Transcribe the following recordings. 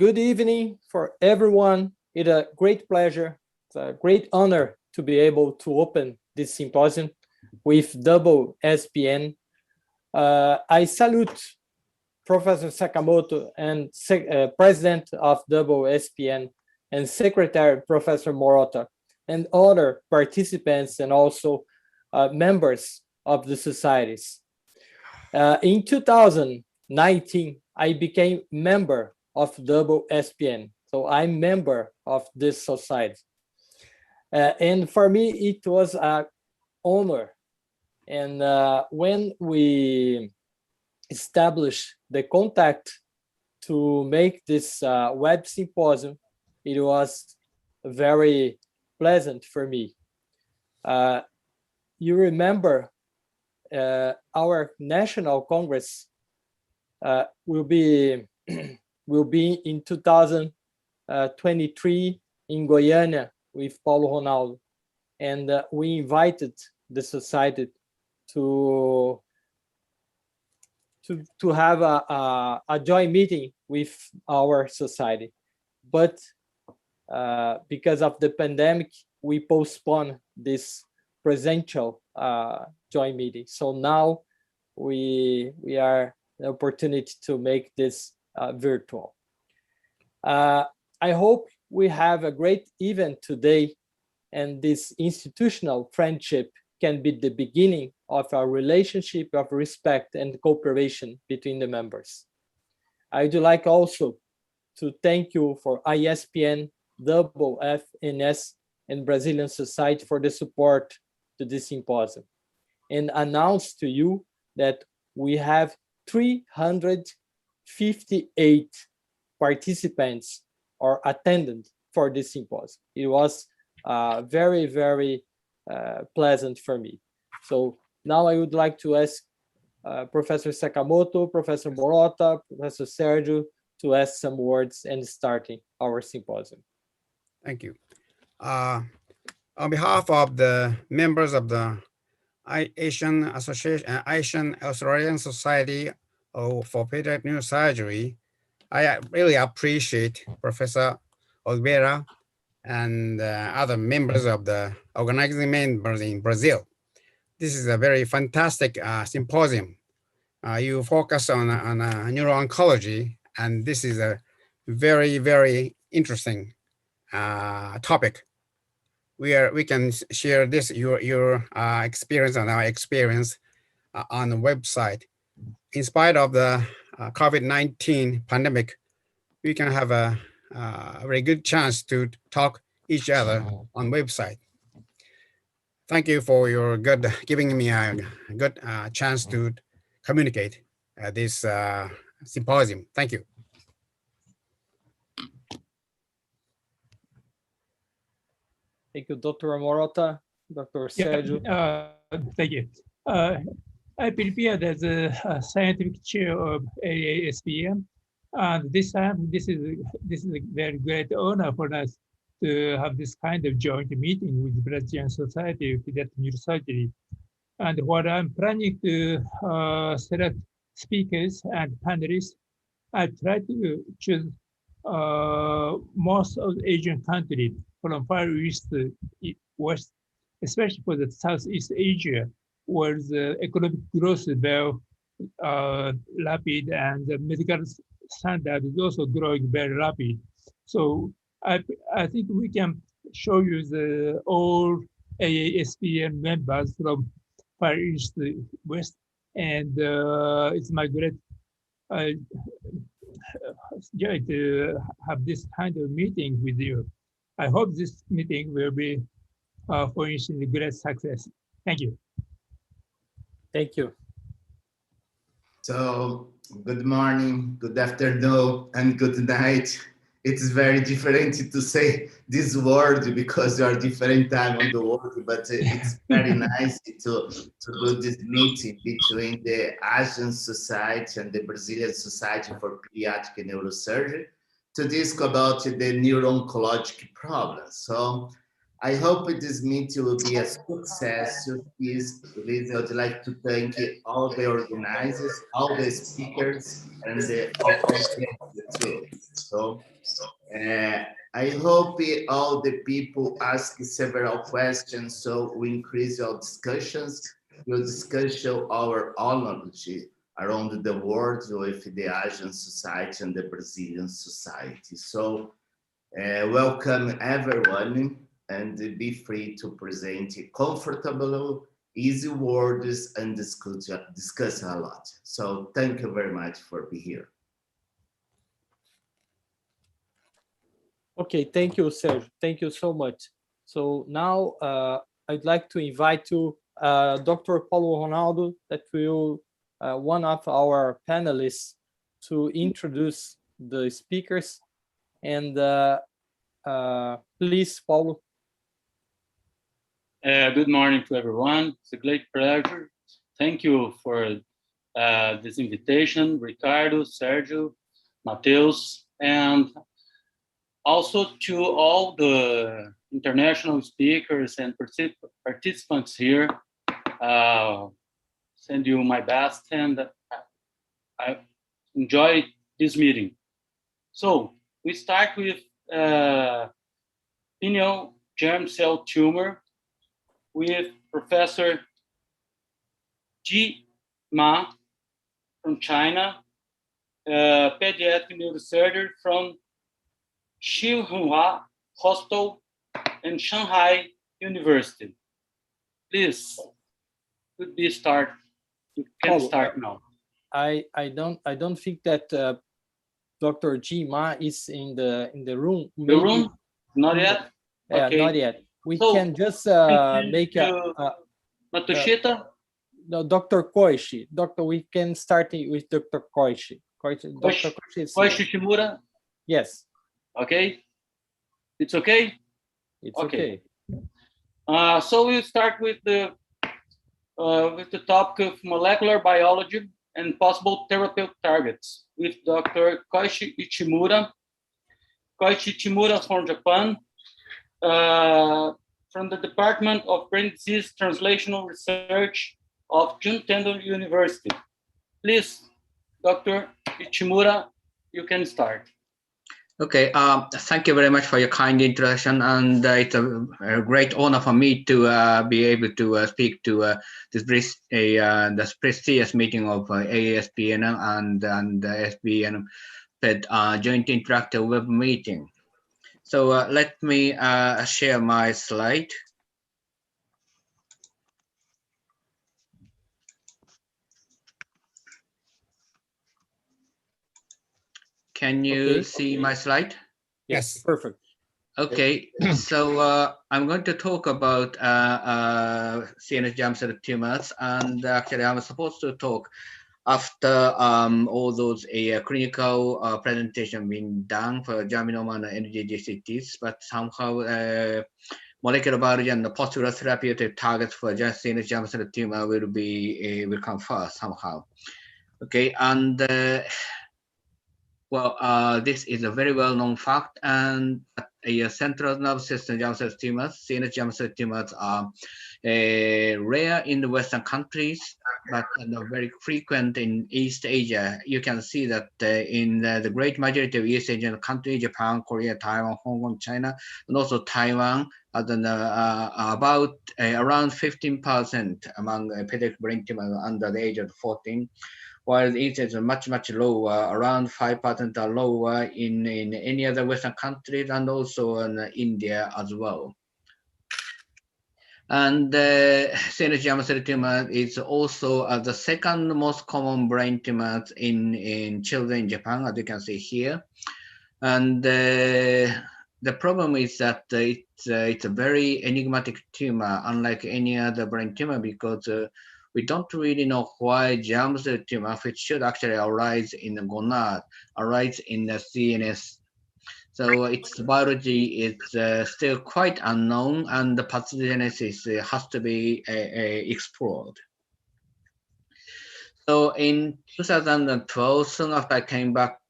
Good evening for everyone. It's a great pleasure, it's a great honor to be able to open this symposium with double SBN. I salute Professor Sakamoto and President of double SBN and Secretary Professor Morota and other participants and also members of the societies. In 2019, I became member of double SBN. So I'm member of this society. And for me, it was an honor. And when we established the contact to make this web symposium, it was very pleasant for me. You remember our National Congress will be in 2023 in Goiânia with Paulo Ronaldo, and we invited the society to have a joint meeting with our society, but because of the pandemic, we postponed this presential joint meeting. So now we are the opportunity to make this virtual. I hope we have a great event today, and this institutional friendship can be the beginning of a relationship of respect and cooperation between the members. I would like also to thank you for AASPN, FNS, and Brazilian Society for the support to this symposium, and announce to you that we have 358 participants or attendants for this symposium. It was very, very pleasant for me. So now I would like to ask Professor Sakamoto, Professor Morota, Professor Sergio to ask some words and starting our symposium. Thank you. On behalf of the members of the Asia-Australasian Society for Pediatric Neurosurgery, I really appreciate Professor Oliveira and other members of the organizing members in Brazil. This is a very fantastic symposium. You focus on neurooncology, and this is a very, very interesting topic. We can share this your experience and our experience on the website. In spite of the COVID-19 pandemic, we can have a very good chance to talk each other on website. Thank you for your giving me a good chance to communicate this symposium. Thank you. Thank you, Dr. Morota, Dr. Sergio. Thank you. I prepared as a scientific chair of AASPN, and this time this is a very great honor for us to have this kind of joint meeting with the Brazilian Society of Pediatric Neurosurgery. And what I'm planning to select speakers and panelists, I try to choose most of the Asian countries from Far East to West, especially for the Southeast Asia, where the economic growth is very rapid and the medical standard is also growing very rapid. So I think we can show you the all AASPN members from Far East to West, and it's my great joy to have this kind of meeting with you. I hope this meeting will be, for instance, a great success. Thank you. Thank you. So, good morning, good afternoon, and good night. It's very different to say this word because you are different time on the world, but it's very nice to do this meeting between the Asian Society and the Brazilian Society for Pediatric Neurosurgery to discuss about the neurooncologic problems. So I hope this meeting will be a success. So please, I would like to thank all the organizers, all the speakers, and all the guests too. So I hope all the people ask several questions so we increase our discussions. We'll discuss our knowledge around the world with the Asian Society and the Brazilian Society. So welcome everyone and be free to present comfortable, easy words and discuss a lot. So thank you very much for being here. Okay, thank you, Sergio. Thank you so much. So now I'd like to invite you, Dr. Paulo Ronaldo, that will one of our panelists to introduce the speakers. And please, Paulo. Good morning to everyone. It's a great pleasure. Thank you for this invitation, Ricardo, Sergio, Mateus, and also to all the international speakers and participants here. Send you my best, and I enjoy this meeting. So we start with pineal germ cell tumor with Professor Ji Ma from China, pediatric neurosurgery from Xinhua Hospital and Shanghai University. Please, could be start. You can start now. I don't think that Dr. Ji Ma is in the room. The room? Not yet? Yeah, okay. Not yet. We so, can just make Matushita? No, Dr. Koichi. We can start with Dr. Koichi. Dr. Koichi Shimura? Yes. Okay. It's okay? It's okay. So we'll start with the topic of molecular biology and possible therapeutic targets with Dr. Koichi Ichimura. Koichi Ichimura from Japan, from the Department of Brain Disease Translational Research of Juntendo University. Please, Dr. Ichimura, you can start. Okay, thank you very much for your kind introduction, and it's a great honor for me to be able to speak to this prestigious meeting of AASPN and SBN-Ped joint interactive web meeting. So let me share my slide. Can you see my slide? Yes, perfect. Okay, so I'm going to talk about CNS germ cell tumors, and actually I'm supposed to talk after all those clinical presentation being done for germinoma and NGGCTs, but somehow molecular biology and the posterior therapeutic targets for just CNS germ cell tumor will come first somehow. Okay, and well, this is a very well-known fact, and a central nervous system germ cell tumors, CNS germ cell tumors are rare in the Western countries, but very frequent in East Asia. You can see that in the great majority of East Asian countries, Japan, Korea, Taiwan, Hong Kong, China, and also Taiwan, about around 15% among pediatric brain tumors under the age of 14. While it is much lower, around 5% are lower in any other Western countries, and also in India as well. And CNS germ cell tumor is also the second most common brain tumors in children in Japan, as you can see here. And the problem is that it's a very enigmatic tumor, unlike any other brain tumor, because we don't really know why germ cell tumor, which should actually arise in the gonad, arise in the CNS. So its biology is still quite unknown, and the pathogenesis has to be explored. So in 2012, soon after I came back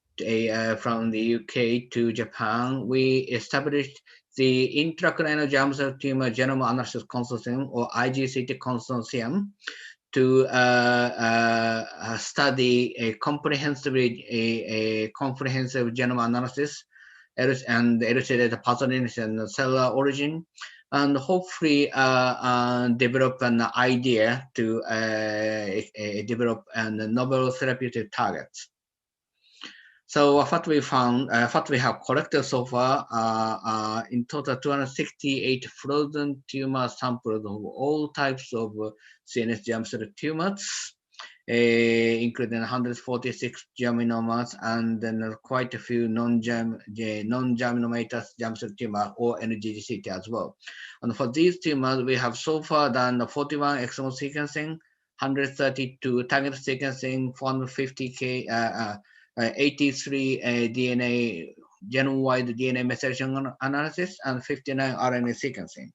from the UK to Japan, we established the Intracranial germ cell tumor genome analysis consortium, or IGCT consortium, to study a comprehensive genome analysis and elucidate the pathogenesis and cellular origin, and hopefully develop an idea to develop a novel therapeutic targets. So what we found, what we have collected so far, in total 268 frozen tumor samples of all types of CNS germ cell tumors, including 146 germinomas and then quite a few non-germinomatous germ cell tumor or NGGCT as well. And for these tumors, we have so far done 41 exome sequencing, 132 target sequencing, 450 83 DNA genome-wide DNA methylation analysis, and 59 RNA sequencing.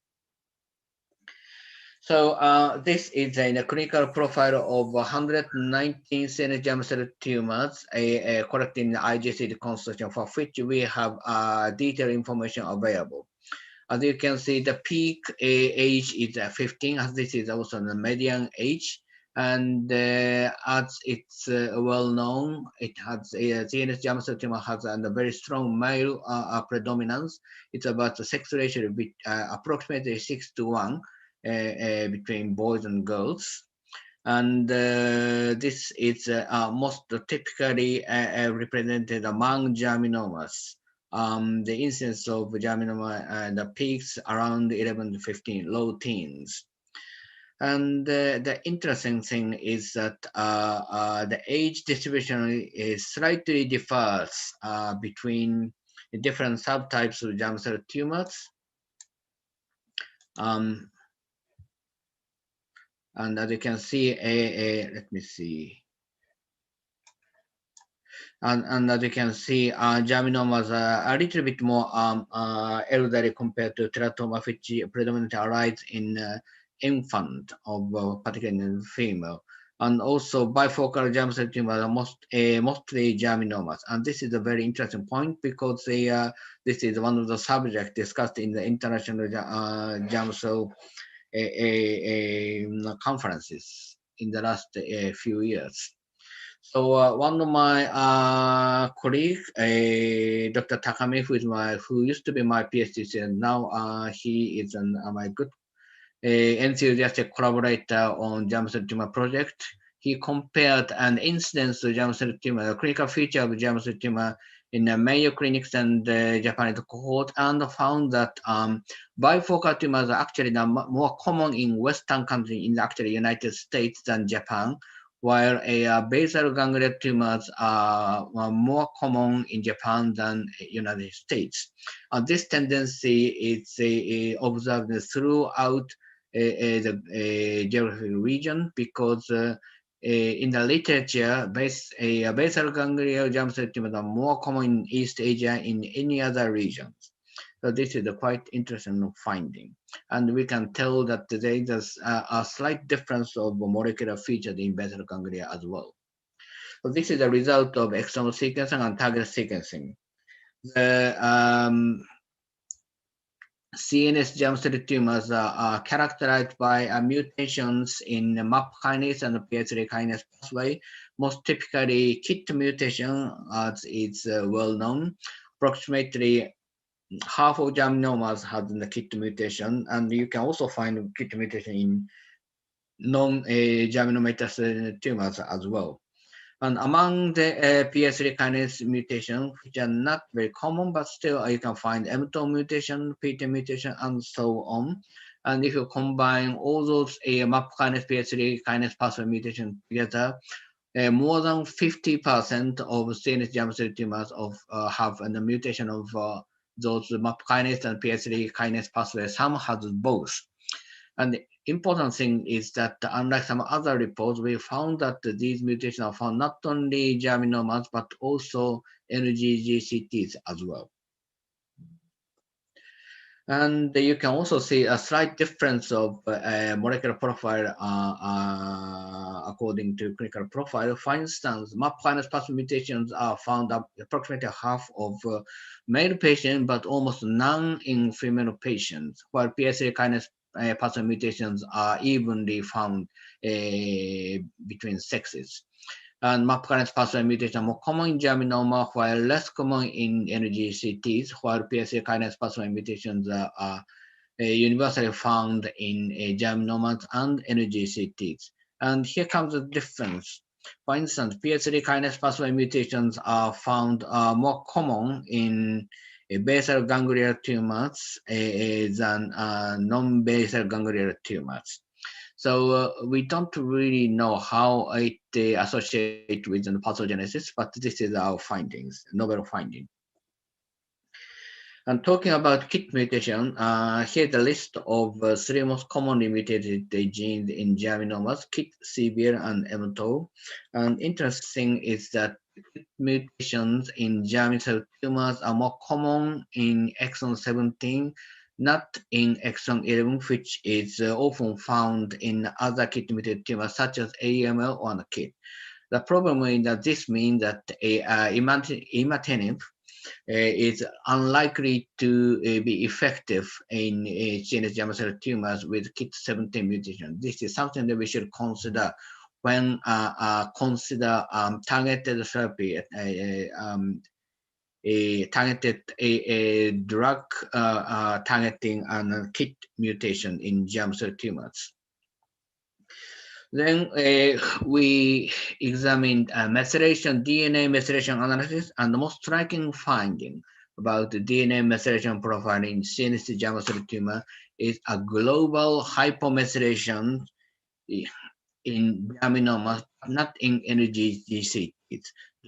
So this is a clinical profile of 119 CNS germ cell tumors collected in the IGCT consortium, for which we have detailed information available. As you can see, the peak age is 15, as this is also the median age. And as it's well known, it has CNS germ cell tumor has a very strong male predominance. It's about the sex ratio approximately 6:1 between boys and girls. And this is most typically represented among germinomas. The incidence of germinoma the peaks around 11 to 15, low teens. And the interesting thing is that the age distribution is slightly differs between the different subtypes of germ cell tumors. And as you can see, let me see. And as you can see, germinomas are a little bit more elderly compared to teratoma, which predominantly arise in infant, of particularly female. And also bifocal germ cell tumors are mostly germinomas. And this is a very interesting point because this is one of the subjects discussed in the international germ cell conferences in the last few years. So one of my colleagues, Dr. Takami, who used to be my PhD student, now he is my good enthusiastic collaborator on germ cell tumor project. He compared an incidence of germ cell tumor, a clinical feature of germ cell tumor in the Mayo clinics and Japanese cohort, and found that bifocal tumors are actually more common in Western countries, in the actually United States than Japan, while basal ganglia tumors are more common in Japan than United States. This tendency is observed throughout the geographic region because in the literature, basal ganglia germ cell tumors are more common in East Asia in any other regions. So this is a quite interesting finding. And we can tell that there is a slight difference of molecular features in basal ganglia as well. So this is the result of exome sequencing and target sequencing. The CNS germ cell tumors are characterized by mutations in the MAP kinase and the PI3 kinase pathway, most typically KIT mutation, as is well known. Approximately half of germinomas have the KIT mutation, and you can also find KIT mutation in non-germinomatous tumors as well. And among the PI3 kinase mutations, which are not very common, but still you can find mTOR mutation, PT mutation, and so on. And if you combine all those MAP kinase, PI3 kinase pathway mutations together, more than 50% of CNS germ cell tumors have a mutation of those MAP kinase and PI3 kinase pathway. Some has both. And the important thing is that unlike some other reports, we found that these mutations are found not only germinomas, but also NGGCTs as well. And you can also see a slight difference of molecular profile according to clinical profile. For instance, MAP kinase pathway mutations are found up approximately half of male patients, but almost none in female patients, while PI3 kinase pathway mutations are evenly found between sexes. And MAP kinase pathway mutations are more common in germinoma, while less common in NGCTs, while PI3 kinase pathway mutations are universally found in germinomas and NGCTs. And here comes the difference. For instance, PI3 kinase pathway mutations are found more common in basal ganglial tumors than non-basal ganglial tumors. So we don't really know how it associates with the pathogenesis, but this is our findings, novel finding. And talking about KIT mutation, here's the list of 3 most commonly mutated genes in germinomas: KIT, CBL, and mTOR. And interesting is that KIT mutations in germ cell tumors are more common in exon 17, not in exon 11, which is often found in other KIT mutated tumors such as AML or KIT. The problem is that this means that imatinib is unlikely to be effective in CNS germ cell tumors with KIT17 mutation. This is something that we should consider when consider targeted therapy, targeted drug targeting and KIT mutation in germ cell tumors. Then we examined DNA methylation analysis, and the most striking finding about the DNA methylation profile in CNS germ cell tumor is a global hypomethylation in germinoma, not in NGCT.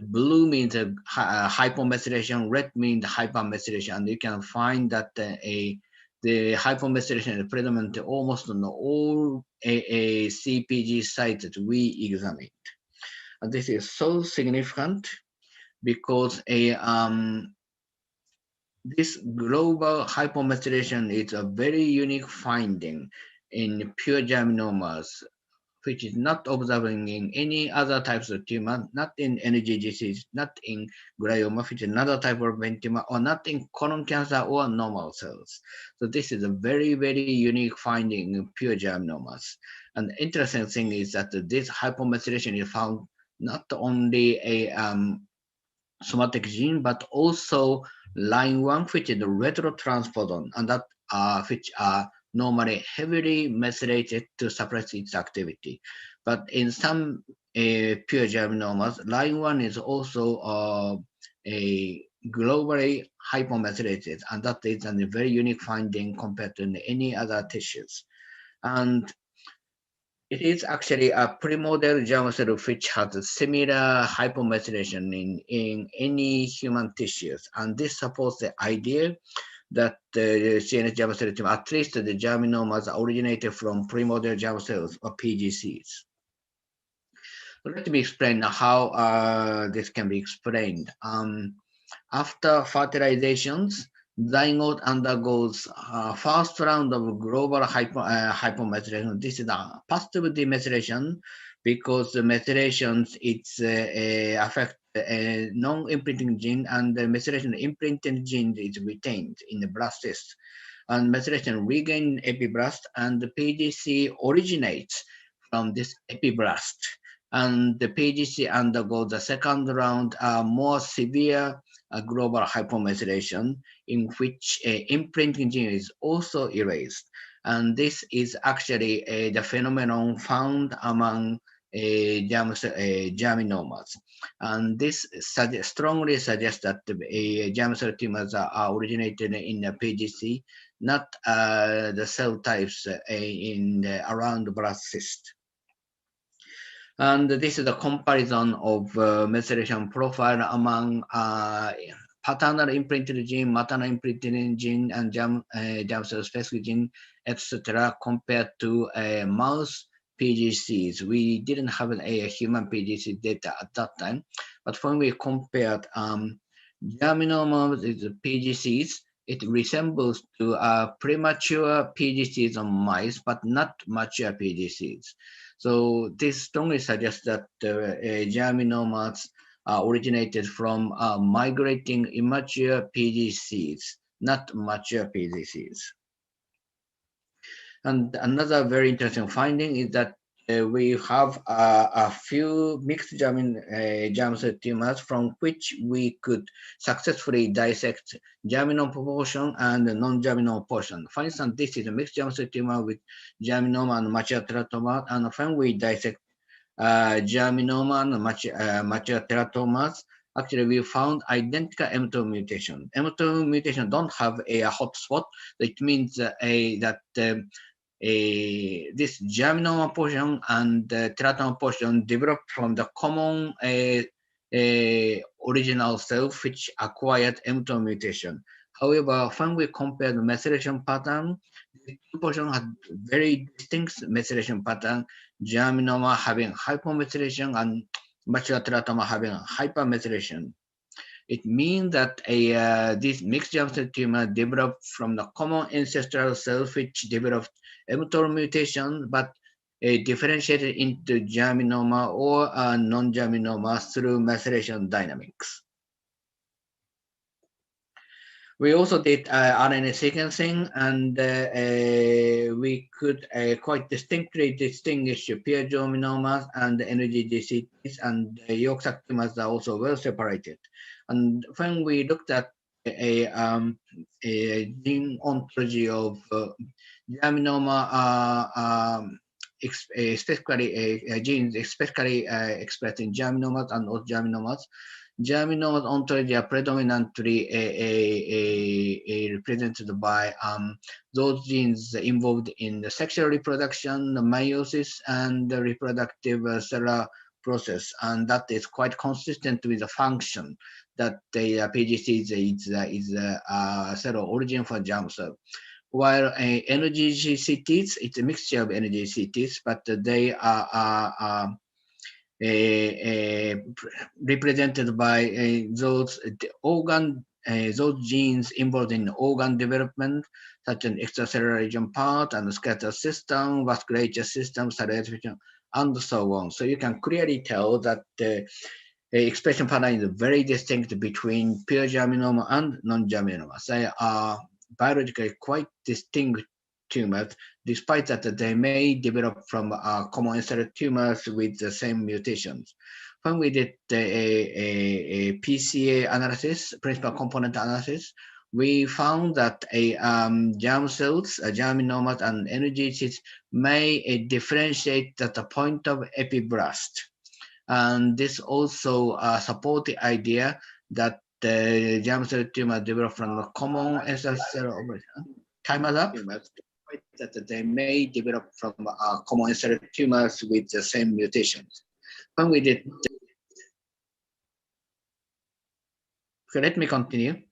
Blue means hypomethylation, red means hypermethylation, and you can find that the hypomethylation is predominant almost on all CPG sites that we examined. And this is so significant because this global hypomethylation is a very unique finding in pure germinomas, which is not observing in any other types of tumor, not in NGCs, not in glioma, which is another type of brain tumor, or not in colon cancer or normal cells. So this is a very, very unique finding in pure germinomas. And the interesting thing is that this hypomethylation is found not only a somatic gene, but also line 1, which is the retrotransposon, and that which are normally heavily methylated to suppress its activity. But in some pure germinomas, line 1 is also a globally hypomethylated, and that is a very unique finding compared to any other tissues. And it is actually a premodel germ cell which has a similar hypomethylation in any human tissues. And this supports the idea that the CNS germ cell tumor, at least the germinomas, originated from premodel germ cells or PGCs. Let me explain how this can be explained. After fertilizations, zygote undergoes first round of global hypomethylation. This is a positive demethylation because the methylations affect a non-imprinting gene, and the methylation imprinted gene is retained in the blastocyst. And methylation regain epiblast, and the PGC originates from this epiblast. And the PGC undergoes the second round, more severe global hypomethylation, in which imprinting gene is also erased. And this is actually the phenomenon found among germinomas. And this strongly suggests that germ cell tumors are originated in the PGC, not the cell types around the blastocyst. And this is a comparison of methylation profile among paternal imprinted gene, maternal imprinted gene, and germ cell specific gene, etc., compared to mouse PGCs. We didn't have a human PGC data at that time, but when we compared germinomas with PGCs, it resembles to premature PDCs on mice, but not mature PDCs. So this strongly suggests that germinomas originated from migrating immature PDCs, not mature PDCs. And another very interesting finding is that we have a few mixed germ cell tumors from which we could successfully dissect germinoma portion and non-germinoma portion. For instance, this is a mixed germ cell tumor with germinoma and mature teratoma, and when we dissect germinoma and mature teratomas, actually we found identical mTOR mutation. mTOR mutation don't have a hotspot. It means that this germinoma portion and teratoma portion developed from the common original cell which acquired mTOR mutation. However, when we compare the methylation pattern, the two portions had very distinct methylation pattern, germinoma having hypomethylation and mature teratoma having hypermethylation. It means that this mixed germ cell tumor developed from the common ancestral cell which developed mTOR mutation, but differentiated into germinoma or non-germinoma through methylation dynamics. We also did RNA sequencing, and we could quite distinctly distinguish pure germinomas and NGGCTs, and yolk sac tumors are also well separated. And when we looked at a gene ontology of germinoma, especially genes especially expressed in germinomas and not germinomas, germinomas ontology are predominantly represented by those genes involved in the sexual reproduction, the meiosis, and the reproductive cellular process, and that is quite consistent with the function that the PGC is a cell origin for germ cell. While NGGCTs, it's a mixture of NGGCTs, but they are represented by those genes involved in organ development, such as extracellular region part and skeletal system, vasculature system, cellular, and so on. So you can clearly tell that the expression pattern is very distinct between pure germinoma and non-germinoma. They are biologically quite distinct tumors, despite that they may develop from common ancestral tumors with the same mutations. When we did a PCA analysis, principal component analysis, we found that germ cells, germinomas, and NGCs may differentiate at the point of epiblast. And this also supports the idea that the germ cell tumor develop from the common ancestral cell. Time is up. That they may develop from common ancestral tumors with the same mutations. When we did, okay, let me continue.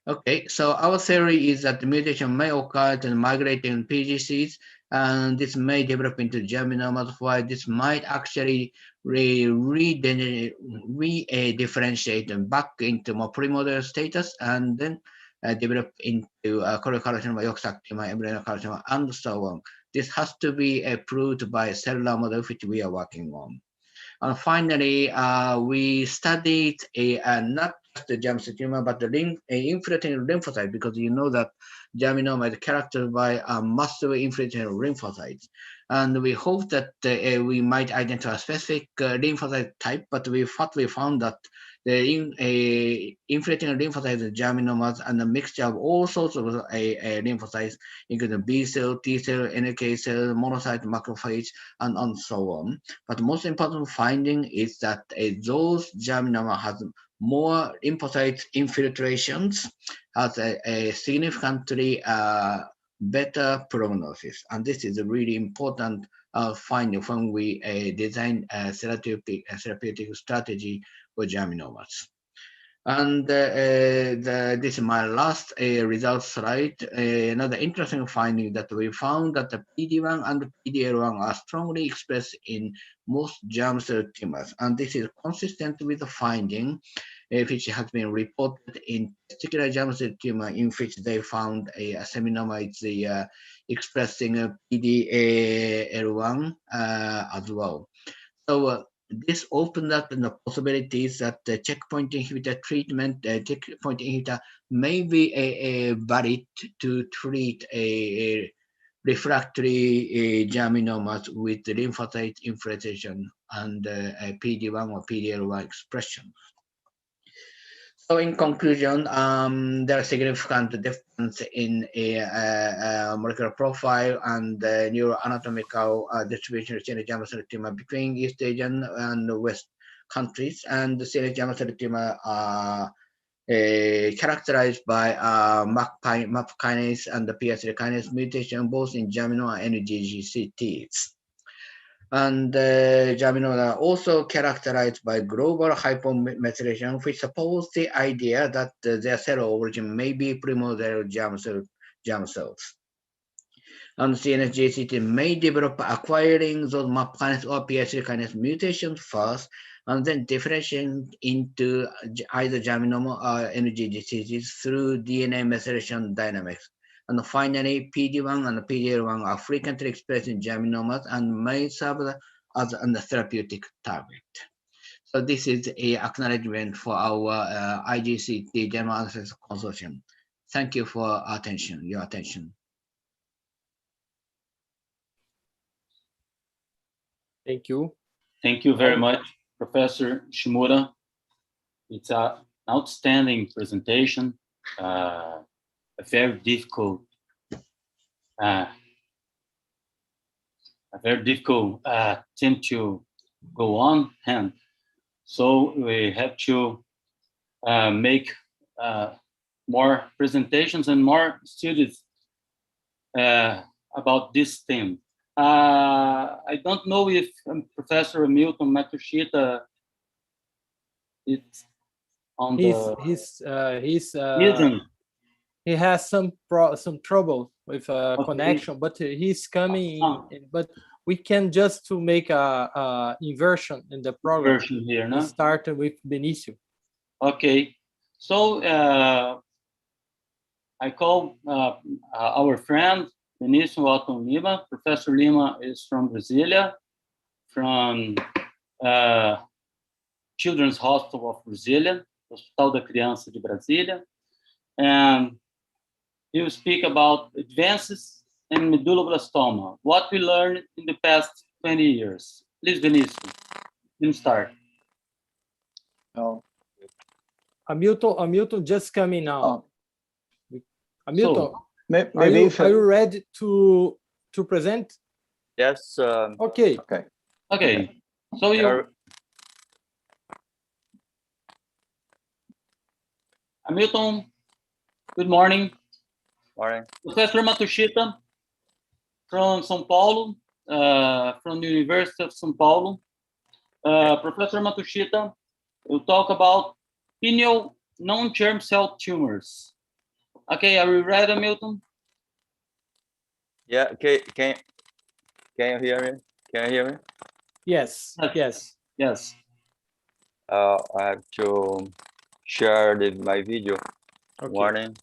Okay, so our theory is that the mutation may occur in migrating PGCs, and this may develop into germinomas, while this might actually differentiate back into more primordial status, and then develop into choriocarcinoma, yolk sac tumor, embryonic carcinoma, and so on. This has to be proved by a cellular model, which we are working on. And finally, we studied not just the germ cell tumor, but the infiltrating lymphocyte, because you know that germinoma is characterized by massive infiltrating lymphocytes. And we hope that we might identify a specific lymphocyte type, but we found that the infiltrating lymphocytes, germinomas, and a mixture of all sorts of lymphocytes, including B cell, T cell, NK cell, monocyte, macrophage, and so on. But the most important finding is that those germinoma has more lymphocyte infiltrations, has a significantly better prognosis. And this is a really important finding when we design a therapeutic strategy for germinomas. And this is my last results slide. Another interesting finding that we found that the PD-1 and the PD-L1 are strongly expressed in most germ cell tumors. And this is consistent with the finding which has been reported in testicular germ cell tumor, in which they found a seminoma is expressing a PDL1 as well. So this opened up the possibilities that the checkpoint inhibitor treatment, checkpoint inhibitor may be valid to treat a refractory germinomas with lymphocyte infiltration and PD1 or PDL1 expression. So in conclusion, there are significant difference in molecular profile and neuroanatomical distribution of CNS germ cell tumor between East Asian and West countries, and the CNS germ cell tumor are characterized by MAP kinase and the PS3 kinase mutation both in germinal and NGGCTs. And germinal are also characterized by global hypomethylation, which supports the idea that their cell origin may be primordial germ cells. And CNS-GCT may develop acquiring those MAP kinase or PS3 kinase mutations first, and then differentiating into either germinoma or NGGCTs through DNA methylation dynamics. And finally, PD1 and PDL1 are frequently expressed in germinomas and may serve as a therapeutic target. So this is an acknowledgement for our IGCT General Analysis Consortium. Thank you for your attention. Thank you. Thank you very much, Professor Shimura. It's an outstanding presentation. A very difficult thing to go on, and so we have to make more presentations and more studies about this theme. I don't know if Professor Milton Matsushita is on he has some trouble with connection, but he's coming. But we can just to make a inversion in the program. Here, no? Start with Benicio. Okay, so I call our friend Benicio Otton Lima. Professor Lima is from Brasilia, from Children's Hospital of Brasilia, Hospital da Criança de Brasília, and he will speak about advances in medulloblastoma, what we learned in the past 20 years. Please, Benicio, you start. Oh. Hamilton just coming now. Oh. Hamilton, Maybe are you ready to present? Yes. Okay. Okay. So you, Hamilton. Good morning. Morning. Professor Matsushita from São Paulo, from the University of São Paulo. Professor Matsushita will talk about pineal non-germ cell tumors. Okay, are you ready, Hamilton? Yeah. Okay. Can you hear me? Can you hear me? Yes. I have to share my video. Okay. Morning.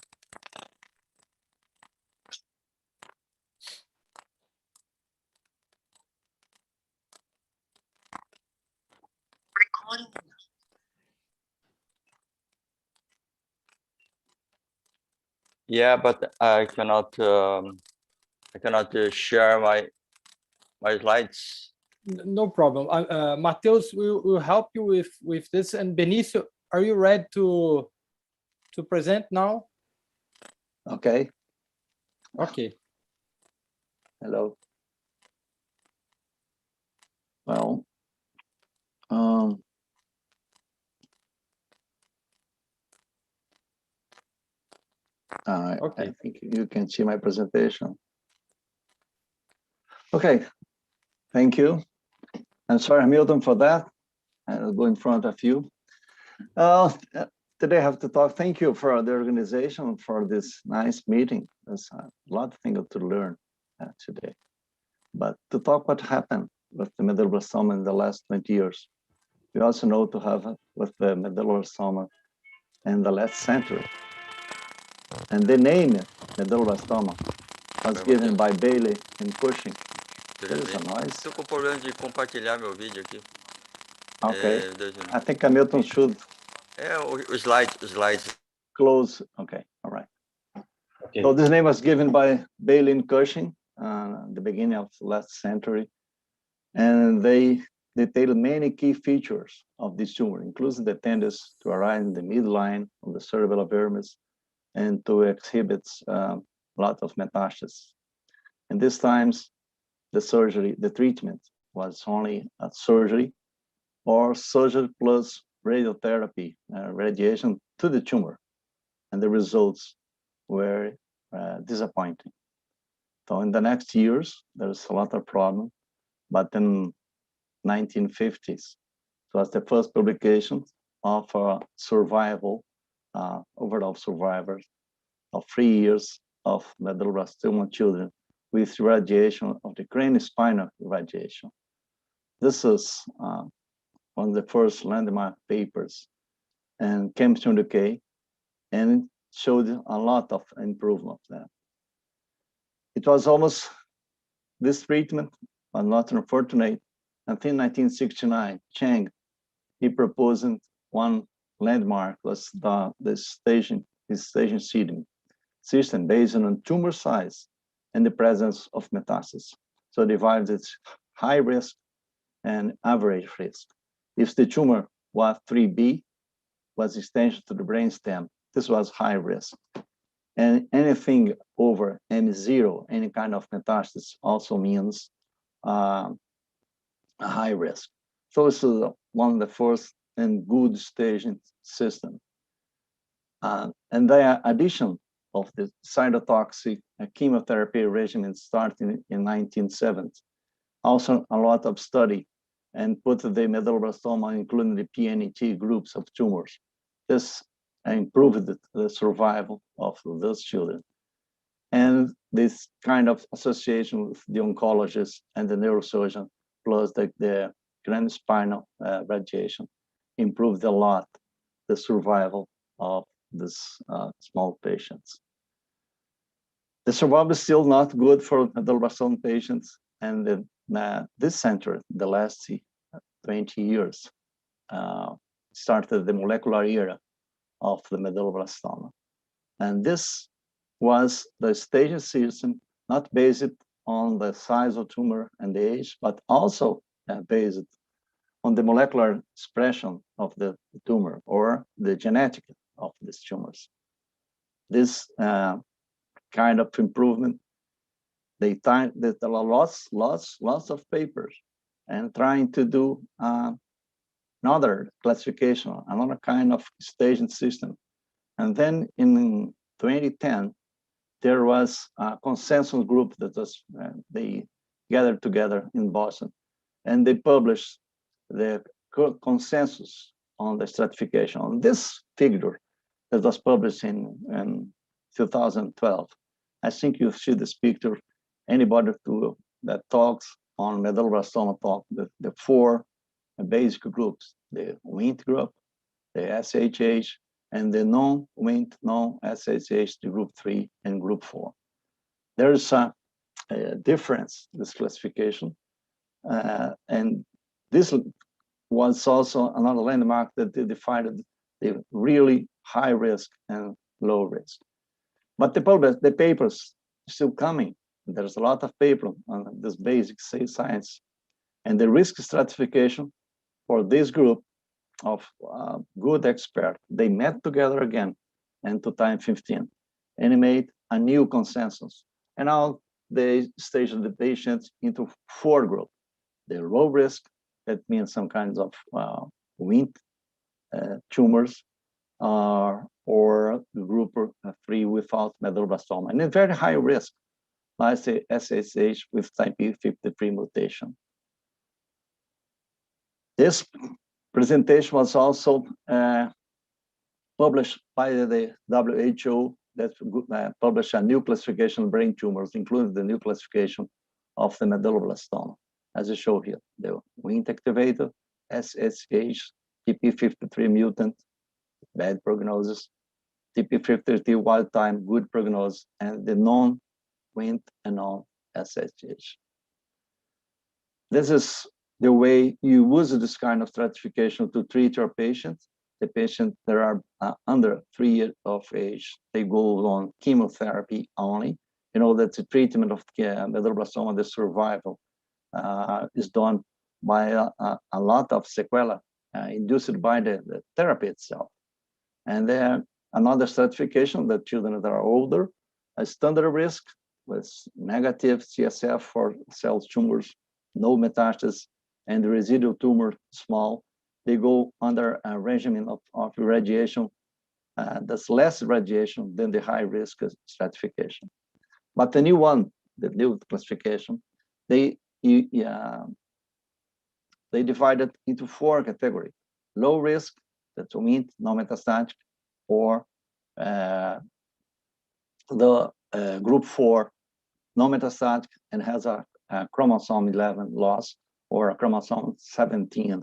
Yeah, but I cannot share my slides. No problem. Mateus will help you with this. And Benicio, are you ready to present now? Okay. Okay. Hello. Well, okay. I think you can see my presentation. Okay. Thank you. I'm sorry, Hamilton, for that. I'll go in front of you. Today I have to talk. Thank you for the organization for this nice meeting. There's a lot of things to learn today. But to talk what happened with the medulloblastoma in the last 20 years. we also know to have with the medulloblastoma in the last century. And the name medulloblastoma was given by Bailey and Cushing. There is a noise. Estou com problema de compartilhar meu vídeo aqui. Okay. I think Hamilton should. O slides. Close. Okay. All right. Okay. So this name was given by Bailey and Cushing the beginning of the last century, and they detailed many key features of this tumor, including the tendency to arise in the midline of the cerebellar vermis and to exhibit a lot of metastasis. And these times, the treatment was only a surgery or surgery plus radiotherapy, radiation to the tumor. And the results were disappointing. So in the next years, there's a lot of problem, but in 1950s, it was the first publication of survival, overall survivors of 3 years of medulloblastoma children with radiation of the craniospinal radiation. This is one of the first landmark papers in chemistry and decay, and it showed a lot of improvement there. It was almost, this treatment was not unfortunate. Until 1969, Chang, he proposed one landmark, was the staging system based on tumor size and the presence of metastasis. So divided its high risk and average risk. If the tumor was 3B, was extension to the brainstem, this was high risk. And anything over M0, any kind of metastasis, also means a high risk. So this is one of the first and good staging system. And the addition of the cytotoxic chemotherapy regimen starting in 1970. Also a lot of study and put the medulloblastoma, including the PNET groups of tumors. This improved the survival of those children. And this kind of association with the oncologist and the neurosurgeon, plus the craniospinal radiation, improved a lot the survival of these small patients. The survival is still not good for medulloblastoma patients, and this center, the last 20 years, started the molecular era of the medulloblastoma. And this was the staging system, not based on the size of tumor and the age, but also based on the molecular expression of the tumor or the genetic of these tumors. This kind of improvement, they find that there are lots of papers and trying to do another classification, another kind of staging system. And then in 2010, there was a consensus group that was, they gathered together in Boston, and they published the consensus on the stratification. On this figure that was published in 2012, I think you see this picture. Anybody that talks on medulloblastoma talk the four basic groups: the Wnt group, the SHH, and the non-Wnt, non-SHH, the group 3 and group 4. There's a difference, this classification, and this was also another landmark that they defined the really high risk and low risk. But the papers are still coming. There's a lot of paper on this basic science, and the risk stratification for this group of good experts, they met together again in 2015 and made a new consensus. And now they staged the patients into 4 groups: the low risk, that means some kinds of Wnt tumors, or the group 3 without medulloblastoma, and a very high risk, like the SHH with type P53 mutation. This presentation was also published by the WHO, that published a new classification of brain tumors, including the new classification of the medulloblastoma, as I show here: the Wnt activated, SSH, TP53 mutant, bad prognosis, TP53 wild type, good prognosis, and the non-Wnt and non-SSH. This is the way you use this kind of stratification to treat your patients. The patients that are under 3 years of age, they go on chemotherapy only. You know that the treatment of medulloblastoma, the survival is done by a lot of sequela induced by the therapy itself. And then another stratification, that children that are older, a standard risk with negative CSF for cell tumors, no metastasis, and the residual tumor small, they go under a regimen of radiation that's less radiation than the high risk stratification. But the new one, the new classification, they divided into 4 categories: low risk, that means no metastatic, or the group 4, no metastatic and has a chromosome 11 loss or a chromosome 17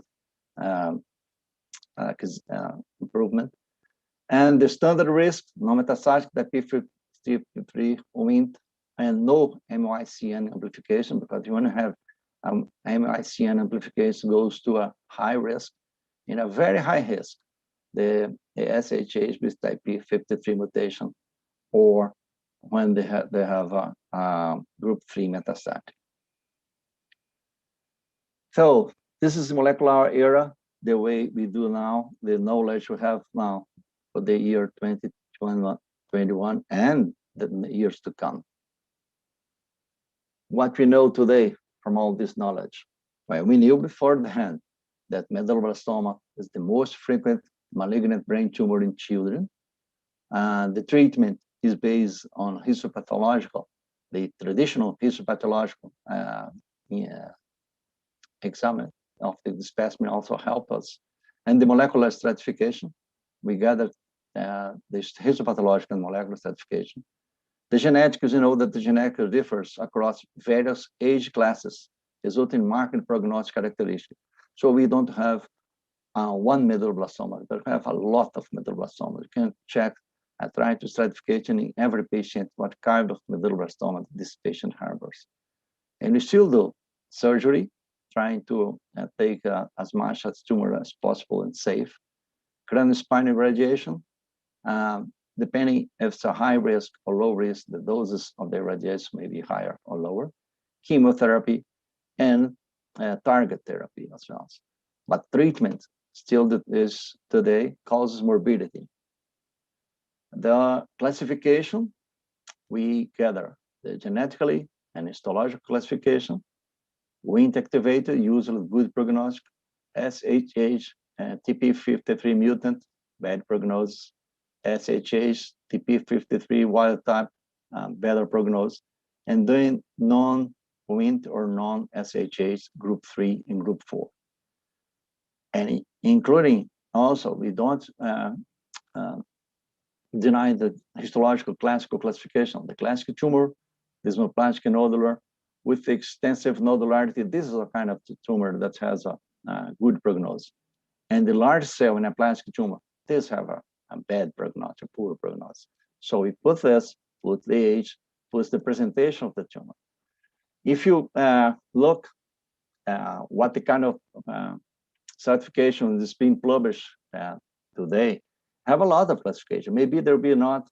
improvement. And the standard risk, no metastatic, that P53 Wnt, and no MYCN amplification, because you want to have MYCN amplification goes to a high risk. In a very high risk, the SHH with type P53 mutation, or when they have a group 3 metastatic. So this is the molecular era, the way we do now, the knowledge we have now for the year 2021 and the years to come. What we know today from all this knowledge? Well, we knew beforehand that medulloblastoma is the most frequent malignant brain tumor in children. The treatment is based on histopathological, the traditional histopathological exam of the specimen also help us. And the molecular stratification, we gathered this histopathological and molecular stratification. The genetics, you know that the genetics differs across various age classes, resulting in marked prognostic characteristics. So we don't have one medulloblastoma, but we have a lot of medulloblastoma. You can check, try to stratification in every patient, what kind of medulloblastoma this patient harbors. And we still do surgery, trying to take as much as tumor as possible and safe. Craniospinal radiation, depending if it's a high risk or low risk, the doses of the radiation may be higher or lower. Chemotherapy and target therapy as well. But treatment still is today causes morbidity. The classification, we gather the genetically and histological classification, Wnt activated, usually good prognostic, SHH, TP53 mutant, bad prognosis, SHH, TP53 wild type, better prognosis, and then non-Wnt or non-SHH, group 3 and group 4. And including also, we don't deny the histological classical classification. The classic tumor, desmoplastic nodular, with extensive nodularity, this is a kind of tumor that has a good prognosis. And the large cell in a plastic tumor, this have a bad prognosis, a poor prognosis. So we put this, put the age, put the presentation of the tumor. If you look what the kind of certification is being published today, have a lot of classification. Maybe there'll be not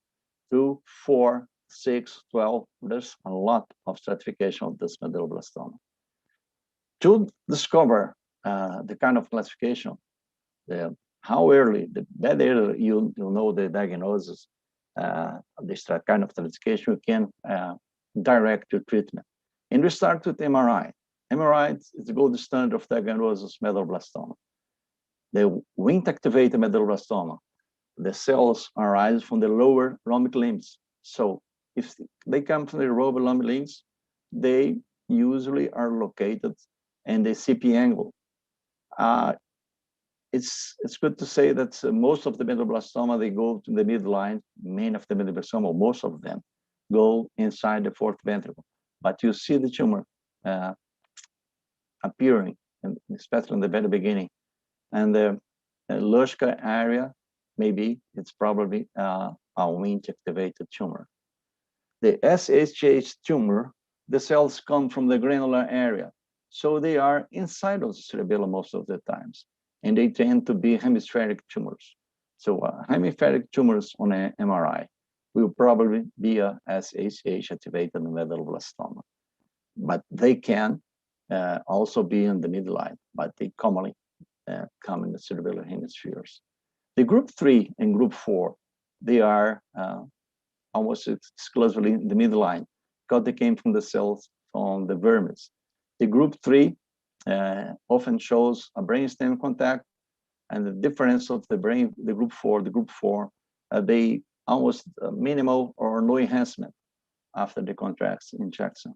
2, 4, 6, 12, there's a lot of stratification of this medulloblastoma. To discover the kind of classification, how early, the better you know the diagnosis, this kind of stratification, you can direct your treatment. And we start with MRI. MRI is the gold standard of diagnosis of medulloblastoma. The Wnt-activated medulloblastoma, the cells arise from the lower rhombic limbs. So if they come from the lower rhombic limbs, they usually are located in the CP angle. It's good to say that most of the medulloblastoma, they go to the midline. Many of the medulloblastoma, most of them, go inside the fourth ventricle. But you see the tumor appearing, and especially in the very beginning, And the Luschka area, maybe it's probably a Wnt-activated tumor. The SHH tumor, the cells come from the granular area. So they are inside of the cerebellum most of the times. And they tend to be hemispheric tumors. So hemispheric tumors on an MRI will probably be a SHH-activated medulloblastoma. But they can also be in the midline, but they commonly come in the cerebellar hemispheres. The group 3 and group 4, they are almost exclusively in the midline because they came from the cells from the vermis. The group 3 often shows a brainstem contact, and the difference of the brain, the group 4, they almost minimal or no enhancement after the contrast injection.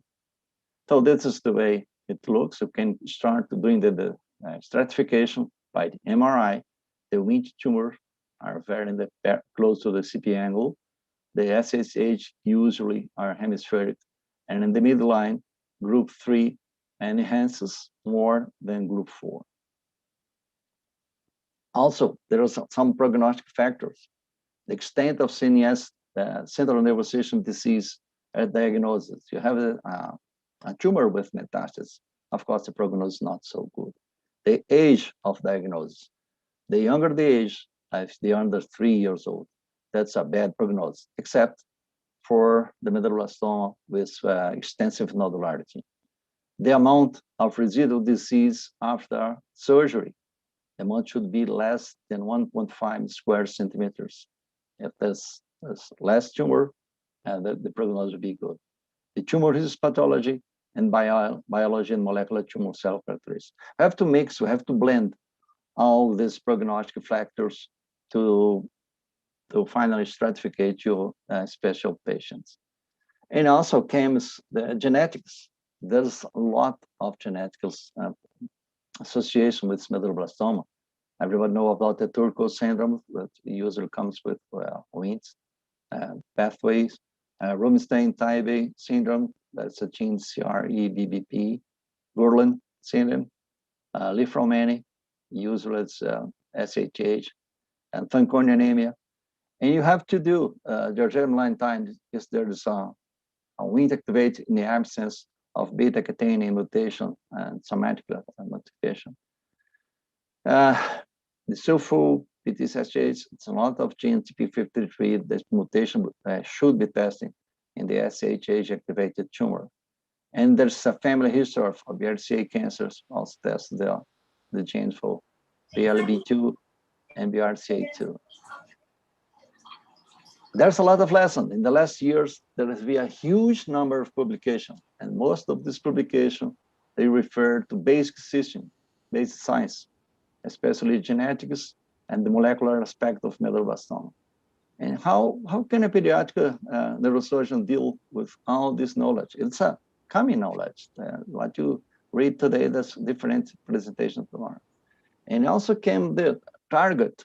So this is the way it looks. You can start doing the stratification by the MRI. The Wnt tumors are very close to the CP angle. The SHH usually are hemispheric, and in the midline, group 3 enhances more than group 4. Also, there are some prognostic factors. The extent of CNS, central nervous system disease diagnosis. You have a tumor with metastasis. Of course, the prognosis is not so good. The age of diagnosis. The younger the age, if they are under 3 years old, that's a bad prognosis, except for the medulloblastoma with extensive nodularity. The amount of residual disease after surgery, the amount should be less than 1.5 square centimeters. If there's less tumor, the prognosis will be good. The tumor histopathology and biology and molecular tumor cell characteristics. We have to mix, we have to blend all these prognostic factors to finally stratificate your special patients. And also comes the genetics. There's a lot of genetics association with medulloblastoma. Everyone know about the Turco syndrome that usually comes with Wnt pathways. Rubinstein-Tybee syndrome, that's a gene CREBBP. Gurlin syndrome, Li-Fraumeni, usually it's SHH, and Fanconi anemia. And you have to do your germline time if there is a Wnt activate in the absence of beta-catenin mutation and somatic modification. The sulfur PTSH, it's a lot of genes TP53. This mutation should be tested in the SHH-activated tumor. And there's a family history of BRCA cancers, also test the genes for BLB2 and BRCA2. There's a lot of lessons. In the last years, there has been a huge number of publications, and most of these publications, they refer to basic system, basic science, especially genetics and the molecular aspect of medulloblastoma. And how can a pediatric neurosurgeon deal with all this knowledge? It's a common knowledge. What you read today, that's different presentation tomorrow. And also came the target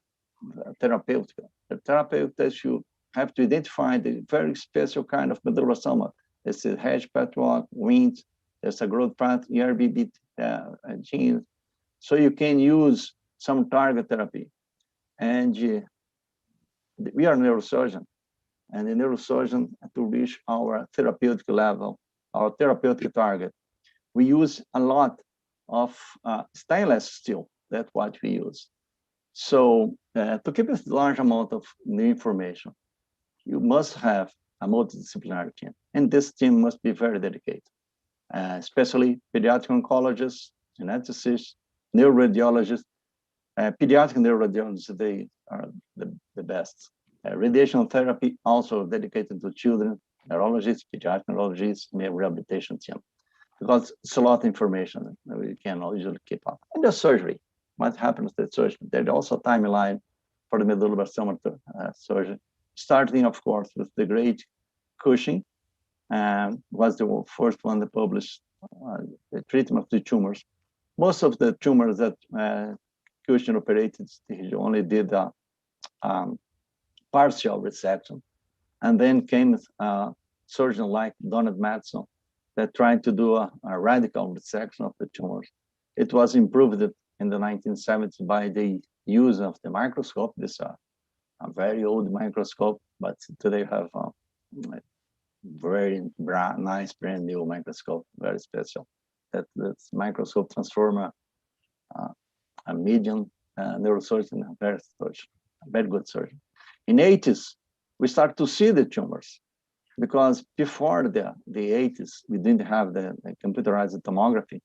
therapeutic. The therapeutic that you have to identify the very special kind of medulloblastoma. It's a hedge patchwork, Wnt, there's a growth path, ERBB gene. So you can use some target therapy. And we are neurosurgeon, and the neurosurgeon, to reach our therapeutic level, our therapeutic target, we use a lot of stainless steel. That's what we use. So to keep a large amount of new information, you must have a multidisciplinary team, and this team must be very dedicated, especially pediatric oncologists, geneticists, neuroradiologists. Pediatric neuroradiologists, they are the best. Radiation therapy also dedicated to children, neurologists, pediatric neurologists, rehabilitation team, because it's a lot of information that we cannot usually keep up. And the surgery, what happens to the surgery? There's also a timeline for the medulloblastoma surgery, starting, of course, with the great Cushing, was the first one that published the treatment of the tumors. Most of the tumors that Cushing operated, he only did a partial resection. And then came a surgeon like Donald Madsen that tried to do a radical resection of the tumors. It was improved in the 1970s by the use of the microscope. This is a very old microscope, but today have a very nice, brand new microscope, very special. That microscope transform a medium neurosurgeon, a very good surgeon. In the 80s, we start to see the tumors, because before the 80s, we didn't have the computerized tomography.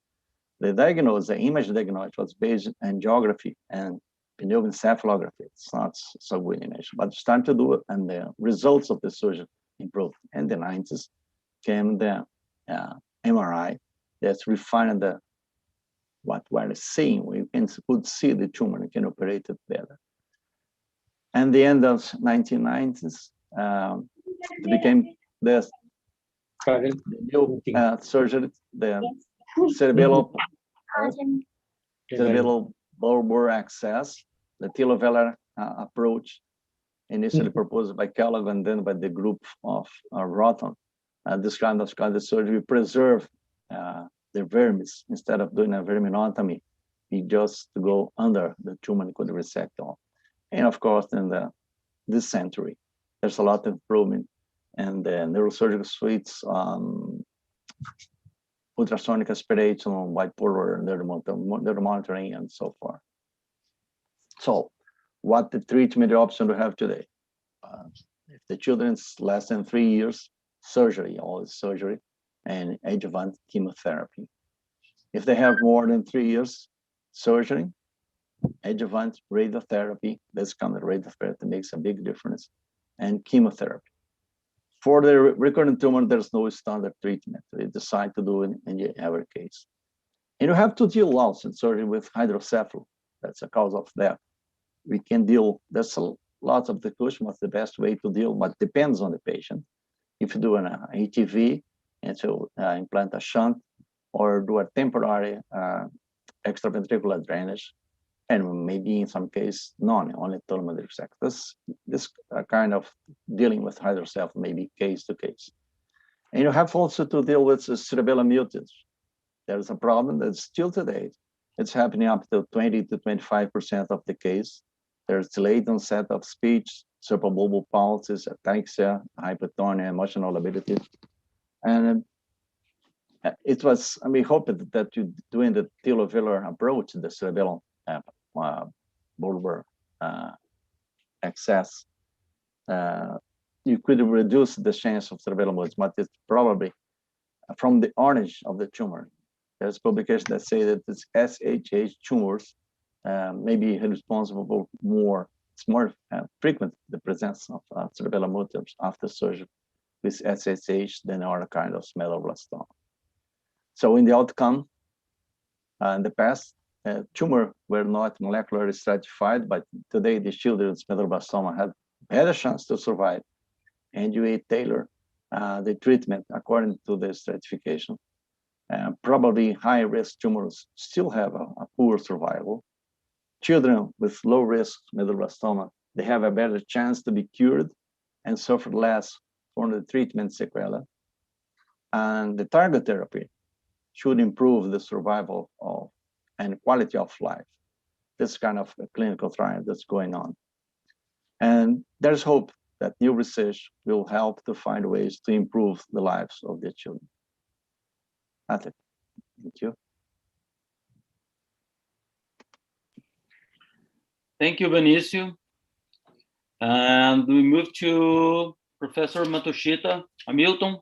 The image diagnosis was based on angiography and pneumoencephalography. It's not so good image, but start to do it, and the results of the surgeon improved. In the 90s came the MRI that's refined what we're seeing. We could see the tumor and can operate it better. And the end of 1990s, it became the new surgery, the cerebellar bulbar access, the televelar approach, initially proposed by Kellogg and then by the group of Rothman. This kind of surgery preserve the vermis instead of doing a verminotomy. We just go under the tumor and could resect all. And of course, in this century, there's a lot of improvement in the neurosurgical suites, ultrasonic aspiration, bipolar neuromonitoring, and so forth. So, what the treatment option we have today? If the children's less than 3 years, surgery, always surgery, and adjuvant chemotherapy. If they have more than 3 years, surgery, adjuvant radiotherapy. This kind of radiotherapy makes a big difference, and chemotherapy. For the recurrent tumor, there's no standard treatment. We decide to do it in every case. And you have to deal also in surgery with hydrocephalus. That's a cause of death. We can deal, there's lots of discussion what's the best way to deal, but depends on the patient. If you do an ATV and to implant a shunt, or do a temporary extraventricular drainage, and maybe in some case, only total resect. This kind of dealing with hydrocephalus may be case to case. And you have also to deal with the cerebellar mutants. There's a problem that still today, it's happening up to 20 to 25% of the case. There's delayed onset of speech, cerebral palsy, ataxia, hypertonia, emotional ability. And it was, we hoped that you doing the televelar approach, the cerebellum bulbar access, you could reduce the chance of cerebellar mutations, but it's probably from the origin of the tumor. There's publications that say that this SHH tumors may be responsible for it's more frequent, the presence of cerebellar mutations after surgery with SHH than other kind of medulloblastoma. So in the outcome, in the past, tumor were not molecularly stratified, but today the children's medulloblastoma have better chance to survive, and you tailor the treatment according to the stratification. Probably high-risk tumors still have a poor survival. Children with low-risk medulloblastoma, they have a better chance to be cured and suffer less from the treatment sequelae. And the target therapy should improve the survival of and quality of life. This kind of a clinical trial that's going on. And there's hope that new research will help to find ways to improve the lives of the children. That's it. Thank you. Thank you, Benicio. And we move to Professor Matsushita. Hamilton.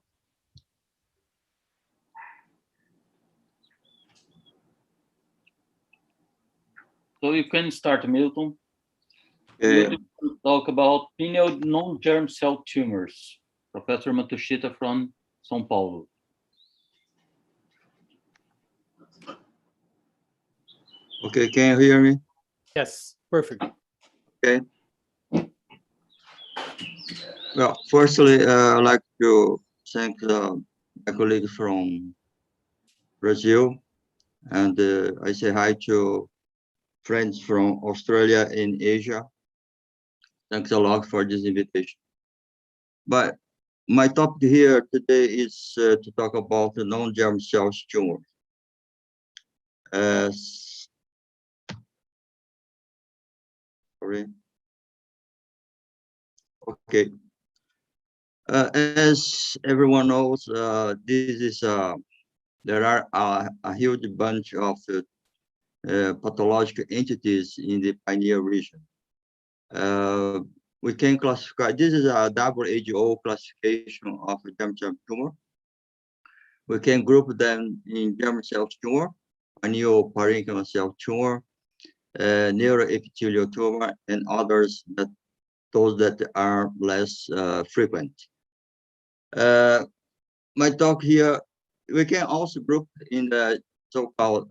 So you can start, Milton. We'll talk about pineal non-germ cell tumors. Professor Matsushita from São Paulo. Okay, can you hear me? Yes, perfect. Okay. Well, firstly, I'd like to thank my colleague from Brazil, and I say hi to friends from Australia and Asia. Thanks a lot for this invitation. But my topic here today is to talk about the non-germ cell tumor. As Sorry. Okay. As everyone knows, this is there are a huge bunch of pathological entities in the pineal region. We can classify, this is a WHO classification of germ cell tumor. We can group them in germ cell tumor, craniopharyngeal cell tumor, neuroepithelial tumor, and others, that those that are less frequent. My talk here, we can also group in the so-called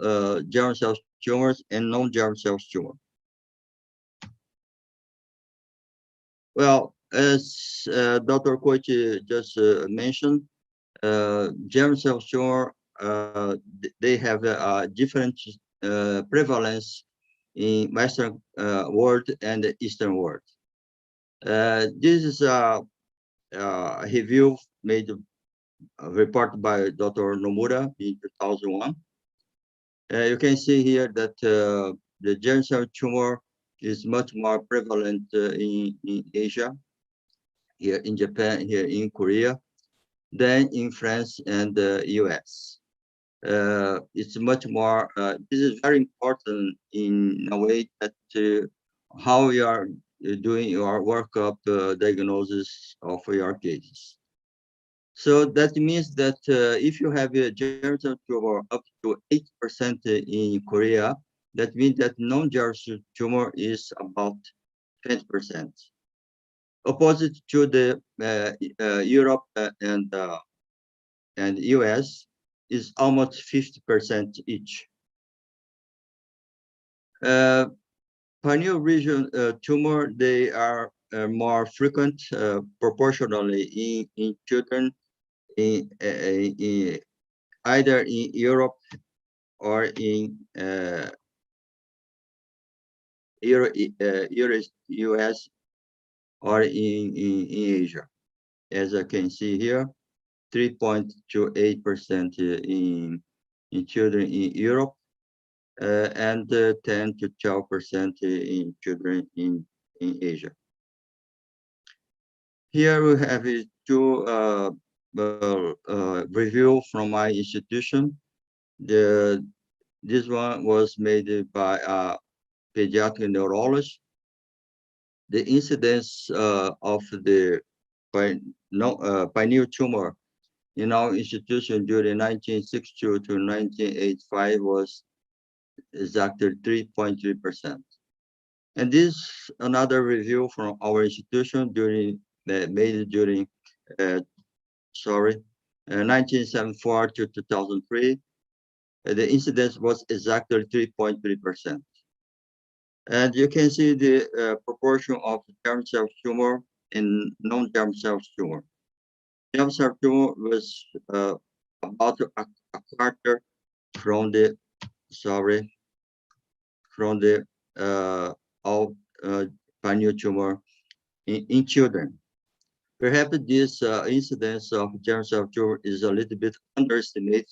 germ cell tumors and non-germ cell tumor. Well, as Dr. Koichi just mentioned, germ cell tumor, they have a different prevalence in Western world and the Eastern world. This is a review made a report by Dr. Nomura in 2001. You can see here that the germ cell tumor is much more prevalent in Asia, here in Japan, here in Korea, than in France and the US. It's much more, this is very important in a way that how you are doing your workup diagnosis of your cases. So that means that if you have a germ cell tumor up to 8% in Korea, that means that non-germ cell tumor is about 20%. Opposite to the Europe and US is almost 50% each. Pineal region tumor, they are more frequent proportionally in children either in Europe or in US or in Asia. As I can see here, 3.28% in children in Europe and 10 to 12% in children in Asia. Here we have two review from my institution. This one was made by a pediatric neurologist. The incidence of the pineal tumor in our institution during 1962 to 1985 was exactly 3.3%. And this another review from our institution during made during 1974 to 2003. The incidence was exactly 3.3%. And you can see the proportion of germ cell tumor and non-germ cell tumor. Germ cell tumor was about a quarter from the pineal tumor in children. Perhaps this incidence of germ cell tumor is a little bit underestimated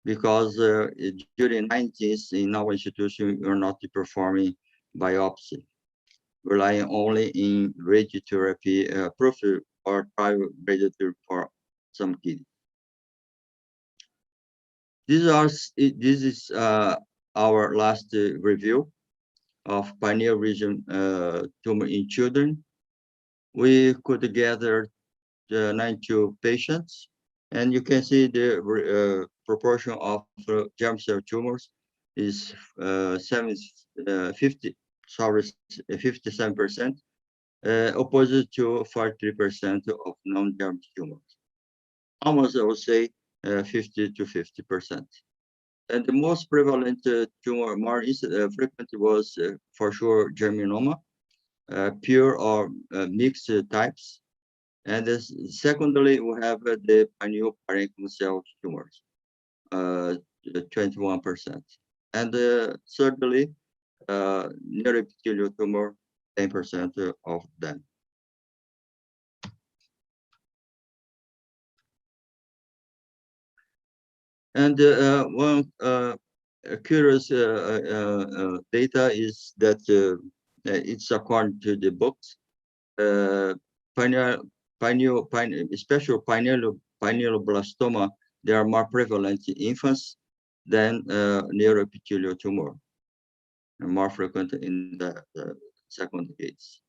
because during 90s in our institution, we're not performing biopsy, relying only in radiotherapy, profile or private radiotherapy for some kids. This is our last review of pineal region tumor in children. We could gather 92 patients, and you can see the proportion of germ cell tumors is 57%, opposed to 43% of non-germ tumors. Almost, I would say, 50 to 50%. And the most prevalent tumor, more frequent, was for sure germinoma, pure or mixed types. And secondly, we have the pineal parenchymal cell tumors, 21%. And thirdly, neuroepithelial tumor, 10% of them. And one curious data is that it's according to the books. Especially pinealoblastoma, they are more prevalent in infants than neuroepithelial tumor, and more frequent in the second case.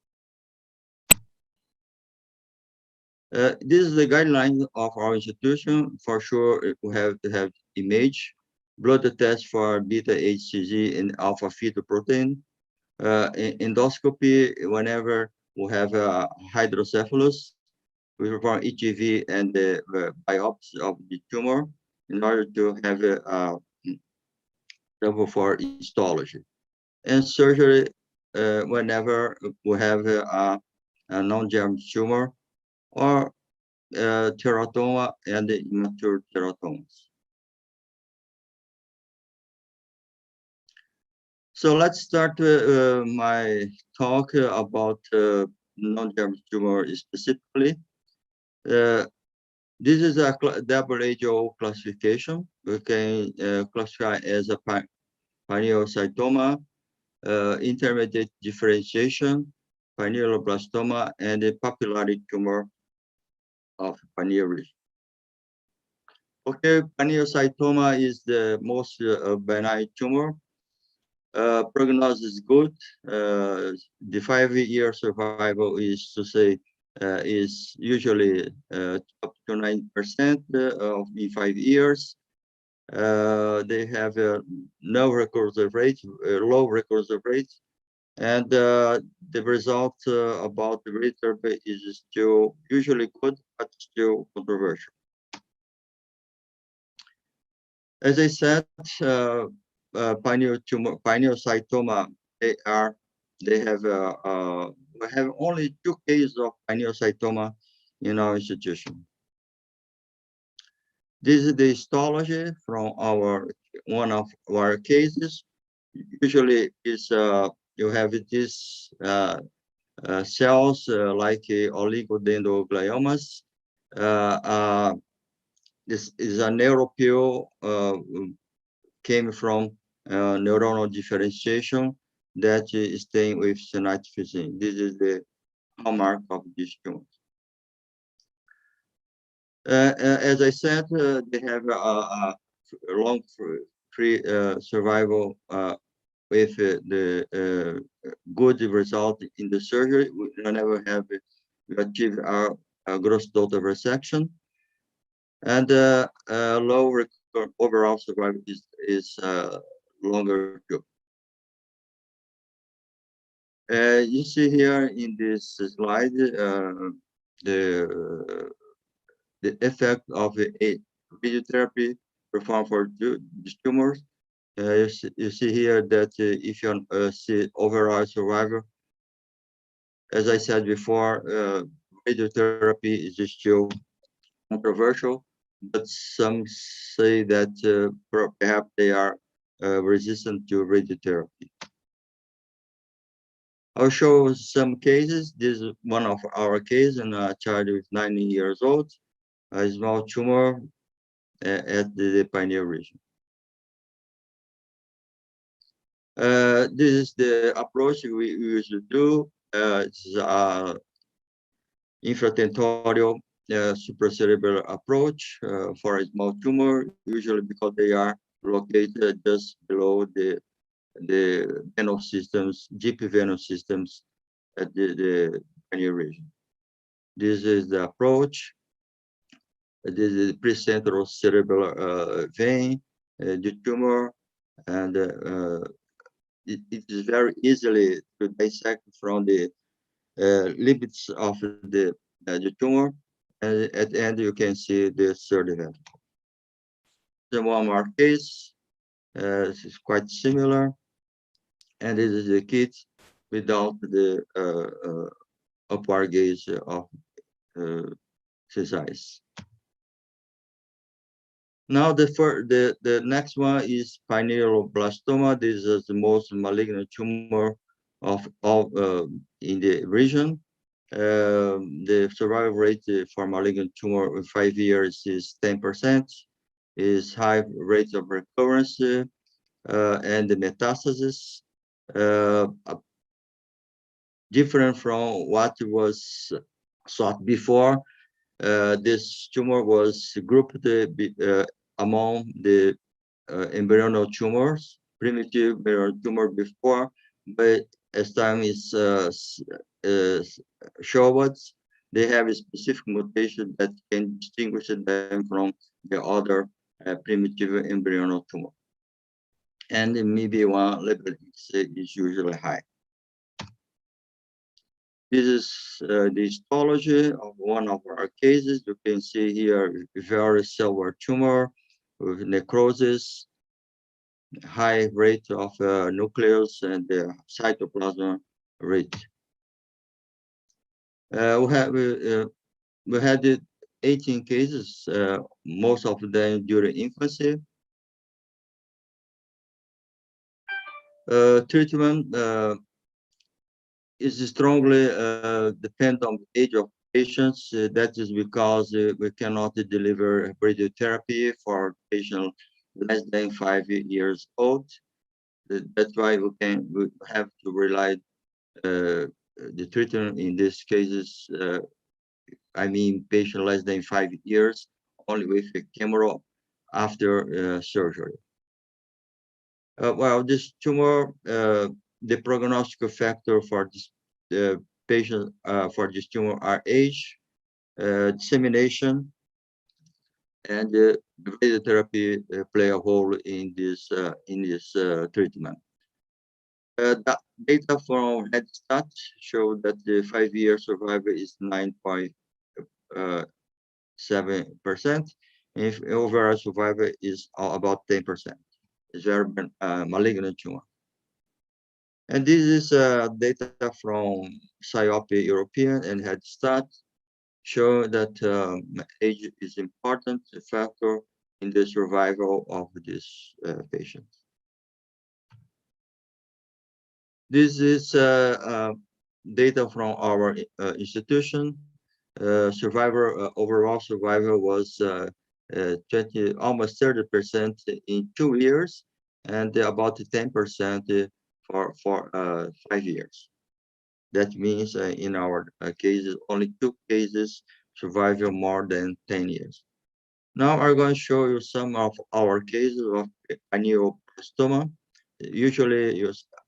This is the guideline of our institution. For sure, we have to have image, blood test for beta HCG and alpha fetoprotein, endoscopy whenever we have hydrocephalus. We perform EGV and the biopsy of the tumor in order to have a sample for histology. And surgery whenever we have a non-germ tumor or teratoma and immature teratomas. So let's start my talk about non-germ tumor specifically. This is a WHO classification. We can classify as a pineocytoma, intermediate differentiation, pinealoblastoma, and a papillary tumor of pineal region. Okay, pineocytoma is the most benign tumor. Prognosis is good. The 5-year survival is to say is usually up to 9% of in 5 years. They have no recursive rate, low recursive rate, and the result about the radiotherapy is still usually good, but still controversial. As I said, pineocytoma, we have only 2 cases of pineocytoma in our institution. This is the histology from one of our cases. Usually, is you have these cells like oligodendrogliomas. This is a neuropil came from neuronal differentiation that is staying with synaptophysin. This is the hallmark of this tumor. As I said, they have a long free survival with the good result in the surgery. We never have achieved our gross total resection, and low overall survival is longer too. You see here in this slide the effect of a radiotherapy performed for these tumors. You see here that if you see overall survival, as I said before, radiotherapy is still controversial, but some say that perhaps they are resistant to radiotherapy. I'll show some cases. This is one of our cases in a child with 90 years old, a small tumor at the pineal region. This is the approach we usually do. It's infratentorial supracerebellar approach for a small tumor, usually because they are located just below the venous systems, deep venous systems at the pineal region. This is the approach. This is the precentral cerebellar vein, the tumor, and it is very easily to dissect from the limits of the tumor, and at the end you can see the third event. The one more case is quite similar, and this is the kid without the upward gaze of size. Now the next one is pinealoblastoma. This is the most malignant tumor of all in the region. The survival rate for malignant tumor in 5 years is 10%. Is high rate of recurrence and the metastasis. different from what was thought before. This tumor was grouped among the embryonal tumors, primitive embryonal tumor before, but as time is showed, they have a specific mutation that can distinguish them from the other primitive embryonal tumor. And maybe one level is usually high. This is the histology of one of our cases. You can see here a very cellular tumor with necrosis, high rate of nucleus and the cytoplasm rate. We had 18 cases, most of them during infancy. Treatment is strongly depend on the age of patients. That is because we cannot deliver radiotherapy for patients less than 5 years old. That's why we have to rely the treatment in these cases. I mean, patient less than 5 years, only with a chemo after surgery. Well, this tumor, the prognostic factor for this patient for this tumor are age, dissemination, and radiotherapy play a role in this treatment. The data from Head Start show that the 5-year survival is 9.7%. If overall survival is about 10%. It's very malignant tumor. And this is data from SIOP European and Head Start, show that age is important factor in the survival of this patient. This is data from our institution. Overall survival was almost 30% in 2 years, and about 10% for 5 years. That means in our cases, only 2 cases survival more than 10 years. Now I'm going to show you some of our cases of Pineal Blastoma. Usually,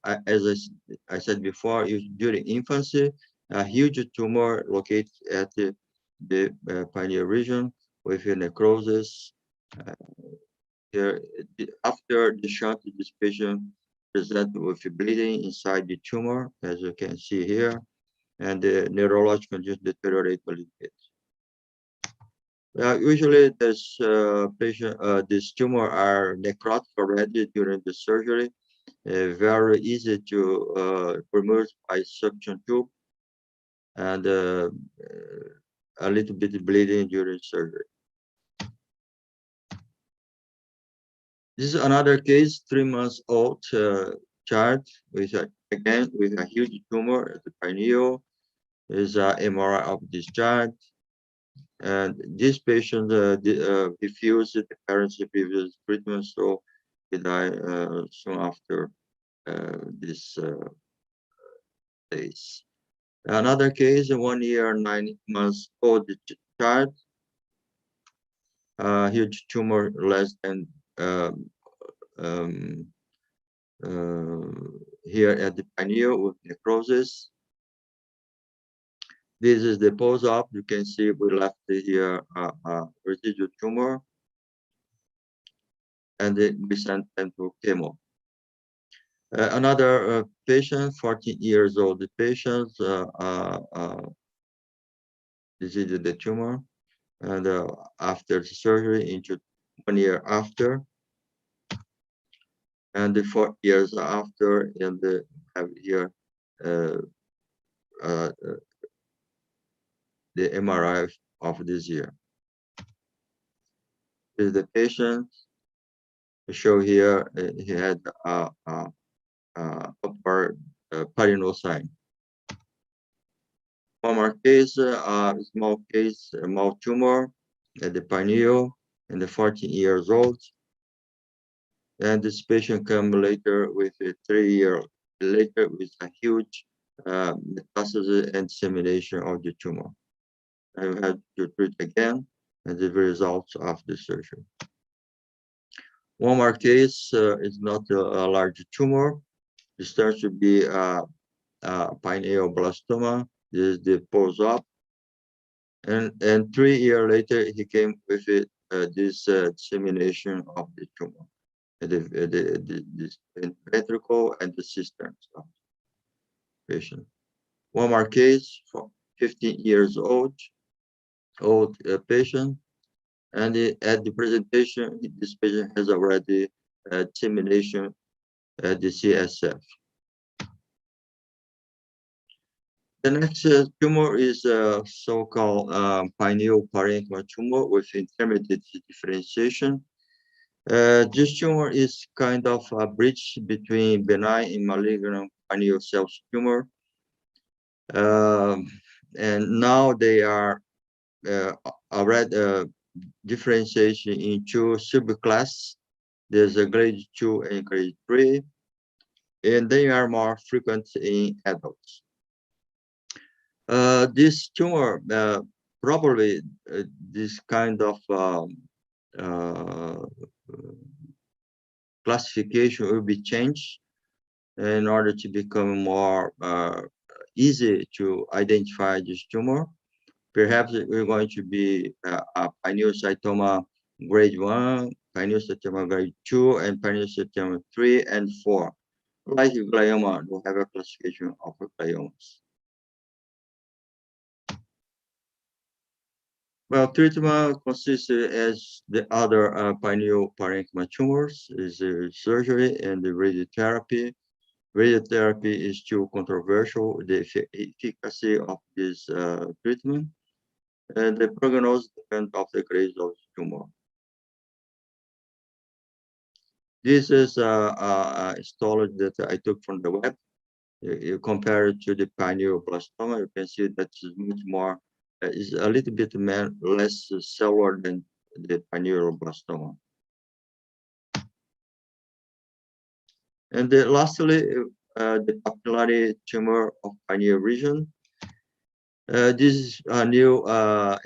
as I said before, during infancy, a huge tumor located at the pineal region with necrosis. Here, after the shunt, this patient present with bleeding inside the tumor, as you can see here, and the neurological condition deteriorate a little bit. Usually, this tumor are necrotic already during the surgery. Very easy to remove by suction tube, and a little bit bleeding during surgery. This is another case, 3 months old child with again with a huge tumor at the pineal. Is MRI of this child, and this patient refused the parents' previous treatment, so he died soon after this case. Another case, a 1 year, 9 months old child, huge tumor less than here at the pineal with necrosis. This is the post-op. You can see we left here residual tumor, and we sent them to chemo. Another patient, 14 years old patient, this is the tumor, and after the surgery, into 1 year after, and the 4 years after, and have here the MRI of this year. This is the patient. I show here he had upper perineal sign. One more case, small case, a small tumor at the pineal, and the 14 years old. And this patient come later with a 3 year later with a huge metastasis and dissemination of the tumor. I had to treat again and the results of the surgery. One more case is not a large tumor. It starts to be a pineal blastoma. This is the post-op. And 3 years later, he came with it, this dissemination of the tumor, the ventricle and the cisterns of the patient. One more case for 15 years old patient, and at the presentation, this patient has already dissemination at the CSF. The next tumor is a so-called pineal parenchyma tumor with intermediate differentiation. This tumor is kind of a bridge between benign and malignant pineal cell tumor. And now they are already differentiation in 2 subclasses. There's a grade 2 and grade 3, and they are more frequent in adults. This tumor, probably this kind of classification will be changed in order to become more easy to identify this tumor. Perhaps we're going to be a pineocytoma grade 1, pineocytoma grade 2, and pineocytoma 3 and 4. Like glioma, we have a classification of gliomas. Well, treatment consists as the other pineal parenchyma tumors is surgery and the radiotherapy. Radiotherapy is still controversial, the efficacy of this treatment, and the prognosis depends on the grade of the tumor. This is a histology that I took from the web. You compare it to the pineal blastoma, you can see that it's much more, is a little bit less cellular than the pineal blastoma. And lastly, the papillary tumor of pineal region. This is a new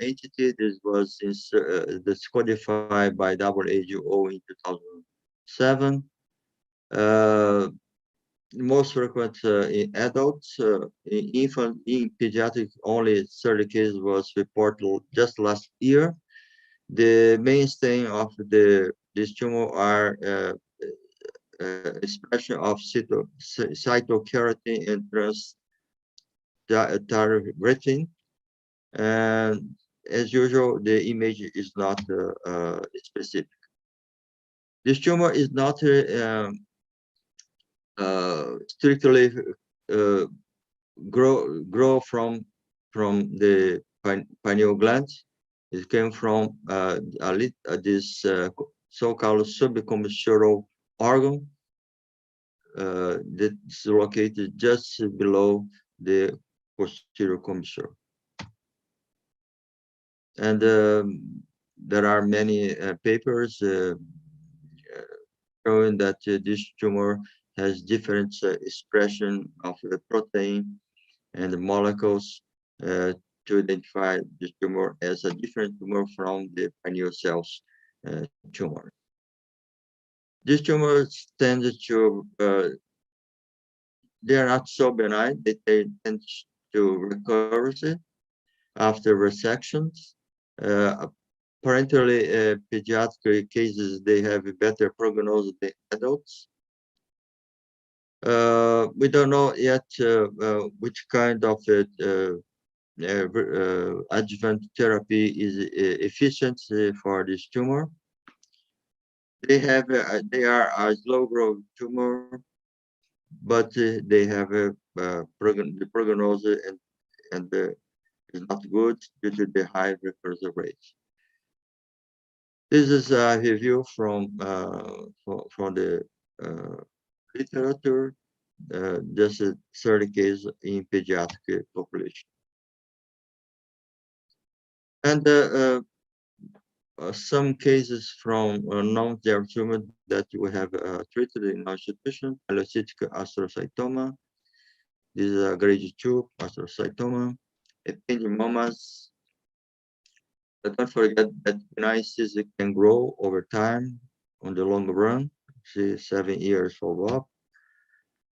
entity. This was codified by WHO in 2007. Most frequent in adults, in infant, in pediatric, only 30 cases was reported just last year. The mainstay of this tumor are expression of cytokeratin and transthyretin, and as usual, the image is not specific. This tumor is not strictly grow from the pineal gland. It came from this so-called subcommissural organ that is located just below the posterior commissure. And there are many papers showing that this tumor has different expression of the protein and the molecules to identify this tumor as a different tumor from the pineal cells tumor. These tumors tend to, they are not so benign, they tend to recur after resections. Apparently, pediatric cases, they have a better prognosis than adults. We don't know yet which kind of adjuvant therapy is efficient for this tumor. They are a slow growth tumor, but they have the prognosis and is not good due to the high recursive rate. This is a review from the literature. This is 30 cases in pediatric population. And some cases from non-dermal tumor that we have treated in our institution, allocytic astrocytoma. This is a grade 2 astrocytoma, ependymomas. But don't forget that benign cyst can grow over time on the long run. See 7 years follow-up.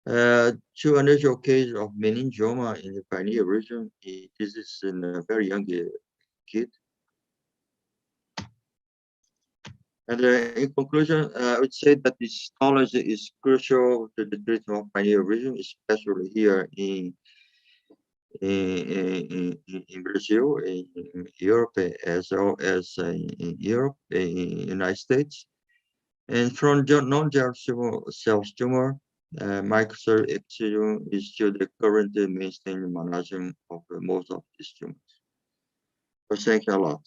2 unusual cases of meningioma in the pineal region. This is in a very young kid. And in conclusion, I would say that this knowledge is crucial to the treatment of pineal region, especially here in Brazil, in Europe, as well as in Europe, in United States. And from non-germinal cell tumor, microsurgery excision is still the current mainstream management of most of these tumors. So thank you a lot.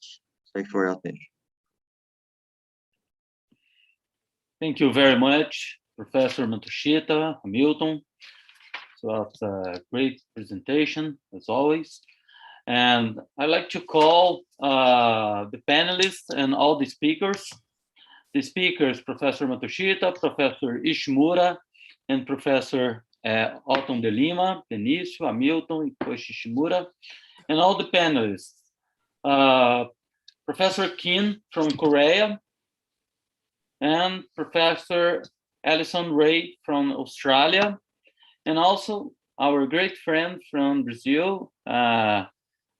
Thank you for your attention. Thank you very much, Professor Matsushita, Hamilton. So that's a great presentation, as always. And I'd like to call the panelists and all the speakers. The speakers, Professor Matsushita, Professor Ishimura, and Professor Otton de Lima, Benicio, Hamilton, and Ishimura, and all the panelists. Professor Kim from Korea, and Professor Alison Ray from Australia, and also our great friend from Brazil,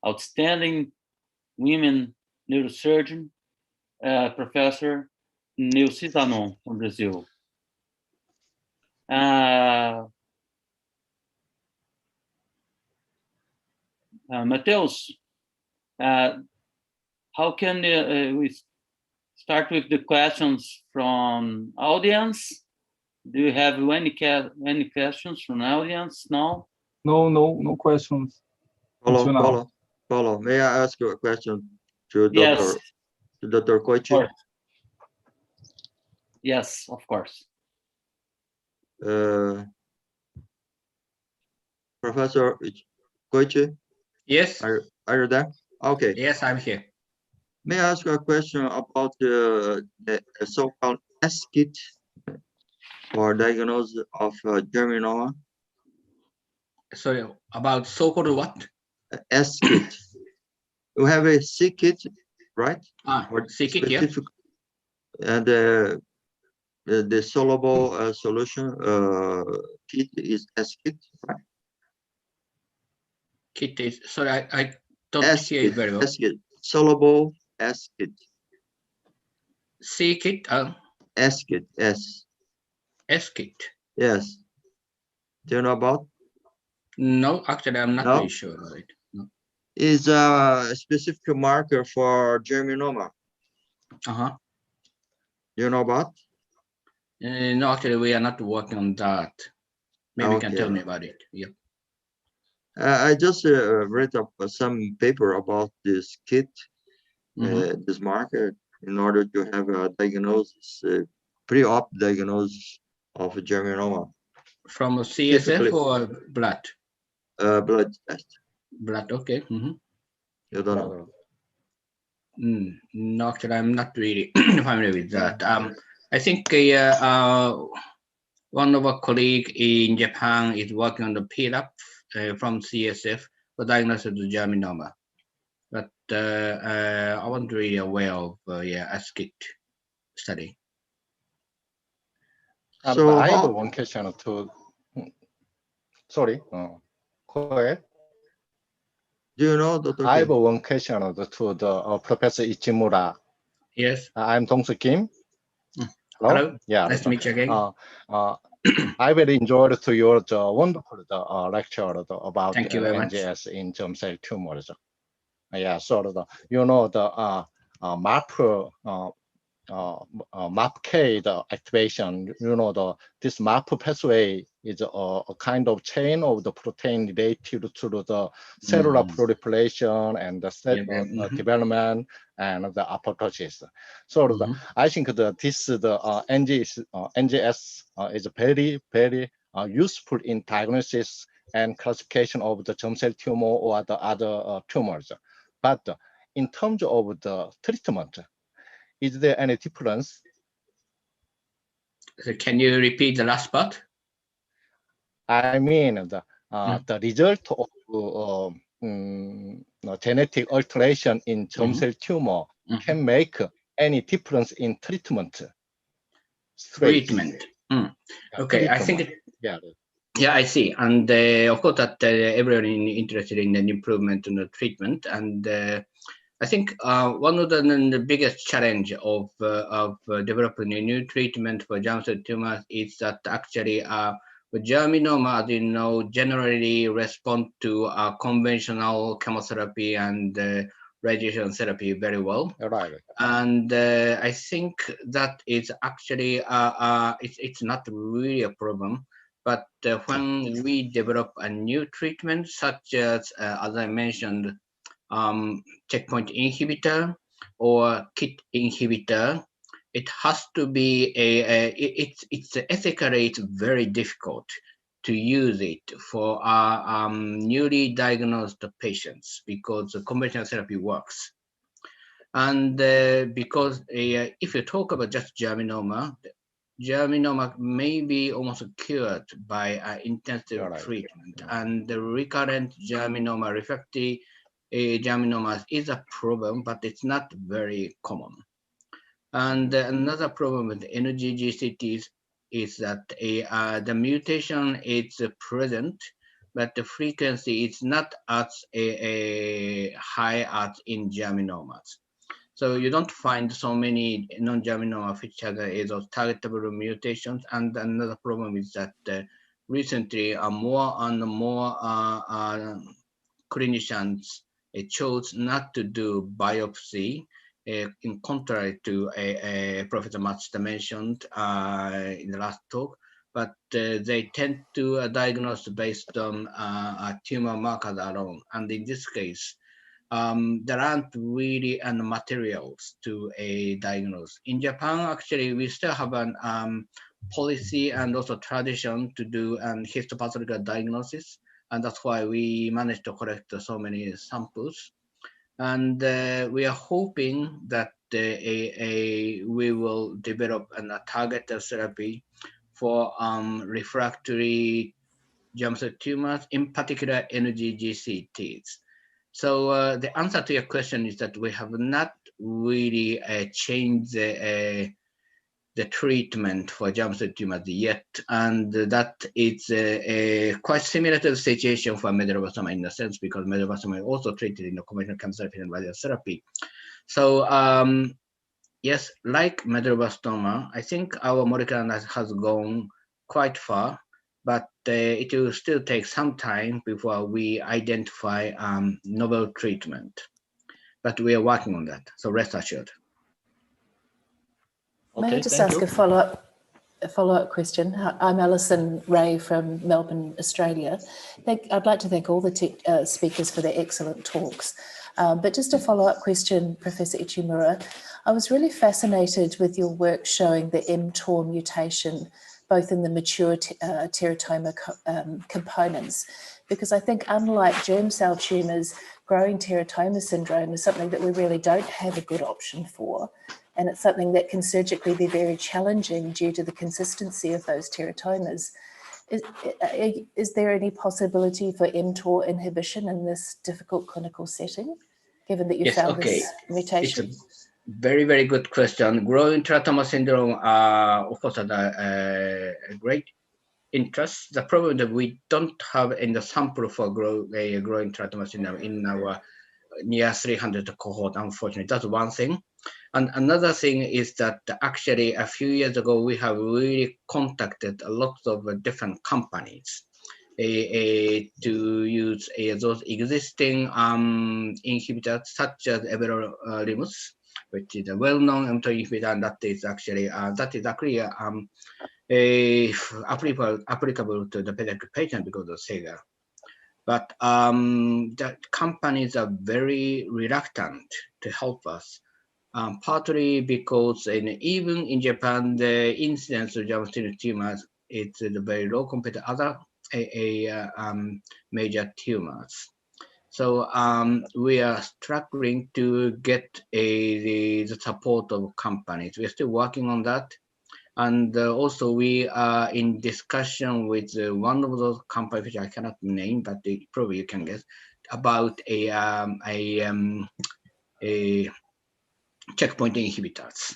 outstanding women neurosurgeon, Professor Nilce Zanon from Brazil. Mateus, how can we start with the questions from audience? Do you have any questions from audience now? No questions. Paulo, may I ask you a question to Yes. Dr. Koichi? Yes, of course. Professor Koichi? Yes. Are you there? Okay. Yes, I'm here. May I ask you a question about the so-called S-kit for diagnosis of germinoma? Sorry, about so-called what? S-kit. You have a C-kit, right? C-kit, yeah. And the soluble solution kit is S-kit, right? Kit is, sorry, I don't hear you very well. S-kit, soluble S-kit. C-kit? S-kit, S. S-kit? Yes. Do you know about? No, actually, I'm not very sure about it. No. Is a specific marker for germinoma. Uh-huh. You know about? No, actually, we are not working on that. Maybe you can tell me about it. Yeah. I just read up some paper about this kit, this marker, in order to have a diagnosis, pre-op diagnosis of germinoma. From a CSF or blood? Blood test. Blood, okay. You don't know? No, actually, I'm not really familiar with that. I think one of our colleagues in Japan is working on the PLAP from CSF for diagnosis of germinoma. But I wasn't really aware of S-kit study. So I have one question to. Sorry, go ahead. Do you know, Dr. I have one question to the Professor Ichimura. Yes. I'm Dong-Soo Kim. Hello. Yeah. Nice to meet you again. I very enjoyed to your wonderful lecture about NGS in germ cell tumors. Yeah, so the MAPK the activation, this MAP pathway is a kind of chain of the protein related to the cellular proliferation and the cell development and the apoptosis. So I think that this NGS is very, very useful in diagnosis and classification of the germ cell tumor or the other tumors. But in terms of the treatment, is there any difference? So can you repeat the last part? I mean, the result of genetic alteration in germ cell tumor can make any difference in treatment. Treatment. Okay, I think. Yeah, I see. And of course, that everyone is interested in an improvement in the treatment. And I think one of the biggest challenge of developing a new treatment for germ cell tumors is that actually germinoma, as you know, generally respond to conventional chemotherapy and radiation therapy very well. Right. And I think that is actually it's not really a problem. But when we develop a new treatment, such as I mentioned, checkpoint inhibitor or KIT inhibitor, it has to be it's ethically it's very difficult to use it for newly diagnosed patients because the conventional therapy works. And because if you talk about just germinoma may be almost cured by intensive treatment, and the recurrent germinoma, refractory germinomas is a problem, but it's not very common. And another problem with NGGCTs is that the mutation is present, but the frequency is not as high as in germinomas. So you don't find so many non-germinoma which have those targetable mutations. And another problem is that recently more and more clinicians chose not to do biopsy, in contrary to Professor Matsuda mentioned in the last talk, but they tend to diagnose based on tumor markers alone. And in this case, there aren't really any materials to diagnose. In Japan, actually, we still have an policy and also tradition to do histopathological diagnosis, and that's why we managed to collect so many samples. And we are hoping that we will develop a targeted therapy for refractory germ cell tumors, in particular NGGCTs. So the answer to your question is that we have not really changed the treatment for germ cell tumors yet, and that is quite similar to the situation for medulloblastoma in a sense, because medulloblastoma is also treated in the conventional chemotherapy and radiotherapy. So yes, like medulloblastoma, I think our molecular analysis has gone quite far, but it will still take some time before we identify novel treatment. But we are working on that, so rest assured. Okay, may I just ask a follow-up question? I'm Alison Ray from Melbourne, Australia. I'd like to thank all the speakers for their excellent talks. But just a follow-up question, Professor Ichimura. I was really fascinated with your work showing the mTOR mutation, both in the mature teratoma components, because I think unlike germ cell tumours, growing teratoma syndrome is something that we really don't have a good option for. And it's something that can surgically be very challenging due to the consistency of those teratomas. Is there any possibility for mTOR inhibition in this difficult clinical setting, given that you found this mutation? It's a very, very good question. Growing teratoma syndrome, of course, has a great interest. The problem that we don't have in the sample for growing teratoma syndrome in our near 300 cohort, unfortunately. That's one thing. And another thing is that actually a few years ago, we have really contacted a lot of different companies to use those existing inhibitors, such as Everolimus, which is a well-known mTOR inhibitor, and that is actually applicable to the pediatric patient because of Sega. But the companies are very reluctant to help us, partly because even in Japan, the incidence of germ cell tumors is very low compared to other major tumors. So we are struggling to get the support of companies. We're still working on that. And also we are in discussion with one of those companies, which I cannot name, but probably you can guess, about a checkpoint inhibitors.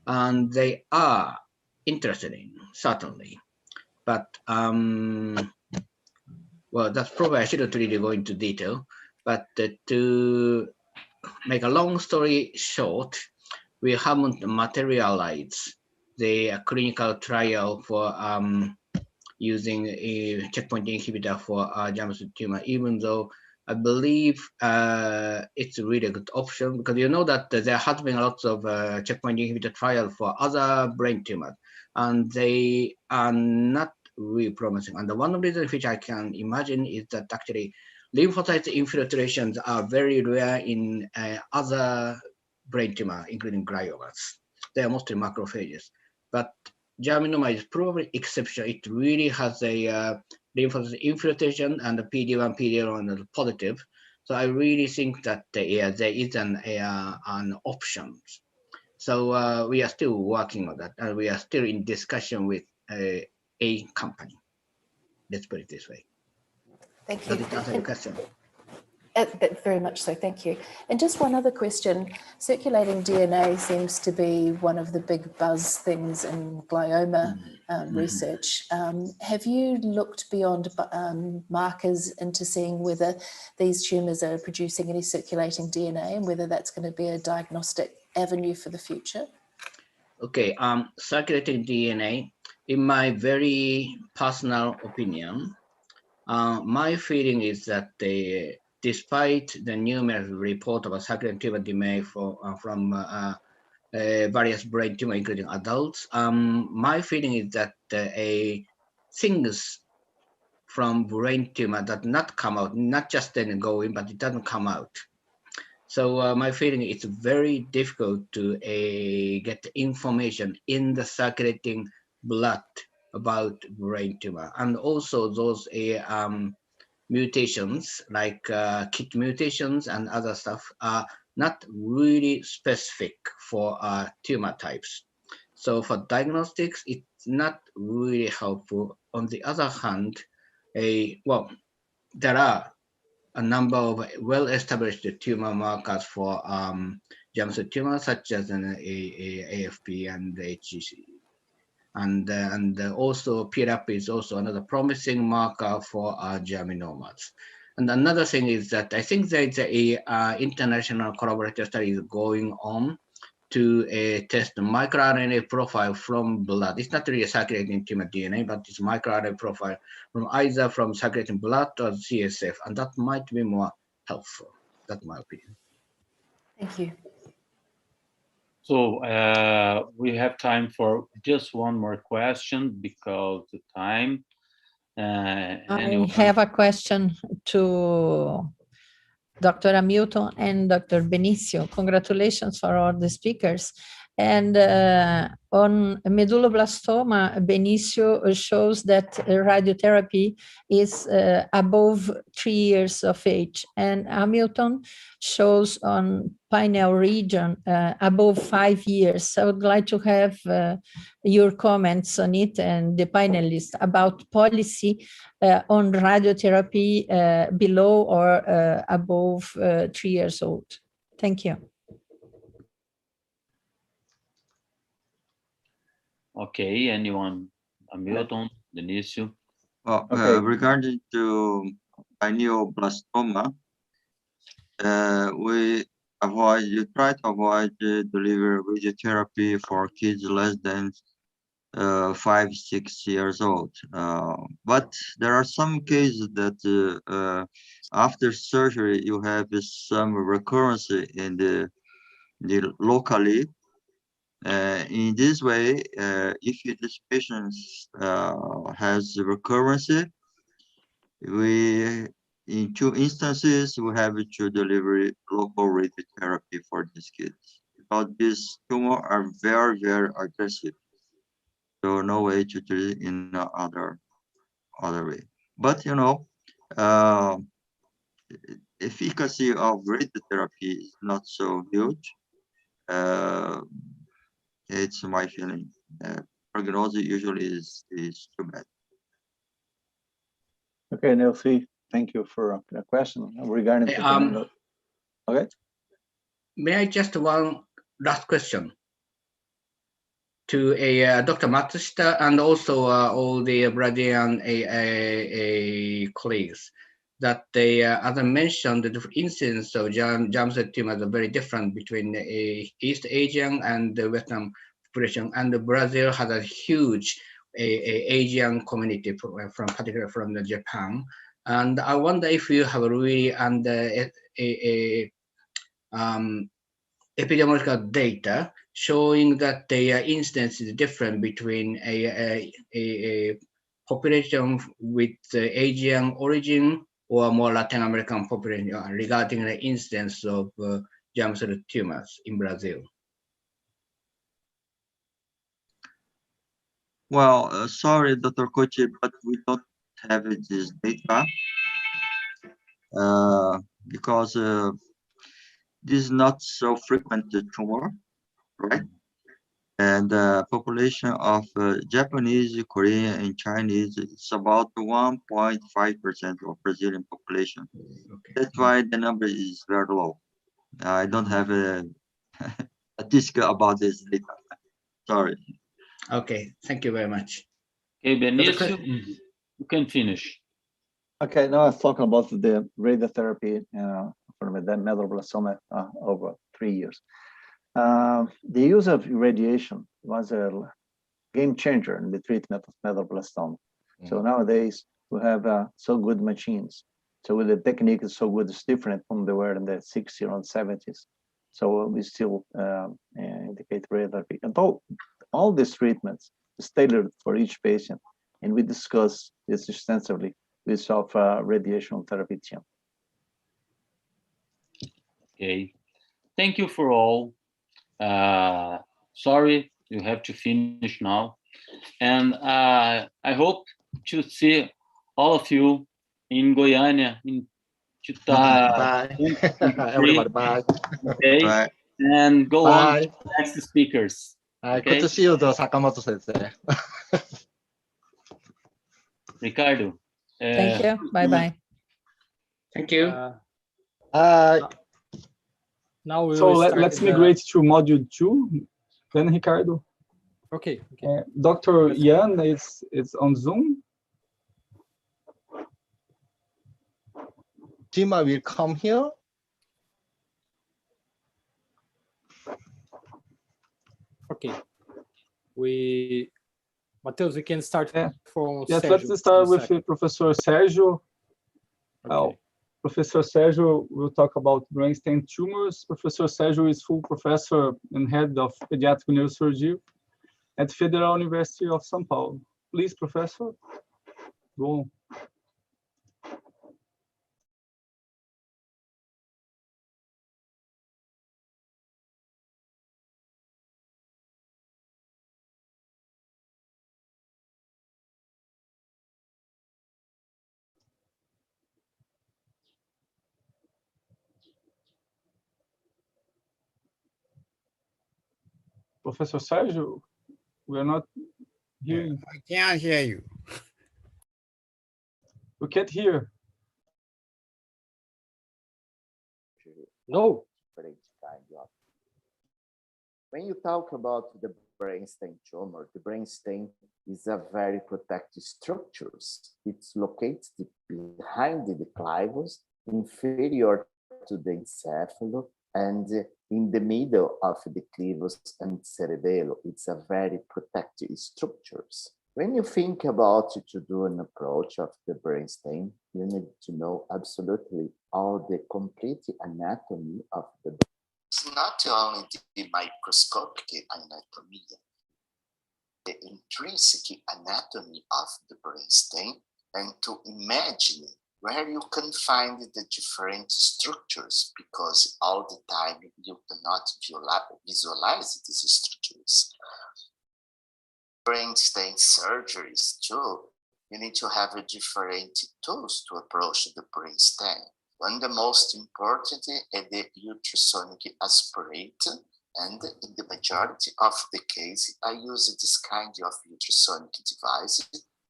And they are interested in, certainly. But, well, that's probably, I shouldn't really go into detail, but to make a long story short, we haven't materialized the clinical trial for using a checkpoint inhibitor for James tumor, even though I believe it's a really good option, because you know that there has been lots of checkpoint inhibitor trial for other brain tumors, and they are not really promising. And the one reason which I can imagine is that actually lymphocyte infiltrations are very rare in other brain tumor, including gliomas. They are mostly macrophages, but germinoma is probably exception. It really has a lymphocyte infiltration and the PD1, PD-L1 positive. So I really think that there is an option. So we are still working on that, and we are still in discussion with a company. Let's put it this way. Thank you. Does it answer your question? Very much so, thank you. And just one other question. Circulating DNA seems to be one of the big buzz things in glioma research. Have you looked beyond markers into seeing whether these tumours are producing any circulating DNA and whether that's going to be a diagnostic avenue for the future? Okay, circulating DNA, in my very personal opinion, my feeling is that despite the numerous report about circulating tumor DNA from various brain tumor, including adults, my feeling is that things from brain tumor that not come out, not just then go in, but it doesn't come out. So my feeling is very difficult to get information in the circulating blood about brain tumor, and also those mutations like KIT mutations and other stuff are not really specific for tumor types. So for diagnostics, it's not really helpful. On the other hand, well, there are a number of well-established tumor markers for germs tumor, such as an AFP and HCC. And also PRAP is also another promising marker for germinomas. And another thing is that I think there is a international collaborative study going on to test the microRNA profile from blood. It's not really a circulating tumor DNA, but it's microRNA profile from either from circulating blood or CSF, and that might be more helpful. That's my opinion. Thank you. So we have time for just one more question because the time. I have a question to Dr. Hamilton and Dr. Benicio. Congratulations for all the speakers. And on medulloblastoma, Benicio shows that radiotherapy is above 3 years of age, and Hamilton shows on pineal region above 5 years. So I would like to have your comments on it and the panelists about policy on radiotherapy below or above 3 years old. Thank you. Okay, anyone? Hamilton, Benicio? Regarding to pineoblastoma, you try to avoid deliver radiotherapy for kids less than 5-6 years old. But there are some cases that after surgery you have some recurrence in the locally. In this way, if this patient has recurrence, in 2 instances we have to deliver local radiotherapy for these kids, because these tumors are very, very aggressive. So no way to treat it in other way. But you know, efficacy of radiotherapy is not so huge. It's my feeling. prognosis usually is too bad. Okay, Nelsie, thank you for the question regarding the okay. May I just one last question to Dr. Matsushita and also all the Brazilian colleagues, that they, as I mentioned, the incidence of germ cell tumors are very different between East Asian and the Western population, and Brazil has a huge Asian community, particularly from Japan. And I wonder if you have really epidemiological data showing that the incidence is different between a population with Asian origin or more Latin American population regarding the incidence of germ cell tumors in Brazil. Well, sorry, Dr. Kochi, but we don't have this data because this is not so frequent tumor, right? And the population of Japanese, Korean, and Chinese is about 1.5% of Brazilian population. Okay. That's why the number is very low. I don't have a statistic about this data. Sorry. Okay, thank you very much. Okay, Benicio, you can finish. Okay, now I was talking about the radiotherapy for the Medulloblastoma over 3 years. The use of radiation was a game changer in the treatment of Medulloblastoma. So nowadays we have so good machines. So the technique is so good, it's different from they were in the 60s and 70s. So we still indicate radiotherapy. And all these treatments is tailored for each patient. And we discuss this extensively with our radiation therapy team. Okay, thank you for all. Sorry, you have to finish now. And I hope to see all of you in Goiânia in Bye. Everybody, bye. Okay, Bye. and go Bye. on to the next speakers. Good Okay, to see you, Sakamoto sensei. Ricardo. Thank you. Bye-bye. Thank you. Now we So will let's migrate to module 2, then Ricardo. Okay. Dr. Yan is on Zoom. Dima will come here. Okay. Matheus, we can start from Yes, Sergio. let's start with Professor Sergio. Okay. Professor Sergio will talk about brainstem tumors. Professor Sergio is full professor and head of pediatric neurosurgery at Federal University of São Paulo. Please, Professor, go on. Professor Sergio, we are not hearing. I can't hear you. We can't hear. No. When you talk about the brainstem tumor, the brainstem is a very protective structure. It's located behind the clivus, inferior to the encephalon, and in the middle of the clivus and cerebellar. It's a very protective structures. When you think about to do an approach of the brainstem, you need to know absolutely all the complete anatomy of the brain. It's not only the microscopic anatomy, the intrinsic anatomy of the brainstem, and to imagine where you can find the different structures, because all the time you cannot visualize these structures. Brainstem surgeries too, you need to have different tools to approach the brainstem. One of the most important is the ultrasonic aspirator And in the majority of the case, I use this kind of ultrasonic device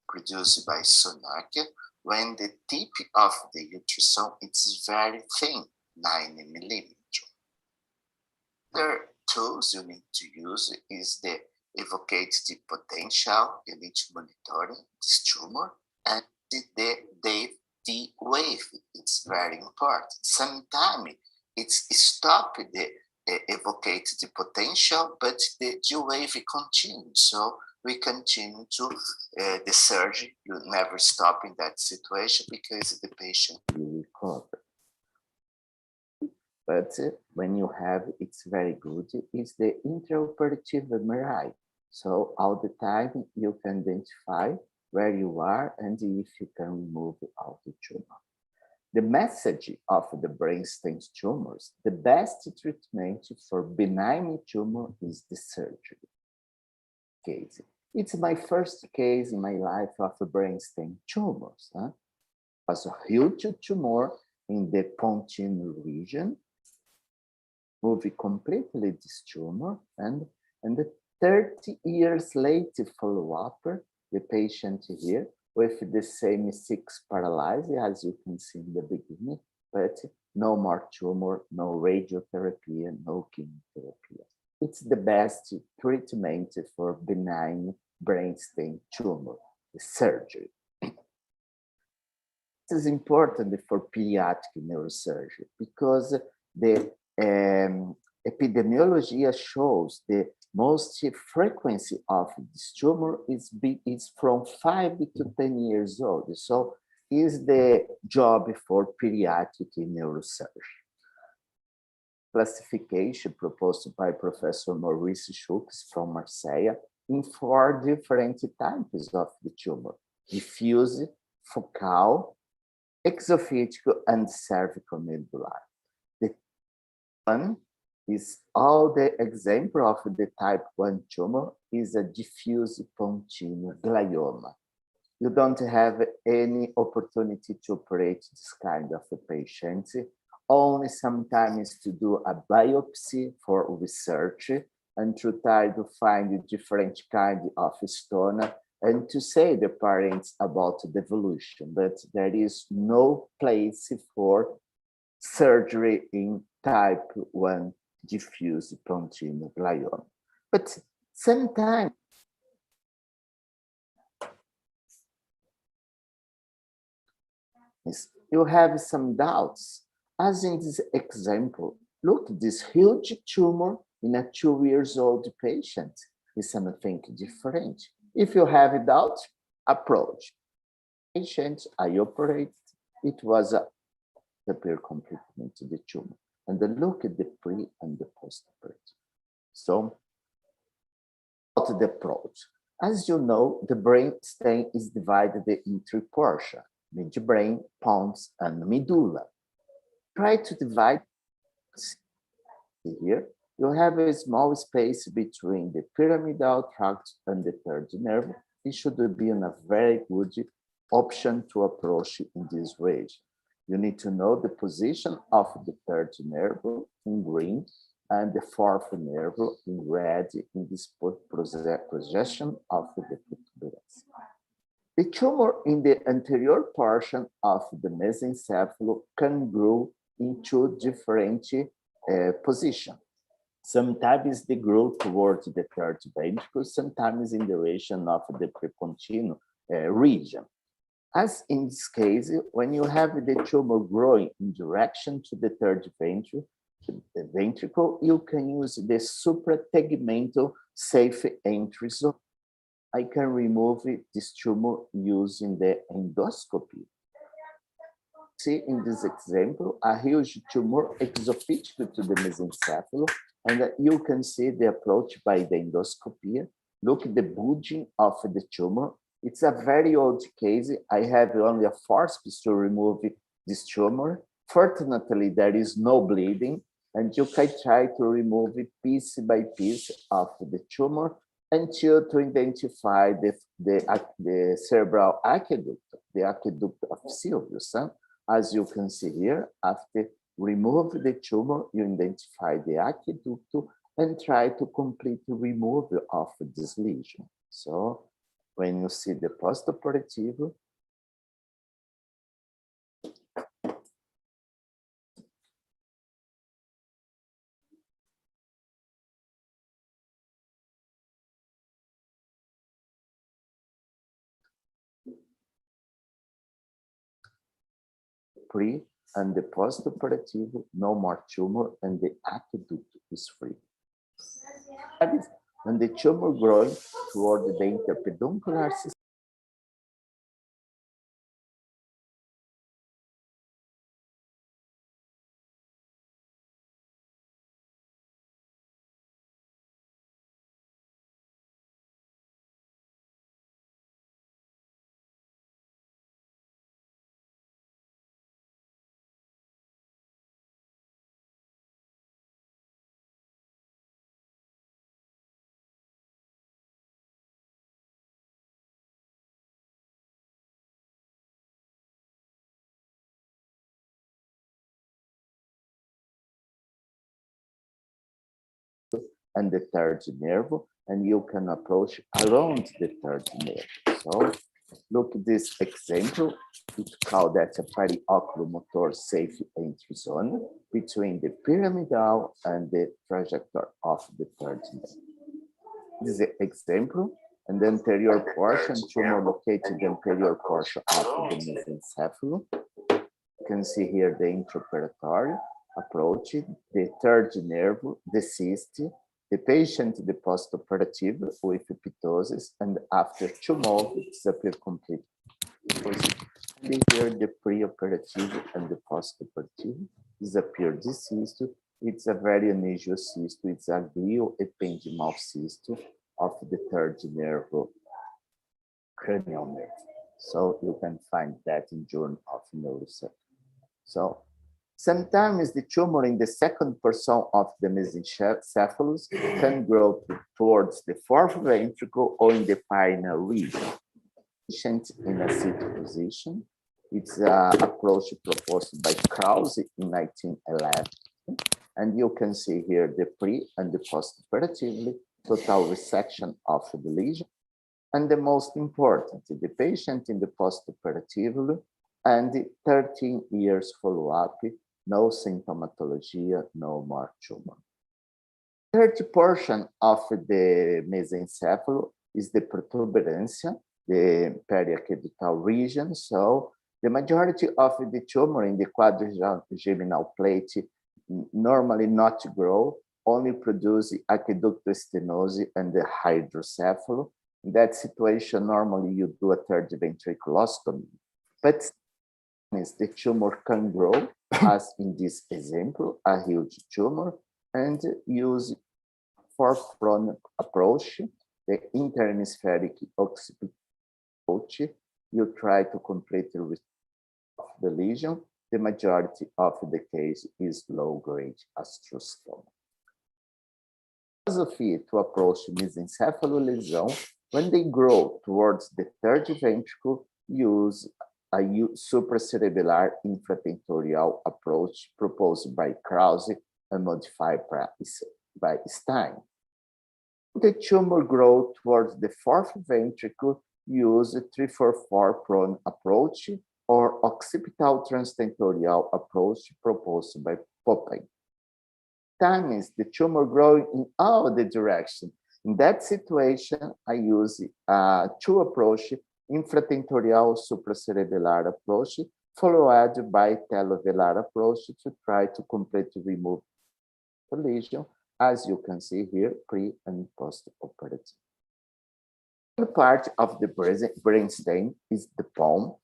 produced by Sonac when the tip of the ultrasound is very thin, 9 millimeters. The tools you need to use is the evocate the potential, you need to monitor this tumor, and the wave, it's very important. Sometimes it's stop the evocate the potential, but the wave continues. So we continue to the surgery. You never stop in that situation because the patient will recover. But when you have, it's very good, is the intraoperative MRI. So all the time you can identify where you are and if you can remove out the tumor. The message of the brainstem tumors, the best treatment for benign tumor is the surgery case. It's my first case in my life of brainstem tumors. It was a huge tumor in the pontine region, moved completely this tumor, and 30 years later follow-up, the patient here with the same 6 paralysis as you can see in the beginning, but no more tumor, no radiotherapy, no chemotherapy. It's the best treatment for benign brainstem tumor, the surgery. This is important for pediatric neurosurgery because the epidemiology shows the most frequency of this tumor is from 5 to 10 years old. So is the job for pediatric neurosurgery. Classification proposed by Professor Maurice Schultz from Marseille in 4 different types of the tumor: diffuse, focal, exophytical, and cervical medullary. The one is all the example of the type 1 tumor is a diffuse pontine glioma. You don't have any opportunity to operate this kind of a patient, only sometimes to do a biopsy for research and to try to find a different kind of stone and to say the parents about the evolution, but there is no place for surgery in type 1 diffuse pontine glioma. But sometimes you have some doubts. As in this example, look, this huge tumor in a 2-year-old patient is something different. If you have a doubt, approach. Patient, I operated, it was a disappear completely to the tumor. And then look at the pre and the post-operative. So, about the approach. As you know, the brainstem is divided in 3 portions: midbrain, pons, and medulla. Try to divide here. You have a small space between the pyramidal tract and the 3rd nerve. It should be a very good option to approach in this region. You need to know the position of the 3rd nerve in green and the 4th nerve in red in this projection of the protuberancea. The tumor in the anterior portion of the mesencephalon can grow in 2 different positions. Sometimes they grow towards the 3rd ventricle, sometimes in the region of the prepontine region. As in this case, when you have the tumor growing in direction to the 3rd ventricle, you can use the suprategmental safe entry zone. I can remove this tumor using the endoscopy. See in this example, a huge tumor exophytical to the mesencephalon, and you can see the approach by the endoscopy. Look at the bulging of the tumor. It's a very old case. I have only a forceps to remove this tumor. Fortunately, there is no bleeding, and you can try to remove it piece by piece of the tumor until to identify the cerebral aqueduct, the aqueduct of Sylvius. As you can see here, after remove the tumor, you identify the aqueduct and try to complete removal of this lesion. So when you see the postoperative, pre and the postoperative, no more tumor, and the aqueduct is free. That is when the tumor growing toward the interpeduncular system. And the third nerve, and you can approach around the third nerve. So look at this example. It's called that a perioculomotor safe entry zone between the pyramidal and the trajectory of the third nerve. This is the example, and the anterior portion, tumor located in the anterior portion of the mesencephalon. You can see here the intraoperatorial approach, the third nerve, the cyst, the patient, the postoperative with pitosis, and after 2 months, it disappears completely. And here, the preoperative and the postoperative disappear this cyst. It's a very unusual cyst. It's a glioependymal cyst of the third nerve, cranial nerve. So you can find that in Journal of Neurosurgery. So sometimes the tumor in the second person of the mesencephalus can grow towards the fourth ventricle or in the pineal region. Patient in a seated position. It's an approach proposed by Krause in 1911. And you can see here the pre and the postoperatively total resection of the lesion. And the most important, the patient in the postoperatively and the 13 years follow-up, no symptomatology, no more tumor. 30% of the mesencephalon is the protuberancia, the periaqueductal region. So the majority of the tumor in the quadrigeminal plate normally not grow, only produce aqueductal stenosis and the hydrocephalon. In that situation, normally you do a third ventriculostomy. But the tumor can grow, as in this example, a huge tumor, and use fourth-prone approach, the interhemispheric occipital approach. You try to completely resolve the lesion. The majority of the case is low-grade astrocytoma. Philosophy to approach mesencephalo lesion, when they grow towards the third ventricle, use a supracerebellar infratentorial approach proposed by Krause and modified by Stein. The tumor grow towards the fourth ventricle, use a 3-4-4 prone approach or occipital transtentorial approach proposed by Popeye. Times the tumor growing in all the directions. In that situation, I use 2 approaches, infratentorial supracerebellar approach, followed by telovelar approach to try to completely remove the lesion, as you can see here, pre and post-operative. The part of the brainstem is the palm.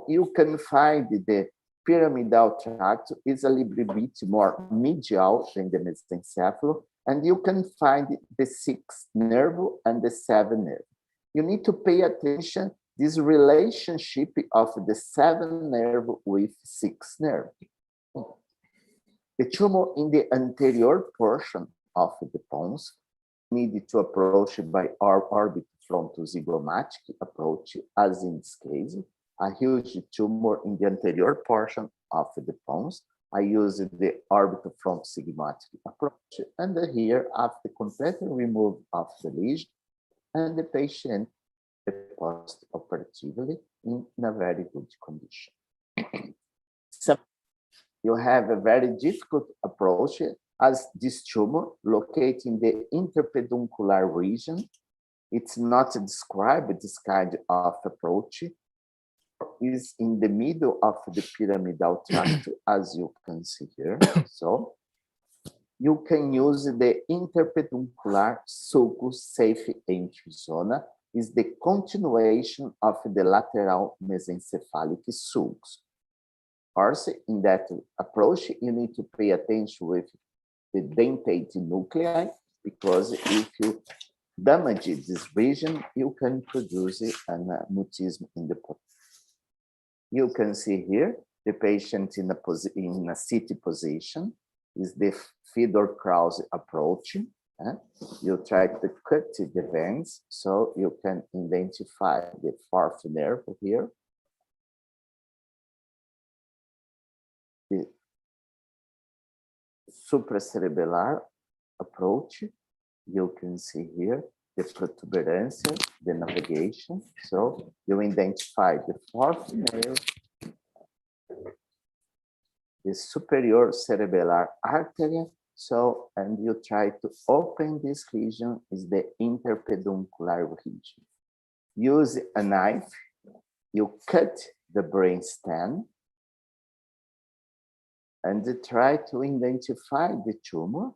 You can find the pyramidal tract is a little bit more medial than the mesencephalon, and you can find the 6th nerve and the 7th nerve. You need to pay attention this relationship of the 7th nerve with 6th nerve. The tumor in the anterior portion of the pons needed to approach by our orbit frontal zygomatic approach, as in this case, a huge tumor in the anterior portion of the pons, I use the orbital front sigmoid approach, and here, after completely removed of the lesion, and the patient post-operatively in a very good condition. So you have a very difficult approach as this tumor located in the interpeduncular region. It's not described this kind of approach. Is in the middle of the pyramidal tract, as you can see here. So you can use the interpeduncular sulcus safe entry zone, is the continuation of the lateral mesencephalic sulcus. Of course, in that approach, you need to pay attention with the dentate nuclei, because if you damage this region, you can produce an mutism in the potential. You can see here the patient in a sitting position, is the Fedor-Krause approach. You try to cut the veins so you can identify the fourth nerve here. The supracerebellar approach, you can see here the protuberance, the navigation. So you identify the fourth nerve, the superior cerebellar artery. So, and you try to open this region, is the interpeduncular region. Use a knife, you cut the brainstem, and try to identify the tumor.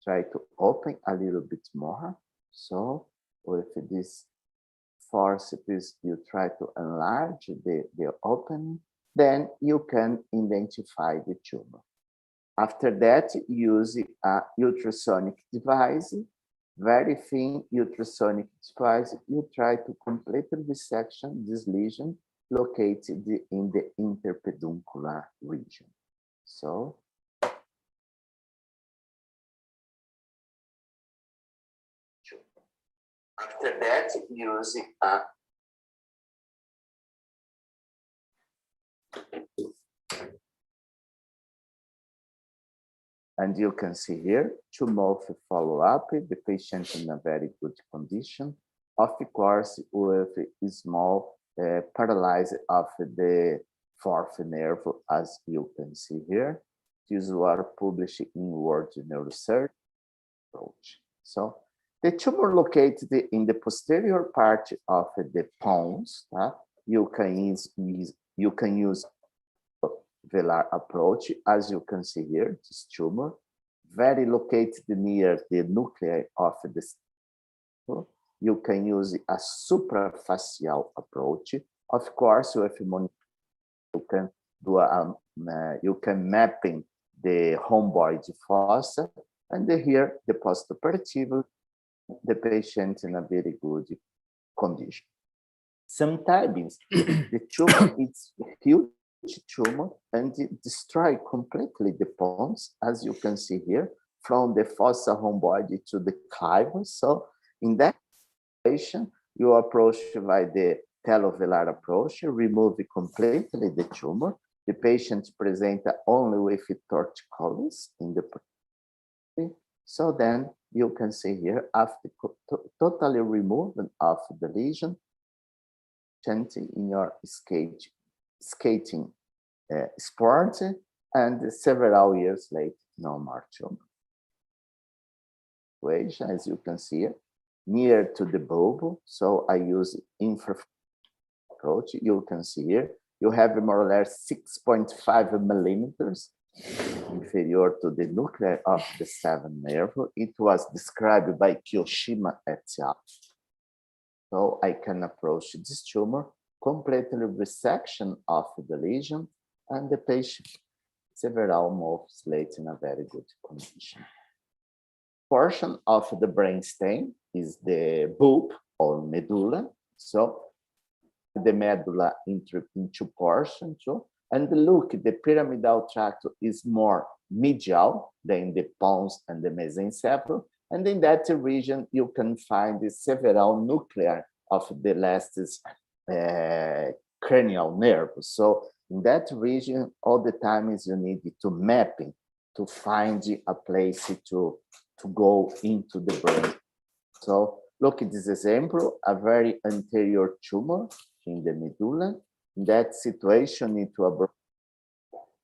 Try to open a little bit more. So with this forceps, you try to enlarge the opening, then you can identify the tumor. After that, use a ultrasonic device, very thin ultrasonic device. You try to completely resection this lesion located in the interpeduncular region. So after that, use a and you can see here 2 months follow-up, the patient in a very good condition, of course with a small paralysis of the fourth nerve, as you can see here. These were published in World Neurosurgery approach. So the tumor located in the posterior part of the pons, you can use velar approach, as you can see here. This tumor very located near the nuclei of the skull. You can use a suprafacial approach. Of course, with you can do you can mapping the rhomboid fossa, and here the postoperative, the patient in a very good condition. Sometimes the tumor is huge tumor and it destroy completely the pons, as you can see here, from the fossa rhomboid to the clivus. So in that patient, you approach by the telovelar approach, remove completely the tumor. The patient present only with torticollis in the. So then you can see here, after totally removal of the lesion, in your skating sport, and several years later, no more tumor. As you can see here, near to the bulb. So I use infrared approach. You can see here, you have more or less 6.5 millimeters inferior to the nuclei of the 7th nerve. It was described by Kiyoshima et al. So I can approach this tumor, completely resection of the lesion, and the patient several months later in a very good condition. Portion of the brainstem is the bulb or medulla. So the medulla in 2 portions. And look, the pyramidal tract is more medial than the pons and the mesencephalon. And in that region, you can find the several nuclei of the last cranial nerve. So In that region, all the time is you need to mapping to find a place to go into the brain. So look at this example, a very anterior tumor in the medulla. In that situation, need to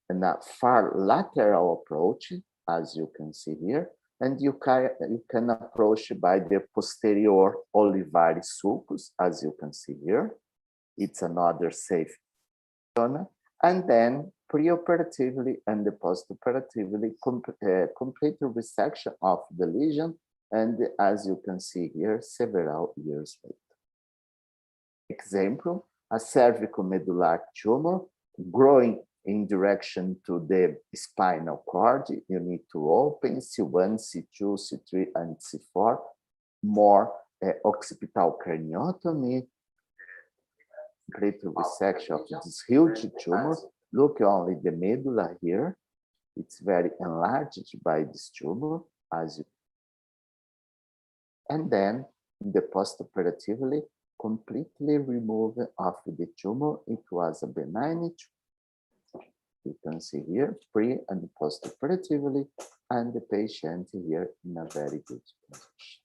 a far lateral approach, as you can see here, and you can approach by the posterior olivary sulcus, as you can see here. It's another safe zone. And then preoperatively and postoperatively complete the resection of the lesion, and as you can see here, several years later. Example, a cervical medullary tumor growing in direction to the spinal cord. You need to open C1, C2, C3, and C4. More occipital craniotomy, complete resection of this huge tumor. Look only the medulla here. It's very enlarged by this tumor, as you. And then in the postoperatively, completely removed of the tumor. It was a benign tumor. You can see here, pre and postoperatively, and the patient here in a very good condition.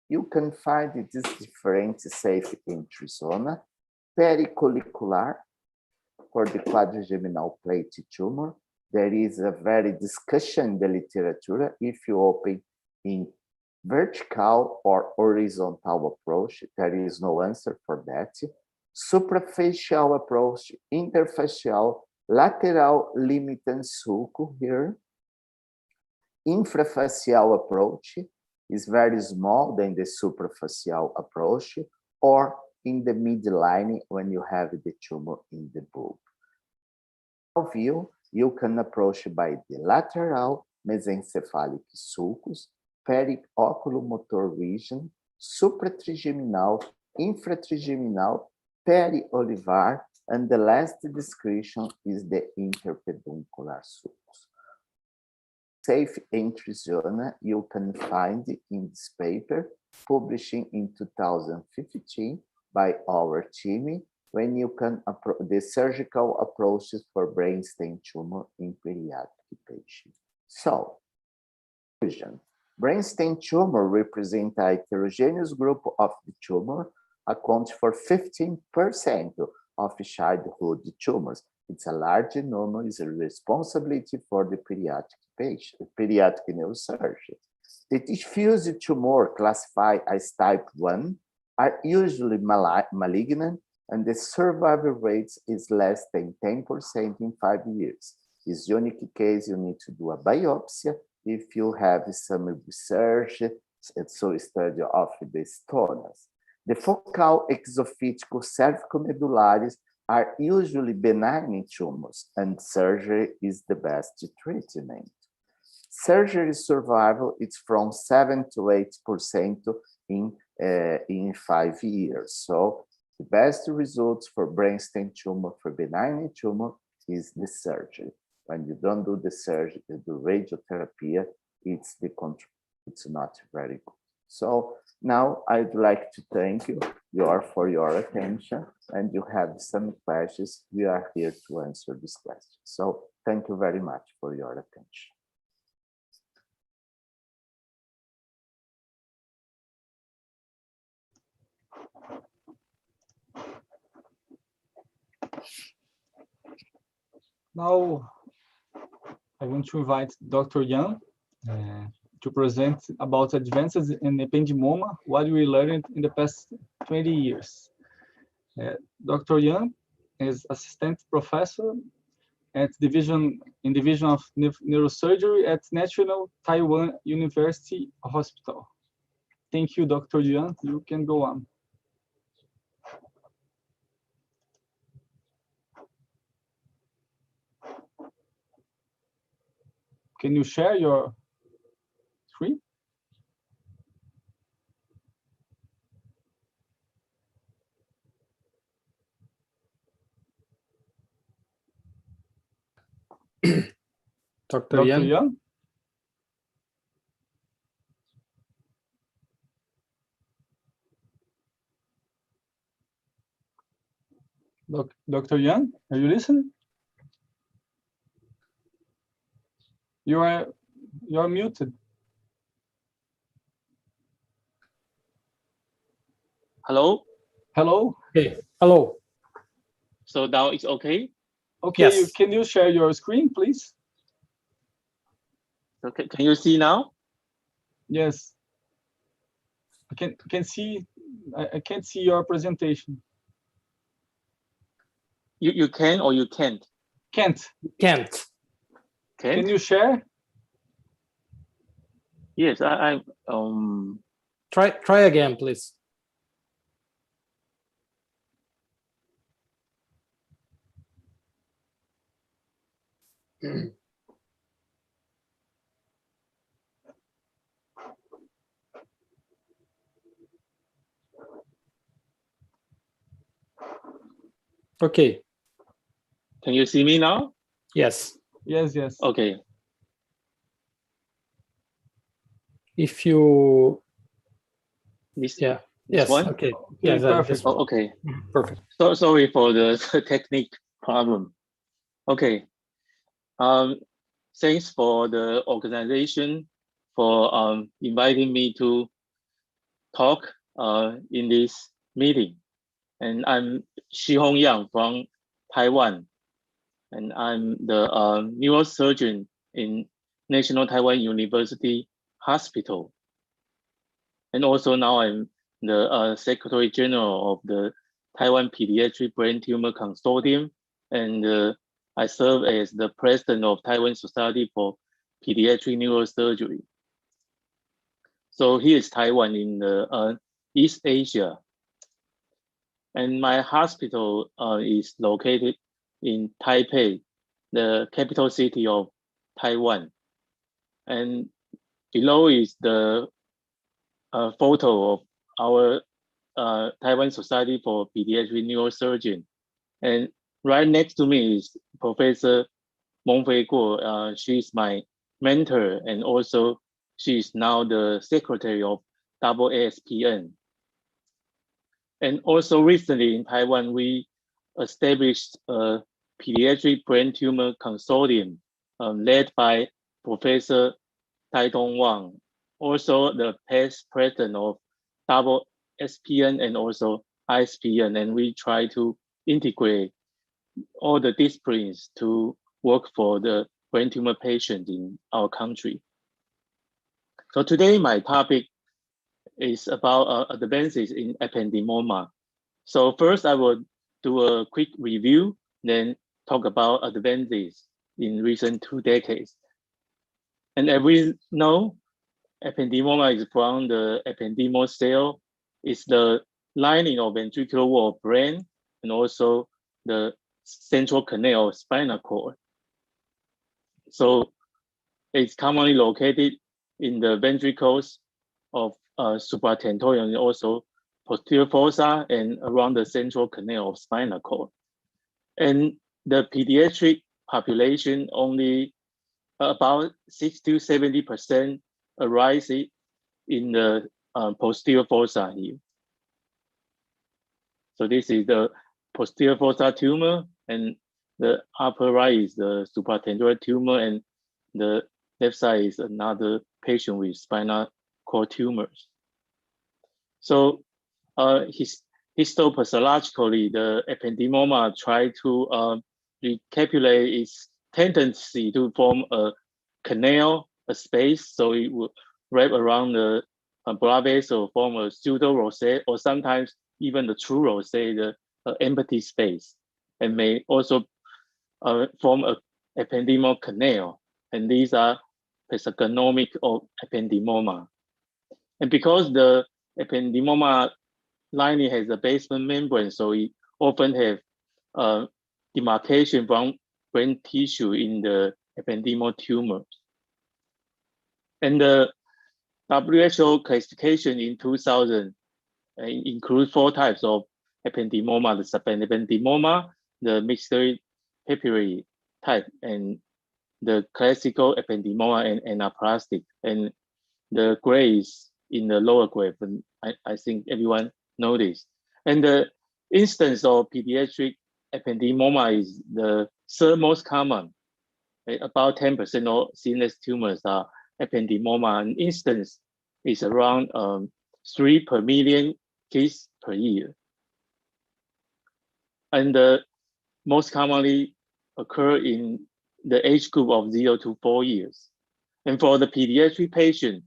You can find this different safe entry zone, pericollicular for the quadrigeminal plate tumor. There is a very discussion in the literature if you open in vertical or horizontal approach. There is no answer for that. Suprafacial approach, interfacial, lateral limiting sulco here. Infrafacial approach is very small than the suprafacial approach, or in the midline when you have the tumor in the bulb. View, you can approach by the lateral mesencephalic sulcus, perioculomotor region, supratrigeminal, infratrigeminal, periolivar, and the last description is the interpeduncular sulcus. Safe entry zone you can find in this paper, publishing in 2015 by our team, when you can the surgical approaches for brainstem tumor in pediatric patients. So, brainstem tumor represents a heterogeneous group of the tumor, accounts for 15% of childhood tumors. It's a large number, is a responsibility for the pediatric patient, pediatric neurosurgeon. The diffuse tumor classified as type 1 are usually malignant, and the survival rate is less than 10% in 5 years. This unique case, you need to do a biopsy if you have some research, so study of the stones. The focal exophytical cervical medullaris are usually benign tumors, and surgery is the best treatment. Surgery survival is from 7 to 8% in 5 years. So the best results for brainstem tumor, for benign tumor, is the surgery. When you don't do the surgery, you do radiotherapy, it's the control. It's not very good. So now I'd like to thank you for your attention, and you have some questions. We are here to answer these questions. So thank you very much for your attention. Now, I want to invite Dr. Yan to present about advances in ependymoma, what we learned in the past 20 years. Dr. Yan is assistant professor at division of neurosurgery at National Taiwan University Hospital. Thank you, Dr. Yan. You can go on. Can you share your screen? Dr. Yan? Dr. Yang, are you listening? You are muted. Hello? Hello? Okay, hello. So now it's okay? Okay, Yes. can you share your screen, please? Okay, can you see now? Yes. I can't see your presentation. You can or you can't? Can't. Can't. Can you share? Yes, I Try again, please. Okay. Can you see me now? Yes. Yes, yes. Okay. If you, This, yeah, this yes, one? okay. Okay, Yeah, perfect. Oh, okay. Perfect. So sorry for the technique problem. Okay. Thanks for the organization for inviting me to talk in this meeting. And I'm Shihong Yang from Taiwan. And I'm the neurosurgeon in National Taiwan University Hospital. And also now I'm the Secretary General of the Taiwan Pediatric Brain Tumor Consortium. And I serve as the President of Taiwan Society for Pediatric Neurosurgery. So here is Taiwan in the East Asia. And my hospital is located in Taipei, the capital city of Taiwan. And below is the photo of our Taiwan Society for Pediatric Neurosurgery. And right next to me is Professor Mengfei Guo. She's my mentor, and also she's now the secretary of AASPN. And also recently in Taiwan, we established a pediatric brain tumor consortium led by Professor Taidong Wang, also the past president of SBN and also AASPN, and we try to integrate all the disciplines to work for the brain tumor patient in our country. So today my topic is about advances in ependymoma. So first I will do a quick review, then talk about advances in recent 2 decades. And as we know, ependymoma is from the ependymal cell. It's the lining of ventricular wall of brain and also the central canal of spinal cord. So it's commonly located in the ventricles of supratentorial and also posterior fossa and around the central canal of spinal cord. And the pediatric population, only about 60 to 70% arise in the posterior fossa here. So this is the posterior fossa tumor, and the upper right is the supratentorial tumor, and the left side is another patient with spinal cord tumors. So histopathologically, the ependymoma try to recapitulate its tendency to form a canal, a space, so it will wrap around the blood vessel, form a pseudo rosette, or sometimes even the true rosette, the empty space, and may also form a ependymal canal. And these are pathognomic of ependymoma. And because the ependymoma lining has a basement membrane, so it often have demarcation from brain tissue in the ependymal tumors. And the WHO classification in 2000 includes 4 types of ependymoma: the subependymoma, the mixed papillary type, and the classical ependymoma and anaplastic. And the gray is in the lower grade, and I think everyone knows this. And the instance of pediatric ependymoma is the third most common. About 10% of CNS tumors are ependymoma, and instance is around 3 per million cases per year. And most commonly occur in the age group of 0 to 4 years. And for the pediatric patient,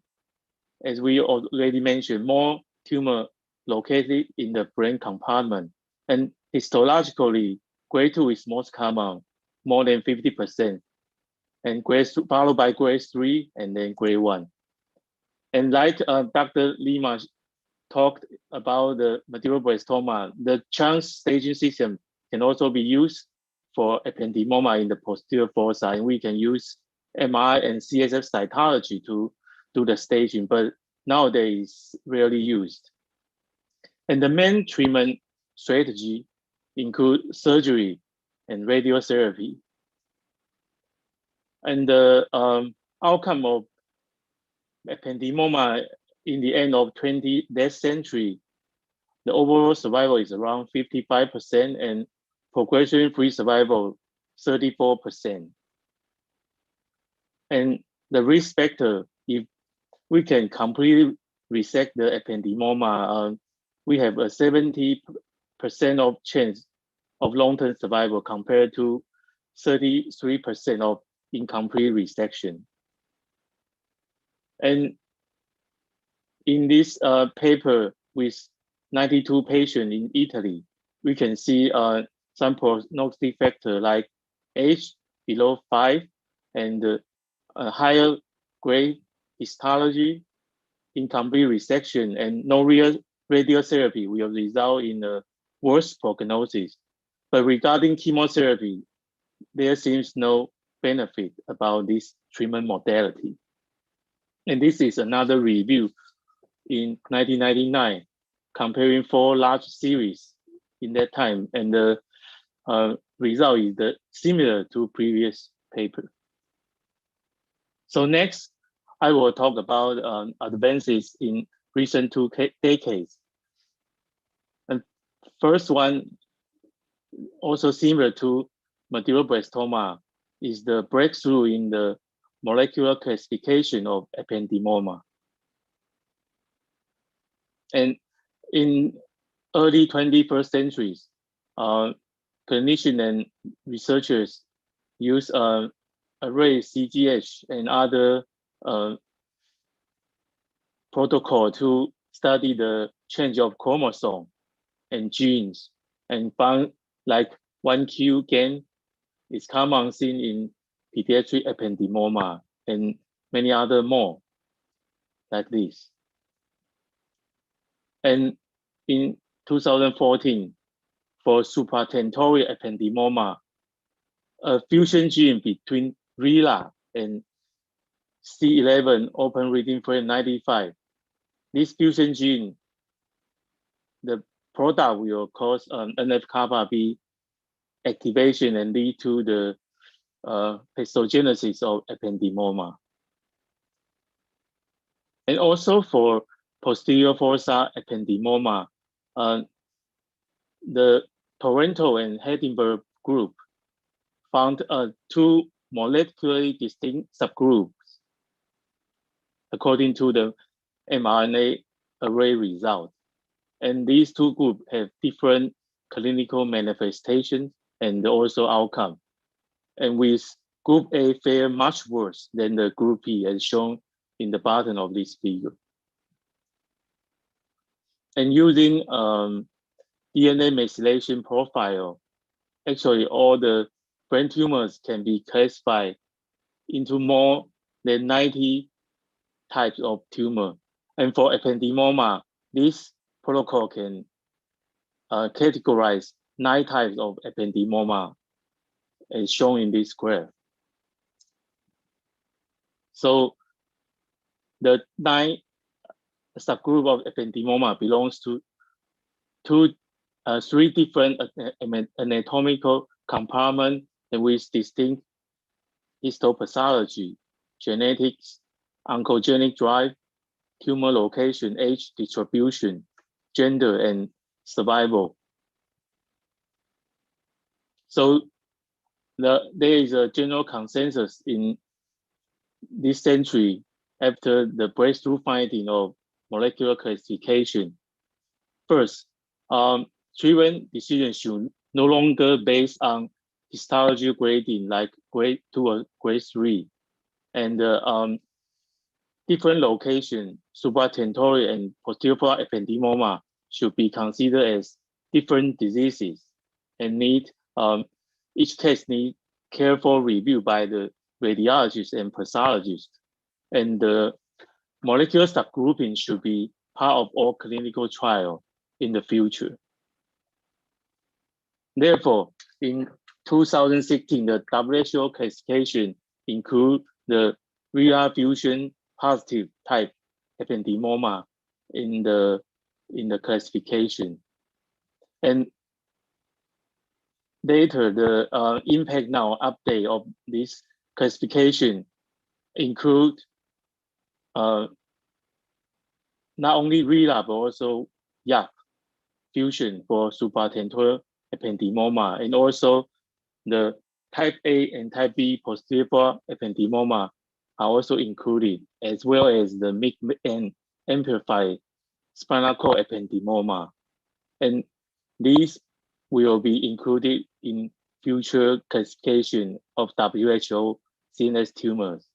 as we already mentioned, more tumor located in the brain compartment. And histologically, grade 2 is most common, more than 50%. And followed by grade 3 and then grade 1. And like Dr. Lima talked about the medulloblastoma, the chance staging system can also be used for ependymoma in the posterior fossa, and we can use MRI and CSF cytology to do the staging, but nowadays rarely used. And the main treatment strategy include surgery and radiotherapy. And the outcome of ependymoma in the end of 20th century, the overall survival is around 55% and progression-free survival 34%. And the risk factor, if we can completely resect the ependymoma, we have a 70% of chance of long-term survival compared to 33% of incomplete resection. And in this paper with 92 patients in Italy, we can see some prognostic factor like age below 5 and higher grade histology, incomplete resection, and no real radiotherapy will result in a worse prognosis. But regarding chemotherapy, there seems no benefit about this treatment modality. And this is another review in 1999, comparing 4 large series in that time, and the result is similar to previous paper. So next, I will talk about advances in recent 2 decades. And first one, also similar to medulloblastoma, is the breakthrough in the molecular classification of ependymoma. And in early 21st centuries, clinicians and researchers use array CGH and other protocol to study the change of chromosome and genes, and found like 1q gain is common seen in pediatric ependymoma and many other more like this. And in 2014, for supratentorial ependymoma, a fusion gene between RILA and C11 open reading frame 95. This fusion gene, the product will cause NF-kappa B activation and lead to the pathogenesis of ependymoma. And also for posterior fossa ependymoma, the Toronto and Edinburgh group found 2 molecularly distinct subgroups according to the mRNA array result. And these 2 groups have different clinical manifestations and also outcome. And with group A fare much worse than the group B, as shown in the bottom of this figure. And using DNA methylation profile, actually all the brain tumors can be classified into more than 90 types of tumor. And for ependymoma, this protocol can categorize 9 types of ependymoma, as shown in this graph. So the 9 subgroup of ependymoma belongs to 3 different anatomical compartments and with distinct histopathology, genetics, oncogenic drive, tumor location, age distribution, gender, and survival. So there is a general consensus in this century after the breakthrough finding of molecular classification. First, treatment decisions should no longer based on histology grading like grade 2 or grade 3, and different location, supratentorial and posterior ependymoma, should be considered as different diseases and need each case need careful review by the radiologist and pathologist, and the molecular subgrouping should be part of all clinical trial in the future. Therefore, in 2016, the WHO classification include the RIA fusion positive type ependymoma in the classification. And later, the impact now update of this classification include not only RIA but also YAP fusion for supratentorial ependymoma, and also the type A and type B posterior ependymoma are also included, as well as the mixed and amplified spinal cord ependymoma. And these will be included in future classification of WHO CNS tumors.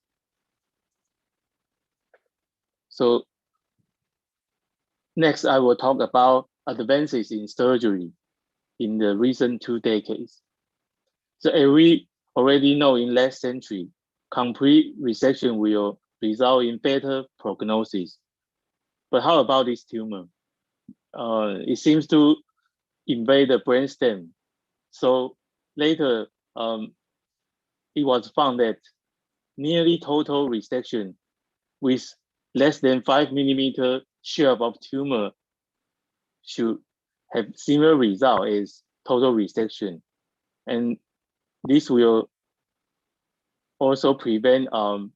So next, I will talk about advances in surgery in the recent 2 decades. So as we already know, in last century, complete resection will result in better prognosis. But how about this tumor? It seems to invade the brainstem. So later, it was found that nearly total resection with less than 5 millimeter share of tumor should have similar result as total resection. And this will also prevent some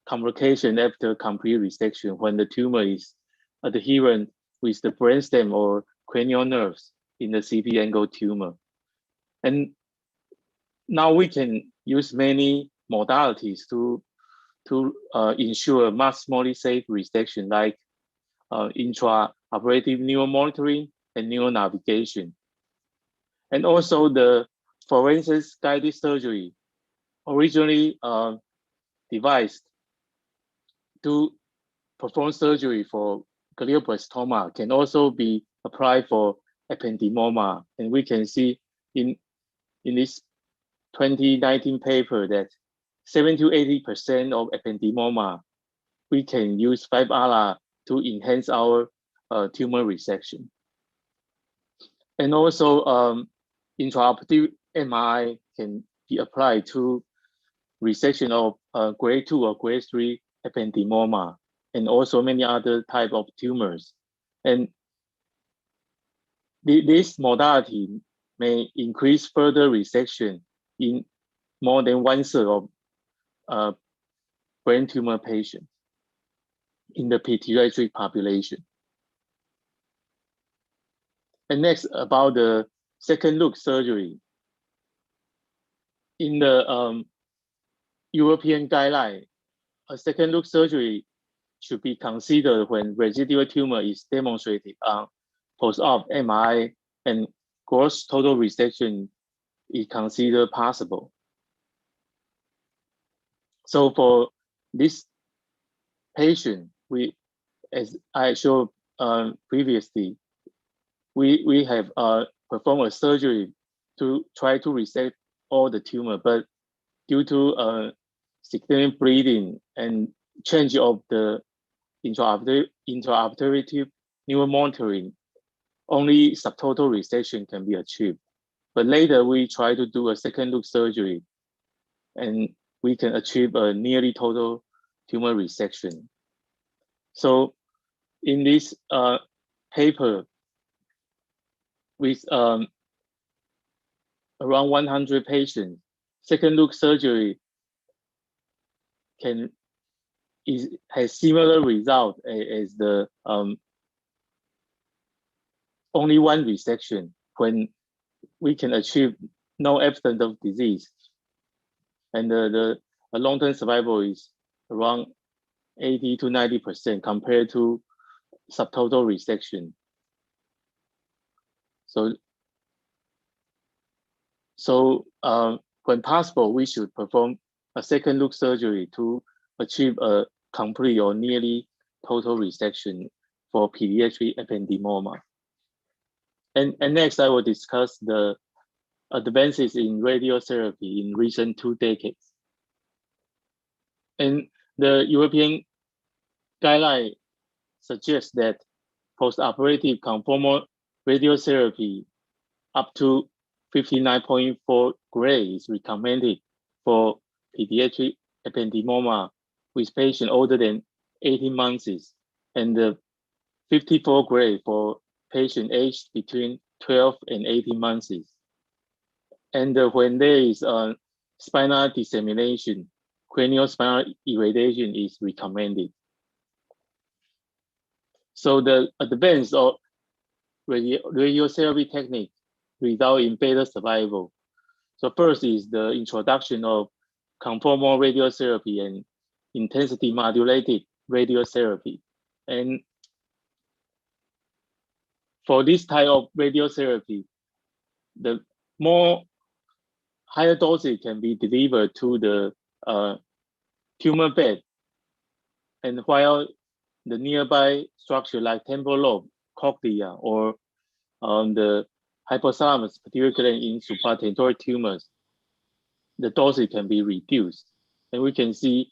complication after complete resection when the tumor is adherent with the brainstem or cranial nerves in the CP angle tumor. And now we can use many modalities to ensure maximally safe resection, like intraoperative neuromonitoring and neuronavigation. And also the forensic guided surgery, originally devised to perform surgery for glioblastoma, can also be applied for ependymoma. And we can see in this 2019 paper that 70 to 80% of ependymoma, we can use 5-ALA to enhance our tumor resection. And also intraoperative MRI can be applied to resection of grade 2 or grade 3 ependymoma, and also many other type of tumors. And this modality may increase further resection in more than 1/3 of brain tumor patients in the pediatric population. And next, about the second look surgery. In the European guideline, a second look surgery should be considered when residual tumor is demonstrated on post-op MRI and gross total resection is considered possible. So for this patient, as I showed previously, we have performed a surgery to try to resect all the tumor, but due to significant bleeding and change of the intraoperative neuromonitoring, only subtotal resection can be achieved. But later we try to do a second look surgery, and we can achieve a nearly total tumor resection. So in this paper, with around 100 patients, second look surgery has similar result as the only one resection. when we can achieve no evidence of disease. And the long-term survival is around 80 to 90% compared to subtotal resection. So when possible, we should perform a second look surgery to achieve a complete or nearly total resection for pediatric ependymoma. And next, I will discuss the advances in radiotherapy in recent 2 decades. And the European guideline suggests that postoperative conformal radiotherapy up to 59.4 gray is recommended for pediatric ependymoma with patients older than 18 months, and the 54 gray for patients aged between 12 and 18 months. And when there is spinal dissemination, cranial spinal irradiation is recommended. So the advance of radiotherapy technique result in better survival. So first is the introduction of conformal radiotherapy and intensity modulated radiotherapy. And for this type of radiotherapy, the more higher dosage can be delivered to the tumor bed, and while the nearby structure like temporal lobe, cochlea, or the hypothalamus, particularly in supratentorial tumors, the dosage can be reduced. And we can see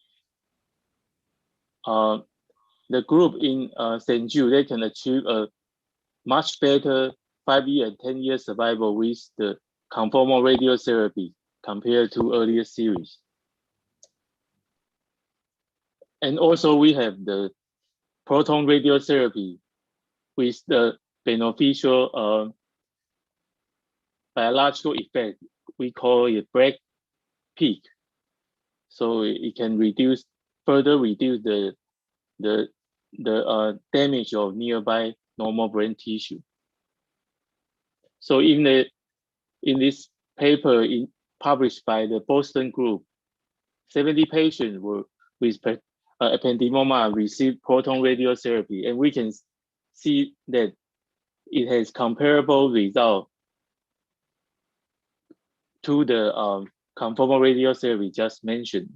the group in St. Jude, they can achieve a much better 5-year and 10-year survival with the conformal radiotherapy compared to earlier series. And also we have the proton radiotherapy with the beneficial biological effect. We call it break peak. So it can further reduce the damage of nearby normal brain tissue. So in this paper published by the Boston group, 70 patients with ependymoma received proton radiotherapy, and we can see that it has comparable result to the conformal radiotherapy just mentioned.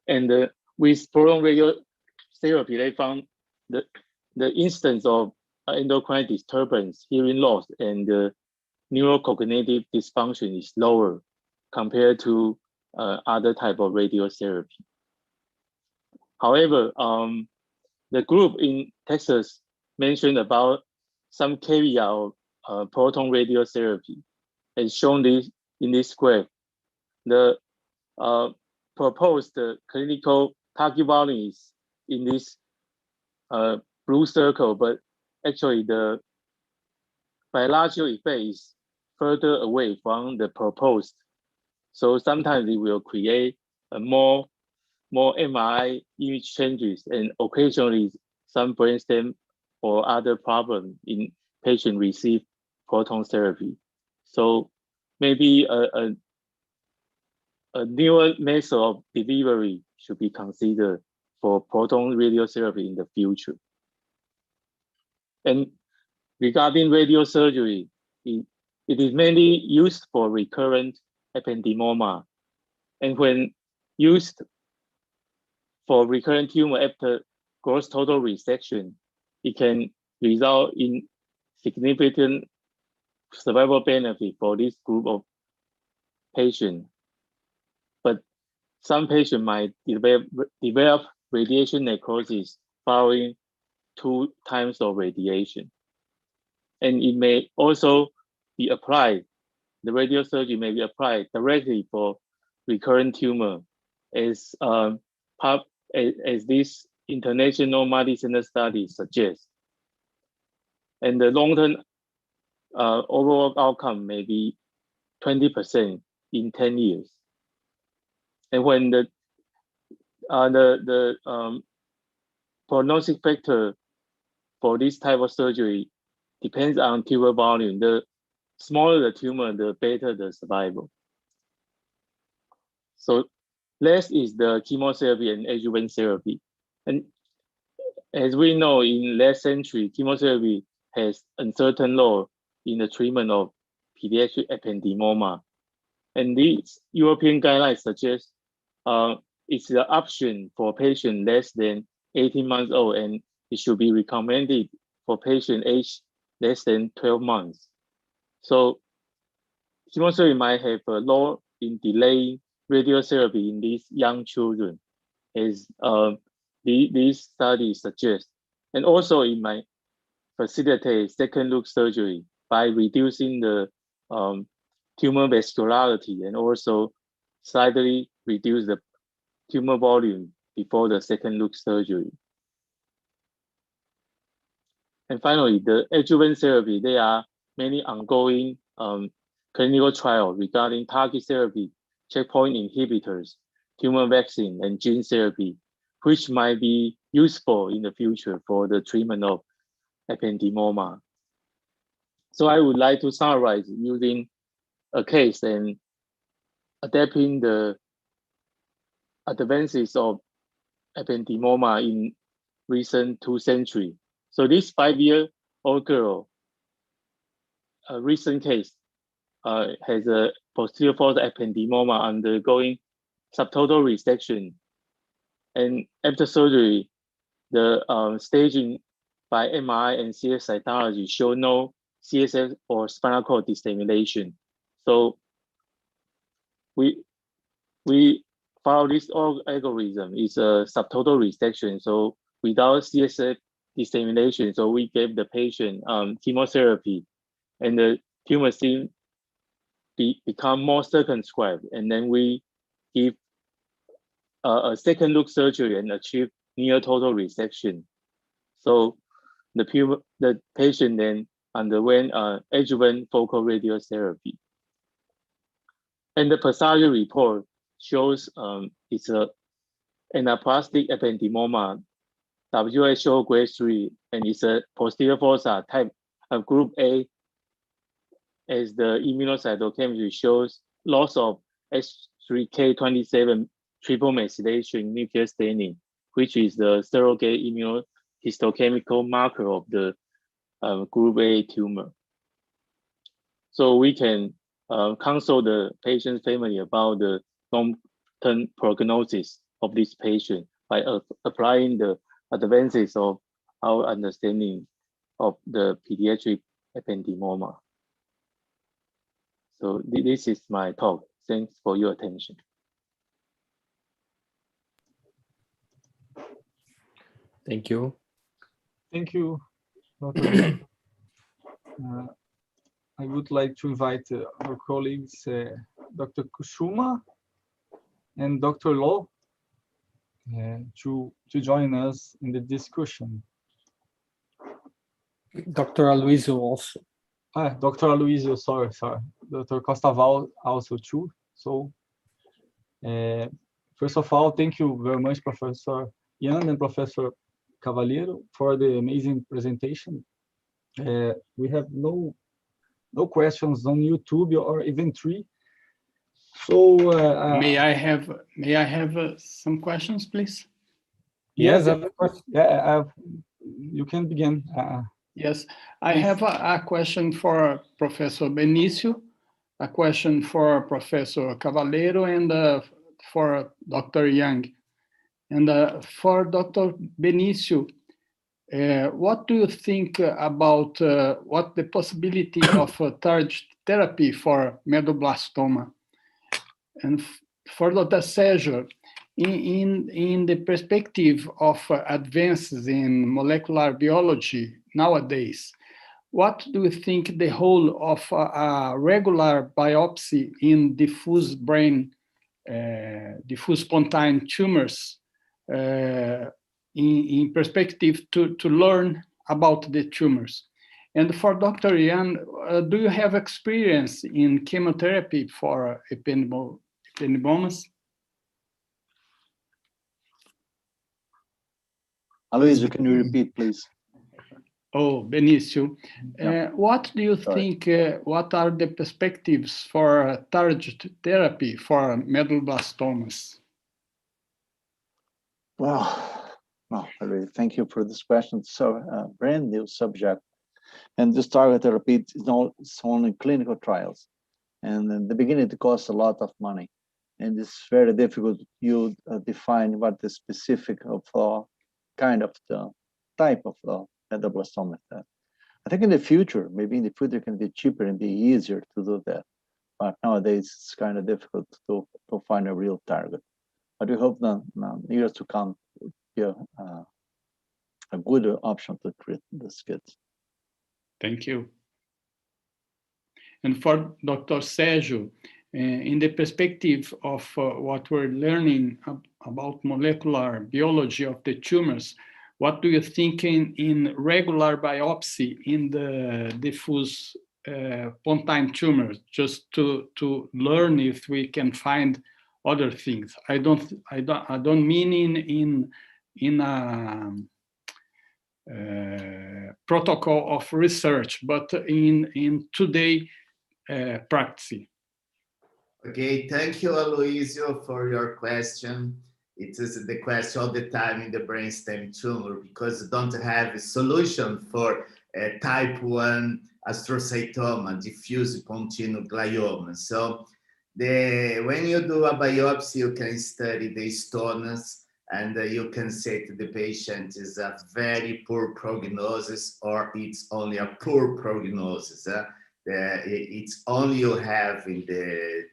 And with proton radiotherapy, they found the instance of endocrine disturbance, hearing loss, and neurocognitive dysfunction is lower compared to other type of radiotherapy. However, the group in Texas mentioned about some caveat of proton radiotherapy, as shown in this graph. The proposed clinical target volume is in this blue circle, but actually the biological effect is further away from the proposed. So sometimes it will create a more MRI image changes, and occasionally some brainstem or other problem in patient receive proton therapy. So maybe a newer method of delivery should be considered for proton radiotherapy in the future. And regarding radiosurgery, it is mainly used for recurrent ependymoma. And when used for recurrent tumor after gross total resection, it can result in significant survival benefit for this group of patients. But some patients might develop radiation necrosis following 2 times of radiation. And it may also be applied, the radiosurgery may be applied directly for recurrent tumor as this international multi-center study suggests. And the long-term overall outcome may be 20% in 10 years. And when the prognostic factor for this type of surgery depends on tumor volume. The smaller the tumor, the better the survival. So last is the chemotherapy and adjuvant therapy. And as we know, in last century, chemotherapy has uncertain role in the treatment of pediatric ependymoma. And these European guidelines suggest it's the option for patients less than 18 months old, and it should be recommended for patients aged less than 12 months. So chemotherapy might have a role in delaying radiotherapy in these young children, as these studies suggest. And also it might facilitate second look surgery by reducing the tumor vascularity and also slightly reduce the tumor volume before the second look surgery. And finally, the adjuvant therapy, there are many ongoing clinical trials regarding target therapy, checkpoint inhibitors, tumor vaccine, and gene therapy, which might be useful in the future for the treatment of ependymoma. So I would like to summarize using a case and adapting the advances of ependymoma in recent 2 centuries. So this 5-year-old girl, a recent case, has a posterior fossa ependymoma undergoing subtotal resection. And after surgery, the staging by MRI and CSF cytology show no CSF or spinal cord dissemination. So we follow this algorithm. It's a subtotal resection. So without CSF dissemination, so we gave the patient chemotherapy, and the tumor seems become more circumscribed. And then we give a second look surgery and achieve near total resection. So the patient then underwent adjuvant focal radiotherapy. And the pathology report shows it's a anaplastic ependymoma, WHO grade 3, and it's a posterior fossa type of group A, as the immunocytochemistry shows loss of H3K27 triple methylation nuclear staining, which is the surrogate immunohistochemical marker of the group A tumor. So we can consult the patient's family about the long-term prognosis of this patient by applying the advances of our understanding of the pediatric ependymoma. So this is my talk. Thanks for your attention. Thank you. Thank you, Dr. I would like to invite our colleagues, Dr. Kusuma and Dr. Lo, to join us in the discussion. Dr. Aloysio also. Dr. Aloysio, sorry. Dr. Costaval also too. So, first of all, thank you very much, Professor Yan and Professor Cavaliero, for the amazing presentation. We have no questions on YouTube or even 3. So may I have some questions, please? Yes, of course. Yeah, you can begin. Yes, I have a question for Professor Benicio, a question for Professor Cavaliero, and for Dr. Yang. And for Dr. Benicio, what do you think about what the possibility of target therapy for medulloblastoma? And for Dr. Sergio, in the perspective of advances in molecular biology nowadays, what do you think the role of a regular biopsy in diffuse brain, diffuse spontaneous tumors in perspective to learn about the tumors? And for Dr. Yan, do you have experience in chemotherapy for ependymomas? Aloysio, can you repeat, please? Oh, Benicio, what do you think, what are the perspectives for targeted therapy for medulloblastomas? Well, really, thank you for this question. So, brand new subject. And this target therapy is only clinical trials. And in the beginning, it costs a lot of money. And it's very difficult to define what the specific of kind of the type of the medulloblastoma is that. I think in the future, maybe in the future, it can be cheaper and be easier to do that. But nowadays, it's kind of difficult to find a real target. But we hope that years to come, be a good option to treat these kids. Thank you. And for Dr. Sergio, in the perspective of what we're learning about molecular biology of the tumors, what do you think in regular biopsy in the diffuse pontine tumors, just to learn if we can find other things? I don't mean in a protocol of research, but in today practice. Okay, thank you, Aloysio, for your question. It is the question all the time in the brainstem tumor because we don't have a solution for type 1 astrocytoma, diffuse pontine glioma. So when you do a biopsy, you can study the stones and you can say to the patient is a very poor prognosis or it's only a poor prognosis. It's only you have to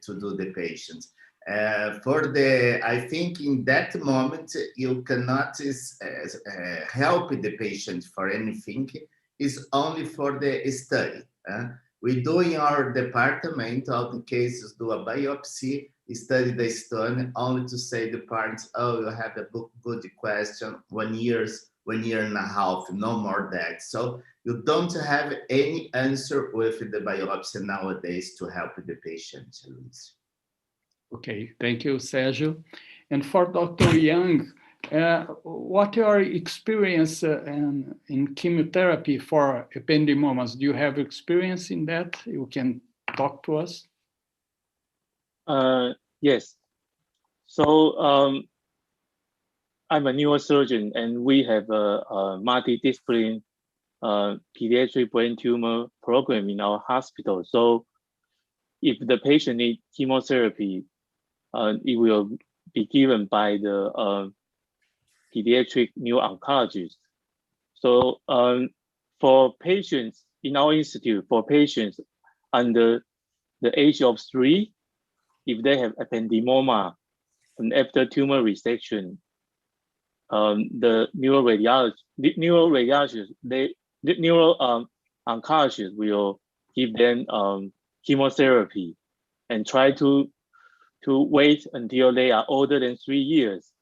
do the patient. I think in that moment, you cannot help the patient for anything. It's only for the study. We do in our department, all the cases do a biopsy, study the stone, only to say the parents, oh, you have a good question, 1 year and a half, no more that. So you don't have any answer with the biopsy nowadays to help the patient. Okay, thank you, Sergio. And for Dr. Young, what your experience in chemotherapy for ependymomas? Do you have experience in that? You can talk to us. Yes. So I'm a neurosurgeon, and we have a multidisciplinary pediatric brain tumor program in our hospital. So if the patient needs chemotherapy, it will be given by the pediatric neuro-oncologist. So for patients in our institute, for patients under the age of 3, if they have ependymoma and after tumor resection, the neuro-oncologist will give them chemotherapy and try to wait until they are older than 3 years,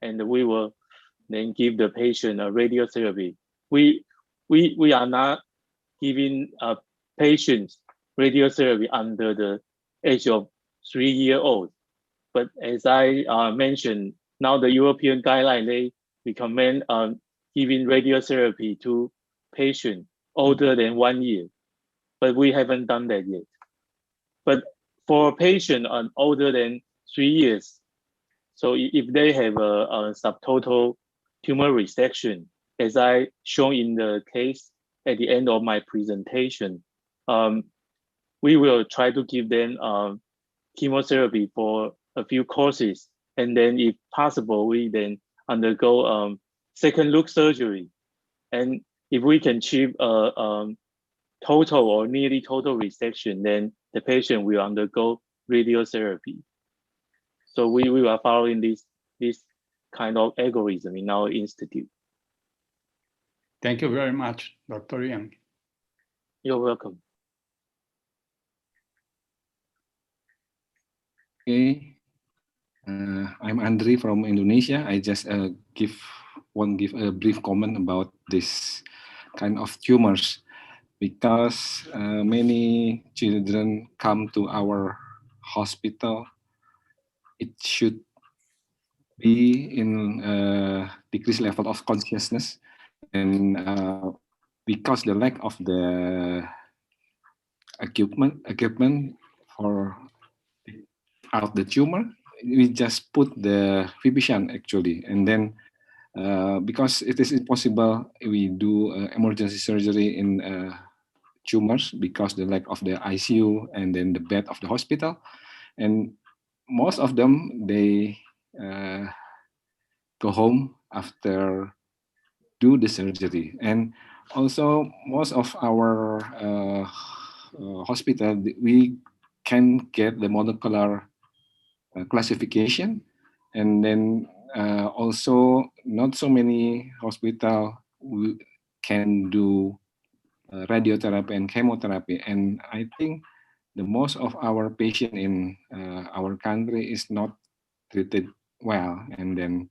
and we will then give the patient a radiotherapy. We are not giving patients radiotherapy under the age of 3-year-old, but as I mentioned, now the European guideline, they recommend giving radiotherapy to patients older than 1 year, but we haven't done that yet. But for patients older than 3 years, so if they have a subtotal tumor resection, as I shown in the case at the end of my presentation, we will try to give them chemotherapy for a few courses, and then if possible, we then undergo second look surgery. And if we can achieve a total or nearly total resection, then the patient will undergo radiotherapy. So we are following this kind of algorithm in our institute. Thank you very much, Dr. Young. You're welcome. Okay, I'm Andri from Indonesia. I just give a brief comment about this kind of tumors because many children come to our hospital. It should be in decreased level of consciousness, and because the lack of the equipment for out the tumor, we just put the physician actually, and then because it is impossible, we do emergency surgery in tumors because the lack of the ICU and then the bed of the hospital, and most of them they go home after do the surgery. And also most of our hospital, we can get the molecular classification, and then also not so many hospital can do radiotherapy and chemotherapy. And I think the most of our patient in our country is not treated well, and then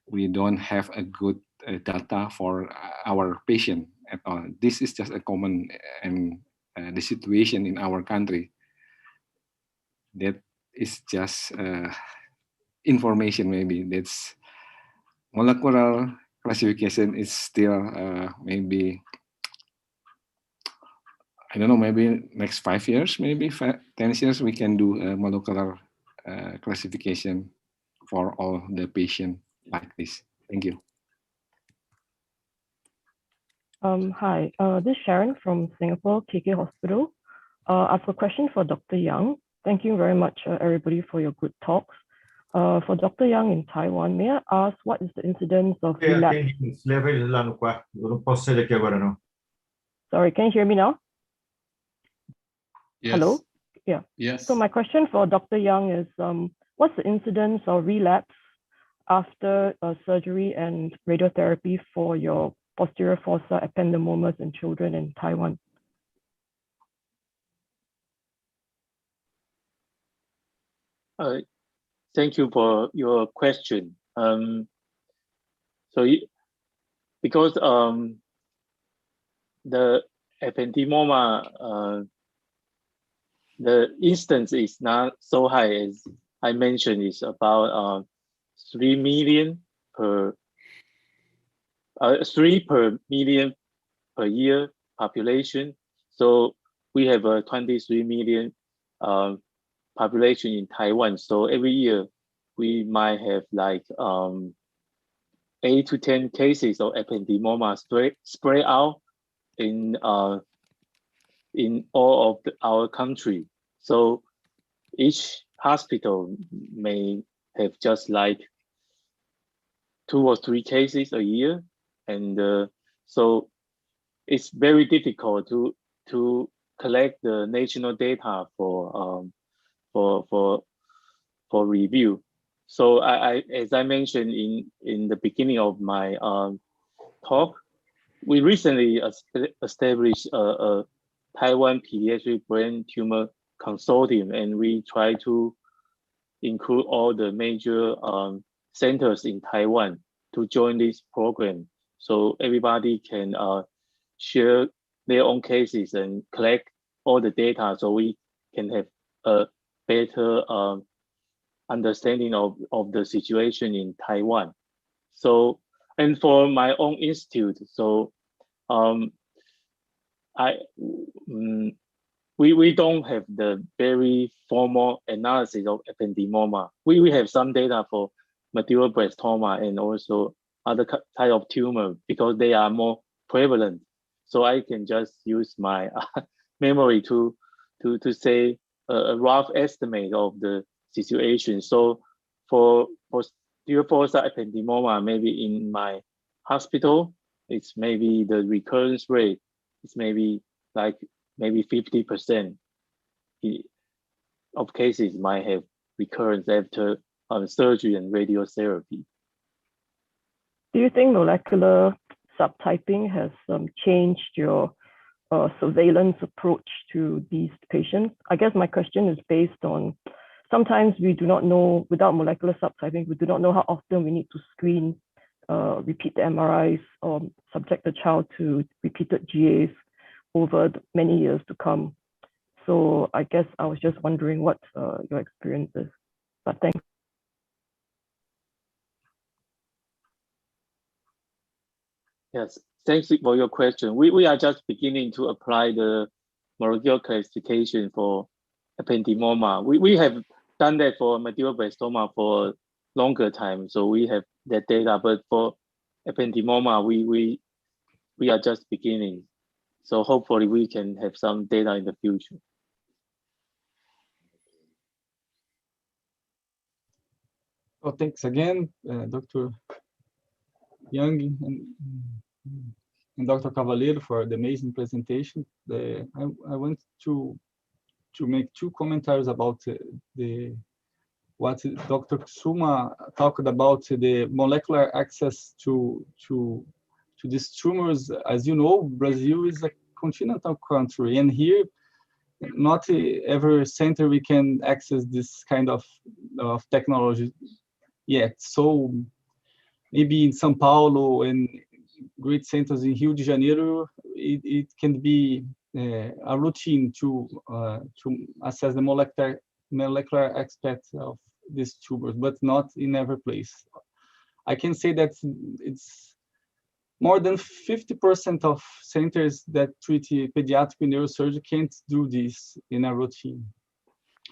we don't have a good data for our patient at all. This is just a common and the situation in our country. That is just information. Maybe that's molecular classification is still maybe, I don't know, maybe next 5 years, maybe 10 years, we can do a molecular classification for all the patient like this. Thank you. Hi, this is Sharon from Singapore KK Hospital. I have a question for Dr. Yang. Thank you very much, everybody, for your good talks. For Dr. Yang in Taiwan, may I ask what is the incidence of relapse? Sorry, can you hear me now? Yes. Hello? Yeah. Yes. So my question for Dr. Yang is, what's the incidence of relapse after surgery and radiotherapy for your posterior fossa ependymomas in children in Taiwan? Thank you for your question. Because the ependymoma, the instance is not so high as I mentioned. It's about 3 million per 3 per million per year population. So we have a 23 million population in Taiwan. So every year we might have like 8 to 10 cases of ependymoma spread out in all of our country. So each hospital may have just like 2 or 3 cases a year, and so it's very difficult to collect the national data for review. So as I mentioned in the beginning of my talk, we recently established a Taiwan Pediatric Brain Tumor Consortium, and we try to include all the major centers in Taiwan to join this program, so everybody can share their own cases and collect all the data, so we can have a better understanding of the situation in Taiwan. So, and for my own institute, so we don't have the very formal analysis of ependymoma. We have some data for medulloblastoma and also other type of tumor because they are more prevalent. So I can just use my memory to say a rough estimate of the situation. So for posterior fossa ependymoma, maybe in my hospital, it's maybe the recurrence rate is maybe 50% of cases might have recurrence after surgery and radiotherapy. Do you think molecular subtyping has changed your surveillance approach to these patients? I guess my question is based on, sometimes we do not know, without molecular subtyping, we do not know how often we need to screen, repeat the MRIs, or subject the child to repeated GAs over many years to come. So I guess I was just wondering what your experience is, but thanks. Yes, Thanks for your question. We are just beginning to apply the molecular classification for ependymoma. We have done that for medulloblastoma for longer time, so we have that data. But for ependymoma, we are just beginning. So hopefully we can have some data in the future. Well, thanks again, Dr. Young and Dr. Cavaleiro for the amazing presentation. I want to make two commentaries about what Dr. Suma talked about, the molecular access to these tumors. As you know, Brazil is a continental country, and here not every center we can access this kind of technology yet. So maybe in São Paulo and great centers in Rio de Janeiro, it can be a routine to assess the molecular aspect of these tumors, but not in every place. I can say that it's more than 50% of centers that treat pediatric neurosurgery can't do this in a routine.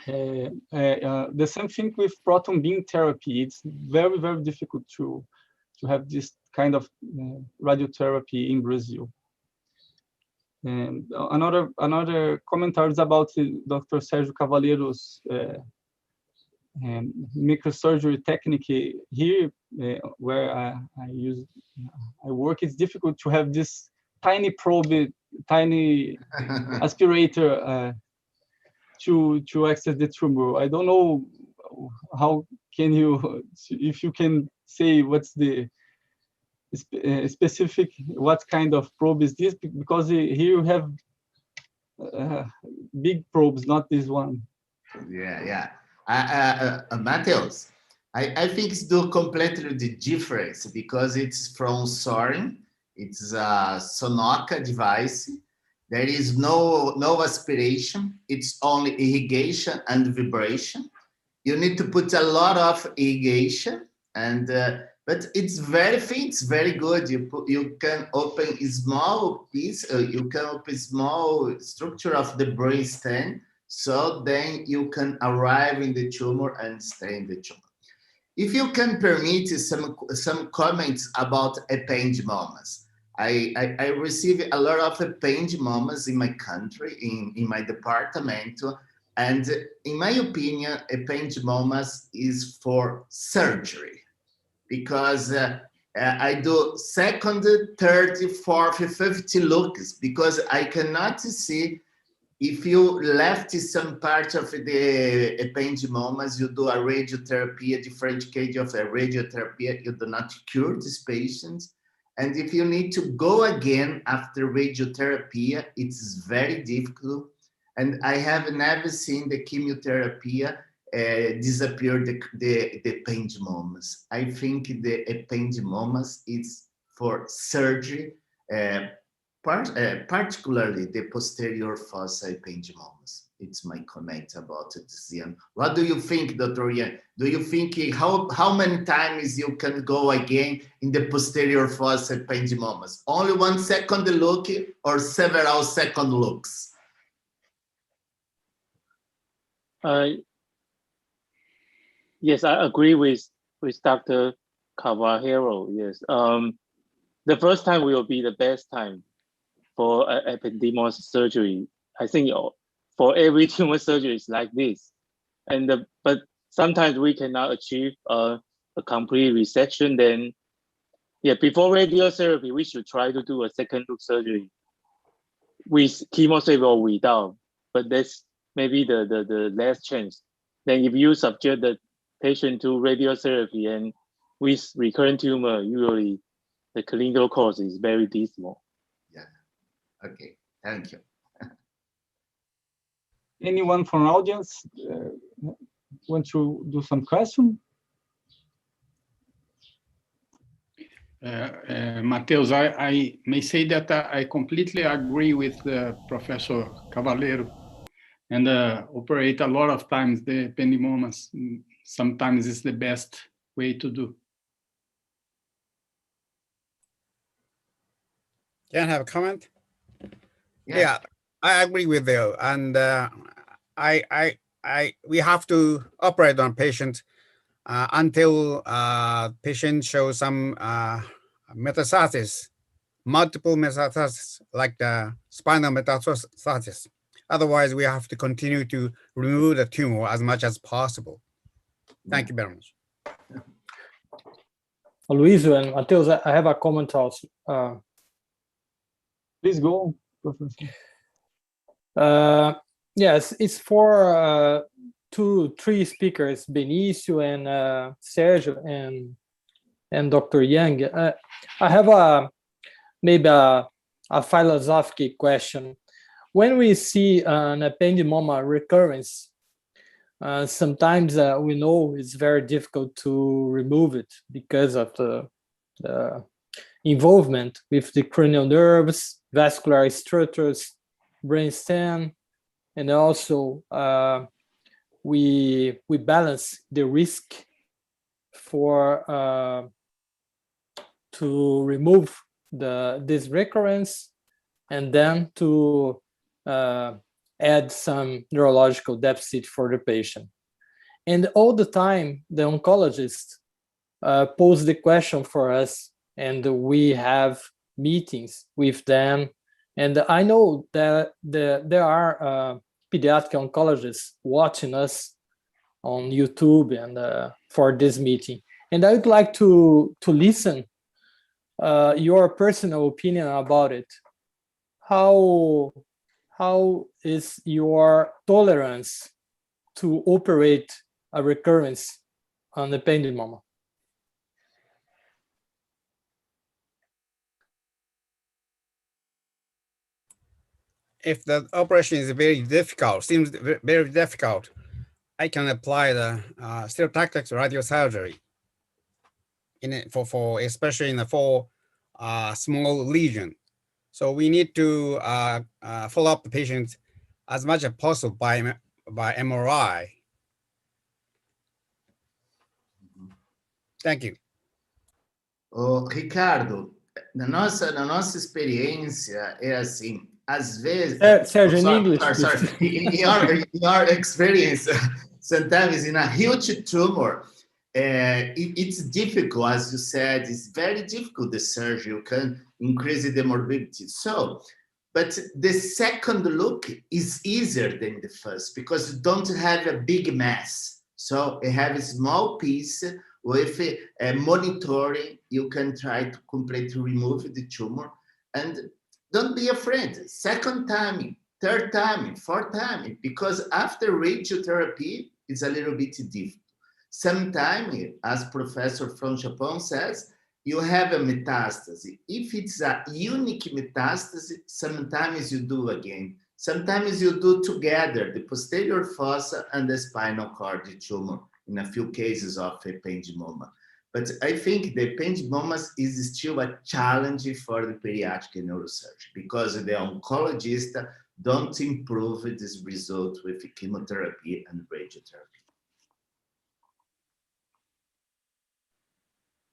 The same thing with proton beam therapy. It's very, very difficult to have this kind of radiotherapy in Brazil. And another commentary is about Dr. Sérgio Cavaleiro's microsurgery technique here, where I work. It's difficult to have this tiny probe, tiny aspirator to access the tumor. I don't know how can you, if you can say what's the specific, what kind of probe is this, because here you have big probes, not this one. Yeah. Matheus, I think it's completely the difference because it's from Sorin. It's a Sonoca device. There is no aspiration. It's only irrigation and vibration. You need to put a lot of irrigation, and but it's very thin. It's very good. You can open a small piece. You can open small structure of the brainstem. So then you can arrive in the tumor and stay in the tumor. If you can permit some comments about ependymomas. I receive a lot of ependymomas in my country, in my department, and in my opinion, ependymomas is for surgery because I do second, third, fourth, fifth looks because I cannot see. If you left some part of the ependymomas, you do a radiotherapy, a different case of a radiotherapy, you do not cure these patients. And if you need to go again after radiotherapy, it's very difficult. And I have never seen the chemotherapy disappear the ependymomas. I think the ependymomas is for surgery, particularly the posterior fossa ependymomas. It's my comment about it, Ian. What do you think, Dr. Ian? Do you think how many times you can go again in the posterior fossa ependymomas? Only 1 second look or several second looks? Yes, I agree with Dr. Cavaleiro. Yes, the first time will be the best time for ependymosis surgery. I think for every tumor surgery is like this, but sometimes we cannot achieve a complete resection. Then, yeah, before radiotherapy, we should try to do a second look surgery with chemotherapy or without. But that's maybe the last chance. Then, if you subject the patient to radiotherapy and with recurrent tumor, usually the clinical course is very dismal. Yeah. Okay. Thank you. Anyone from audience want to do some question? Matheus, I may say that I completely agree with Professor Cavaleiro, and operate a lot of times the ependymomas. Sometimes it's the best way to do. Can I have a comment? Yeah, I agree with you. And we have to operate on patients until patient shows some metastasis, multiple metastasis, like the spinal metastasis. Otherwise, we have to continue to remove the tumor as much as possible. Thank you very much. Luizo and Matheus, I have a comment also. Please go, Professor. Yes, it's for 2-3 speakers, Benicio and Sergio and Dr. Yang. I have maybe a philosophical question. When we see an ependymoma recurrence, sometimes we know it's very difficult to remove it because of the involvement with the cranial nerves, vascular structures, brainstem, and also we balance the risk for to remove this recurrence and then to add some neurological deficit for the patient. And all the time, the oncologist pose the question for us, and we have meetings with them. And I know that there are pediatric oncologists watching us on YouTube and for this meeting. And I would like to listen your personal opinion about it. How is your tolerance to operate a recurrence on the ependymoma? If the operation is very difficult, seems very difficult, I can apply the stereotactic radiosurgery in it for especially in the small lesion. So we need to follow up the patient as much as possible by MRI. Thank you. Ricardo, na nossa experiência é assim, às vezes. Sergio, in English. Sorry. In your experience, sometimes in a huge tumor, it's difficult, as you said, it's very difficult, the surgery, you can increase the morbidity. So, but the second look is easier than the first because you don't have a big mass. So you have a small piece with monitoring, you can try to completely remove the tumor. And don't be afraid, second time, third time, fourth time, because after radiotherapy, it's a little bit difficult. Sometimes, as Professor from Japan says, you have a metastasis. If it's a unique metastasis, sometimes you do again. Sometimes you do together the posterior fossa and the spinal cord tumor in a few cases of ependymoma. But I think the ependymoma is still a challenge for the pediatric neurosurgery because the oncologists don't improve this result with chemotherapy and radiotherapy.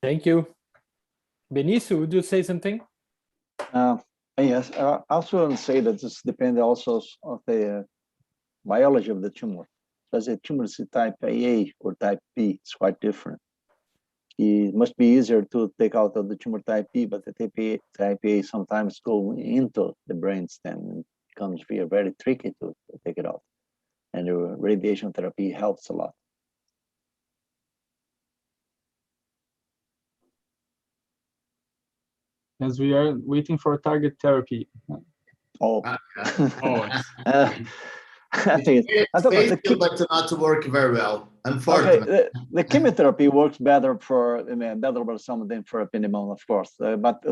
Thank you. Benicio, would you say something? Yes, I also want to say that this depends also on the biology of the tumor. Does the tumor is type A or type B? It's quite different. It must be easier to take out of the tumor type B, but the type A sometimes go into the brainstem and becomes very tricky to take it out. And the radiation therapy helps a lot. As we are waiting for target therapy. Oh. I think but not to work very well, unfortunately. Okay, the chemotherapy works better for Medulloblastoma than for Ependymoma, of course. But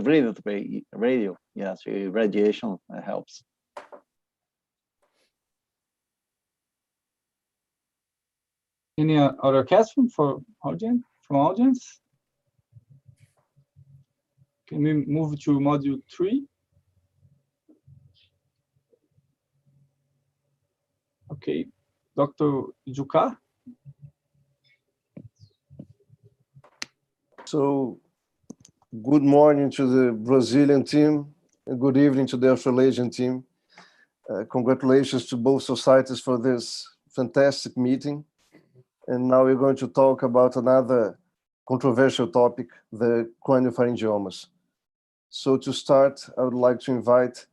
yes, radiation helps. Any other question for audience? From audience? Can we move to module 3? Okay, Dr. Juca. So, good morning to the Brazilian team. and good evening to the Australasian team. Congratulations to both societies for this fantastic meeting. And now we're going to talk about another controversial topic, the craniopharyngiomas. So to start, I would like to invite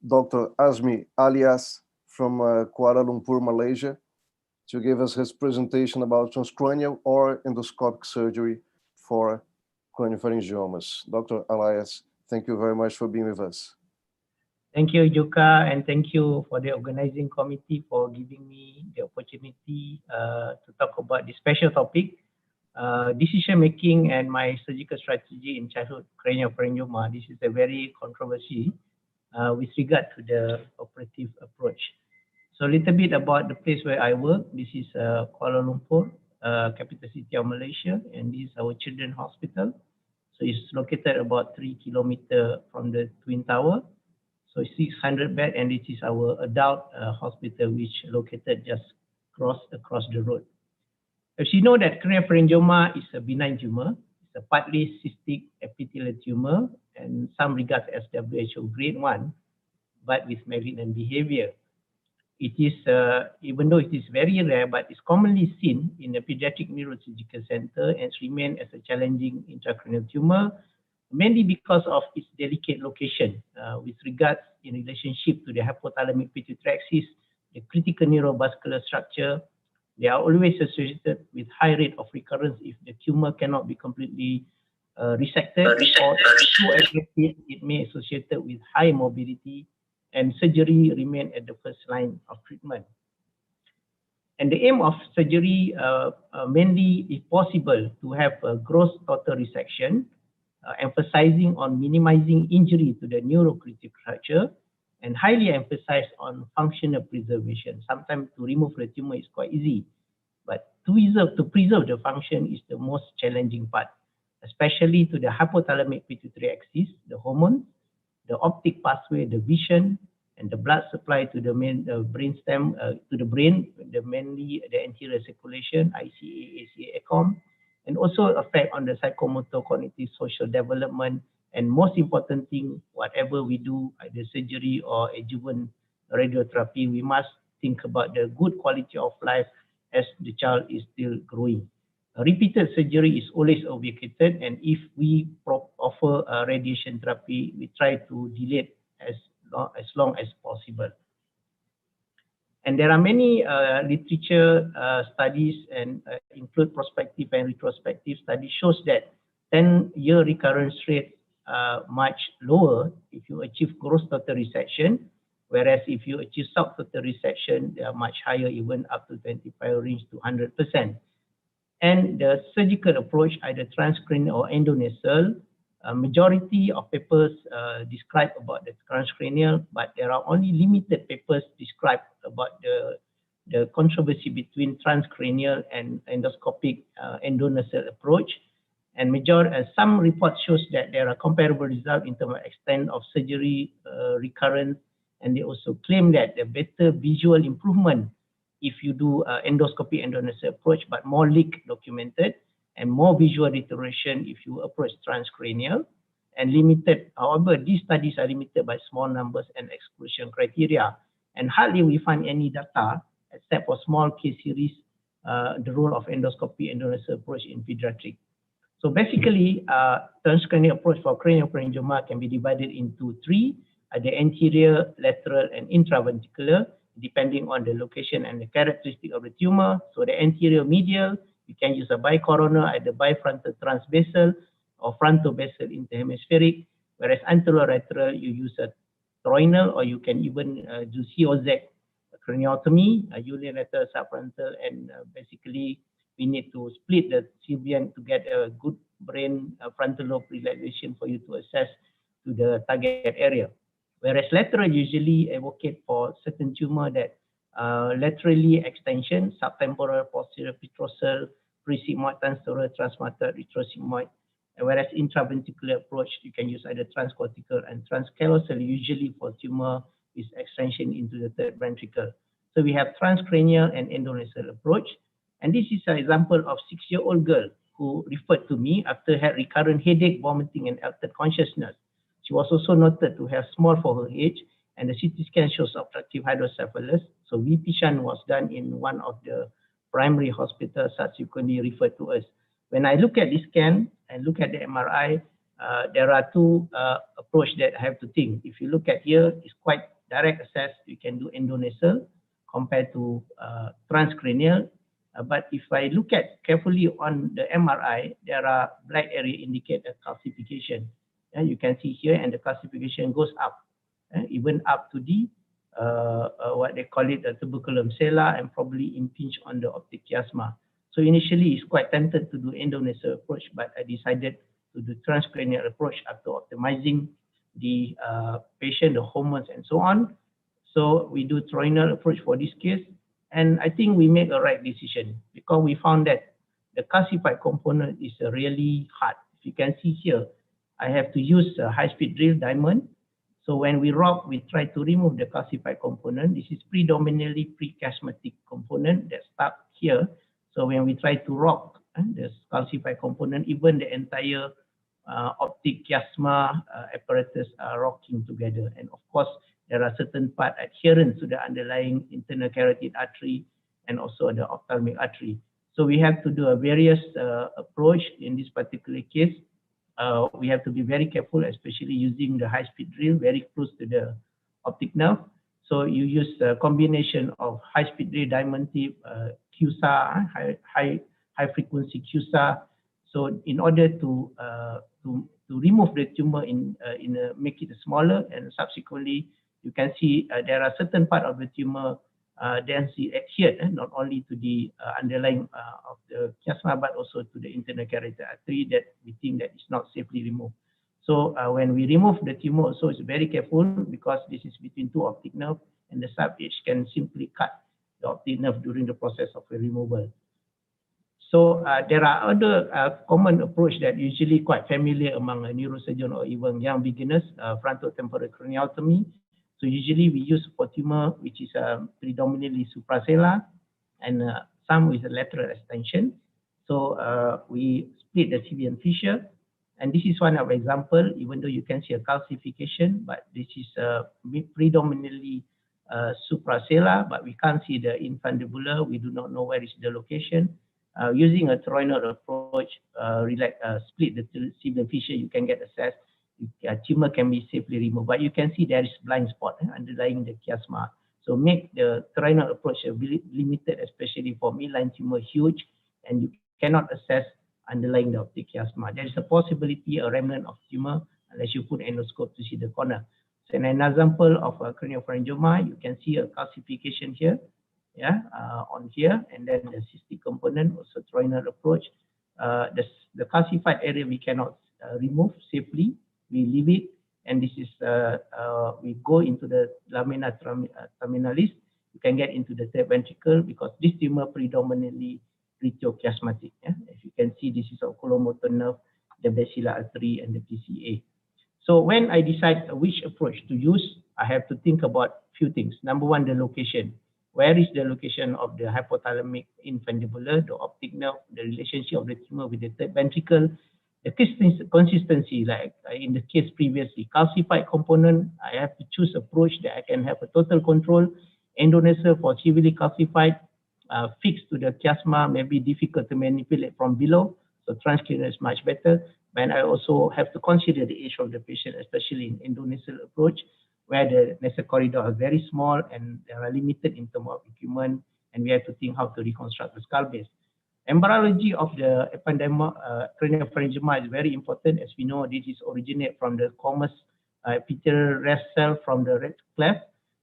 Dr. Azmi Alias from Kuala Lumpur, Malaysia, to give us his presentation about transcranial or endoscopic surgery for craniopharyngiomas. Dr. Alias, thank you very much for being with us. Thank you, Yuka, and thank you for the organizing committee for giving me the opportunity to talk about this special topic, decision making and my surgical strategy in childhood craniopharyngoma. This is a very controversy with regard to the operative approach. So a little bit about the place where I work. This is Kuala Lumpur, capital city of Malaysia, and this is our children's hospital. So it's located about 3 kilometers from the Twin Tower. So 600 bed, and this is our adult hospital, which located just across the road. As you know that craniopharyngoma is a benign tumor. It's a partly cystic epithelial tumor, and some regard as WHO grade 1, but with malignant behavior. It is, even though it is very rare, but it's commonly seen in the Pediatric Neurosurgical Center and remains as a challenging intracranial tumor, mainly because of its delicate location with regards in relationship to the hypothalamic pituitary axis, the critical neurovascular structure. They are always associated with high rate of recurrence if the tumor cannot be completely resected, or if too aggressive, it may be associated with high morbidity, and surgery remain at the first line of treatment. And the aim of surgery mainly, if possible, to have a gross total resection, emphasizing on minimizing injury to the neurocritical structure, and highly emphasized on functional preservation. Sometimes to remove the tumor is quite easy, but to preserve the function is the most challenging part, especially to the hypothalamic pituitary axis, the hormones, the optic pathway, the vision, and the blood supply to the main brainstem, to the brain, mainly the anterior circulation, ICA, ACA, ECOM, and also affect on the psychomotor, cognitive, social development, and most important thing, whatever we do, either surgery or adjuvant radiotherapy, we must think about the good quality of life as the child is still growing. Repeated surgery is always advocated, and if we offer radiation therapy, we try to delay it as long as possible. And there are many literature studies and include prospective and retrospective studies shows that 10-year recurrence rate much lower if you achieve gross total resection, whereas if you achieve subtotal resection, they are much higher, even up to 25 range to 100%. And the surgical approach, either transcranial or endonasal, majority of papers describe about the transcranial, but there are only limited papers described about the controversy between transcranial and endoscopic endonasal approach. And some reports shows that there are comparable results in terms of extent of surgery recurrence, and they also claim that the better visual improvement if you do endoscopy endonasal approach, but more leak documented, and more visual deterioration if you approach transcranial, and limited. However, these studies are limited by small numbers and exclusion criteria, and hardly we find any data except for small case series, the role of endoscopy endonasal approach in pediatric. So basically, transcranial approach for craniopharyngoma can be divided into three: the anterior, lateral, and intraventricular, depending on the location and the characteristic of the tumor. So the anterior medial, you can use a bicoronal, either bifrontal transbasal or frontobasal interhemispheric, whereas anterolateral, you use a toroidal, or you can even do COZ craniotomy, unilateral subfrontal, and basically we need to split the CBN to get a good brain frontal lobe relaxation for you to assess to the target area. Whereas lateral usually advocate for certain tumor that laterally extension, subtemporal, posterior petrosal, presigmoid, transtoral, transmated, retrosigmoid. Whereas intraventricular approach, you can use either transcortical and transcallosal, usually for tumor with extension into the third ventricle. So we have transcranial and endonasal approach. And this is an example of 6-year-old girl who referred to me after had recurrent headache, vomiting, and altered consciousness. She was also noted to have small for her age, and the CT scan shows obstructive hydrocephalus. So VP shunt was done in one of the primary hospitals subsequently referred to us. When I look at this scan and look at the MRI, there are two approaches that I have to think. If you look at here, it's quite direct access. You can do endonasal compared to transcranial. But if I look at carefully on the MRI, there are black area indicate a calcification. You can see here, and the calcification goes up, even up to the what they call it, the tuberculum sella, and probably impinge on the optic chiasma. So initially, it's quite tempted to do endonasal approach, but I decided to do transcranial approach after optimizing the patient, the hormones, and so on. So we do traurinal approach for this case, and I think we made a right decision because we found that the calcified component is really hard. If you can see here, I have to use a high-speed drill diamond. So when we rock, we try to remove the calcified component. This is predominantly prechiasmatic component that's stuck here. So when we try to rock the calcified component, even the entire optic chiasma apparatus are rocking together. And of course, there are certain parts adherent to the underlying internal carotid artery and also the ophthalmic artery. So we have to do a various approach in this particular case. We have to be very careful, especially using the high-speed drill very close to the optic nerve. So you use a combination of high-speed drill diamond tip, QSA, high frequency QSA. So in order to remove the tumor make it smaller, and subsequently you can see there are certain part of the tumor densely adhered not only to the underlying of the chiasma but also to the internal carotid artery that we think that is not safely removed. So when we remove the tumor also it's very careful because this is between two optic nerve and the sub-edge can simply cut the optic nerve during the process of the removal. So there are other common approach that usually quite familiar among a neurosurgeon or even young beginners, frontal temporal craniotomy. So usually we use for tumor which is predominantly suprasellar and some with a lateral extension. So we split the CBN fissure, and this is one of example. Even though you can see a calcification, but this is predominantly suprasellar, but we can't see the infundibular. We do not know where is the location. Using a traurinal approach, split the CBN fissure, you can get access. Tumor can be safely removed, but you can see there is blind spot underlying the chiasma. So make the traurinal approach limited, especially for midline tumor huge, and you cannot assess underlying the optic chiasma. There is a possibility a remnant of tumor unless you put endoscope to see the corner. So in an example of a craniopharyngioma, you can see a calcification here, on here, and then the cystic component, also traurinal approach. The calcified area we cannot remove safely. We leave it, and this is we go into the lamina terminalis. You can get into the third ventricle because this tumor predominantly retiochiasmatic. If you can see, this is a oculomotor nerve, the basilar artery, and the PCA. So when I decide which approach to use, I have to think about few things. Number one, the location. Where is the location of the hypothalamic infundibular, the optic nerve, the relationship of the tumor with the third ventricle, the consistency, like in the case previously, calcified component, I have to choose approach that I can have a total control. Endonasal for severely calcified, fixed to the chiasma, may be difficult to manipulate from below. So transcranial is much better. And I also have to consider the age of the patient, especially in endonasal approach, where the nasal corridor are very small and they are limited in terms of equipment, and we have to think how to reconstruct the skull base. Embryology of the ependymoma, craniopharyngioma is very important. As we know, this is originate from the commus epithelial rest cell from the red cleft,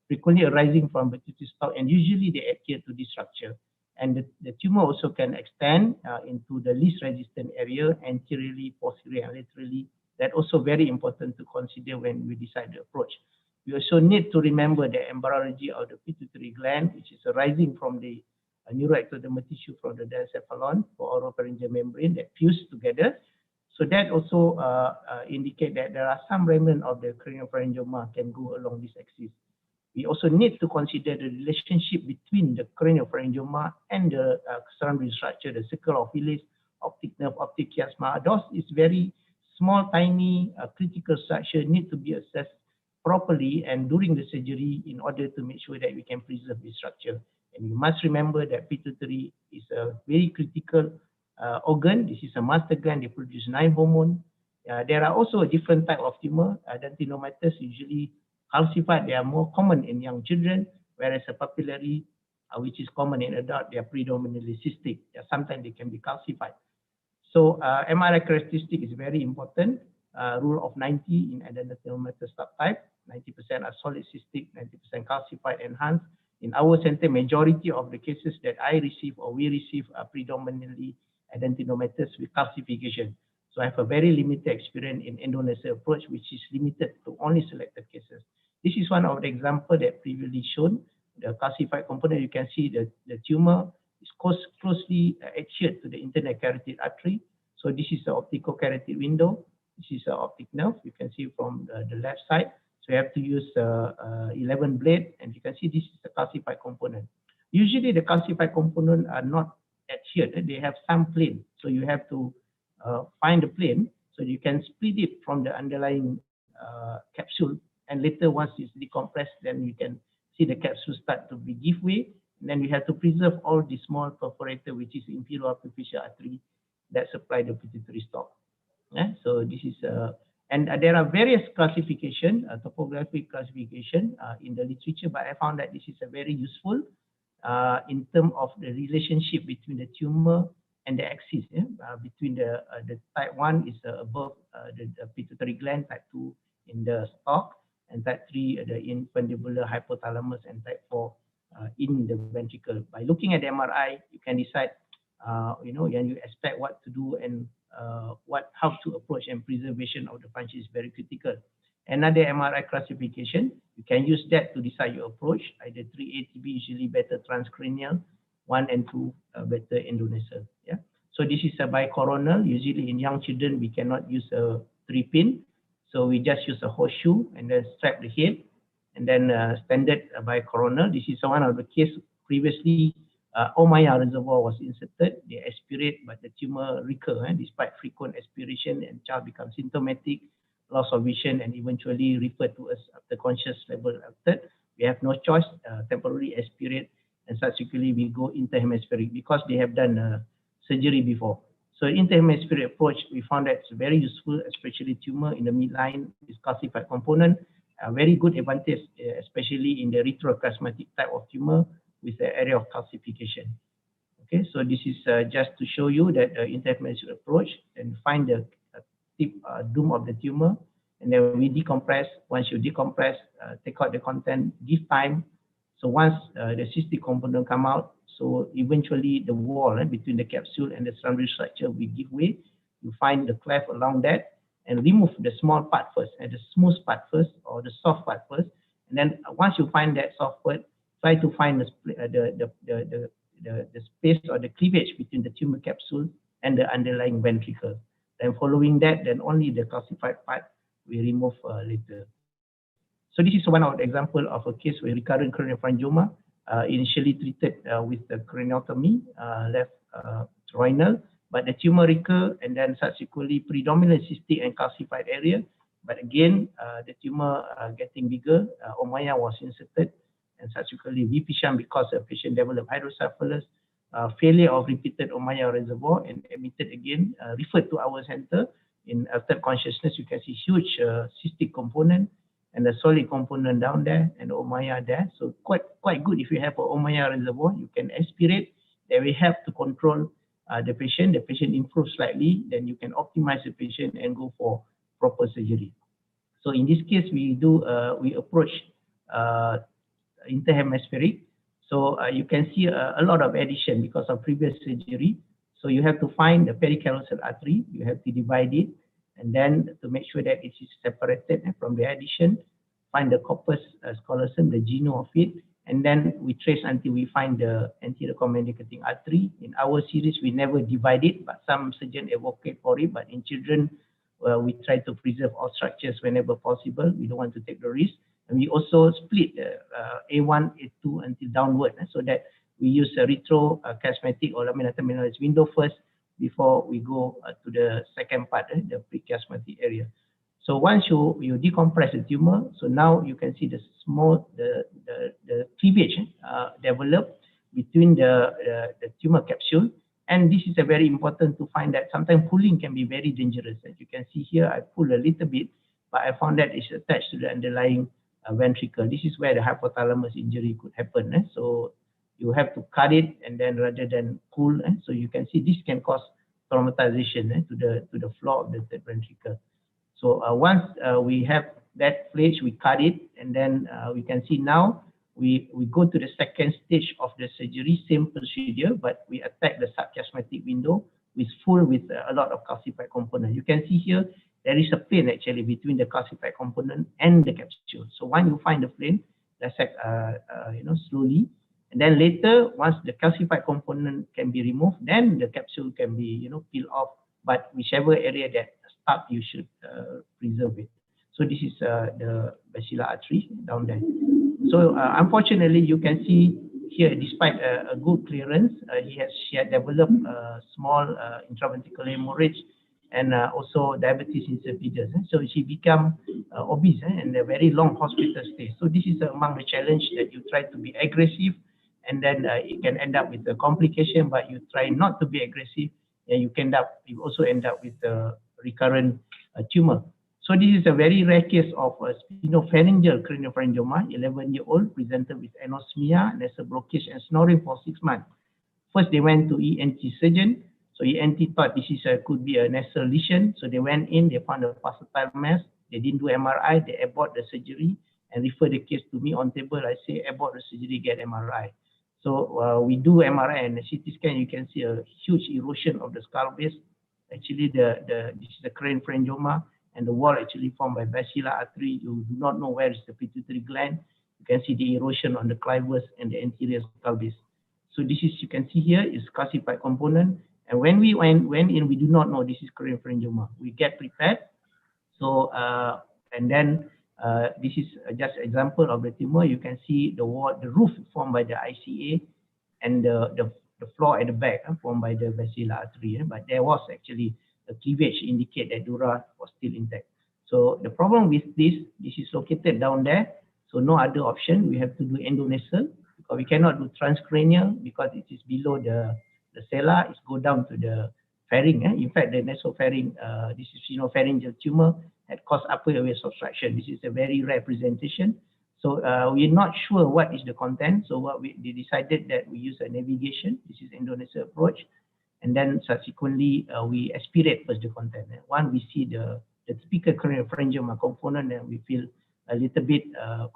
frequently arising from pituitary stalk, and usually they adhere to this structure. And the tumor also can extend into the least resistant area, anteriorly, posterior, and laterally. That's also very important to consider when we decide the approach. We also need to remember the embryology of the pituitary gland, which is arising from the neuroectodermal tissue from the diencephalon for oropharyngeal membrane that fuse together. So that also indicate that there are some remnant of the craniopharyngioma can go along this axis. We also need to consider the relationship between the craniopharyngioma and the surrounding structure, the circle of Willis, optic nerve, optic chiasma. Those is very small, tiny, critical structure need to be assessed properly and during the surgery in order to make sure that we can preserve the structure. And you must remember that pituitary is a very critical organ. This is a master gland. They produce 9 hormones. There are also a different type of tumor. Adenomatous usually calcified. They are more common in young children, whereas a papillary, which is common in adult, they are predominantly cystic. Sometimes they can be calcified. So MRI characteristic is very important. Rule of 90 in adenomatous subtype. 90% are solid cystic, 90% calcified, enhanced. In our center, majority of the cases that I receive or we receive are predominantly adenomatous with calcification. So I have a very limited experience in Endonasal approach, which is limited to only selected cases. This is one of the examples that previously shown. The calcified component, you can see the tumor is closely adhered to the internal carotid artery. So this is the optical carotid window. This is the optic nerve. You can see from the left side. So you have to use 11 blade, and you can see this is the calcified component. Usually the calcified component are not adhered. They have some plane. So you have to find the plane so you can split it from the underlying capsule, and later once it's decompressed, then you can see the capsule start to be give way. And then we have to preserve all the small perforator, which is inferior superficial artery that supply the pituitary stalk. So this is and there are various classification, topographic classification in the literature, but I found that this is a very useful in terms of the relationship between the tumor and the axis. Between the type 1 is above the pituitary gland, type 2 in the stalk, and type 3 the infundibular hypothalamus, and type 4 in the ventricle. By looking at the MRI, you can decide, and you expect what to do and how to approach, and preservation of the function is very critical. Another MRI classification, you can use that to decide your approach. Either 3A, TB, usually better transcranial, 1 and 2 better endonasal. So this is a bicoronal. Usually in young children, we cannot use a 3-pin. So we just use a horseshoe and then strap the head, and then standard bicoronal. This is one of the cases previously. Omaya reservoir was inserted. They aspirate, but the tumor recur despite frequent aspiration, and child becomes symptomatic, loss of vision, and eventually referred to us after conscious level altered. We have no choice, temporarily aspirate, and subsequently we go interhemispheric because they have done surgery before. So interhemispheric approach, we found that it's very useful, especially tumor in the midline is calcified component. A very good advantage, especially in the retrochiasmatic type of tumor with the area of calcification. Okay, so this is just to show you that interhemispheric approach, and find the tip dome of the tumor, and then we decompress. Once you decompress, take out the content, give time. So once the cystic component come out, so eventually the wall between the capsule and the surrounding structure will give way. You find the cleft along that and remove the small part first, and the smooth part first, or the soft part first. And then once you find that soft part, try to find the space or the cleavage between the tumor capsule and the underlying ventricle. Then following that, then only the calcified part we remove later. So this is one of the example of a case with recurrent craniopharyngioma, initially treated with the craniotomy, left groinal, but the tumor recur, and then subsequently predominant cystic and calcified area. But again, the tumor getting bigger, Omaya was inserted, and subsequently VP sham because the patient developed hydrocephalus, failure of repeated Omaya reservoir, and admitted again, referred to our center. In after consciousness, you can see huge cystic component and the solid component down there, and the Omaya there. So quite good if you have an Omaya reservoir, you can aspirate. That will help to control the patient. The patient improves slightly, then you can optimize the patient and go for proper surgery. So in this case, we approach interhemispheric. So you can see a lot of addition because of previous surgery. So you have to find the pericallosal artery, you have to divide it, and then to make sure that it is separated from the addition, find the corpus callosum, the genome of it, and then we trace until we find the anterior communicating artery. In our series, we never divide it, but some surgeons advocate for it. But in children, we try to preserve all structures whenever possible. We don't want to take the risk. And we also split A1, A2 until downward, so that we use a retrochiasmatic or lamina terminalis window first, before we go to the second part, the prechiasmatic area. So once you decompress the tumor, so now you can see the cleavage develop between the tumor capsule. And this is a very important to find that sometimes pulling can be very dangerous. As you can see here, I pull a little bit, but I found that it's attached to the underlying ventricle. This is where the hypothalamus injury could happen. So you have to cut it and then rather than pull. So you can see this can cause traumatization to the floor of the third ventricle. So once we have that flage, we cut it, and then we can see now we go to the second stage of the surgery, same procedure, but we attack the subchiasmatic window with a lot of calcified component. You can see here there is a plane actually between the calcified component and the capsule. So when you find the plane, dissect slowly, and then later once the calcified component can be removed, then the capsule can be peeled off. But whichever area that stuck, you should preserve it. So this is the basilar artery down there. So unfortunately, you can see here, despite a good clearance, she had developed small intraventricular hemorrhage and also diabetes insipidus. So she became obese and a very long hospital stay. So this is among the challenge that you try to be aggressive, and then it can end up with a complication. But you try not to be aggressive, and you also end up with a recurrent tumor. So this is a very rare case of spinopharyngeal craniopharyngioma, 11-year-old, presented with anosmia, nasal blockage, and snoring for 6 months. First, they went to ENT surgeon. So ENT thought this could be a nasal lesion. So they went in, they found a pulsatile mass. They didn't do MRI, they abort the surgery and refer the case to me on table. I say, abort the surgery, get MRI. So we do MRI and a CT scan. You can see a huge erosion of the skull base. Actually, this is the craniopharyngioma, and the wall actually formed by basilar artery. You do not know where is the pituitary gland. You can see the erosion on the clivus and the anterior skull base. So this is, you can see here, is calcified component. And when we went in, we do not know this is craniopharyngioma. We get prepared. So, and then this is just an example of the tumor. You can see the wall, the roof formed by the ICA, and the floor at the back formed by the basilar artery. But there was actually a cleavage indicate that dura was still intact. So the problem with this is located down there. So no other option. We have to do endonasal, because we cannot do transcranial because it is below the sella. It go down to the pharynx. In fact, the nasopharynx, this is pharyngeal tumor, had caused upper airway obstruction. This is a very rare presentation. So we're not sure what is the content. So they decided that we use a navigation. This is endonasal approach. And then subsequently, we aspirate first the content. One, we see the typical craniopharyngioma component, and we feel a little bit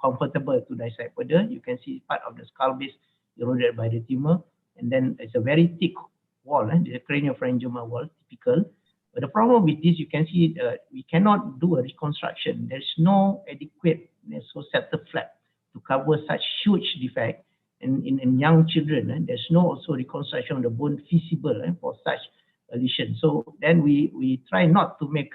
comfortable to dissect further. You can see part of the skull base eroded by the tumor. And then it's a very thick wall, the craniopharyngioma wall, typical. But the problem with this, you can see we cannot do a reconstruction. There's no adequate nasoseptal flap to cover such huge defect. In young children, there's no also reconstruction of the bone feasible for such a lesion. So then we try not to make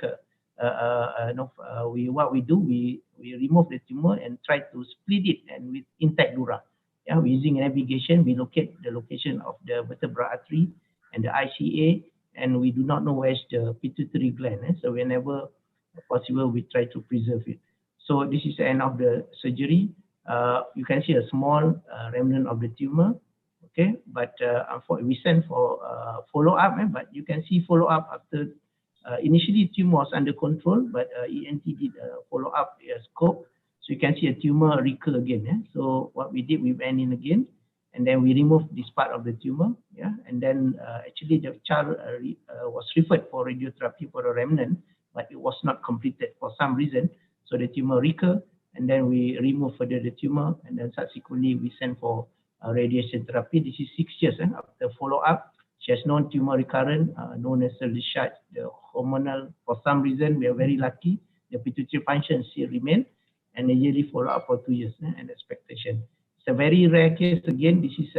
what we do, we remove the tumor and try to split it and with intact dura. Yeah, we're using navigation. We locate the location of the vertebral artery and the ICA, and we do not know where's the pituitary gland. So whenever possible, we try to preserve it. So this is the end of the surgery. You can see a small remnant of the tumor. Okay, but we sent for follow-up, but you can see follow-up after initially tumor was under control, but ENT did a follow-up scope. So you can see a tumor recur again. So what we did, we went in again, and then we removed this part of the tumor. And then actually the child was referred for radiotherapy for a remnant, but it was not completed for some reason. So the tumor recur, and then we remove further the tumor, and then subsequently we send for radiation therapy. This is 6 years after follow-up. She has no tumor recurrent, no nasal discharge. The hormonal, for some reason, we are very lucky. The pituitary function still remain, and a yearly follow-up for 2 years and expectation. It's a very rare case. Again, this is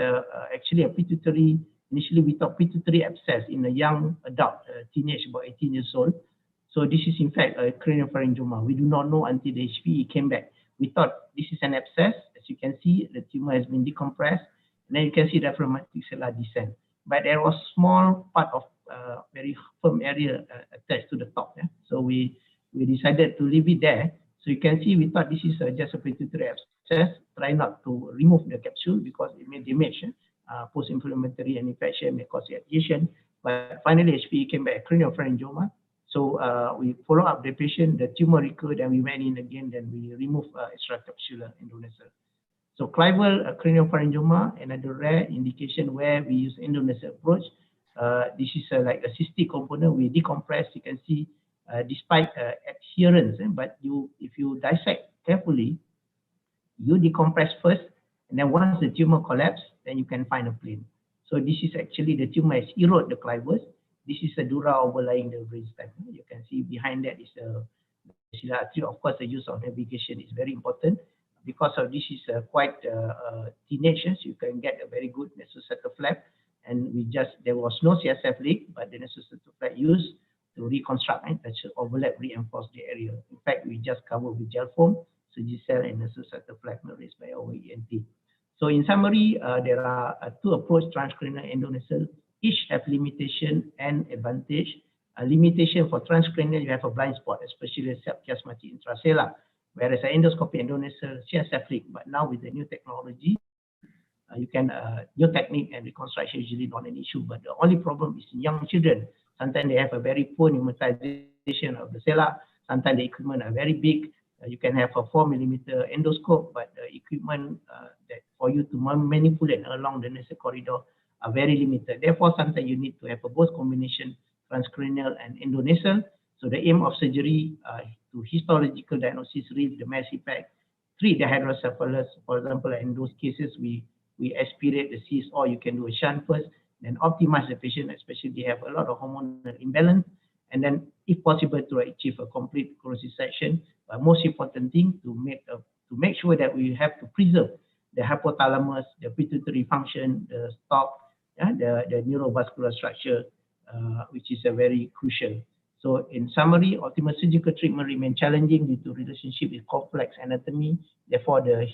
actually a pituitary. Initially, we thought pituitary abscess in a young adult, teenage, about 18 years old. So this is in fact a craniopharyngioma. We do not know until the HPE came back. We thought this is an abscess. As you can see, the tumor has been decompressed. And then you can see diaphragmatic cellular descent. But there was small part of very firm area attached to the top. Yeah? So we decided to leave it there. So you can see we thought this is just a pituitary abscess. Try not to remove the capsule because it may damage. Post-inflammatory and infection may cause adhesion. But finally, HPE came back craniopharyngioma. So we follow up the patient, the tumor recurred, and we went in again, then we removed extracapsular endonasal. So clival craniopharyngioma, another rare indication where we use endonasal approach. This is like a cystic component. We decompress. You can see, despite adherence, but if you dissect carefully, you decompress first, and then once the tumor collapses, then you can find a plane. So this is actually the tumor has eroded the clivus. This is a dura overlying the brainstem. You can see behind that is the basilar artery. Of course, the use of navigation is very important. Because of this is quite teenage, so you can get a very good nasosacral flap. And there was no CSF leak, but the nasosacral flap used to reconstruct and overlap, reinforce the area. In fact, we just cover with gel foam, Surgicel and nasosacral flap raised by our ENT. So in summary, there are two approaches, transcranial and endonasal. Each have limitation and advantage. A limitation for transcranial, you have a blind spot, especially the subchiasmatic intracellular. Whereas an endoscopy endonasal CSF leak, but now with the new technology, you can new technique and reconstruction is usually not an issue. But the only problem is in young children. Sometimes they have a very poor pneumatization of the cella. Sometimes the equipment are very big. You can have a 4mm endoscope, but the equipment that for you to manipulate along the nasal corridor are very limited. Therefore, sometimes you need to have a both combination transcranial and endonasal. So the aim of surgery to histological diagnosis, read the mass effect, treat the hydrocephalus. For example, in those cases, we aspirate the cyst, or you can do a shunt first, then optimize the patient, especially they have a lot of hormonal imbalance, and then if possible to achieve a complete corrosive section. But most important thing to make sure that we have to preserve the hypothalamus, the pituitary function, the stalk, the neurovascular structure, which is a very crucial. So in summary, optimal surgical treatment remains challenging due to relationship with complex anatomy. Therefore, the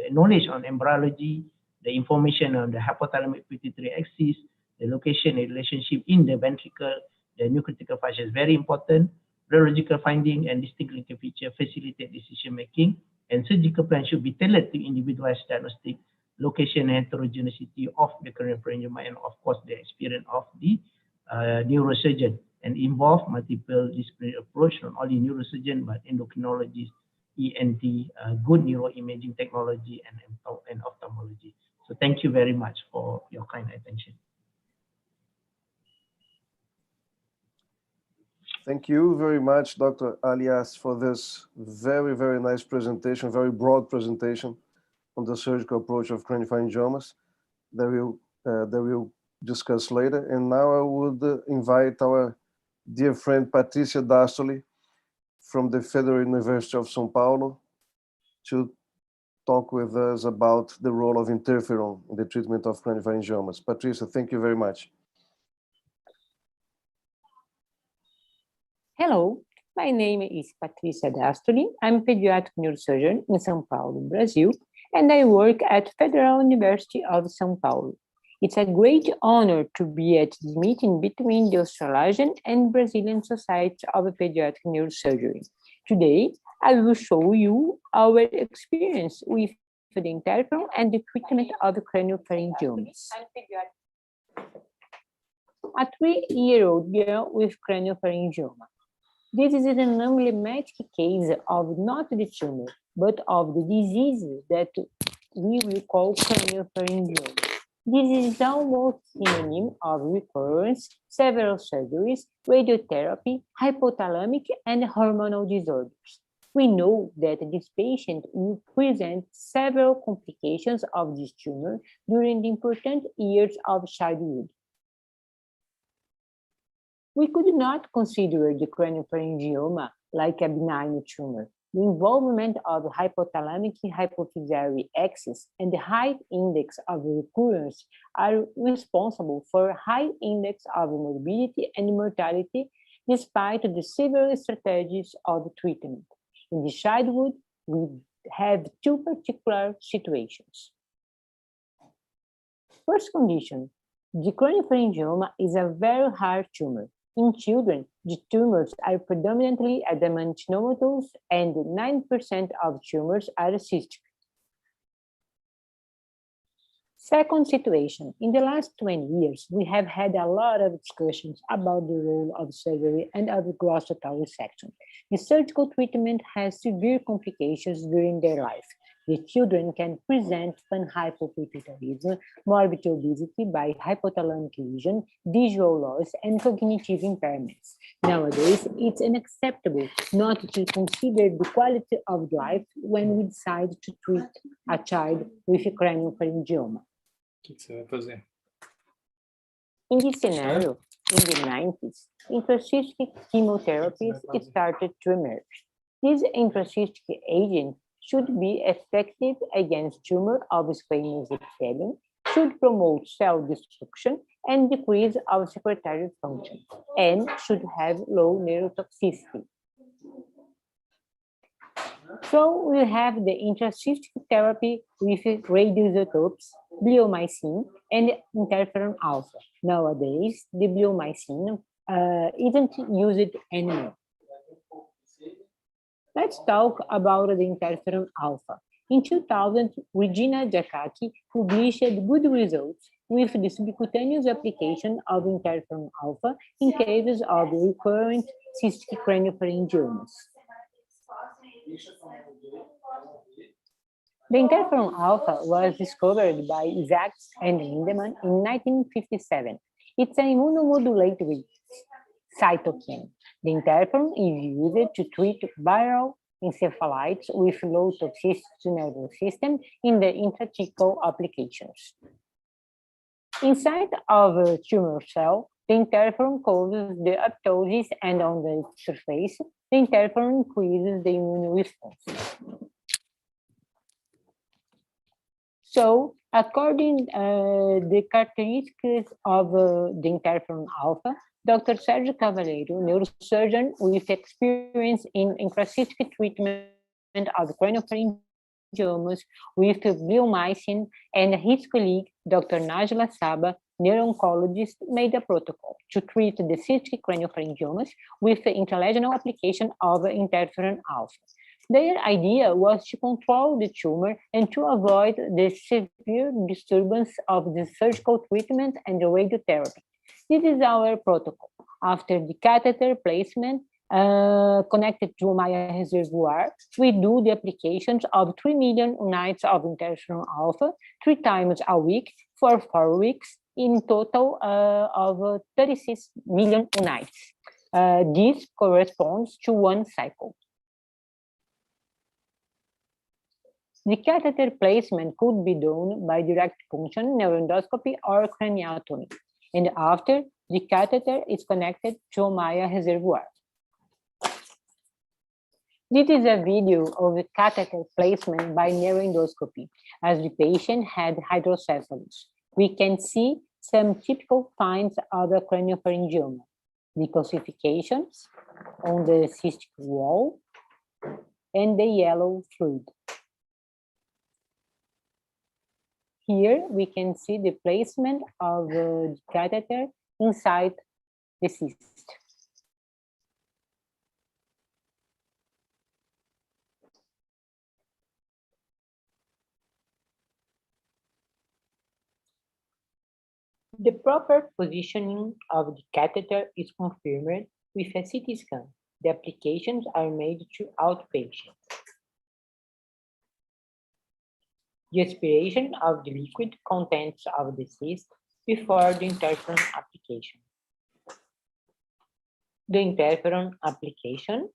knowledge on embryology, the information on the hypothalamic pituitary axis, the location and relationship in the ventricle, the new critical function is very important. Radiological finding and distinct linking feature facilitate decision making, and surgical plan should be tailored to individualized diagnostic, location and heterogeneity of the craniopharyngioma, and of course the experience of the neurosurgeon, and involve multiple disciplinary approach, not only neurosurgeon but endocrinologist, ENT, good neuroimaging technology, and ophthalmology. So thank you very much for your kind attention. Thank you very much, Dr. Alias, for this very, very nice presentation, very broad presentation on the surgical approach of craniopharyngiomas that we'll discuss later. And now I would invite our dear friend Patricia Dastoli from the Federal University of São Paulo to talk with us about the role of interferon in the treatment of craniopharyngiomas. Patricia, thank you very much. Hello, my name is Patricia Dastoli. I'm a pediatric neurosurgeon in São Paulo, Brazil, and I work at Federal University of São Paulo. It's a great honor to be at this meeting between the Australasian and Brazilian Society of Pediatric Neurosurgery. Today, I will show you our experience with the interferon and the treatment of craniopharyngiomas. A 3-year-old girl with craniopharyngioma. This is an emblematic case of not the tumor, but of the diseases that we will call craniopharyngioma. This is almost synonym of recurrence, several surgeries, radiotherapy, hypothalamic, and hormonal disorders. We know that this patient will present several complications of this tumor during the important years of childhood. We could not consider the craniopharyngioma like a benign tumor. The involvement of hypothalamic hypophyseal axis and the high index of recurrence are responsible for a high index of morbidity and mortality despite the several strategies of treatment. In the childhood, we have two particular situations. First condition, The craniopharyngioma is a very hard tumor. In children, the tumors are predominantly adamantinomatous and 9% of tumors are cystic. Second situation, in the last 20 years, we have had a lot of discussions about the role of surgery and of gross total resection. The surgical treatment has severe complications during their life. The children can present panhypopituitarism, morbid obesity by hypothalamic lesion, visual loss, and cognitive impairments. Nowadays, it's unacceptable not to consider the quality of life when we decide to treat a child with a craniopharyngioma. In this scenario, in the 90s, intracystic chemotherapies started to emerge. These intracystic agents should be effective against tumor of squamous epithelium, should promote cell destruction and decrease of secretory function, and should have low neurotoxicity. So we have the intracystic therapy with radioisotopes, bleomycin, and interferon alpha. Nowadays, the bleomycin isn't used anymore. Let's talk about the interferon alpha. In 2000, Regina Giacacchi published good results with the subcutaneous application of interferon alpha in cases of recurrent cystic craniopharyngiomas. The interferon alpha was discovered by Isaacs and Lindemann in 1957. It's an immunomodulatory cytokine. The interferon is used to treat viral encephalitis with low toxicity to nervous system in the intrathecal applications. Inside of a tumor cell, the interferon causes the apoptosis, and on the surface, the interferon increases the immune response. So, according to the characteristics of the interferon alpha, Dr. Sergio Cavaleiro, neurosurgeon with experience in intracystic treatment of craniopharyngiomas with bleomycin, and his colleague, Dr. Najla Saba, neurooncologist, made a protocol to treat the cystic craniopharyngiomas with the intralesional application of interferon alpha. Their idea was to control the tumor and to avoid the severe disturbance of the surgical treatment and the radiotherapy. This is our protocol. After the catheter placement connected to Maya reservoir, we do the applications of 3 million units of interferon alpha 3 times a week for 4 weeks, in total of 36 million units. This corresponds to 1 cycle. The catheter placement could be done by direct punction, neuroendoscopy, or craniotomy. And after, the catheter is connected to Maya reservoir. This is a video of the catheter placement by neuroendoscopy, as the patient had hydrocephalus. We can see some typical signs of a craniopharyngioma: the calcifications on the cystic wall and the yellow fluid. Here we can see the placement of the catheter inside the cyst. The proper positioning of the catheter is confirmed with a CT scan. The applications are made to outpatients. The aspiration of the liquid contents of the cyst before the interferon application. The interferon application.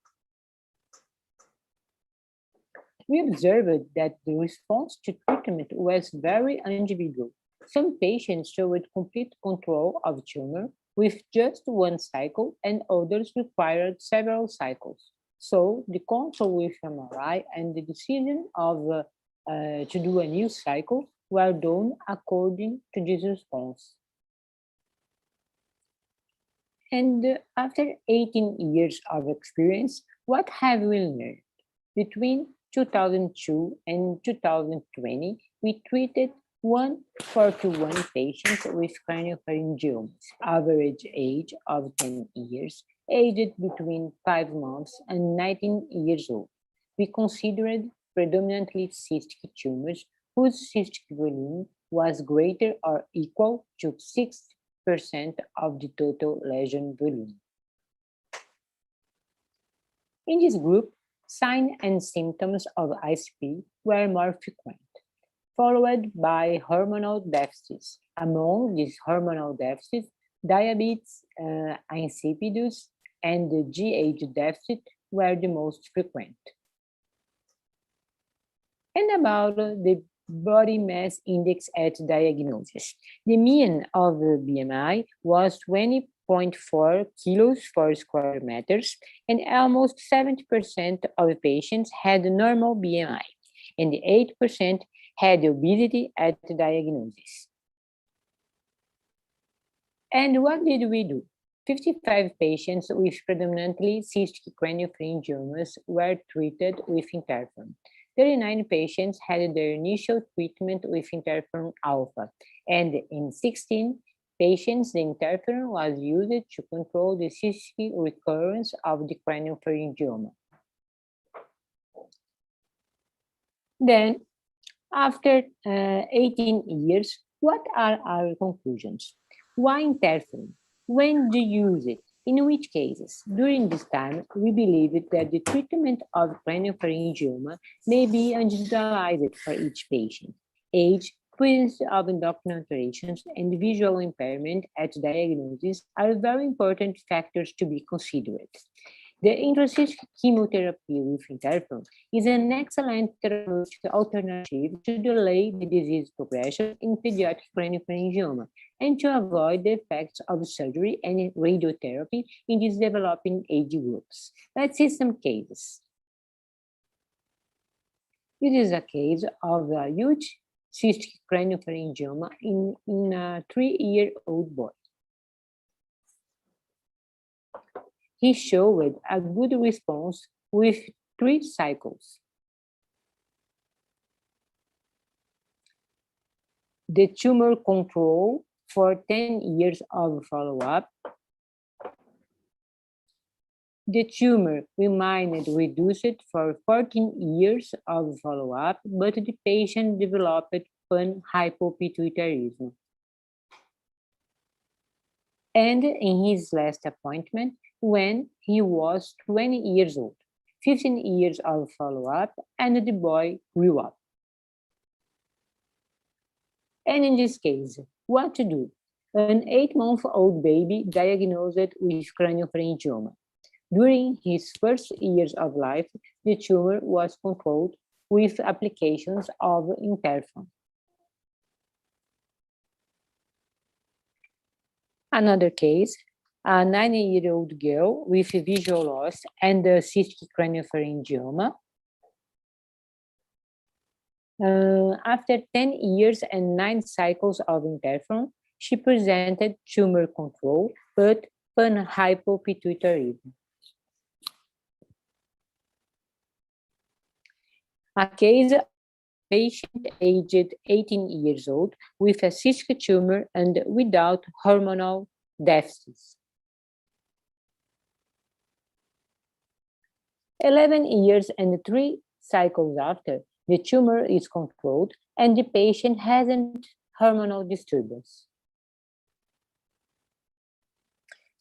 We observed that the response to treatment was very individual. Some patients showed complete control of tumor with just 1 cycle, and others required several cycles. So the consult with MRI and the decision of to do a new cycle were done according to this response. And after 18 years of experience, what have we learned? Between 2002 and 2020, we treated 141 patients with craniopharyngiomas, average age of 10 years, aged between 5 months and 19 years old. We considered predominantly cystic tumors whose cystic volume was greater or equal to 6% of the total lesion volume. In this group, signs and symptoms of ICP were more frequent, followed by hormonal deficits. Among these hormonal deficits, diabetes insipidus and the GH deficit were the most frequent. And about the body mass index at diagnosis. The mean of the BMI was 20.4 kilos per square meters, and almost 70% of patients had normal BMI, and 8% had obesity at diagnosis. And what did we do? 55 patients with predominantly cystic craniopharyngiomas were treated with interferon. 39 patients had their initial treatment with interferon alpha, and in 16 patients, the interferon was used to control the cystic recurrence of the craniopharyngioma. Then, after 18 years, what are our conclusions? Why interferon? When do you use it? In which cases? During this time, we believe that the treatment of craniopharyngioma may be individualized for each patient. Age, presence of endocrine alterations, and visual impairment at diagnosis are very important factors to be considered. The intracystic chemotherapy with interferon is an excellent therapeutic alternative to delay the disease progression in pediatric craniopharyngioma and to avoid the effects of surgery and radiotherapy in these developing age groups. Let's see some cases. This is a case of a huge cystic craniopharyngioma in a 3-year-old boy. He showed a good response with 3 cycles. The tumor control for 10 years of follow-up. The tumor remained reduced for 14 years of follow-up, but the patient developed pan-hypopituitarism. And in his last appointment, when he was 20 years old, 15 years of follow-up, and the boy grew up. And in this case, what to do? An 8-month-old baby diagnosed with craniopharyngioma. During his first years of life, the tumor was controlled with applications of interferon. Another case, a 9-year-old girl with visual loss and cystic craniopharyngioma. After 10 years and 9 cycles of interferon, she presented tumor control, but pan-hypopituitarism. A case of a patient aged 18 years old with a cystic tumor and without hormonal deficits. 11 years and 3 cycles after, the tumor is controlled and the patient hasn't hormonal disturbance.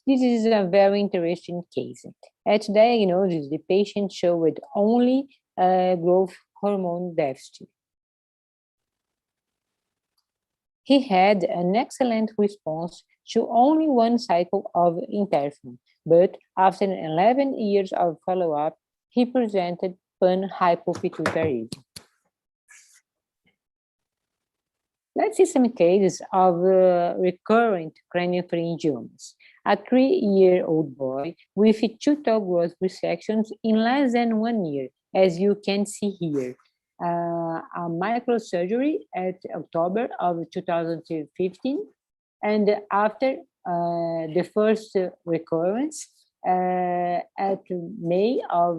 This is a very interesting case. At diagnosis, the patient showed only growth hormone deficit. He had an excellent response to only 1 cycle of interferon, but after 11 years of follow-up, he presented pan-hypopituitarism. Let's see some cases of recurrent craniopharyngiomas. A 3-year-old boy with 2 toe growth resections in less than 1 year, as you can see here. A microsurgery at October of 2015, and after the first recurrence at May of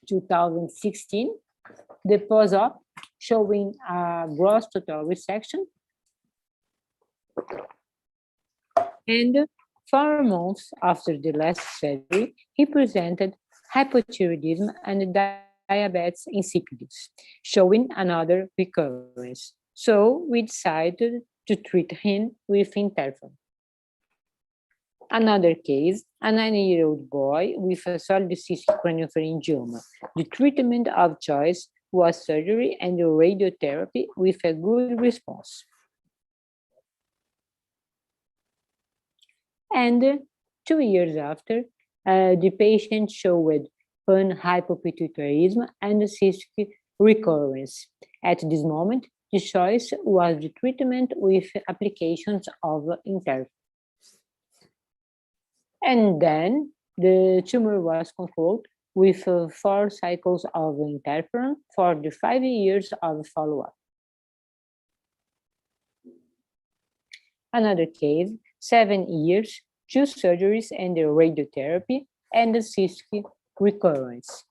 2016, the post-op showing a gross total resection. And 4 months after the last surgery, he presented hypothyroidism and diabetes insipidus, showing another recurrence. So we decided to treat him with interferon. Another case, a 9-year-old boy with a solid cystic craniopharyngioma. The treatment of choice was surgery and radiotherapy with a good response. And 2 years after, the patient showed panhypopituitarism and cystic recurrence. At this moment, the choice was the treatment with applications of interferon. And then the tumor was controlled with 4 cycles of interferon for the 5 years of follow-up. Another case, 7 years, 2 surgeries and radiotherapy and cystic recurrence.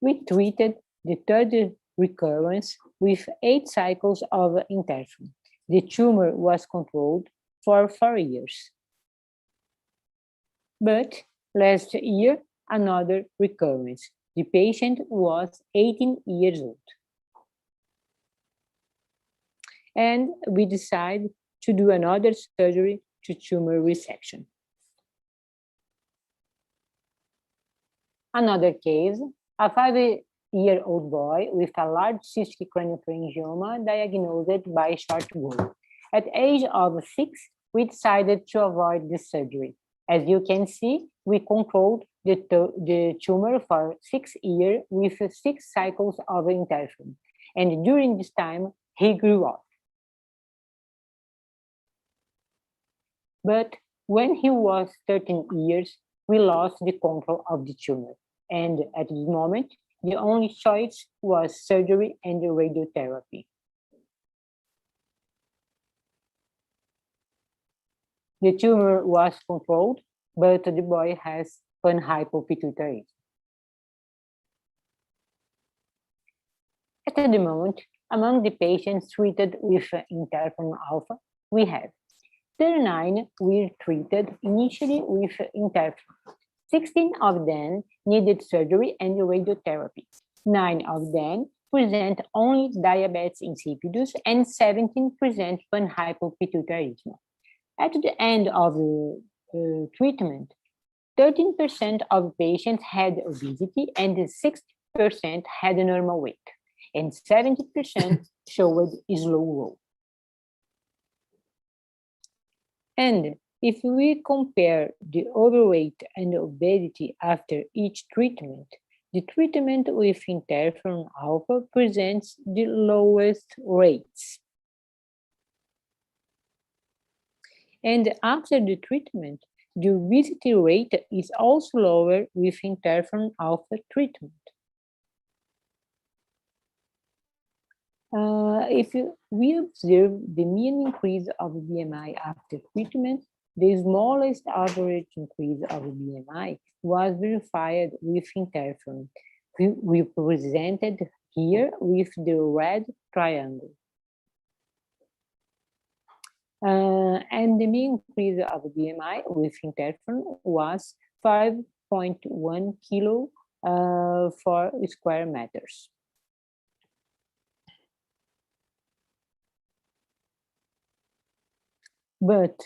We treated the 3rd recurrence with 8 cycles of interferon. The tumor was controlled for 4 years. But last year, another recurrence. The patient was 18 years old. And we decided to do another surgery to tumor resection. Another case, a 5-year-old boy with a large cystic craniopharyngioma diagnosed by short bone. At age of 6, we decided to avoid this surgery. As you can see, we controlled the tumor for 6 years with 6 cycles of interferon. And during this time, he grew up. But when he was 13 years, we lost the control of the tumor. And at this moment, the only choice was surgery and radiotherapy. The tumor was controlled, but the boy has panhypopituitarism. At the moment, among the patients treated with interferon alpha, we have 39 were treated initially with interferon. 16 of them needed surgery and radiotherapy. 9 of them present only diabetes insipidus, and 17 present panhypopituitarism. At the end of the treatment, 13% of patients had obesity and 60% had a normal weight, and 70% showed slow roll. And if we compare the overweight and obesity after each treatment, the treatment with interferon alpha presents the lowest rates. And after the treatment, the obesity rate is also lower with interferon alpha treatment. If we observe the mean increase of BMI after treatment, the smallest average increase of BMI was verified with interferon, represented here with the red triangle. And the mean increase of BMI with interferon was 5.1 kilo for square meters. But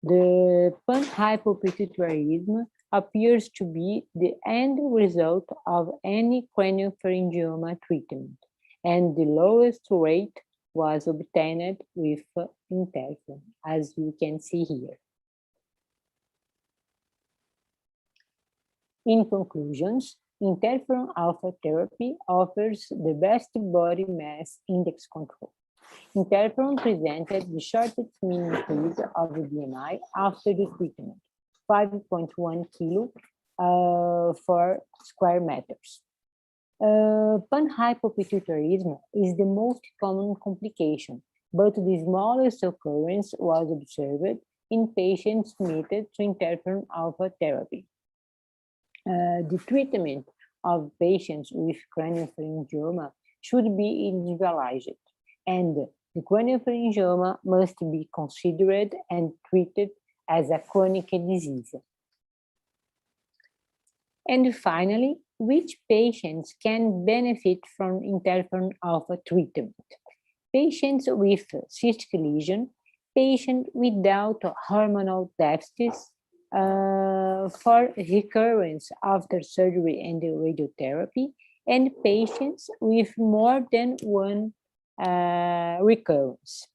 the panhypopituitarism appears to be the end result of any craniopharyngioma treatment, and the lowest rate was obtained with interferon, as you can see here. In conclusions, interferon alpha therapy offers the best body mass index control. Interferon presented the shortest mean increase of the BMI after the treatment, 5.1 kilo for square meters. Panhypopituitarism is the most common complication, but the smallest occurrence was observed in patients treated to interferon alpha therapy. The treatment of patients with craniopharyngioma should be individualized, and the craniopharyngioma must be considered and treated as a chronic disease. And finally, which patients can benefit from interferon alpha treatment? Patients with cystic lesion, patients without hormonal deficits, for recurrence after surgery and radiotherapy, and patients with more than one recurrence.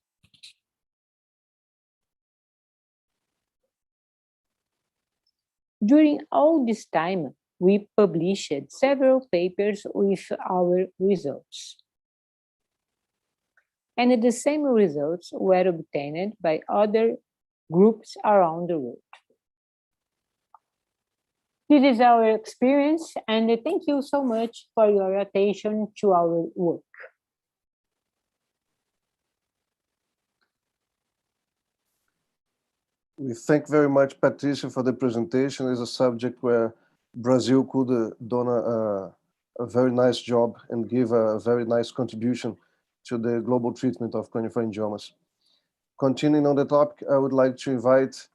During all this time, we published several papers with our results. And the same results were obtained by other groups around the world. This is our experience, and thank you so much for your attention to our work. We thank very much, Patricia, for the presentation. It's a subject where Brazil could do a very nice job and give a very nice contribution to the global treatment of craniopharyngiomas. Continuing on the topic, I would like to invite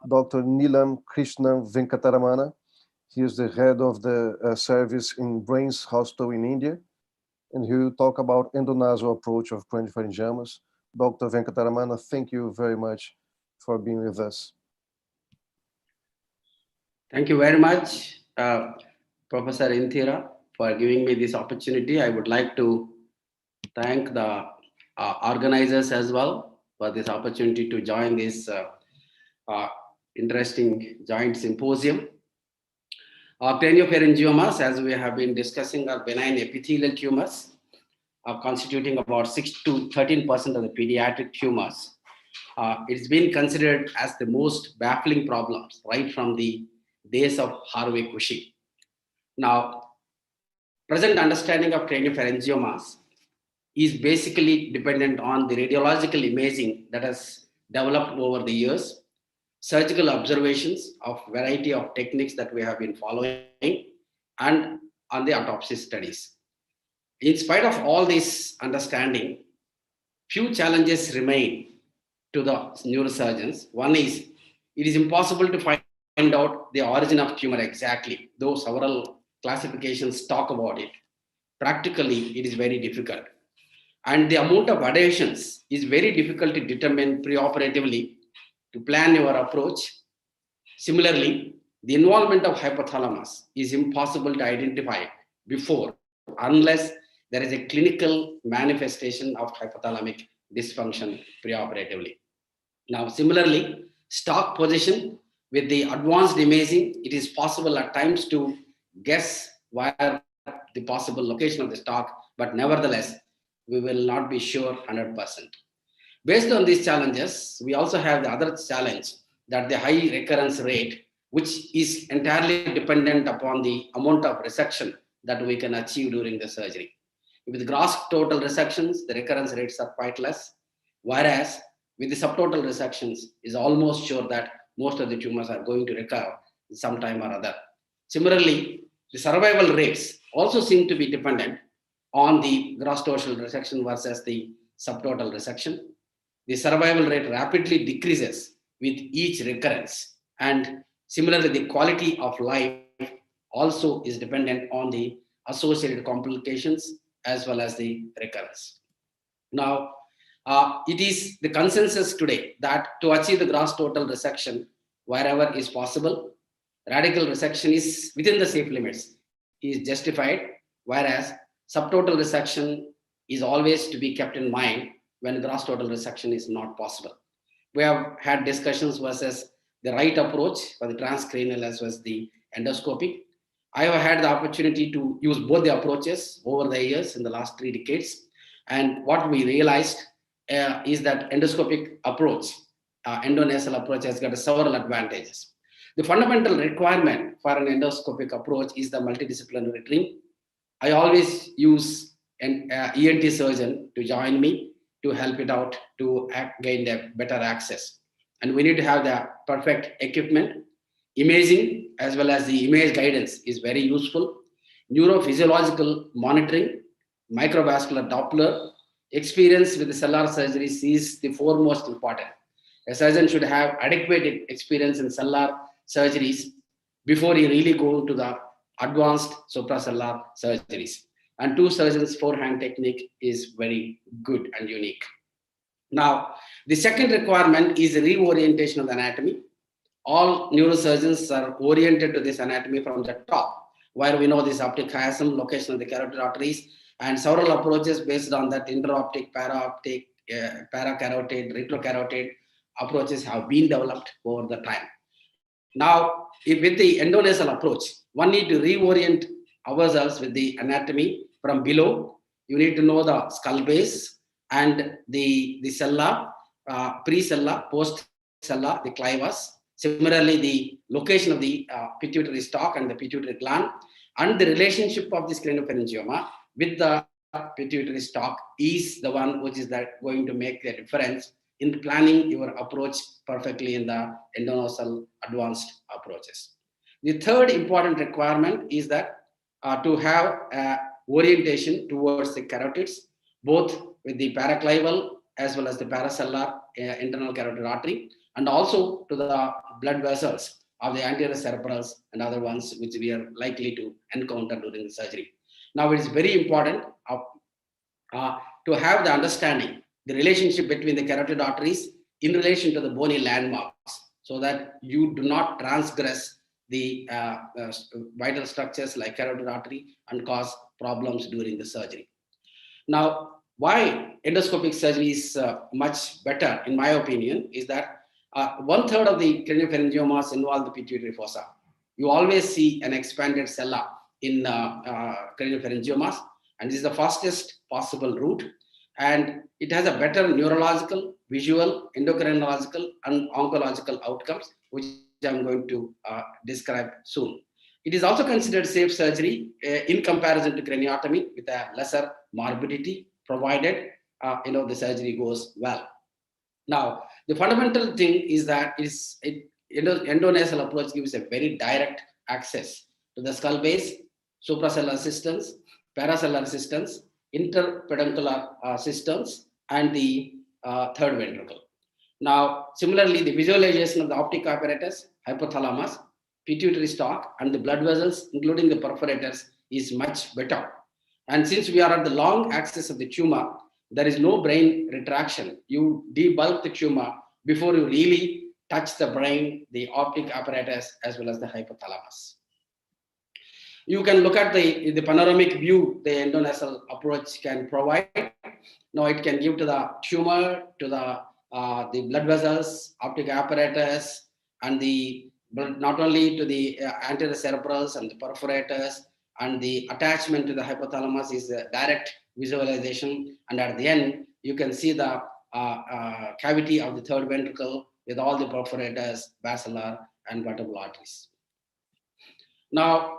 Dr. Neelam Krishna Venkataramana. He is the head of the service in Brains Hospital in India, and he will talk about endonasal approach of craniopharyngiomas. Dr. Venkataramana, thank you very much for being with us. Thank you very much, Professor Inthira, for giving me this opportunity. I would like to thank the organizers as well for this opportunity to join this interesting joint symposium. Craniopharyngiomas, as we have been discussing, are benign epithelial tumors, constituting about 6 to 13% of the pediatric tumors. It's been considered as the most baffling problems right from the days of Harvey Cushing. Now, present understanding of craniopharyngiomas is basically dependent on the radiological imaging that has developed over the years, surgical observations of variety of techniques that we have been following, and on the autopsy studies. In spite of all this understanding, few challenges remain to the neurosurgeons. One is, it is impossible to find out the origin of tumor exactly, though several classifications talk about it. Practically, it is very difficult. And the amount of adhesions is very difficult to determine preoperatively to plan your approach. Similarly, the involvement of hypothalamus is impossible to identify before unless there is a clinical manifestation of hypothalamic dysfunction preoperatively. Now, similarly, stalk position with the advanced imaging, it is possible at times to guess where the possible location of the stalk, but nevertheless, we will not be sure 100%. Based on these challenges, we also have the other challenge that the high recurrence rate, which is entirely dependent upon the amount of resection that we can achieve during the surgery. With gross total resections, the recurrence rates are quite less, whereas with the subtotal resections, is almost sure that most of the tumors are going to recur sometime or other. Similarly, the survival rates also seem to be dependent on the gross total resection versus the subtotal resection. The survival rate rapidly decreases with each recurrence, and similarly, the quality of life also is dependent on the associated complications as well as the recurrence. Now, it is the consensus today that to achieve the gross total resection wherever is possible, radical resection is within the safe limits, is justified, whereas subtotal resection is always to be kept in mind when gross total resection is not possible. We have had discussions versus the right approach for the transcranial as well as the endoscopic. I have had the opportunity to use both the approaches over the years in the last 3 decades. And what we realized is that endoscopic approach, endonasal approach has got several advantages. The fundamental requirement for an endoscopic approach is the multidisciplinary team. I always use an ENT surgeon to join me to help it out to gain the better access. And we need to have the perfect equipment. Imaging as well as the image guidance is very useful. neurophysiological monitoring, microvascular Doppler, experience with the cellular surgeries is the foremost important. A surgeon should have adequate experience in cellular surgeries before he really go to the advanced supracellular surgeries. And two surgeons forehand technique is very good and unique. Now, the second requirement is reorientation of the anatomy. All neurosurgeons are oriented to this anatomy from the top, where we know this optic chiasm, location of the carotid arteries, and several approaches based on that interoptic, paraoptic, paracarotid, retrocarotid approaches have been developed over the time. Now, with the endonasal approach, one need to reorient ourselves with the anatomy from below. You need to know the skull base and the cella, pre-cella, post-cella, the clivus. Similarly, the location of the pituitary stalk and the pituitary gland, and the relationship of this craniopharyngioma with the pituitary stalk is the one which is going to make the difference in planning your approach perfectly in the endonasal advanced approaches. The third important requirement is that to have orientation towards the carotids, both with the paraclival as well as the paracellular internal carotid artery, and also to the blood vessels of the anterior cerebrals and other ones which we are likely to encounter during the surgery. Now, it is very important to have the understanding, the relationship between the carotid arteries in relation to the bony landmarks, so that you do not transgress the vital structures like carotid artery and cause problems during the surgery. Now, why endoscopic surgery is much better, in my opinion, is that 1/3 of the craniopharyngiomas involve the pituitary fossa. You always see an expanded cella in craniopharyngiomas, and this is the fastest possible route. And it has a better neurological, visual, endocrinological, and oncological outcomes, which I'm going to describe soon. It is also considered safe surgery in comparison to craniotomy with a lesser morbidity, provided the surgery goes well. Now, the fundamental thing is that endonasal approach gives a very direct access to the skull base, supracellular systems, paracellular systems, interpeduncular systems, and the third ventricle. Now, similarly, the visualization of the optic apparatus, hypothalamus, pituitary stalk, and the blood vessels, including the perforators, is much better. And since we are at the long axis of the tumor, there is no brain retraction. You debulk the tumor before you really touch the brain, the optic apparatus, as well as the hypothalamus. You can look at the panoramic view the endonasal approach can provide. Now, it can give to the tumor, to the blood vessels, optic apparatus, and not only to the anterior cerebrals and the perforators, and the attachment to the hypothalamus is a direct visualization. And at the end, you can see the cavity of the third ventricle with all the perforators, basilar, and vertebral arteries. Now,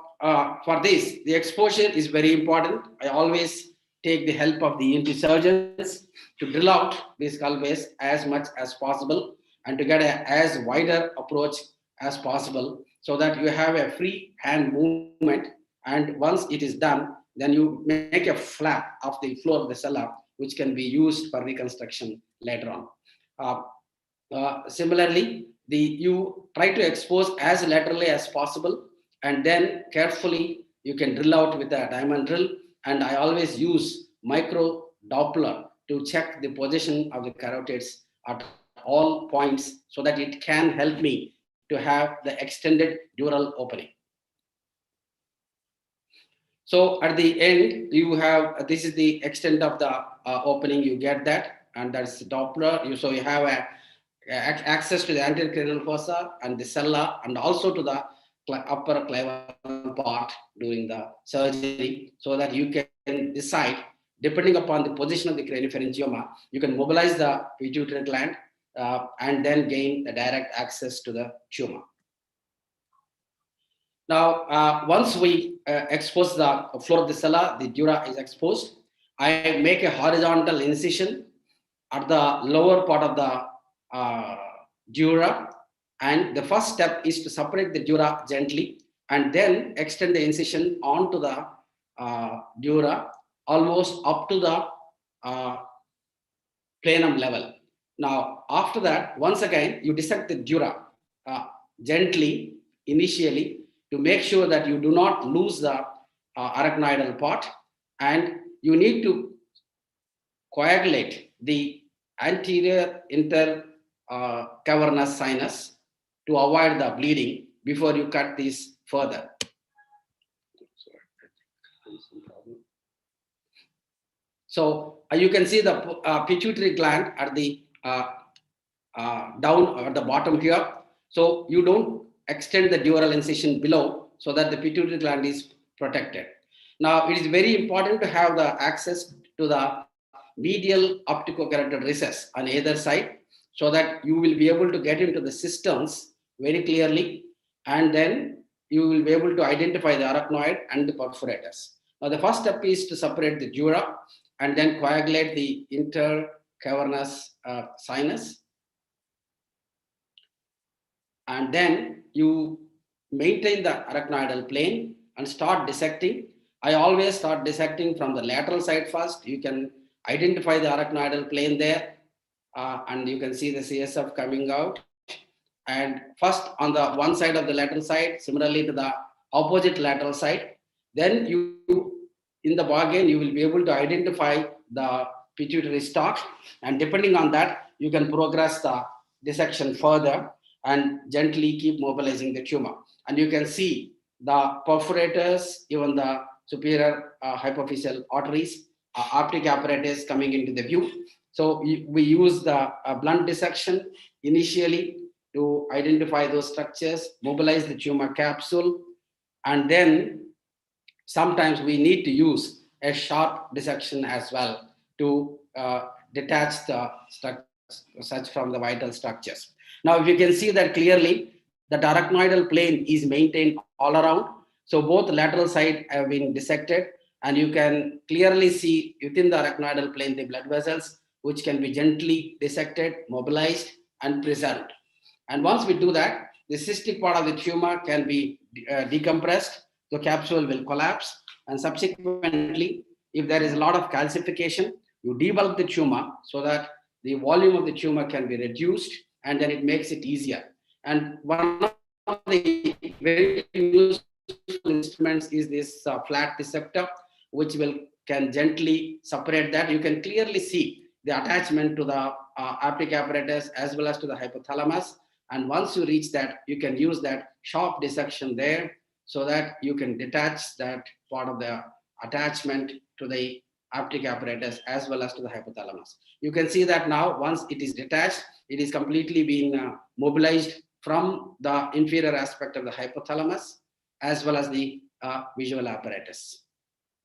for this, the exposure is very important. I always take the help of the ENT surgeons to drill out the skull base as much as possible and to get as wider approach as possible, so that you have a free hand movement. And once it is done, then you make a flap of the floor of the cellar, which can be used for reconstruction later on. Similarly, you try to expose as laterally as possible, and then carefully you can drill out with a diamond drill. And I always use micro Doppler to check the position of the carotids at all points, so that it can help me to have the extended dural opening. So at the end, you have, this is the extent of the opening, you get that, and that's Doppler. So you have access to the anterior cranial fossa and the cella, and also to the upper clival part during the surgery, so that you can decide, depending upon the position of the craniopharyngioma, you can mobilize the pituitary gland and then gain the direct access to the tumor. Now, once we expose the floor of the cella, the dura is exposed. I make a horizontal incision at the lower part of the dura, and the first step is to separate the dura gently and then extend the incision onto the dura almost up to the planum level. Now, after that, once again, you dissect the dura gently, initially, to make sure that you do not lose the arachnoidal part, and you need to coagulate the anterior intercavernous sinus to avoid the bleeding before you cut this further. So you can see the pituitary gland at the down at the bottom here. So you don't extend the dural incision below so that the pituitary gland is protected. Now it is very important to have the access to the medial opticocarotid recess on either side, so that you will be able to get into the systems very clearly, and then you will be able to identify the arachnoid and the perforators. Now the first step is to separate the dura and then coagulate the intercavernous sinus. And then you maintain the arachnoidal plane and start dissecting. I always start dissecting from the lateral side first. You can identify the arachnoidal plane there, and you can see the CSF coming out. And first on the one side of the lateral side, similarly to the opposite lateral side. Then you, in the bargain, you will be able to identify the pituitary stalk, and depending on that, you can progress the dissection further and gently keep mobilizing the tumor. And you can see the perforators, even the superior hypophyseal arteries, optic apparatus coming into the view. So we use the blunt dissection initially to identify those structures, mobilize the tumor capsule, and then sometimes we need to use a sharp dissection as well to detach the such from the vital structures. Now, if you can see that clearly, the arachnoidal plane is maintained all around. So both lateral side have been dissected, and you can clearly see within the arachnoidal plane the blood vessels, which can be gently dissected, mobilized, and preserved. And once we do that, the cystic part of the tumor can be decompressed, the capsule will collapse, and subsequently, if there is a lot of calcification, you debulk the tumor so that the volume of the tumor can be reduced, and then it makes it easier. And one of the very useful instruments is this flat dissector, which can gently separate that. You can clearly see the attachment to the optic apparatus as well as to the hypothalamus. And once you reach that, you can use that sharp dissection there so that you can detach that part of the attachment to the optic apparatus as well as to the hypothalamus. You can see that now once it is detached, it is completely being mobilized from the inferior aspect of the hypothalamus as well as the visual apparatus.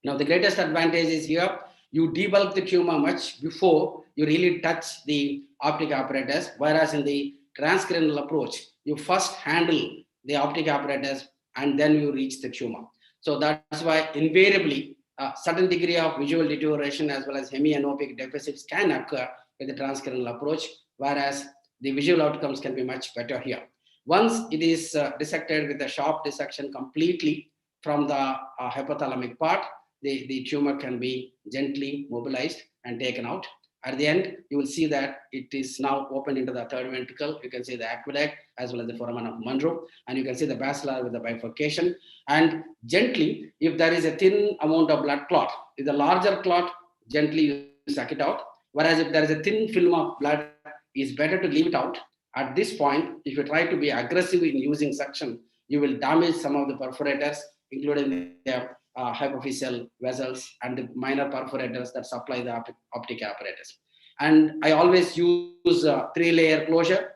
Now the greatest advantage is here, you debulk the tumor much before you really touch the optic apparatus, whereas in the transcranial approach, you first handle the optic apparatus and then you reach the tumor. So that's why invariably a certain degree of visual deterioration as well as hemianopic deficits can occur with the transcranial approach, whereas the visual outcomes can be much better here. Once it is dissected with a sharp dissection completely from the hypothalamic part, the tumor can be gently mobilized and taken out. At the end, you will see that it is now opened into the third ventricle. You can see the aqueduct as well as the foramen of Monroe, and you can see the basilar with the bifurcation. And gently, if there is a thin amount of blood clot, if the larger clot, gently you suck it out. Whereas if there is a thin film of blood, it's better to leave it out. At this point, if you try to be aggressive in using suction, you will damage some of the perforators, including the hypophyseal vessels and the minor perforators that supply the optic apparatus. And I always use a 3-layer closure.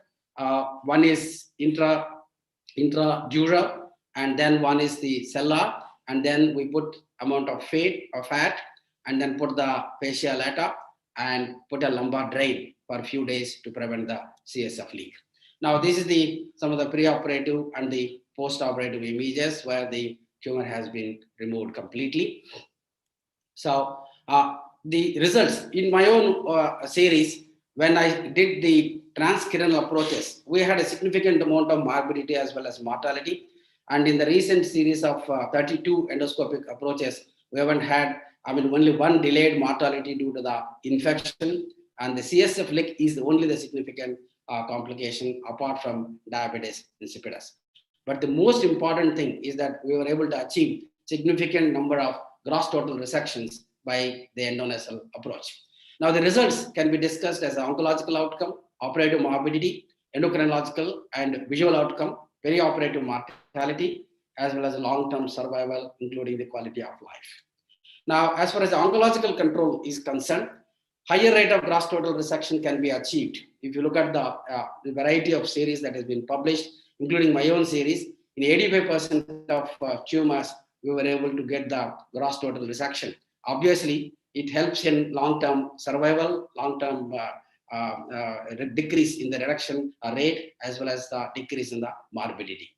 One is intradural, and then one is the cellular, and then we put amount of fat, and then put the fascia lata and put a lumbar drain for a few days to prevent the CSF leak. Now this is some of the preoperative and the post-operative images where the tumor has been removed completely. So the results in my own series, when I did the transcranial approaches, we had a significant amount of morbidity as well as mortality. And in the recent series of 32 endoscopic approaches, We haven't had, only one delayed mortality due to the infection, and the CSF leak is only the significant complication apart from diabetes insipidus. But the most important thing is that we were able to achieve significant number of gross total resections by the endonasal approach. Now the results can be discussed as oncological outcome, operative morbidity, endocrinological and visual outcome, perioperative mortality, as well as long-term survival, including the quality of life. Now, as far as the oncological control is concerned, higher rate of gross total resection can be achieved. If you look at the variety of series that has been published, including my own series, in 85% of tumors, we were able to get the gross total resection. Obviously, it helps in long-term survival, long-term decrease in the reduction rate, as well as the decrease in the morbidity.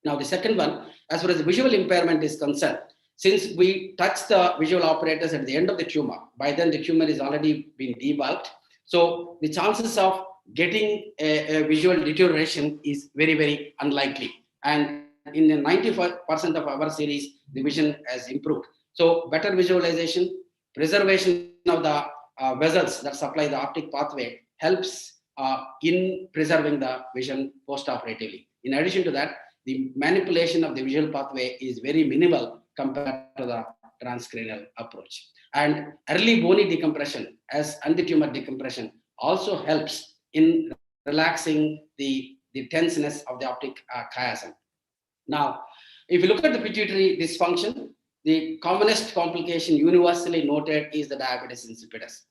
Now, the second one, as far as the visual impairment is concerned, since we touch the visual apparatus at the end of the tumor, by then the tumor is already been debulked. So the chances of getting a visual deterioration is very, very unlikely. And in the 95% of our series, the vision has improved. So better visualization, preservation of the vessels that supply the optic pathway helps in preserving the vision post-operatively. In addition to that, the manipulation of the visual pathway is very minimal compared to the transcranial approach. And early bony decompression as anti-tumor decompression also helps in relaxing the tenseness of the optic chiasm. Now, if you look at the pituitary dysfunction, the commonest complication universally noted is the diabetes insipidus.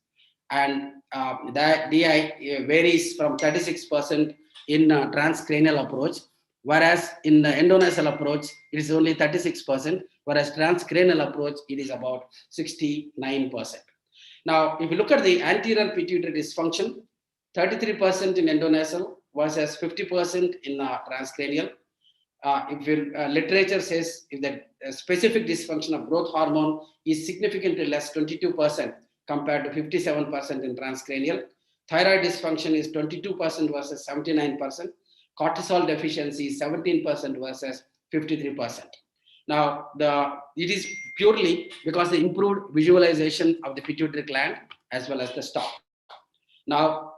And that DI varies from 36% in transcranial approach, whereas in the endonasal approach, it is only 36%, whereas transcranial approach, it is about 69%. Now, if you look at the anterior pituitary dysfunction, 33% in endonasal versus 50% in transcranial. If your literature says if the specific dysfunction of growth hormone is significantly less, 22% compared to 57% in transcranial. Thyroid dysfunction is 22% versus 79%. Cortisol deficiency is 17% versus 53%. Now, it is purely because the improved visualization of the pituitary gland as well as the stalk. Now,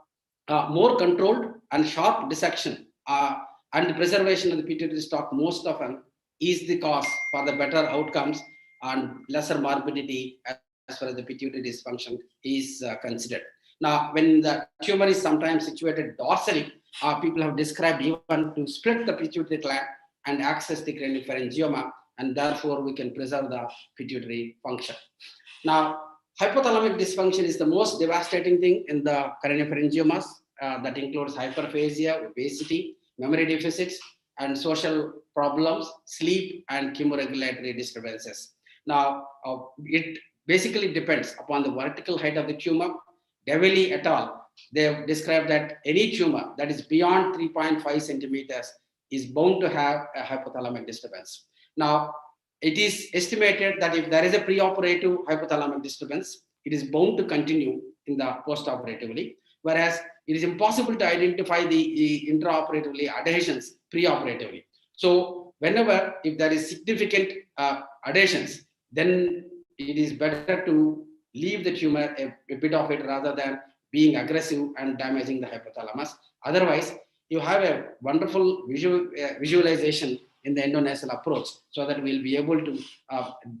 more controlled and sharp dissection and the preservation of the pituitary stalk most often is the cause for the better outcomes and lesser morbidity as far as the pituitary dysfunction is considered. Now, when the tumor is sometimes situated dorsally, people have described even to split the pituitary gland and access the craniopharyngioma, and therefore we can preserve the pituitary function. Now, hypothalamic dysfunction is the most devastating thing in the craniopharyngiomas. That includes hyperphagia, obesity, memory deficits, and social problems, sleep, and chemoregulatory disturbances. Now, it basically depends upon the vertical height of the tumor. Devilly et al., they have described that any tumor that is beyond 3.5 centimeters is bound to have a hypothalamic disturbance. Now, it is estimated that if there is a preoperative hypothalamic disturbance, it is bound to continue in the postoperatively, whereas it is impossible to identify the intraoperatively adhesions preoperatively. So whenever, if there is significant adhesions, then it is better to leave the tumor a bit of it rather than being aggressive and damaging the hypothalamus. Otherwise, you have a wonderful visualization in the endonasal approach so that we'll be able to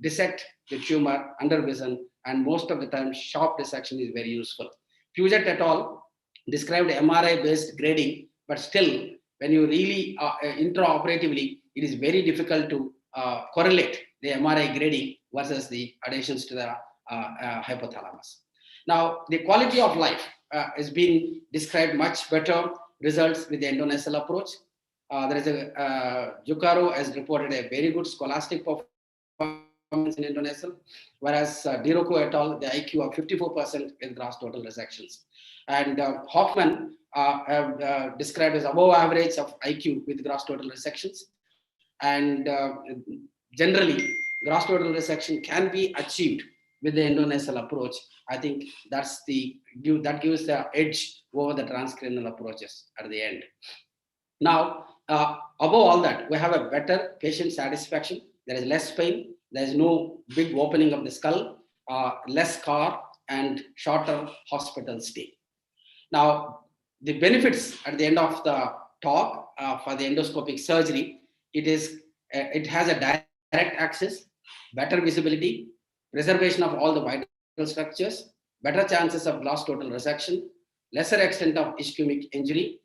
dissect the tumor under vision, and most of the time sharp dissection is very useful. Puget et al. Described MRI-based grading, but still, when you really intraoperatively, it is very difficult to correlate the MRI grading versus the adhesions to the hypothalamus. Now, the quality of life has been described much better results with the endonasal approach. There is Zuccaro has reported a very good scholastic performance in endonasal, whereas Dirocco et al., the IQ of 54% with gross total resections. And Hoffman have described as above average of IQ with gross total resections. And generally, gross total resection can be achieved with the endonasal approach. I think that gives the edge over the transcranial approaches at the end. Now, above all that, we have a better patient satisfaction. There is less pain, There's no big opening of the skull, less scar, and shorter hospital stay. Now, the benefits at the end of the talk for the endoscopic surgery, it has a direct access, better visibility, preservation of all the vital structures, better chances of glass total resection, lesser extent of ischemic injury,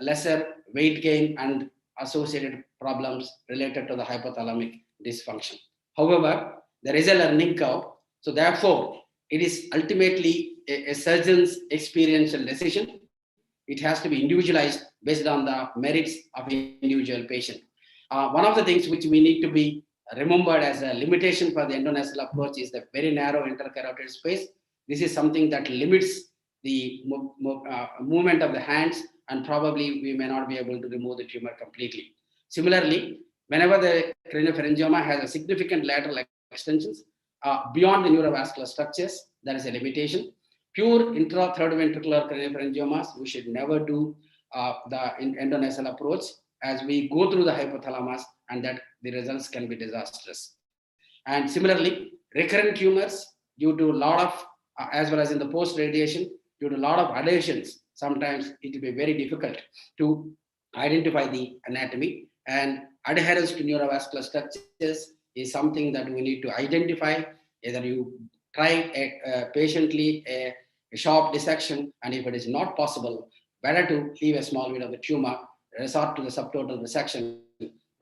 lesser weight gain, and associated problems related to the hypothalamic dysfunction. However, there is a learning curve. So therefore, it is ultimately a surgeon's experiential decision. It has to be individualized based on the merits of individual patient. One of the things which we need to be remembered as a limitation for the endonasal approach is the very narrow intercarotid space. This is something that limits the movement of the hands, and probably we may not be able to remove the tumor completely. Similarly, whenever the craniopharyngioma has a significant lateral extensions beyond the neurovascular structures, there is a limitation. Pure intra-third ventricular craniopharyngiomas, we should never do the endonasal approach, as we go through the hypothalamus, and that the results can be disastrous. And similarly, recurrent tumors due to a lot of, as well as in the post-radiation, due to a lot of adhesions, sometimes it will be very difficult to identify the anatomy. And adherence to neurovascular structures is something that we need to identify. Either you try patiently a sharp dissection, and if it is not possible, better to leave a small bit of the tumor, resort to the subtotal resection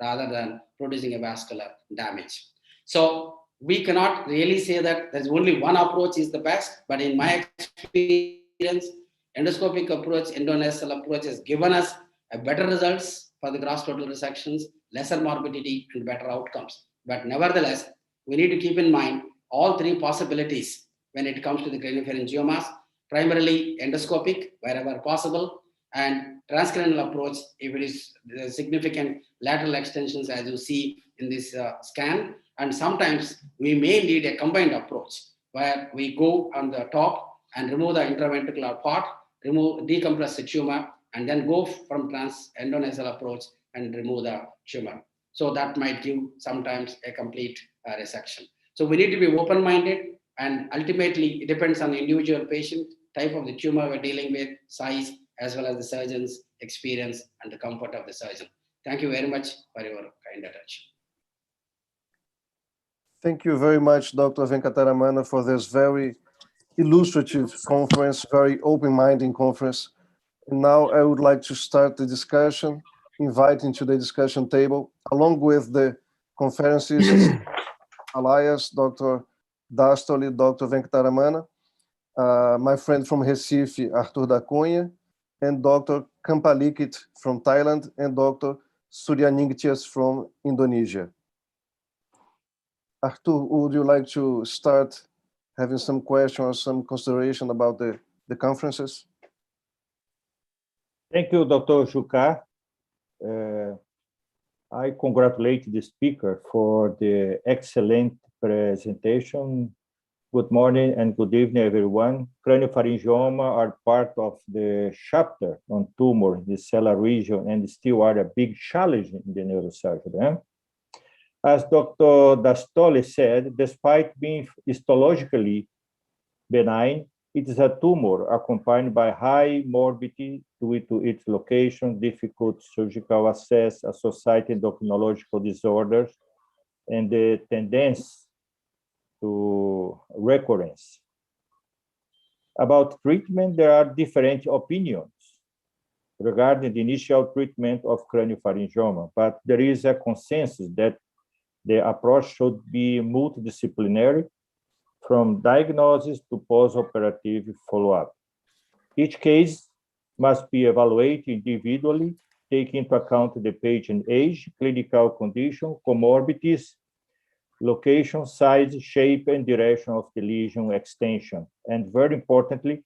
rather than producing a vascular damage. So we cannot really say that there's only one approach is the best, but in my experience, endoscopic approach, endonasal approach has given us a better results for the gross total resections, lesser morbidity, and better outcomes. But nevertheless, we need to keep in mind all three possibilities when it comes to the craniopharyngiomas, primarily endoscopic wherever possible, and transcranial approach if it is significant lateral extensions as you see in this scan. And sometimes we may need a combined approach where we go on the top and remove the intraventricular part, decompress the tumor, and then go from endonasal approach and remove the tumor. So that might give sometimes a complete resection. So we need to be open-minded, and ultimately it depends on the individual patient, type of the tumor we're dealing with, size, as well as the surgeon's experience and the comfort of the surgeon. Thank you very much for your kind attention. Thank you very much, Dr. Venkataramana, for this very illustrative conference, very open-minded conference. And now I would like to start the discussion, inviting to the discussion table, along with the conferences, Elias, Dr. Dastoli, Dr. Venkataramana, my friend from Recife, Arthur da Cunha, and Dr. Kampalikit from Thailand, and Dr. Suryaningtyas from Indonesia. Arthur, would you like to start having some question or some consideration about the conferences? Thank you, Dr. Jucá. I congratulate the speaker for the excellent presentation. Good morning and good evening, everyone. Craniopharyngioma are part of the chapter on tumor in the cellular region and still are a big challenge in the neurosurgery. As Dr. Dastoli said, despite being histologically benign, it is a tumor accompanied by high morbidity due to its location, difficult surgical access, associated endocrinological disorders, and the tendency to recurrence. About treatment, there are different opinions regarding the initial treatment of craniopharyngioma, but there is a consensus that the approach should be multidisciplinary, from diagnosis to post-operative follow-up. Each case must be evaluated individually, taking into account the patient age, clinical condition, comorbidities, location, size, shape, and direction of the lesion extension, and very importantly,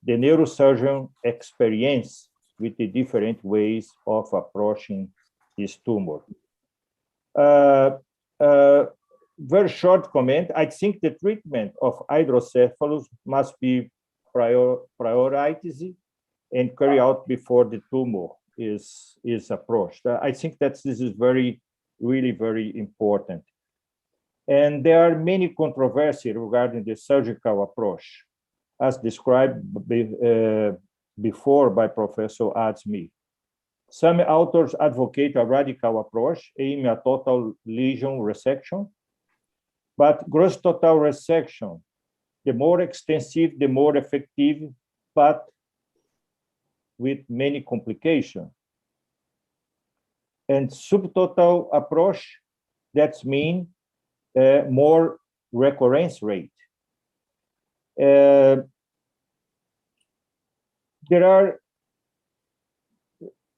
the neurosurgeon experience with the different ways of approaching this tumor. Very short comment. I think the treatment of hydrocephalus must be prioritized and carried out before the tumor is approached. I think that this is really very important. And there are many controversies regarding the surgical approach, as described before by Professor Ad-Smith. Some authors advocate a radical approach aiming at total lesion resection, but gross total resection, the more extensive, the more effective, but with many complications. And subtotal approach, that's mean more recurrence rate. There are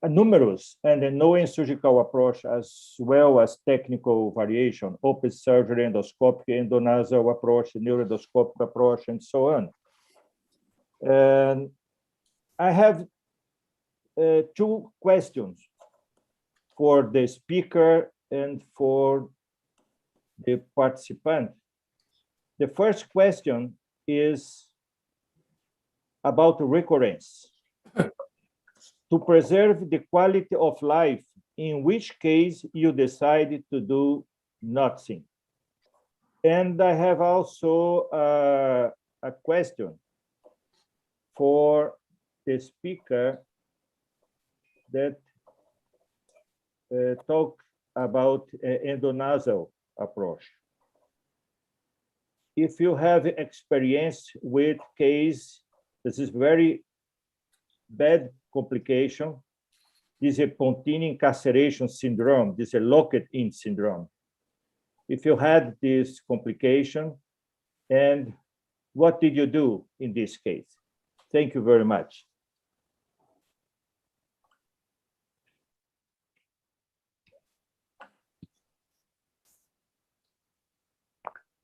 numerous and known surgical approach as well as technical variation, open surgery, endoscopic, endonasal approach, neuroendoscopic approach, and so on. And I have two questions for the speaker and for the participant. The first question is about recurrence. To preserve the quality of life, in which case you decided to do nothing. And I have also a question for the speaker that talk about endonasal approach. If you have experience with case, this is very bad complication. This is a pontine incarceration syndrome. This is a locked-in syndrome. If you had this complication, and what did you do in this case? Thank you very much.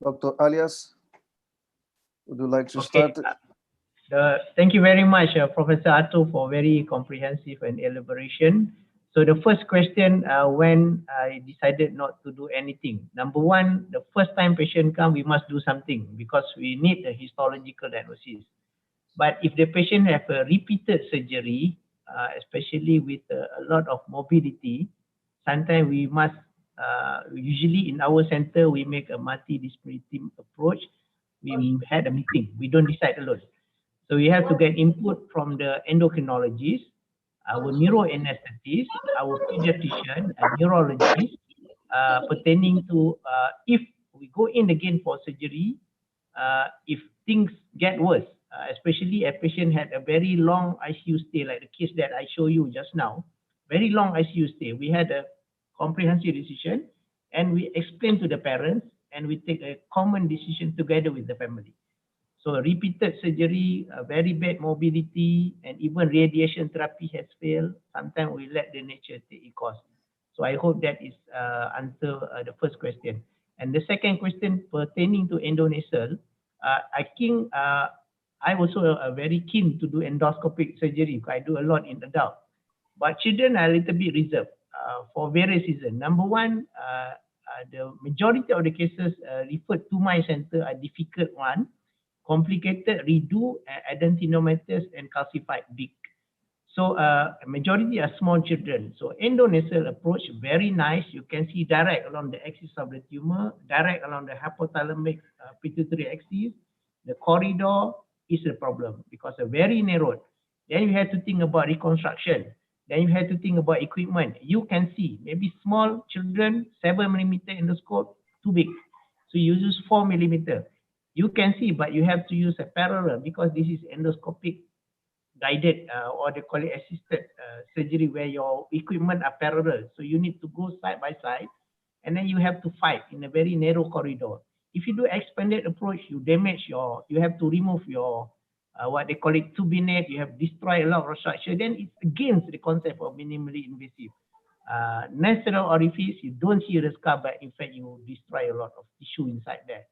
Dr. Alias, would you like to start? Thank you very much, Professor Atto, for very comprehensive and elaboration. So the first question, when I decided not to do anything. Number one, the first time patient come, we must do something because we need a histological diagnosis. But if the patient have a repeated surgery, especially with a lot of morbidity, sometimes we must, usually in our center, we make a multidisciplinary approach. We had a meeting, we don't decide alone. So we have to get input from the endocrinologist, our neuroanesthetist, our pediatrician, and neurologist, pertaining to if we go in again for surgery, if things get worse, especially a patient had a very long ICU stay, like the case that I show you just now, very long ICU stay. We had a comprehensive decision, and we explain to the parents, and we take a common decision together with the family. So repeated surgery, very bad morbidity, and even radiation therapy has failed. Sometimes we let the nature take its course. So I hope that is answer the first question. And the second question pertaining to endonasal, I think I also very keen to do endoscopic surgery. I do a lot in adult, but children are a little bit reserved for various reasons. Number one, the majority of the cases referred to my center are difficult one, complicated, redo, adenomatous, and calcified big. So majority are small children. So endonasal approach, very nice. You can see direct along the axis of the tumor, direct along the hypothalamic pituitary axis. The corridor is a problem because it's very narrow. Then you have to think about reconstruction. Then you have to think about equipment. You can see maybe small children, 7mm endoscope, too big. So you use 4mm. You can see, but you have to use a parallel because this is endoscopic guided or they call it assisted surgery where your equipment are parallel. So you need to go side by side and then you have to fight in a very narrow corridor. If you do expanded approach, you damage your, you have to remove your, what they call it turbinate, you have destroyed a lot of structure, then it's against the concept of minimally invasive. Nasal orifice, you don't see the scar, but in fact you destroy a lot of tissue inside there.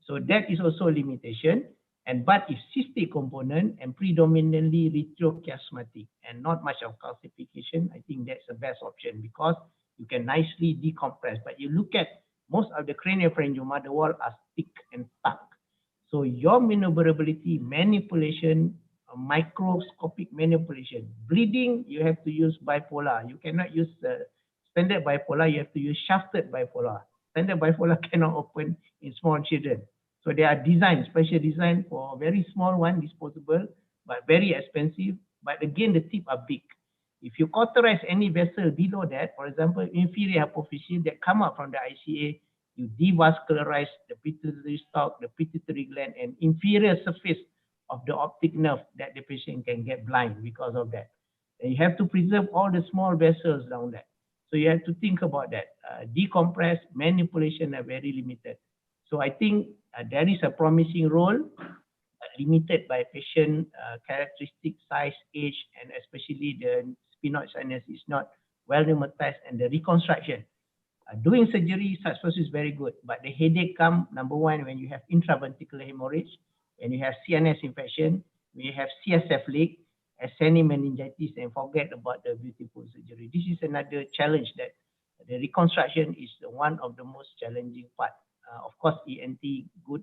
So that is also a limitation. And but if cystic component and predominantly retrochiasmatic and not much of calcification, I think that's the best option because you can nicely decompress. But you look at most of the craniopharyngioma, the walls are thick and stuck. So your maneuverability, manipulation, microscopic manipulation, bleeding, you have to use bipolar. You cannot use standard bipolar, you have to use shafted bipolar. Standard bipolar cannot open in small children. So they are designed, special design for very small one, disposable, but very expensive. But again, the tip are big. If you cauterize any vessel below that, for example, inferior hypophyseal that come up from the ICA, you devascularize the pituitary stalk, the pituitary gland, and inferior surface of the optic nerve that the patient can get blind because of that. And you have to preserve all the small vessels down there. So you have to think about that. Decompress, manipulation are very limited. So I think there is a promising role, limited by patient characteristic, size, age, and especially the sphenoid sinus is not well rheumatized, and the reconstruction. Doing surgery, success is very good, but the headache come, number one, when you have intraventricular hemorrhage, when you have CNS infection, when you have CSF leak, ascending meningitis, and forget about the beautiful surgery. This is another challenge, that the reconstruction is one of the most challenging part. Of course, ENT, good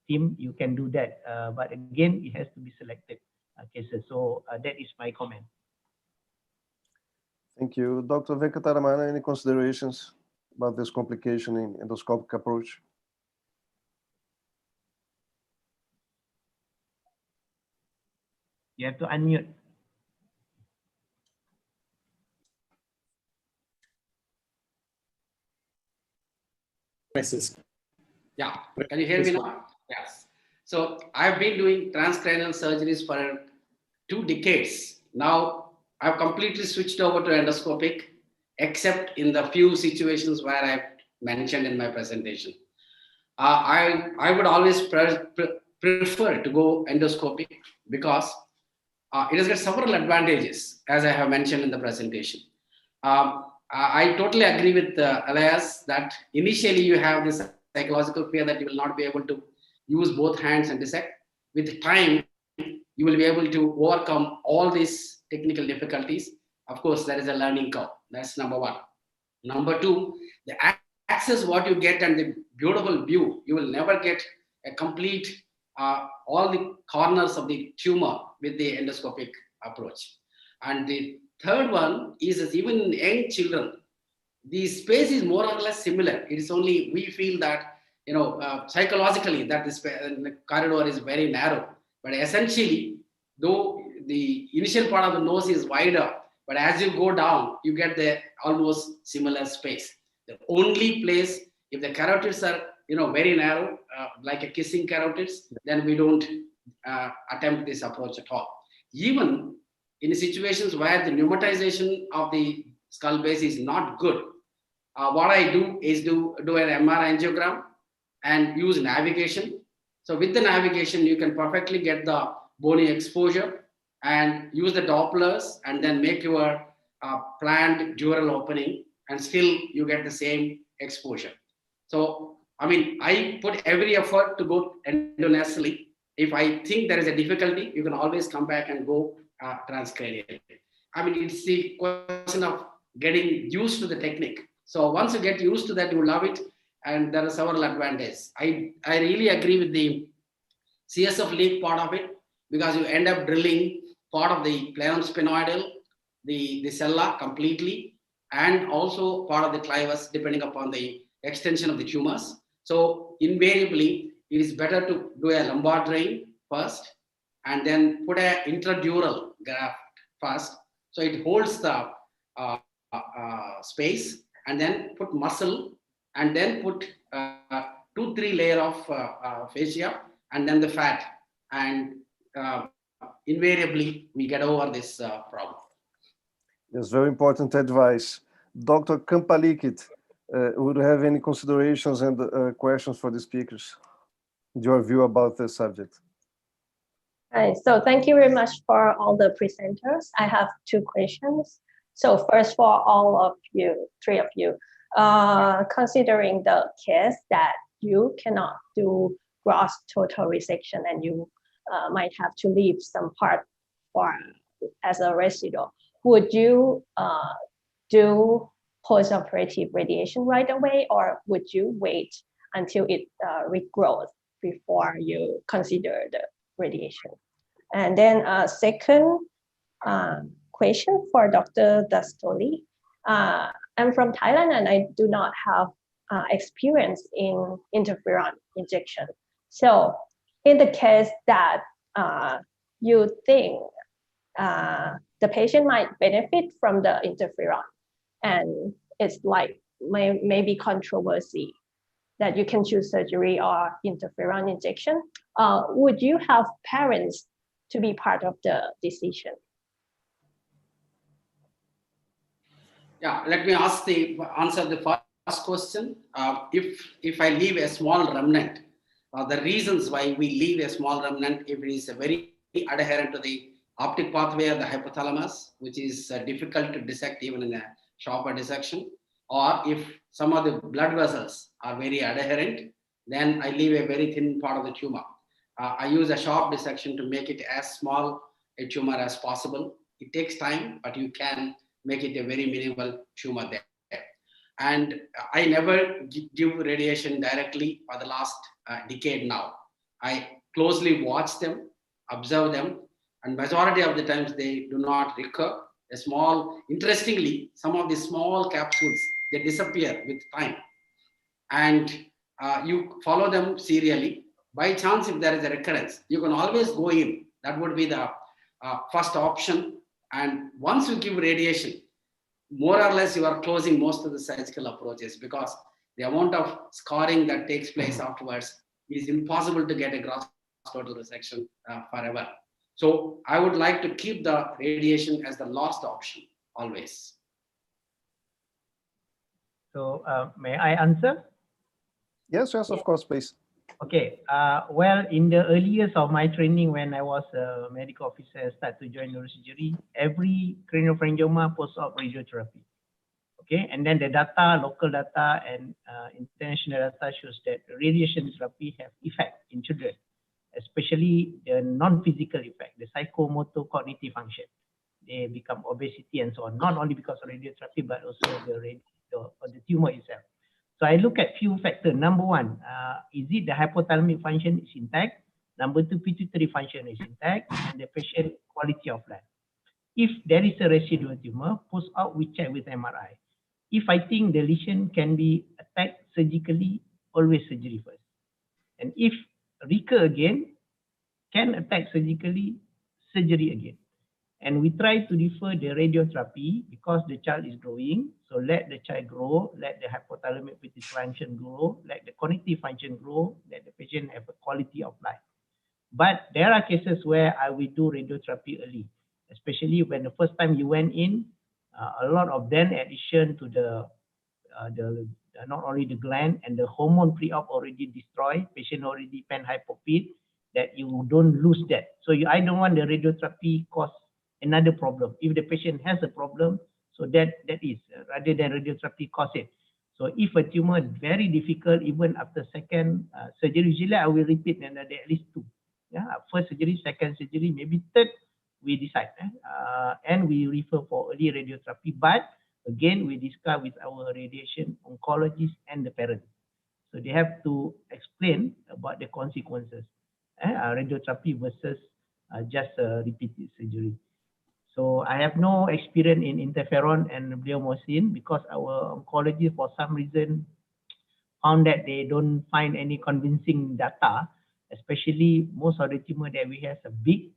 team, you can do that. But again, it has to be selected cases. So that is my comment. Thank you. Dr. Venkataramana, any considerations about this complication in endoscopic approach? You have to unmute. Yeah, can you hear me now? Yes. So I've been doing transcranial surgeries for 2 decades. Now I've completely switched over to endoscopic, except in the few situations where I've mentioned in my presentation. I would always prefer to go endoscopic because it has got several advantages, as I have mentioned in the presentation. I totally agree with Elias that initially you have this psychological fear that you will not be able to use both hands and dissect. With time, you will be able to overcome all these technical difficulties. Of course, there is a learning curve. That's number one. Number two, the access what you get and the beautiful view, you will never get a complete, all the corners of the tumor with the endoscopic approach. And the third one is that even in young children, the space is more or less similar. It is only we feel that, you know, psychologically that the corridor is very narrow. But essentially, though the initial part of the nose is wider, but as you go down, you get the almost similar space. The only place, if the carotids are, you know, very narrow, like a kissing carotids, then we don't attempt this approach at all. Even in situations where the pneumatization of the skull base is not good, what I do is do an MR angiogram and use navigation. So with the navigation, you can perfectly get the bony exposure and use the Dopplers and then make your planned dural opening, and still you get the same exposure. So, I mean, I put every effort to go endonasally. If I think there is a difficulty, you can always come back and go transcranial. I mean, it's the question of getting used to the technique. So once you get used to that, you love it, and there are several advantages. I really agree with the CSF leak part of it, because you end up drilling part of the plenum sphenoidal, the cella completely, and also part of the clivus, depending upon the extension of the tumors. So invariably, it is better to do a lumbar drain first, and then put an intradural graft first, so it holds the space, and then put muscle, and then put 2-3 layer of fascia, and then the fat, and invariably we get over this problem. Yes, very important advice. Dr. Kampalikit, would you have any considerations and questions for the speakers? Your view about the subject? Hi, so thank you very much for all the presenters. I have 2 questions. So first, for all of you, 3 of you, considering the case that you cannot do gross total resection and you might have to leave some part for as a residual, would you do postoperative radiation right away, or would you wait until it regrows before you consider the radiation? And then second question for Dr. Dastoli. I'm from Thailand and I do not have experience in interferon injection. So in the case that you think the patient might benefit from the interferon, and it's like maybe controversy that you can choose surgery or interferon injection, would you have parents to be part of the decision? Yeah, let me answer the first question. If I leave a small remnant, the reasons why we leave a small remnant, if it is very adherent to the optic pathway of the hypothalamus, which is difficult to dissect even in a sharper dissection, or if some of the blood vessels are very adherent, then I leave a very thin part of the tumor. I use a sharp dissection to make it as small a tumor as possible. It takes time, but you can make it a very minimal tumor there. And I never give radiation directly for the last decade now. I closely watch them, observe them, and majority of the times they do not recur. Interestingly, some of the small capsules, they disappear with time. And you follow them serially. By chance, if there is a recurrence, you can always go in. That would be the first option. And once you give radiation, more or less you are closing most of the surgical approaches, because the amount of scarring that takes place afterwards is impossible to get a gross total resection forever. So I would like to keep the radiation as the last option always. So may I answer? Yes, of course, please. Okay, well, in the early years of my training, when I was a medical officer, start to join neurosurgery, every craniopharyngioma post-op radiotherapy. Okay, and then the data, local data and international data shows that radiation therapy have effect in children, especially the non-physical effect, the psychomotor cognitive function. They become obesity and so on, not only because of radiotherapy, but also the tumor itself. So I look at few factors. Number one, is it the hypothalamic function is intact? Number two, pituitary function is intact, and the patient quality of life. If there is a residual tumor, post-op, we check with MRI. If I think the lesion can be attacked surgically, always surgery first. And if recur again, can attack surgically, surgery again. And we try to defer the radiotherapy because the child is growing. So let the child grow, let the hypothalamic pituitary function grow, let the cognitive function grow, let the patient have a quality of life. But there are cases where I will do radiotherapy early, especially when the first time you went in, a lot of then addition to the not only the gland and the hormone pre-op already destroyed, patient already pan-hypopid, that you don't lose that. So I don't want the radiotherapy cause another problem. If the patient has a problem, so that is rather than radiotherapy cause it. So if a tumor is very difficult, even after second surgery, usually I will repeat another at least 2. Yeah, first surgery, second surgery, maybe third, we decide. And we refer for early radiotherapy. But again, we discuss with our radiation oncologist and the parents. So they have to explain about the consequences, radiotherapy versus just repeated surgery. So I have no experience in interferon and bleomycin because our oncologist, for some reason, found that they don't find any convincing data, especially most of the tumor that we have a big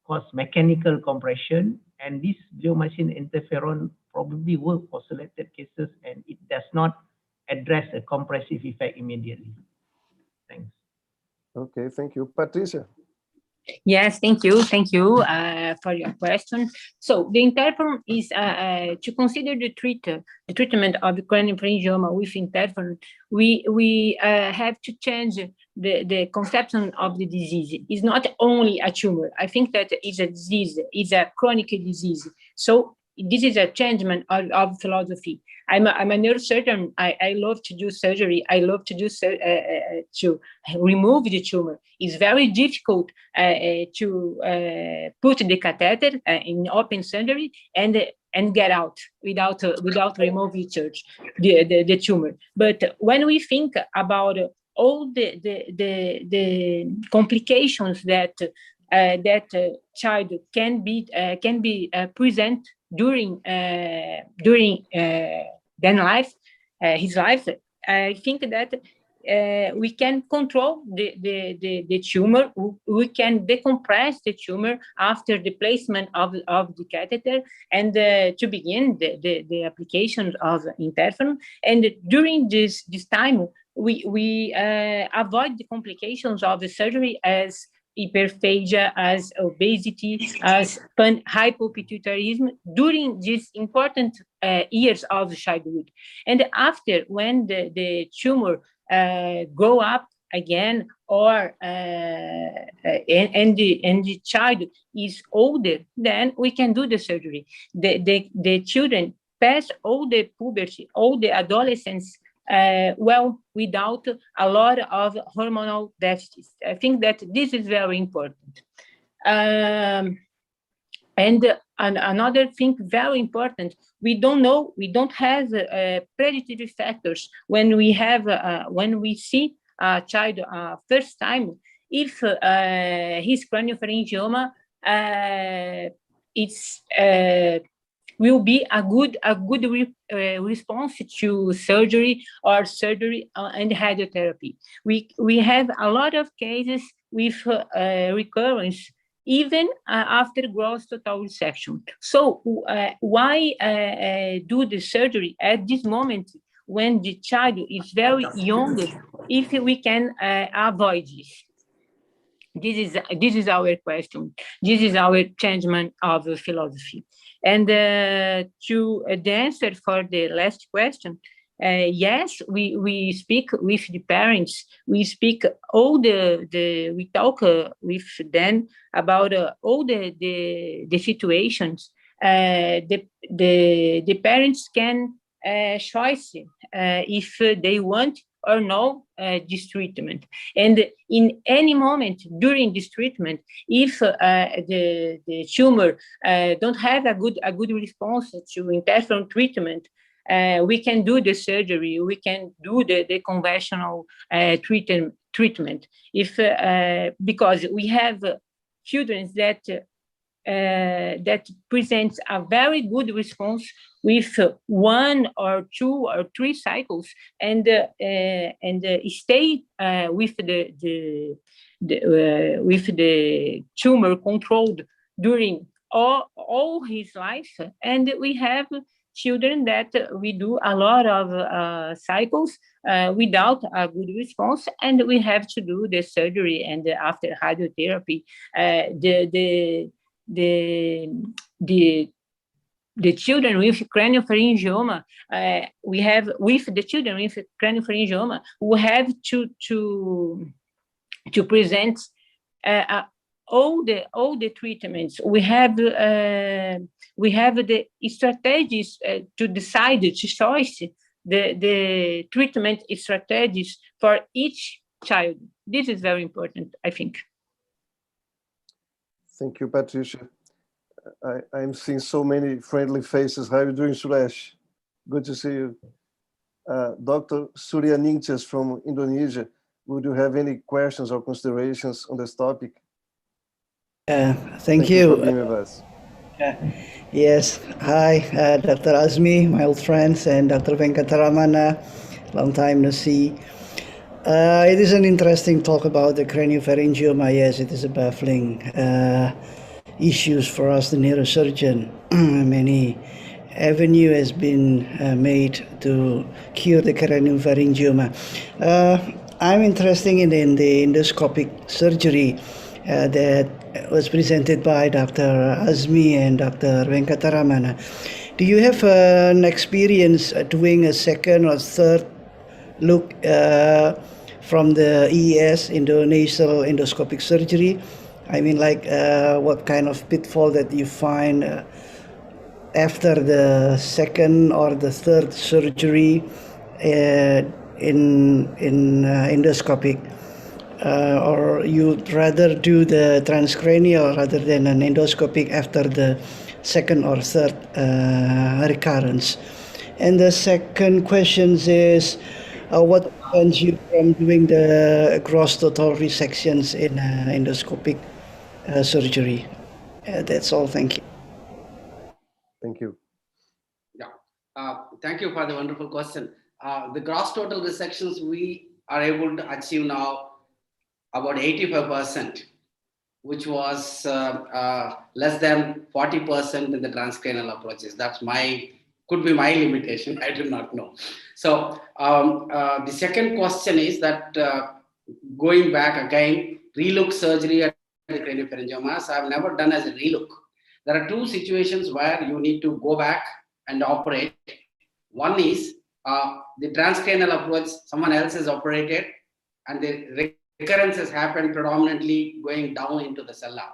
cause mechanical compression, and this bleomycin interferon probably work for selected cases and it does not address a compressive effect immediately. Thanks. Okay, thank you. Patricia. Yes, thank you for your question. So the interferon is to consider the treatment of craniopharyngioma with interferon. We have to change the conception of the disease. It's not only a tumor. I think that it's a disease. It's a chronic disease. So this is a changement of philosophy. I'm a neurosurgeon. I love to do surgery. I love to do to remove the tumor. It's very difficult to put the catheter in open surgery and get out without removing the tumor. But when we think about all the complications that child can be present during his life, I think that we can control the tumor. We can decompress the tumor after the placement of the catheter, and to begin the application of interferon. And during this time, we avoid the complications of the surgery as hyperphagia, as obesity, as hypopituitarism during these important years of childhood. And after, when the tumor grow up again, or and the child is older, then we can do the surgery. The children pass all the puberty, all the adolescence, well, without a lot of hormonal deficits. I think that this is very important. And another thing very important, we don't know, we don't have predictive factors when we have when we see a child first time, if his craniopharyngioma will be a good response to surgery or surgery and radiotherapy. We have a lot of cases with recurrence even after gross total resection. So why do the surgery at this moment when the child is very young, if we can avoid this? This is our question. This is our changement of philosophy. And to the answer for the last question, yes, we speak with the parents. We speak all we talk with them about all the situations. The parents can choose if they want or no this treatment. And in any moment during this treatment, if the tumor don't have a good response to interferon treatment, we can do the surgery, we can do the conventional treatment. If because we have children that presents a very good response with 1 or 2 or 3 cycles, and stay with the tumor controlled during all his life. And we have children that we do a lot of cycles without a good response, and we have to do the surgery. And after radiotherapy, the children with craniopharyngioma, we have with the children with craniopharyngioma, we have to present all the treatments. We have the strategies to decide, to choose the treatment strategies for each child. This is very important, I think. Thank you, Patricia. I'm seeing so many friendly faces. How are you doing, Suresh? Good to see you. Dr. Surya Ningtyas from Indonesia, would you have any questions or considerations on this topic? Thank you for being with us. Yes, hi, Dr. Azmi, my old friends, and Dr. Venkataramana, long time no see. It is an interesting talk about the craniopharyngioma. Yes, it is a baffling issues for us, the neurosurgeon. Many avenue has been made to cure the craniopharyngioma. I'm interested in the endoscopic surgery that was presented by Dr. Azmi and Dr. Venkataramana. Do you have an experience doing a second or third look from the EES, Endonasal endoscopic surgery? I mean, like what kind of pitfall that you find after the second or the third surgery in endoscopic, or you'd rather do the transcranial rather than an endoscopic after the second or third recurrence? And the second question is, what prevents you from doing the gross total resections in endoscopic surgery? That's all. Thank you. Thank you. Yeah. Thank you for the wonderful question. the gross total resections we are able to achieve now about 85%, which was less than 40% in the transcranial approaches. That's could be my limitation. I do not know. So the second question is that going back again, relook surgery at the craniopharyngiomas, I've never done as a relook. There are two situations where you need to go back and operate. One is the transcranial approach, someone else has operated, and the recurrence has happened predominantly going down into the cellar.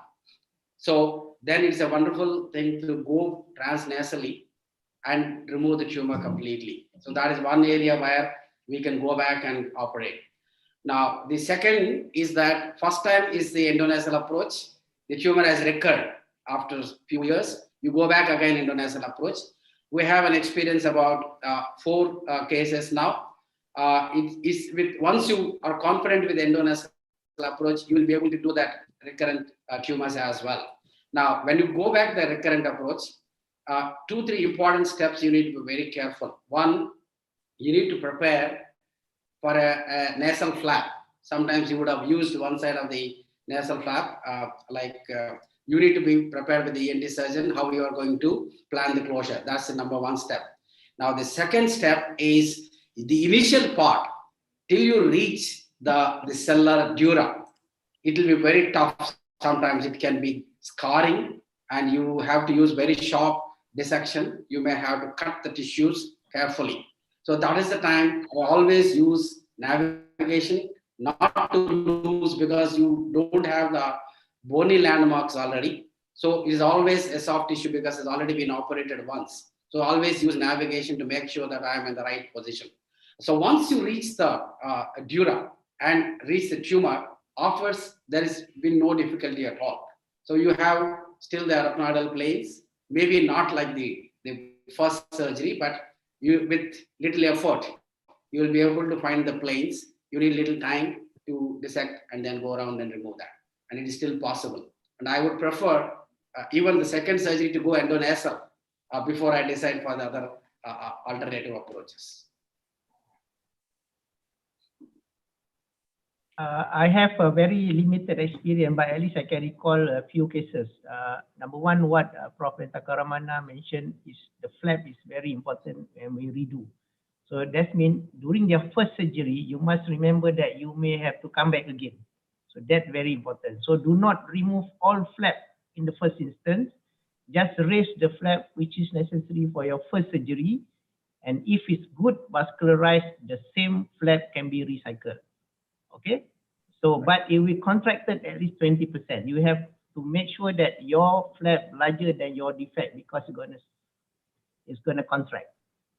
So then it's a wonderful thing to go transnasally and remove the tumor completely. So that is one area where we can go back and operate. Now, the second is that first time is the endonasal approach. The tumor has recurred after a few years. You go back again, endonasal approach. We have an experience about 4 cases now. Once you are confident with the endonasal approach, you will be able to do that recurrent tumors as well. Now, when you go back the recurrent approach, 2-3 important steps you need to be very careful. One, you need to prepare for a nasal flap. Sometimes you would have used one side of the nasal flap, you need to be prepared with the ENT surgeon how you are going to plan the closure. That's the number 1 step. Now, the second step is the initial part till you reach the cellular dura. It will be very tough. Sometimes it can be scarring and you have to use very sharp dissection. You may have to cut the tissues carefully. So that is the time I always use navigation, not to lose because you don't have the bony landmarks already. So it is always a soft tissue because it's already been operated once. So always use navigation to make sure that I am in the right position. So once you reach the dura and reach the tumor, afterwards there has been no difficulty at all. So you have still the arachnoidal planes, maybe not like the first surgery, but with little effort, you will be able to find the planes. You need little time to dissect and then go around and remove that. And it is still possible. And I would prefer even the second surgery to go endonasal before I decide for the other alternative approaches. I have a very limited experience, but at least I can recall a few cases. Number one, what Prof. Takaramana mentioned is the flap is very important when we redo. So that means during their first surgery, you must remember that you may have to come back again. So that's very important. So do not remove all flap in the first instance. Just raise the flap which is necessary for your first surgery. And if it's good vascularized, the same flap can be recycled. Okay, so but if we contracted at least 20%, you have to make sure that your flap larger than your defect because it's gonna contract.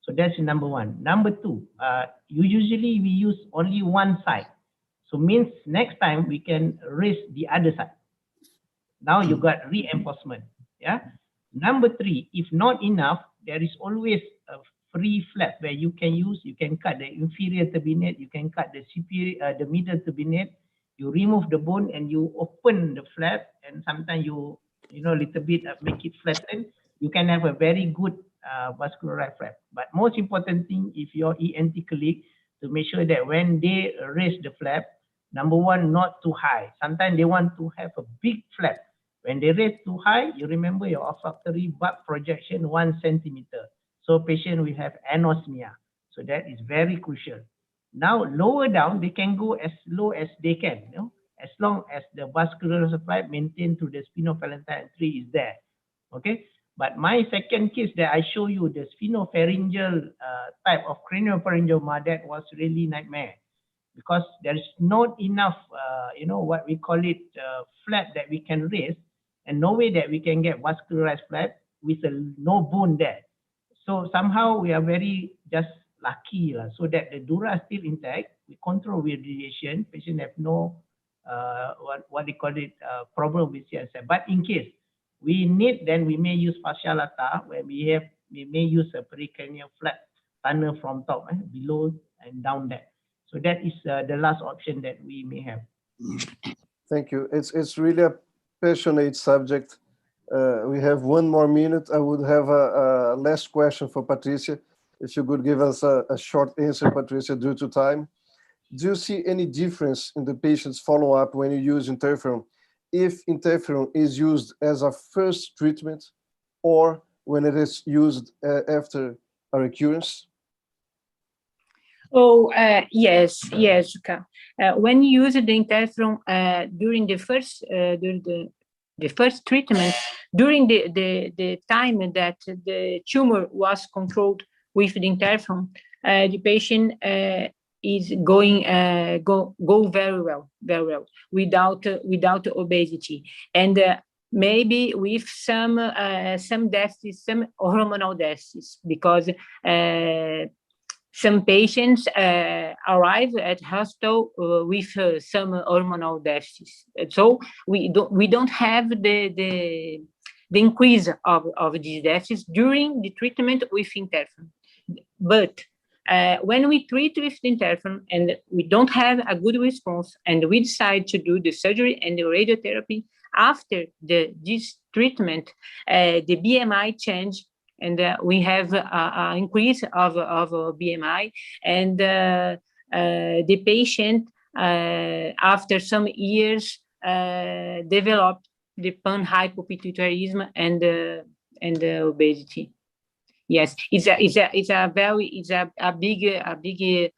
So that's number one. Number two, we use only one side. So means next time we can raise the other side. Now you got reinforcement. Yeah. Number three, if not enough, there is always a free flap where you can use. You can cut the inferior turbinate, you can cut the superior, the middle turbinate. You remove the bone and you open the flap, and sometimes you little bit make it flatten. You can have a very good vascularized flap. But most important thing, if your ENT colleague, to make sure that when they raise the flap, number one, not too high. Sometimes they want to have a big flap. When they raise too high, you remember your olfactory bulb projection 1 centimeter. So patient will have anosmia. So that is very crucial. Now lower down, they can go as low as they can, as long as the vascular supply maintained to the spinophalangeal tree is there. Okay. But my second case that I show you, the spinopharyngeal type of craniopharyngioma, that was really nightmare because there is not enough, what we call it, flap that we can raise, and no way that we can get vascularized flap with no bone there. So somehow we are very just lucky, so that the dura is still intact. We control with radiation. Patient have no what they call it problem with CSF. But in case we need, then we may use fascia lata, where we may use a pericranial flap tunnel from top, below and down there. So that is the last option that we may have. Thank you. It's really a passionate subject. We have 1 more minute. I would have a last question for Patricia. if you could give us a short answer, Patricia, due to time. Do you see any difference in the patient's follow-up when you use interferon, if interferon is used as a first treatment or when it is used after a recurrence? Oh, yes, Zuka. When you use the interferon during the first treatment, during the time that the tumor was controlled with the interferon, the patient is going go very well without obesity, and maybe with some deficits, some hormonal deficits, because some patients arrive at hospital with some hormonal deficits. So we don't have the increase of these deficits during the treatment with interferon. But when we treat with the interferon and we don't have a good response, and we decide to do the surgery and the radiotherapy after this treatment, the BMI change, and we have an increase of BMI, and the patient, after some years, developed the panhypopituitarism and obesity. Yes, it's a big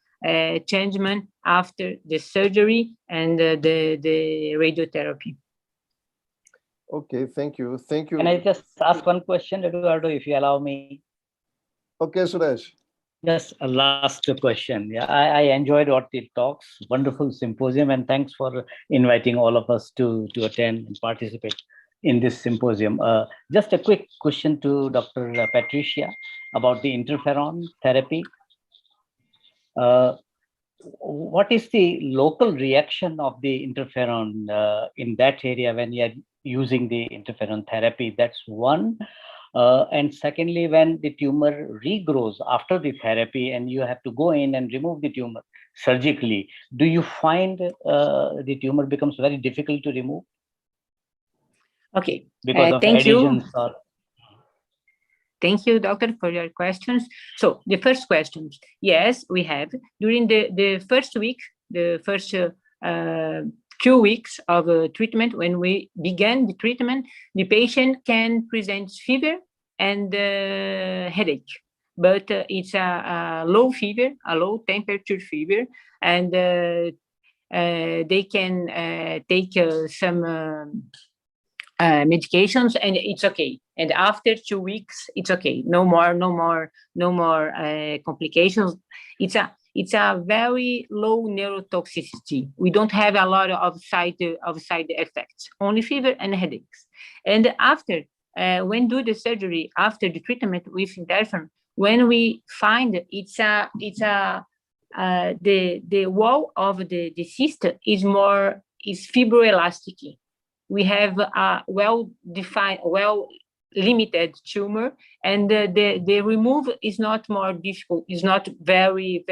changement after the surgery and the radiotherapy. Okay, thank you. Thank you. Can I just ask one question, Eduardo, if you allow me? Okay, Suresh. Just a last question. Yeah, I enjoyed what the talks, wonderful symposium, and thanks for inviting all of us to attend and participate in this symposium. Just a quick question to Dr. Patricia about the interferon therapy. What is the local reaction of the interferon in that area when you are using the interferon therapy? That's one. And secondly, when the tumor regrows after the therapy and you have to go in and remove the tumor surgically, do you find the tumor becomes very difficult to remove? Okay, because of thank adhesions you. or... Thank you, doctor, for your questions. So the first questions, yes, we have. During the first week, the first 2 weeks of treatment, when we began the treatment, the patient can present fever and headache, but it's a low fever, a low temperature fever, and they can take some medications, and it's okay. And after 2 weeks, it's okay. No more complications. It's a very low neurotoxicity. We don't have a lot of side effects, only fever and headaches. And after, when do the surgery, after the treatment with interferon, when we find the wall of the cyst is fibroelastic. We have a well-defined, well-limited tumor, and the remove is not more difficult. It's not very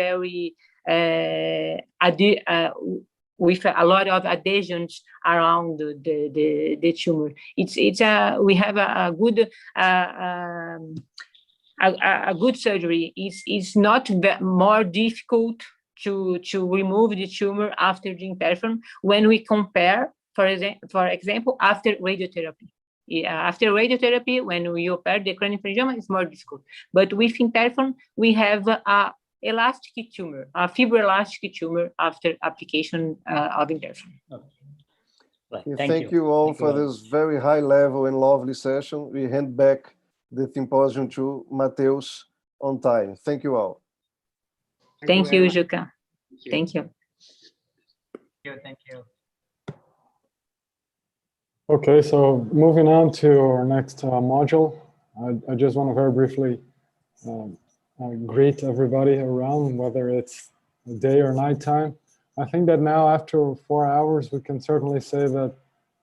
with a lot of adhesions around the tumor. We have a good surgery. It's not more difficult to remove the tumor after the interferon when we compare. For example, after radiotherapy. After radiotherapy, when we operate the craniopharyngioma, it's more difficult. But with interferon, we have a elastic tumor, a fibroelastic tumor after application of interferon. Okay. Thank you all for this very high level and lovely session. We hand back the symposium to Mateus on time. Thank you all. Thank you, Juca. Thank you. Thank you. Okay, so moving on to our next module, I just want to very briefly greet everybody around, whether it's day or nighttime. I think that now after 4 hours, we can certainly say that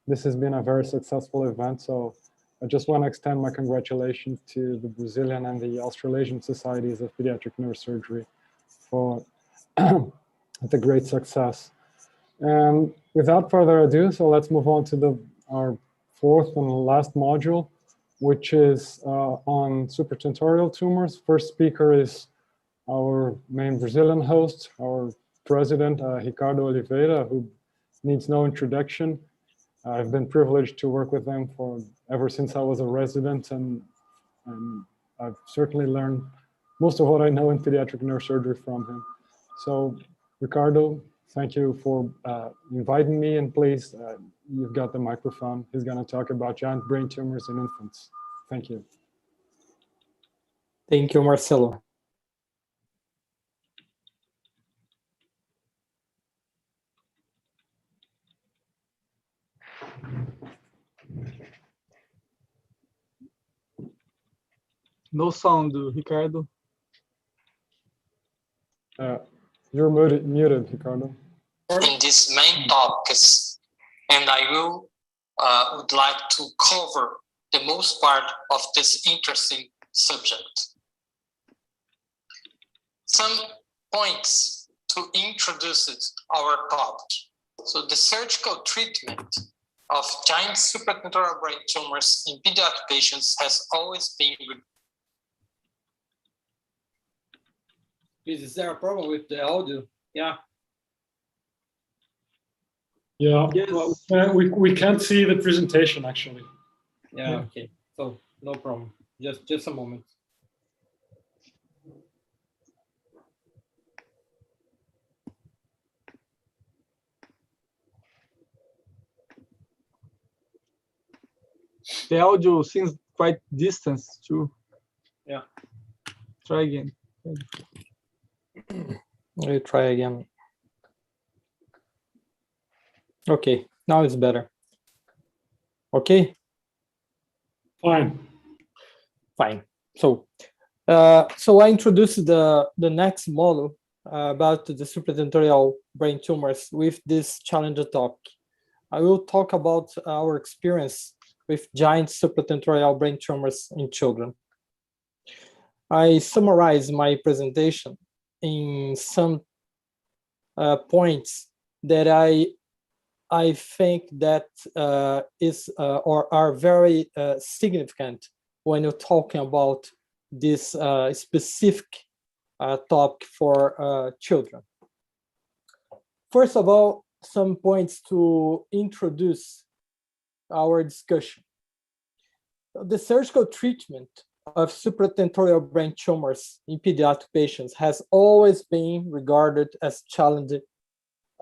this has been a very successful event. So I just want to extend my congratulations to the Brazilian and the Australasian Societies of Pediatric Neurosurgery for the great success. And without further ado, so let's move on to our fourth and last module, which is on supratentorial tumors. First speaker is our main Brazilian host, our president, Ricardo Oliveira, who needs no introduction. I've been privileged to work with them ever since I was a resident, and I've certainly learned most of what I know in pediatric neurosurgery from him. So, Ricardo, thank you for inviting me, and please, you've got the microphone. He's going to talk about giant brain tumors in infants. Thank you. Thank you, Marcelo. No sound, Ricardo. You're muted, Ricardo. In these main topics, and I would like to cover the most part of this interesting subject. Some points to introduce our topic. So the surgical treatment of giant supratentorial brain tumors in pediatric patients has always been. Is there a problem with the audio? Yeah. Yeah, Yes. well, we can't see the presentation actually. Yeah, okay. So no problem. Just a moment. The audio seems quite distant too. Yeah. Try again. Let me try again. Okay, now it's better. Okay. Fine. Fine. So I introduced the next model about the supratentorial brain tumors with this challenging topic. I will talk about our experience with giant supratentorial brain tumors in children. I summarize my presentation in some points that I think that or are very significant when you're talking about this specific topic for children. First of all, some points to introduce our discussion. The surgical treatment of supratentorial brain tumors in pediatric patients has always been regarded as challenging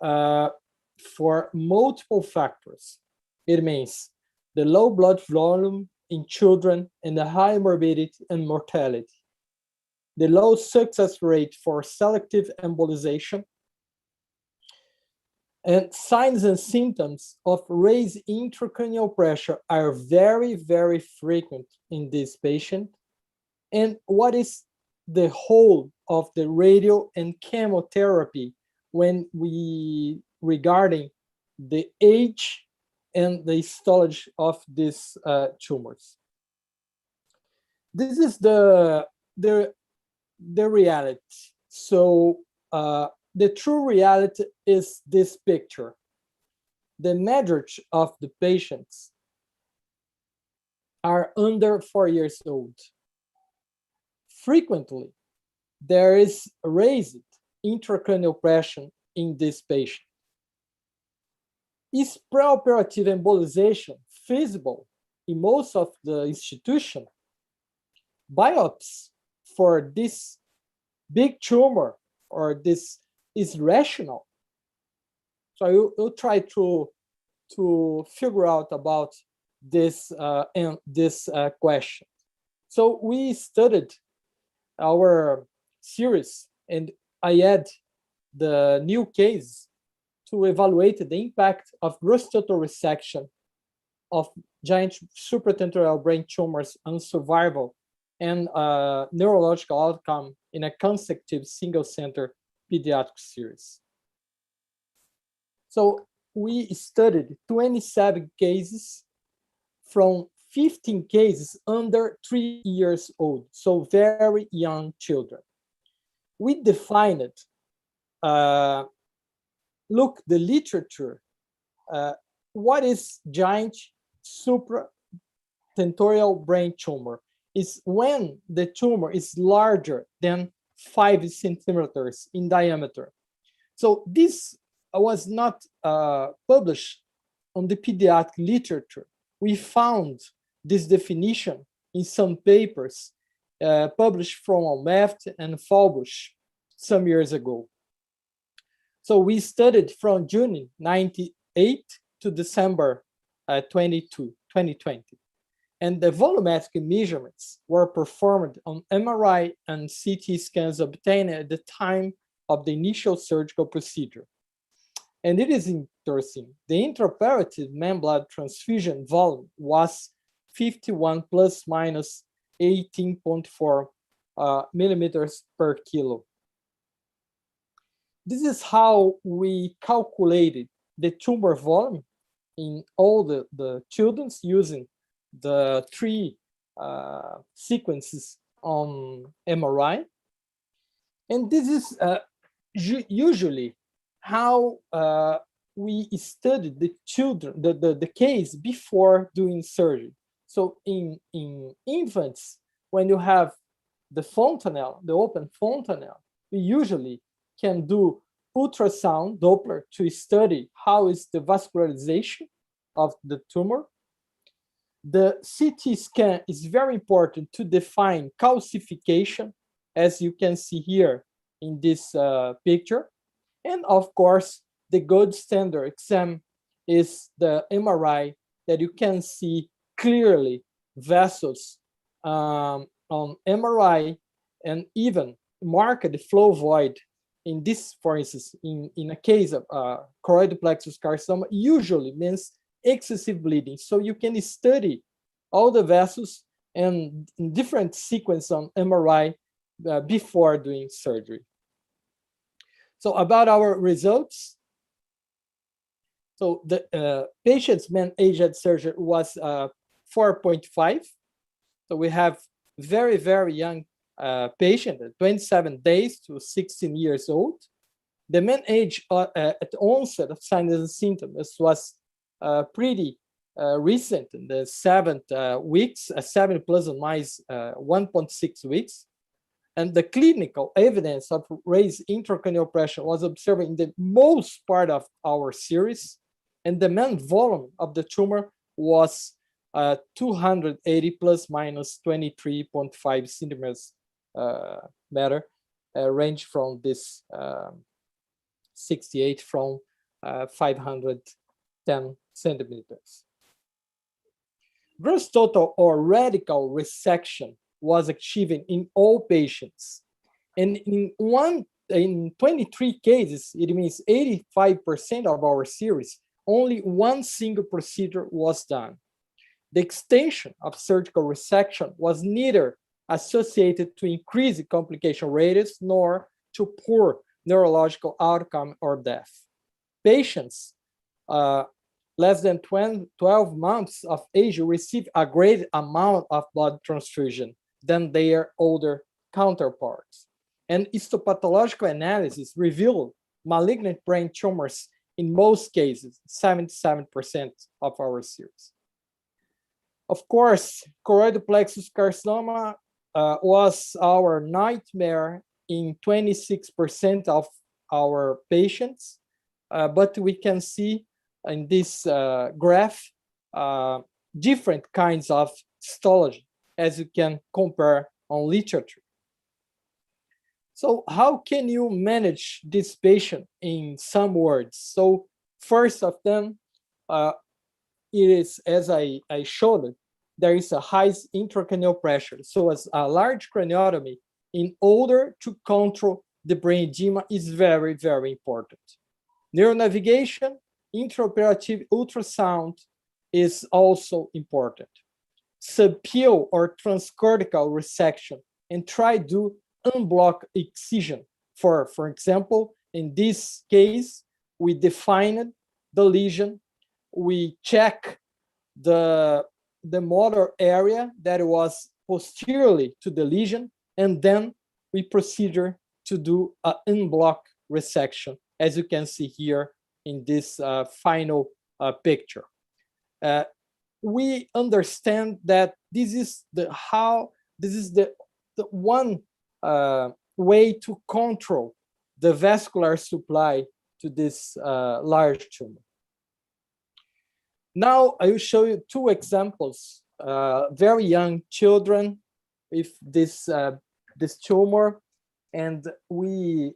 for multiple factors. It means the low blood volume in children and the high morbidity and mortality, the low success rate for selective embolization, and signs and symptoms of raised intracranial pressure are very, very frequent in this patient. And what is the whole of the radio and chemotherapy when we regarding the age and the histology of these tumors? This is the reality. So the true reality is this picture. The majority of the patients are under 4 years old. Frequently, there is raised intracranial pressure in this patient. Is preoperative embolization feasible in most of the institution? Biopsy for this big tumor or this is rational. So you'll try to figure out about this question. So we studied our series, and I add the new case to evaluate the impact of gross total resection of giant supratentorial brain tumors on survival and neurological outcome in a consecutive single-center pediatric series. So we studied 27 cases from 15 cases under 3 years old, so very young children. We defined, look the literature, what is giant supratentorial brain tumor? Is when the tumor is larger than 5 centimeters in diameter. So this was not published on the pediatric literature. We found this definition in some papers published from Almeft and Falbush some years ago. So we studied from June 98 to December 2020. And the volumetric measurements were performed on MRI and CT scans obtained at the time of the initial surgical procedure. And it is interesting, the intraoperative main blood transfusion volume was 51 plus minus 18.4 millimeters per kilo. This is how we calculated the tumor volume in all the children using the 3 sequences on MRI. And this is usually how we studied the children, the case before doing surgery. So in infants, when you have the fontanelle, the open fontanelle, we usually can do ultrasound Doppler to study how is the vascularization of the tumor. The CT scan is very important to define calcification, as you can see here in this picture. And of course, the gold standard exam is the MRI that you can see clearly vessels on MRI and even mark the flow void. In this, for instance, in a case of choroidal plexus carcinoma, usually means excessive bleeding. So you can study all the vessels and in different sequence on MRI before doing surgery. So about our results. So the patient's mean age at surgery was 4.5. So we have very, very young patient, 27 days to 16 years old. The mean age at onset of signs and symptoms was pretty recent, in the 7th weeks, 7 plus or minus 1.6 weeks. And the clinical evidence of raised intracranial pressure was observed in the most part of our series. And the mean volume of the tumor was 280 plus minus 23.5 centimeters matter, range from this 68 from 510 centimeters. Gross total or radical resection was achieved in all patients. And in 23 cases, it means 85% of our series, only one single procedure was done. The extension of surgical resection was neither associated to increase the complication rates nor to poor neurological outcome or death. Patients less than 12 months of age receive a great amount of blood transfusion than their older counterparts. And histopathological analysis revealed malignant brain tumors in most cases, 77% of our series. Of course, choroidal plexus carcinoma was our nightmare in 26% of our patients, but we can see in this graph different kinds of histology, as you can compare on literature. So how can you manage this patient in some words? So first of them, it is, as I showed it, there is a high intracranial pressure. So as a large craniotomy in order to control the brain edema is very, very important. Neuronavigation, intraoperative ultrasound is also important. Subpial or transcortical resection, and try to unblock excision. For example, in this case, we defined the lesion, we check the motor area that was posteriorly to the lesion, and then we proceed to do an unblock resection, as you can see here in this final picture. We understand that this is the one way to control the vascular supply to this large tumor. Now I will show you two examples, very young children with this tumor, and we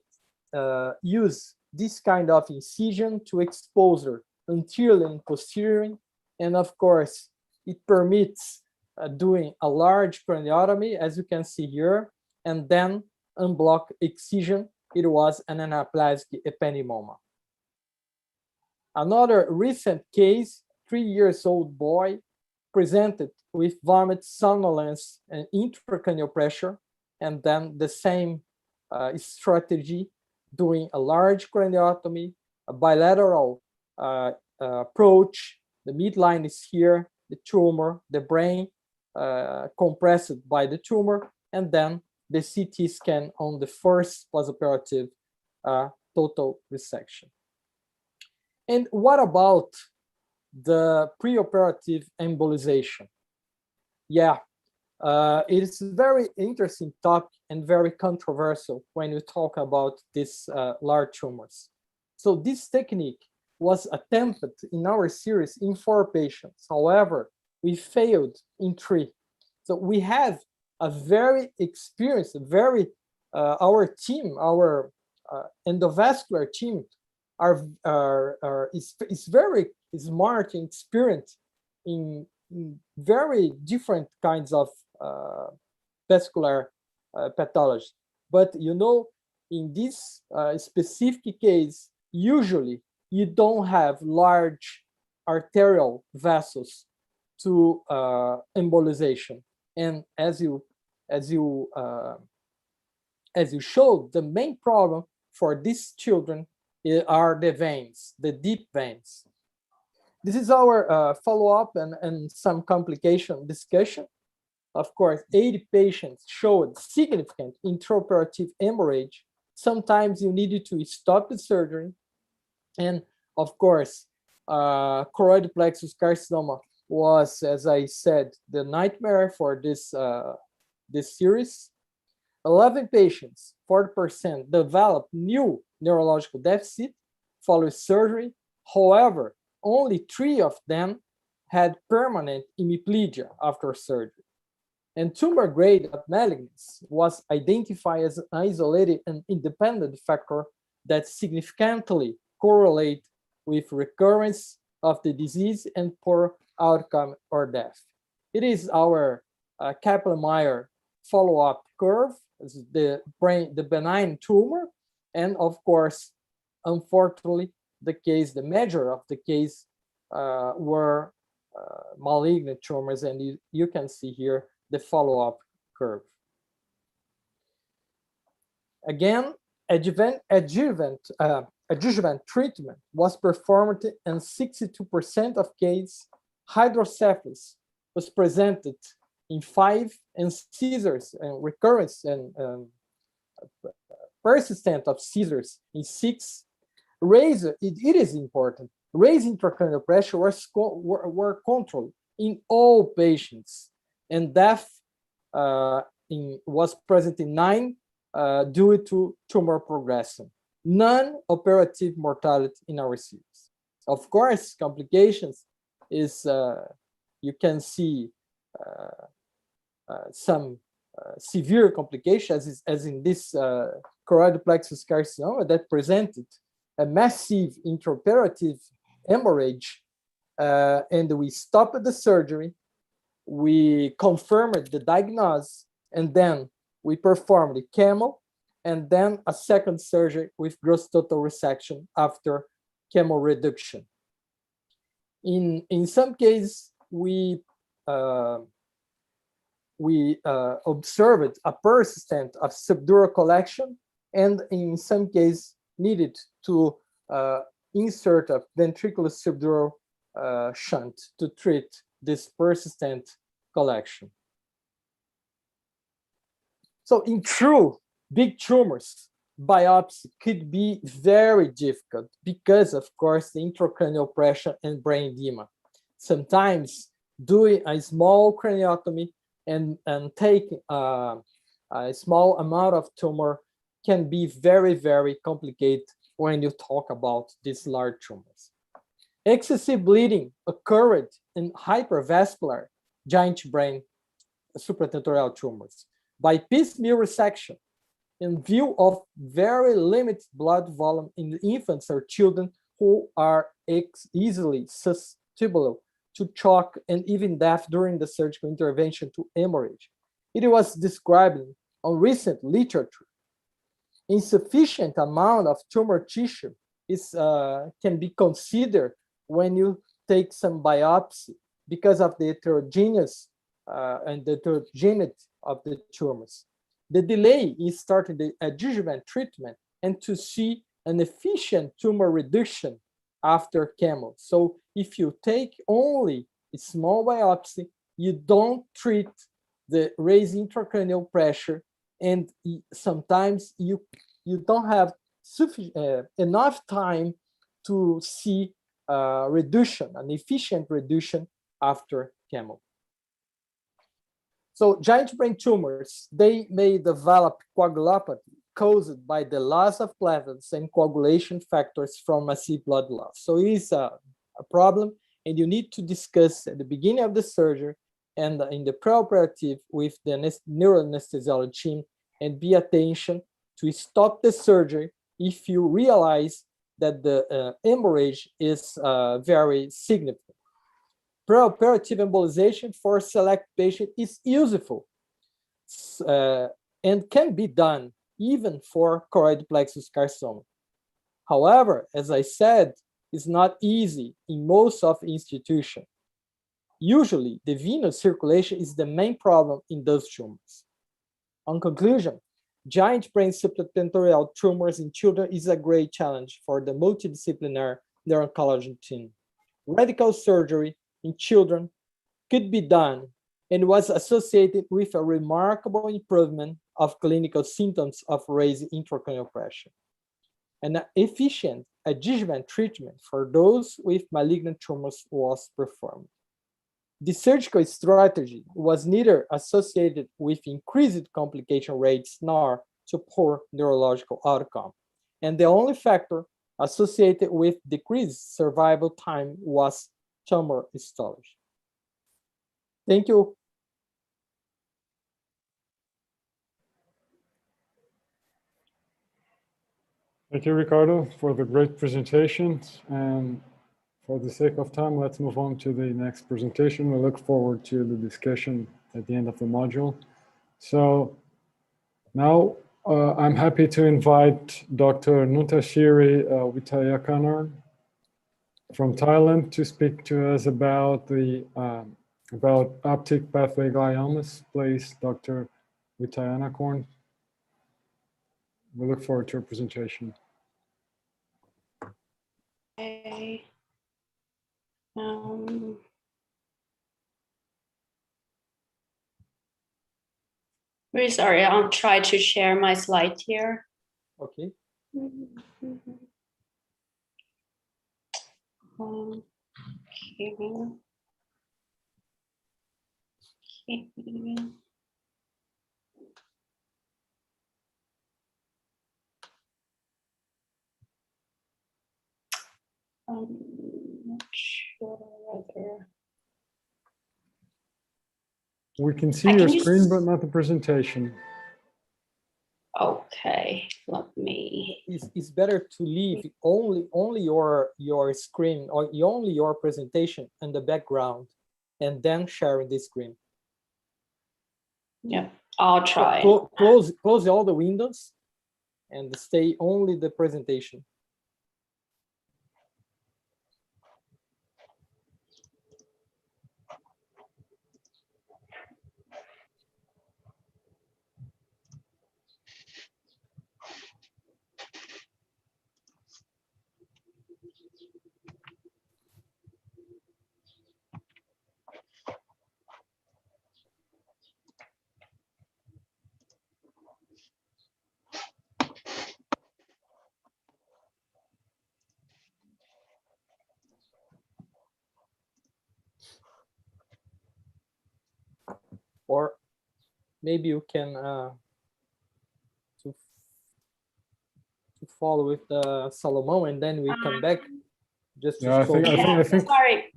use this kind of incision to expose anterior and posterior, and of course it permits doing a large craniotomy, as you can see here, and then unblock excision. It was an anaplastic ependymoma. Another recent case, 3-year-old boy presented with vomit, somnolence, and intracranial pressure, and then the same strategy, doing a large craniotomy, a bilateral approach. The midline is here, the tumor, the brain compressed by the tumor, and then the CT scan on the first postoperative total resection. And what about the preoperative embolization? Yeah, it is a very interesting topic and very controversial when you talk about these large tumors. So this technique was attempted in our series in 4 patients. However, we failed in 3. So we have a very experienced, our team, our endovascular team is very smart and experienced in very different kinds of vascular pathology. But you know, in this specific case, usually you don't have large arterial vessels to embolization. And as you showed, the main problem for these children are the veins, the deep veins. This is our follow-up and some complication discussion. Of course, 80 patients showed significant intraoperative hemorrhage. Sometimes you needed to stop the surgery. And of course, choroid plexus carcinoma was, as I said, the nightmare for this series. 11 patients, 40%, developed new neurological deficit following surgery. However, only 3 of them had permanent hemiplegia after surgery. And tumor grade of malignancy was identified as an isolated and independent factor that significantly correlate with recurrence of the disease and poor outcome or death. It is our Kaplan-Meier follow-up curve, the benign tumor, and of course, unfortunately, the measure of the case were malignant tumors, and you can see here the follow-up curve. Again, adjuvant treatment was performed in 62% of cases. Hydrocephalus was presented in 5, and seizures and recurrence and persistent of seizures in 6. It is important. Raised intracranial pressure were controlled in all patients, and death was present in 9 due to tumor progression. Non-operative mortality in our series. Of course, complications is you can see some severe complications, as in this choroid plexus carcinoma that presented a massive intraoperative hemorrhage, and we stopped the surgery, we confirmed the diagnosis, and then we performed the chemo, and then a second surgery with gross total resection after chemo reduction. In some cases, we observed a persistent of subdural collection, and in some cases needed to insert a ventricular subdural shunt to treat this persistent collection. So in true big tumors, biopsy could be very difficult because, of course, the intracranial pressure and brain edema. Sometimes doing a small craniotomy and taking a small amount of tumor can be very, very complicated when you talk about these large tumors. Excessive bleeding occurred in hypervascular giant brain supratentorial tumors by piecemeal resection in view of very limited blood volume in infants or children who are easily susceptible to shock and even death during the surgical intervention to hemorrhage. It was described on recent literature. Insufficient amount of tumor tissue can be considered when you take some biopsy because of the heterogeneous and the heterogeneity of the tumors. The delay is starting the adjuvant treatment and to see an efficient tumor reduction after chemo. So if you take only a small biopsy, you don't treat the raised intracranial pressure, and sometimes you don't have enough time to see reduction, an efficient reduction after chemo. So giant brain tumors, they may develop coagulopathy caused by the loss of platelets and coagulation factors from massive blood loss. So it is a problem, and you need to discuss at the beginning of the surgery and in the preoperative with the neuroanesthesiology team, and be attention to stop the surgery if you realize that the hemorrhage is very significant. Preoperative embolization for select patient is useful and can be done even for choroid plexus carcinoma. However, as I said, it's not easy in most of institutions. Usually, the venous circulation is the main problem in those tumors. On conclusion, giant brain supratentorial tumors in children is a great challenge for the multidisciplinary neurooncology team. Radical surgery in children could be done and was associated with a remarkable improvement of clinical symptoms of raised intracranial pressure. An efficient adjuvant treatment for those with malignant tumors was performed. The surgical strategy was neither associated with increased complication rates nor to poor neurological outcome, and the only factor associated with decreased survival time was tumor histology. Thank you. Thank you, Ricardo, for the great presentations. And for the sake of time, let's move on to the next presentation. We look forward to the discussion at the end of the module. So now I'm happy to invite Dr. Nuntashiri Witayakanan from Thailand to speak to us about the about optic pathway gliomas. Please, Dr. Witayanakorn. We look forward to your presentation. Okay. Very sorry, I'll try to share my slide here. Okay. Okay. I'm not sure whether. We can see your screen, but not the presentation. Okay, let me. It's better to leave only your screen or only your presentation in the background, and then sharing the screen. Yeah, I'll try. Close all the windows and stay only the presentation. Or maybe you can follow with Solomon, and then we come back just to Yeah, I think. Sorry.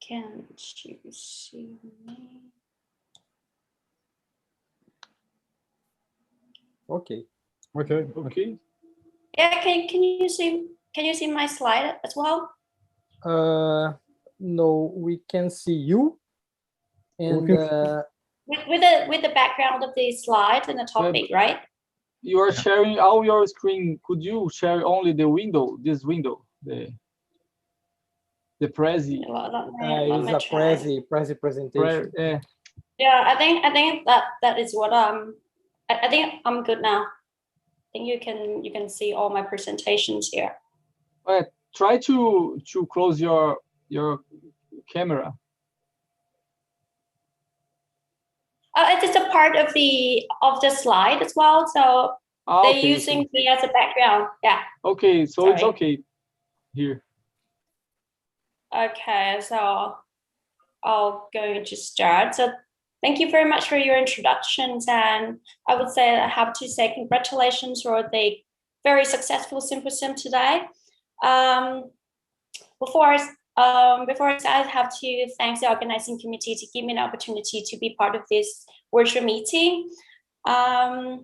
Can't you see me? Okay. Okay. Yeah, can you see my slide as well? No, we can see you, and with the background of the slide and the topic, right? You are sharing all your screen. Could you share only the window, this window, the Prezi? it is a Prezi presentation. Yeah, I think that is what I think I'm good now. I think you can see all my presentations here. Try to close your camera. It is a part of the slide as well, so they're okay, using me as a background. Yeah. Okay, so Sorry. It's okay here. Okay, so I'll go to start. So thank you very much for your introductions, and I would say I have to say congratulations for the very successful symposium today. Before I start, I have to thank the organizing committee to give me an opportunity to be part of this virtual meeting. I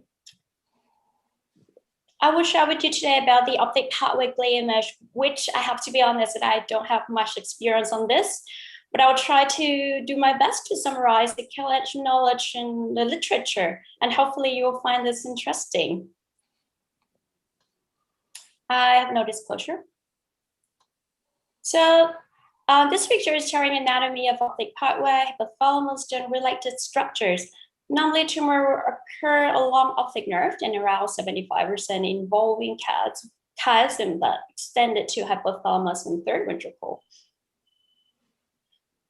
will share with you today about the optic pathway glioma, which I have to be honest that I don't have much experience on this, but I'll try to do my best to summarize the collection knowledge in the literature, and hopefully you will find this interesting. I have no disclosure. So this picture is showing anatomy of optic pathway, hypothalamus, and related structures. Normally, tumor will occur along optic nerve and around 75% involving chiasm that extended to hypothalamus and third ventricle.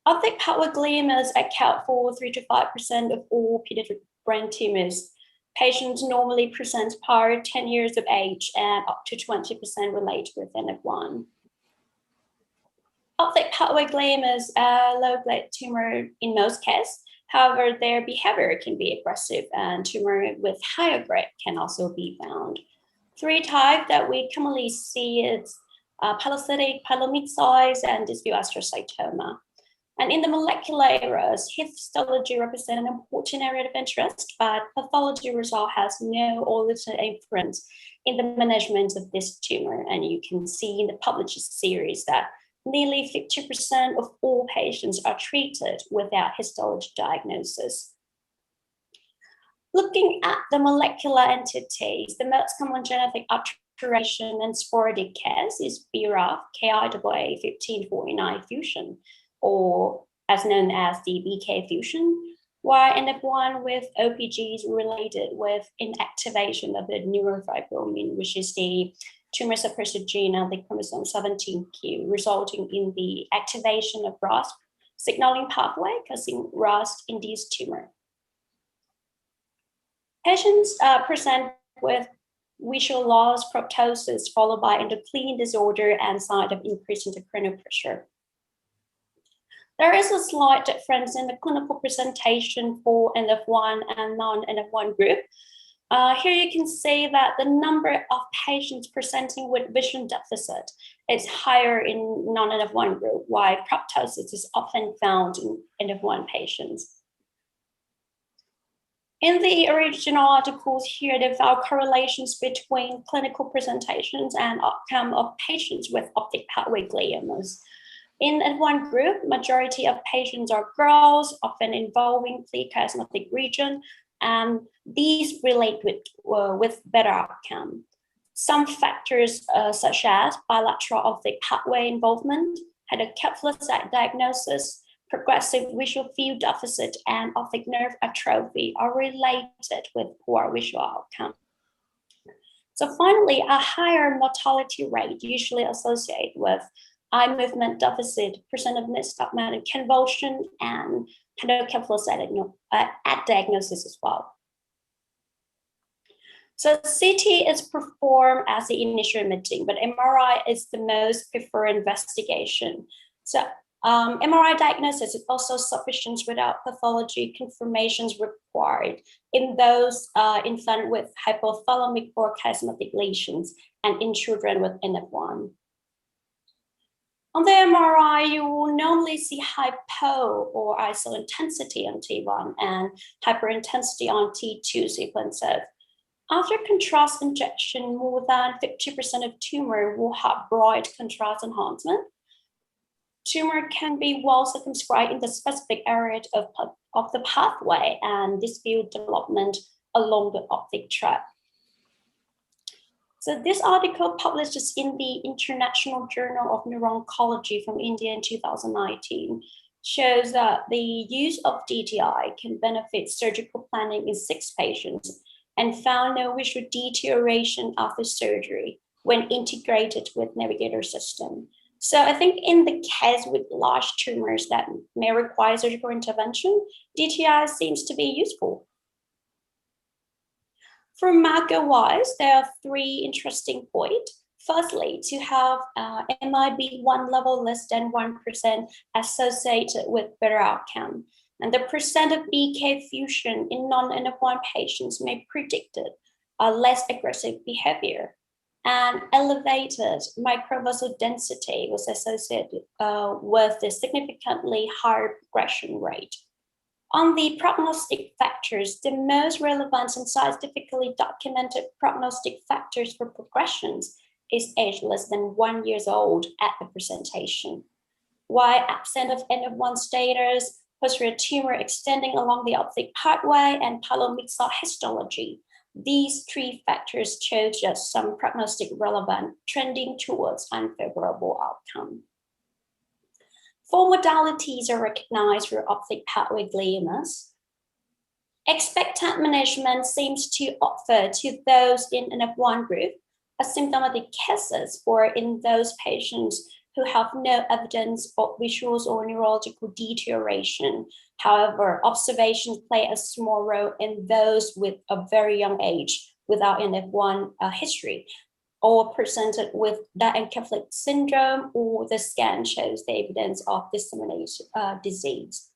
Optic pathway gliomas account for 3 to 5% of all pediatric brain tumors. Patients normally present prior 10 years of age, and up to 20% relate with NF1. Optic pathway gliomas are low-grade tumor in most cases. However, their behavior can be aggressive, and tumor with higher grade can also be found. 3 types that we commonly see is pilocytic, pilomyxoid, and diffuse astrocytoma. And in the molecular areas, histology represents an important area of interest, but pathology result has no or little influence in the management of this tumor. And you can see in the published series that nearly 50% of all patients are treated without histology diagnosis. Looking at the molecular entities, the most common genetic alteration and sporadic case is BRAF KIAA1549 fusion, or as known as the BK fusion, while NF1 with OPG is related with inactivation of the neurofibromin, which is the tumor suppressor gene on the chromosome 17q, resulting in the activation of ROS signaling pathway, causing ROS-induced tumor. Patients present with visual loss, proptosis, followed by endocrine disorder and sign of increase intracranial pressure. There is a slight difference in the clinical presentation for NF1 and non-NF1 group. Here you can see that the number of patients presenting with vision deficit is higher in non-NF1 group, while proptosis is often found in NF1 patients. In the original articles here, they found correlations between clinical presentations and outcome of patients with optic pathway gliomas. In NF1 group, majority of patients are girls, often involving pleochiasmatic region, and these relate with better outcome. Some factors such as bilateral optic pathway involvement, hydrocephalus diagnosis, progressive visual field deficit, and optic nerve atrophy are related with poor visual outcome. So finally, a higher mortality rate usually associated with eye movement deficit, percent of nystagmatic convulsion, and hydrocephalus at diagnosis as well. So CT is performed as the initial imaging, but MRI is the most preferred investigation. So MRI diagnosis is also sufficient without pathology confirmations required in those infants with hypothalamic or chiasmatic lesions and in children with NF1. On the MRI, you will normally see hypo or isointensity on T1 and hyperintensity on T2 sequences. After contrast injection, more than 50% of tumor will have broad contrast enhancement. Tumor can be well circumscribed in the specific area of the pathway and dispute development along the optic tract. So this article published in the International Journal of Neurooncology from India in 2019 shows that the use of DTI can benefit surgical planning in 6 patients and found no visual deterioration after surgery when integrated with navigator system. So I think in the case with large tumors that may require surgical intervention, DTI seems to be useful. For marker-wise, there are 3 interesting points. Firstly, to have MIB1 level less than 1% associated with better outcome. And the percent of BK fusion in non-NF1 patients may predict less aggressive behavior. And elevated microvasal density was associated with a significantly higher progression rate. On the prognostic factors, the most relevant and scientifically documented prognostic factors for progressions is age less than 1 year old at the presentation. While absent of NF1 status, posterior tumor extending along the optic pathway, and palomixal histology, these 3 factors show just some prognostic relevant trending towards unfavorable outcome. 4 modalities are recognized for optic pathway gliomas. Expectant management seems to offer to those in NF1 group asymptomatic cases or in those patients who have no evidence of visual or neurological deterioration. However, observations play a small role in those with a very young age without NF1 history, or presented with diencephalitic syndrome, or the scan shows the evidence of disseminated disease.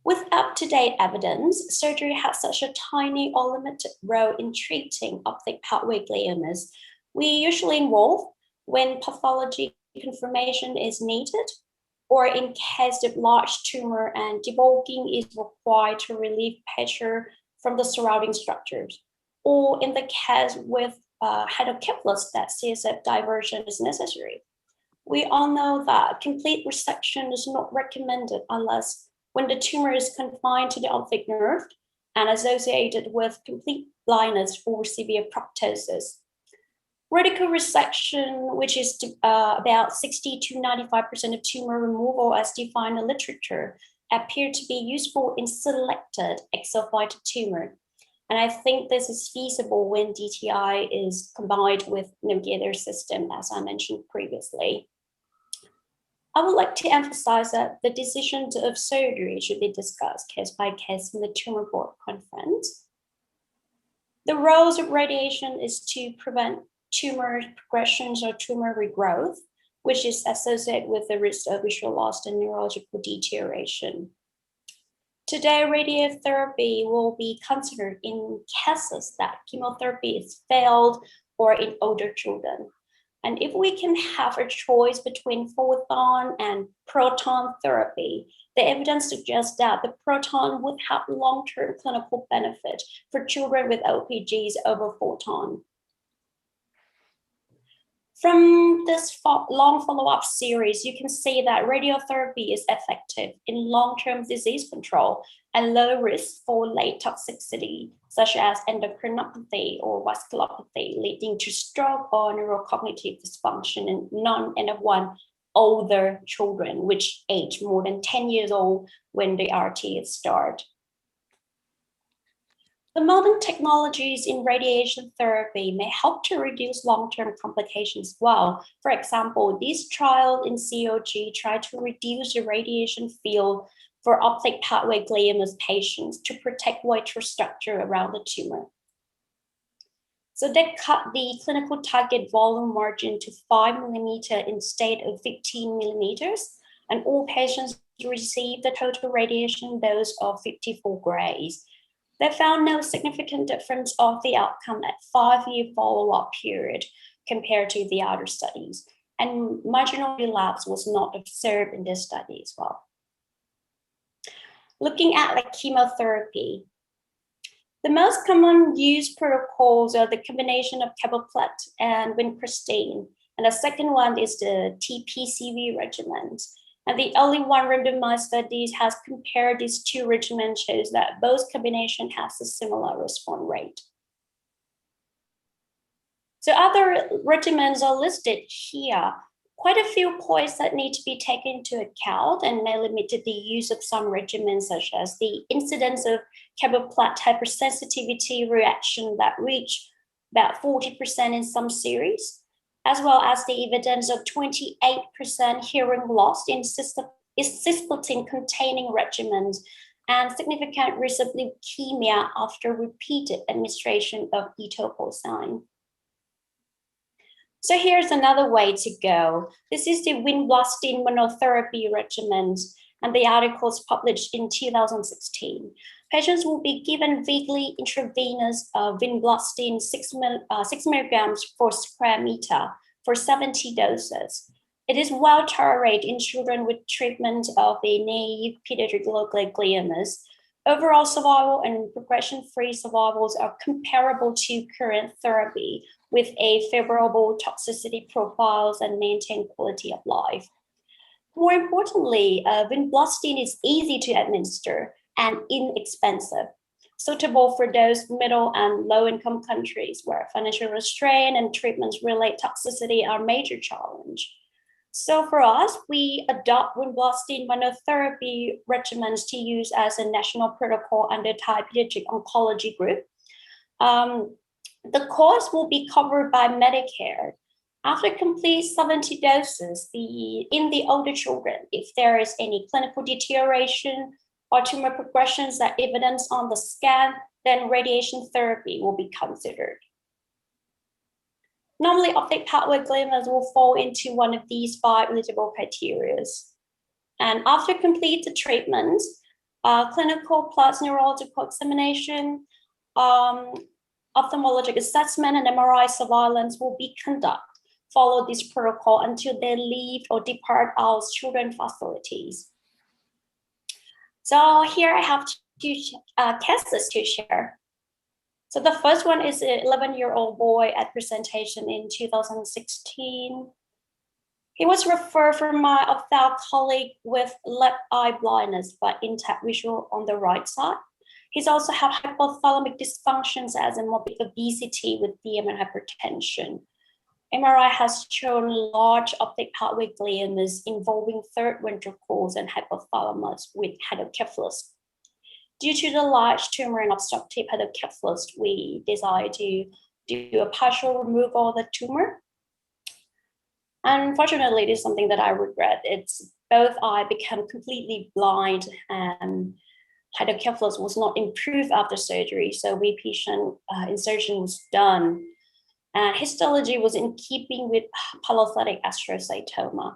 With up-to-date evidence, surgery has such a tiny or limited role in treating optic pathway gliomas. We usually involve when pathology confirmation is needed, or in case of large tumor and debulking is required to relieve pressure from the surrounding structures, or in the case with hydrocephalus that CSF diversion is necessary. We all know that complete resection is not recommended unless when the tumor is confined to the optic nerve and associated with complete blindness or severe proptosis. Radical resection, which is about 60 to 95% of tumor removal as defined in the literature, appear to be useful in selected exophytic tumor. And I think this is feasible when DTI is combined with navigator system, as I mentioned previously. I would like to emphasize that the decision of surgery should be discussed case by case in the tumor board conference. The roles of radiation is to prevent tumor progressions or tumor regrowth, which is associated with the risk of visual loss and neurological deterioration. Today, radiotherapy will be considered in cases that chemotherapy is failed or in older children. And if we can have a choice between photon and proton therapy, the evidence suggests that the proton would have long-term clinical benefit for children with OPGs over photon. From this long follow-up series, you can see that radiotherapy is effective in long-term disease control and low risk for late toxicity, such as endocrinopathy or vasculopathy, leading to stroke or neurocognitive dysfunction in non-NF1 older children, which age more than 10 years old when the RT starts. The modern technologies in radiation therapy may help to reduce long-term complications as well. For example, this trial in COG tried to reduce the radiation field for optic pathway gliomas patients to protect vitreous structure around the tumor. So they cut the clinical target volume margin to 5 millimeter instead of 15 millimeters, and all patients received the total radiation dose of 54 grays. They found no significant difference of the outcome at 5-year follow-up period compared to the other studies, and marginal relapse was not observed in this study as well. Looking at the chemotherapy, the most common used protocols are the combination of carboplatin and vincristine, and the second one is the TPCV regimen. And the only one randomized studies has compared these two regimens, shows that both combination has a similar response rate. So other regimens are listed here. Quite a few points that need to be taken into account, and may limit the use of some regimens, such as the incidence of carboplatin hypersensitivity reaction that reach about 40% in some series, as well as the evidence of 28% hearing loss in cisplatin-containing regimens, and significant risk of leukemia after repeated administration of etoposide. So here's another way to go. This is the vinblastine monotherapy regimen, and the article is published in 2016. Patients will be given weekly intravenous vinblastine 6 milligrams per square meter for 70 doses. It is well tolerated in children with treatment of the naive pediatric local gliomas. Overall survival and progression-free survivals are comparable to current therapy, with a favorable toxicity profiles and maintained quality of life. More importantly, vinblastine is easy to administer and inexpensive, suitable for those middle and low-income countries where financial restraint and treatment-related toxicity are a major challenge. So for us, we adopt vinblastine monotherapy regimens to use as a national protocol under Thai Pediatric Oncology Group. The cost will be covered by Medicare. After complete 70 doses, in the older children, if there is any clinical deterioration or tumor progressions that evidence on the scan, then radiation therapy will be considered. Normally, optic pathway gliomas will fall into one of these 5 eligible criteria. And after complete the treatment, clinical plus neurological examination, ophthalmologic assessment, and MRI surveillance will be conducted. Follow this protocol until they leave or depart our children's facilities. So here I have two cases to share. So the first one is an 11-year-old boy at presentation in 2016. He was referred from my ophthalmic colleague with left eye blindness but intact visual on the right side. He's also had hypothalamic dysfunctions as in morbid obesity with DM and hypertension. MRI has shown large optic pathway gliomas involving third ventricles and hypothalamus with hydrocephalus. Due to the large tumor and obstructive hydrocephalus, we decided to do a partial removal of the tumor. Unfortunately, it is something that I regret. It's both eyes become completely blind, and hydrocephalus was not improved after surgery, so patient insertion was done. And histology was in keeping with polycytic astrocytoma.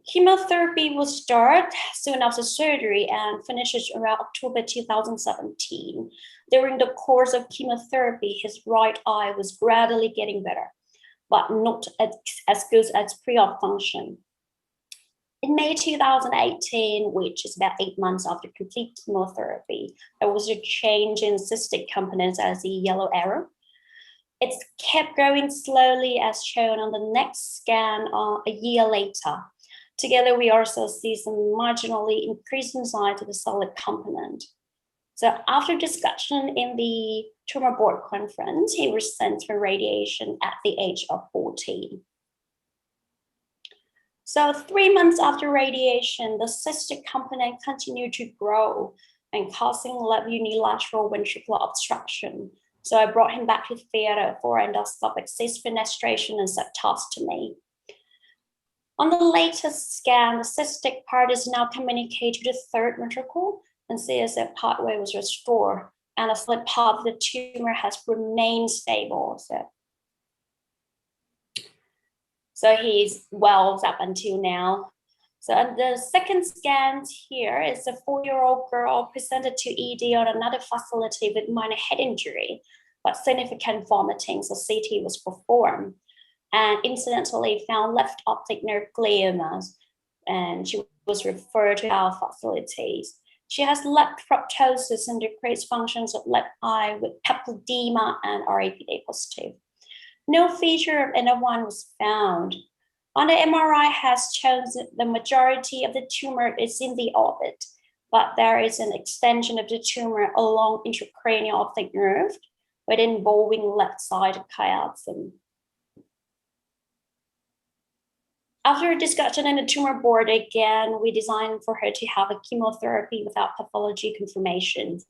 Chemotherapy was started soon after surgery and finishes around October 2017. During the course of chemotherapy, his right eye was gradually getting better, but not as good as pre-op function. In May 2018, which is about 8 months after complete chemotherapy, there was a change in cystic components as the yellow arrow. It kept growing slowly as shown on the next scan a year later. Together, we also see some marginally increasing size of the solid component. So after discussion in the tumor board conference, he was sent for radiation at the age of 14. So 3 months after radiation, the cystic component continued to grow and causing left unilateral ventricular obstruction. So I brought him back to theater for endoscopic cyst fenestration and septostomy. On the latest scan, the cystic part is now communicated to the third ventricle, and CSF pathway was restored. and a split part of the tumor has remained stable. So he's well up until now. So the second scan here is a 4-year-old girl presented to ED on another facility with minor head injury, but significant vomiting, so CT was performed. And incidentally found left optic nerve gliomas, and she was referred to our facilities. She has left proptosis and decreased functions of left eye with papilledema and RAPD positive. No feature of N1 was found. On the MRI has shown that the majority of the tumor is in the orbit, but there is an extension of the tumor along intracranial optic nerve with involving left side chiasm. After a discussion in the tumor board again, we designed for her to have a chemotherapy without pathology confirmation.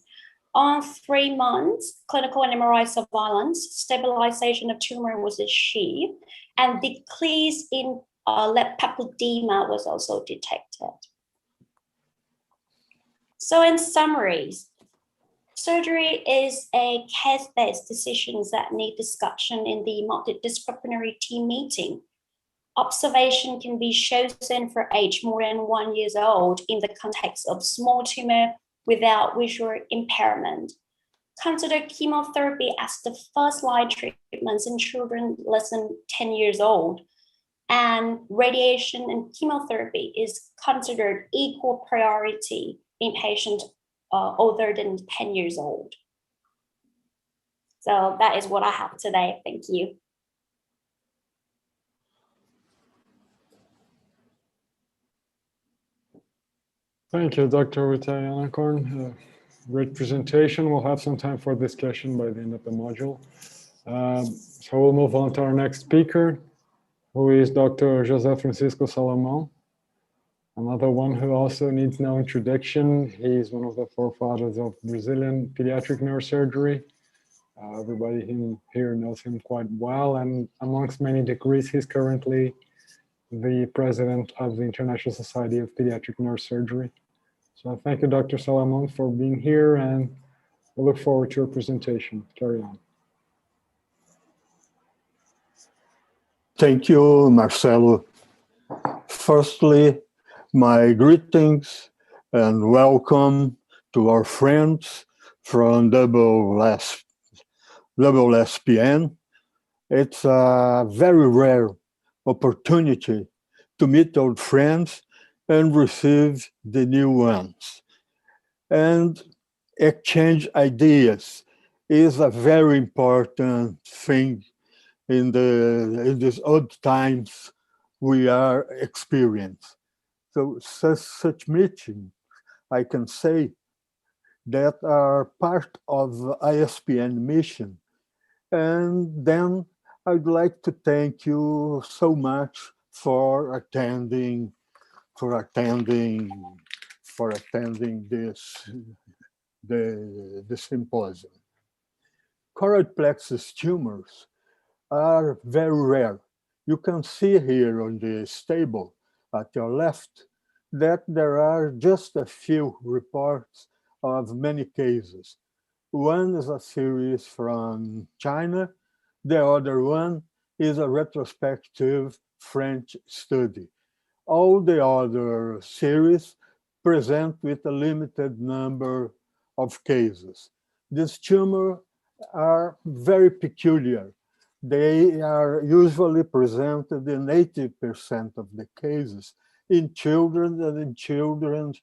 On 3 months, clinical and MRI surveillance, stabilization of tumor was achieved, and decrease in left papilledema was also detected. So in summary, surgery is a case-based decision that need discussion in the multidisciplinary team meeting. Observation can be chosen for age more than 1 year old in the context of small tumor without visual impairment. Consider chemotherapy as the first-line treatments in children less than 10 years old, and radiation and chemotherapy is considered equal priority in patients older than 10 years old. So that is what I have today. Thank you. Thank you, Dr. Rita Yanakorn. Great presentation. We'll have some time for discussion by the end of the module. So we'll move on to our next speaker, who is Dr. José Francisco Salomão, another one who also needs no introduction. He's one of the forefathers of Brazilian Pediatric Neurosurgery. Everybody here knows him quite well, and amongst many degrees, he's currently the president of the International Society of Pediatric Neurosurgery. So thank you, Dr. Salomão, for being here, and we look forward to your presentation. Carry on. Thank you, Marcelo. Firstly, my greetings and welcome to our friends from AASPN. It's a very rare opportunity to meet old friends and receive the new ones. And exchange ideas is a very important thing in these odd times we are experiencing. So such meetings, I can say, that are part of AASPN mission. And then I'd like to thank you so much for attending the symposium. Choroid plexus tumors are very rare. You can see here on this table at your left that there are just a few reports of many cases. One is a series from China. The other one is a retrospective French study. All the other series present with a limited number of cases. These tumors are very peculiar. They are usually presented in 80% of the cases in children, and in children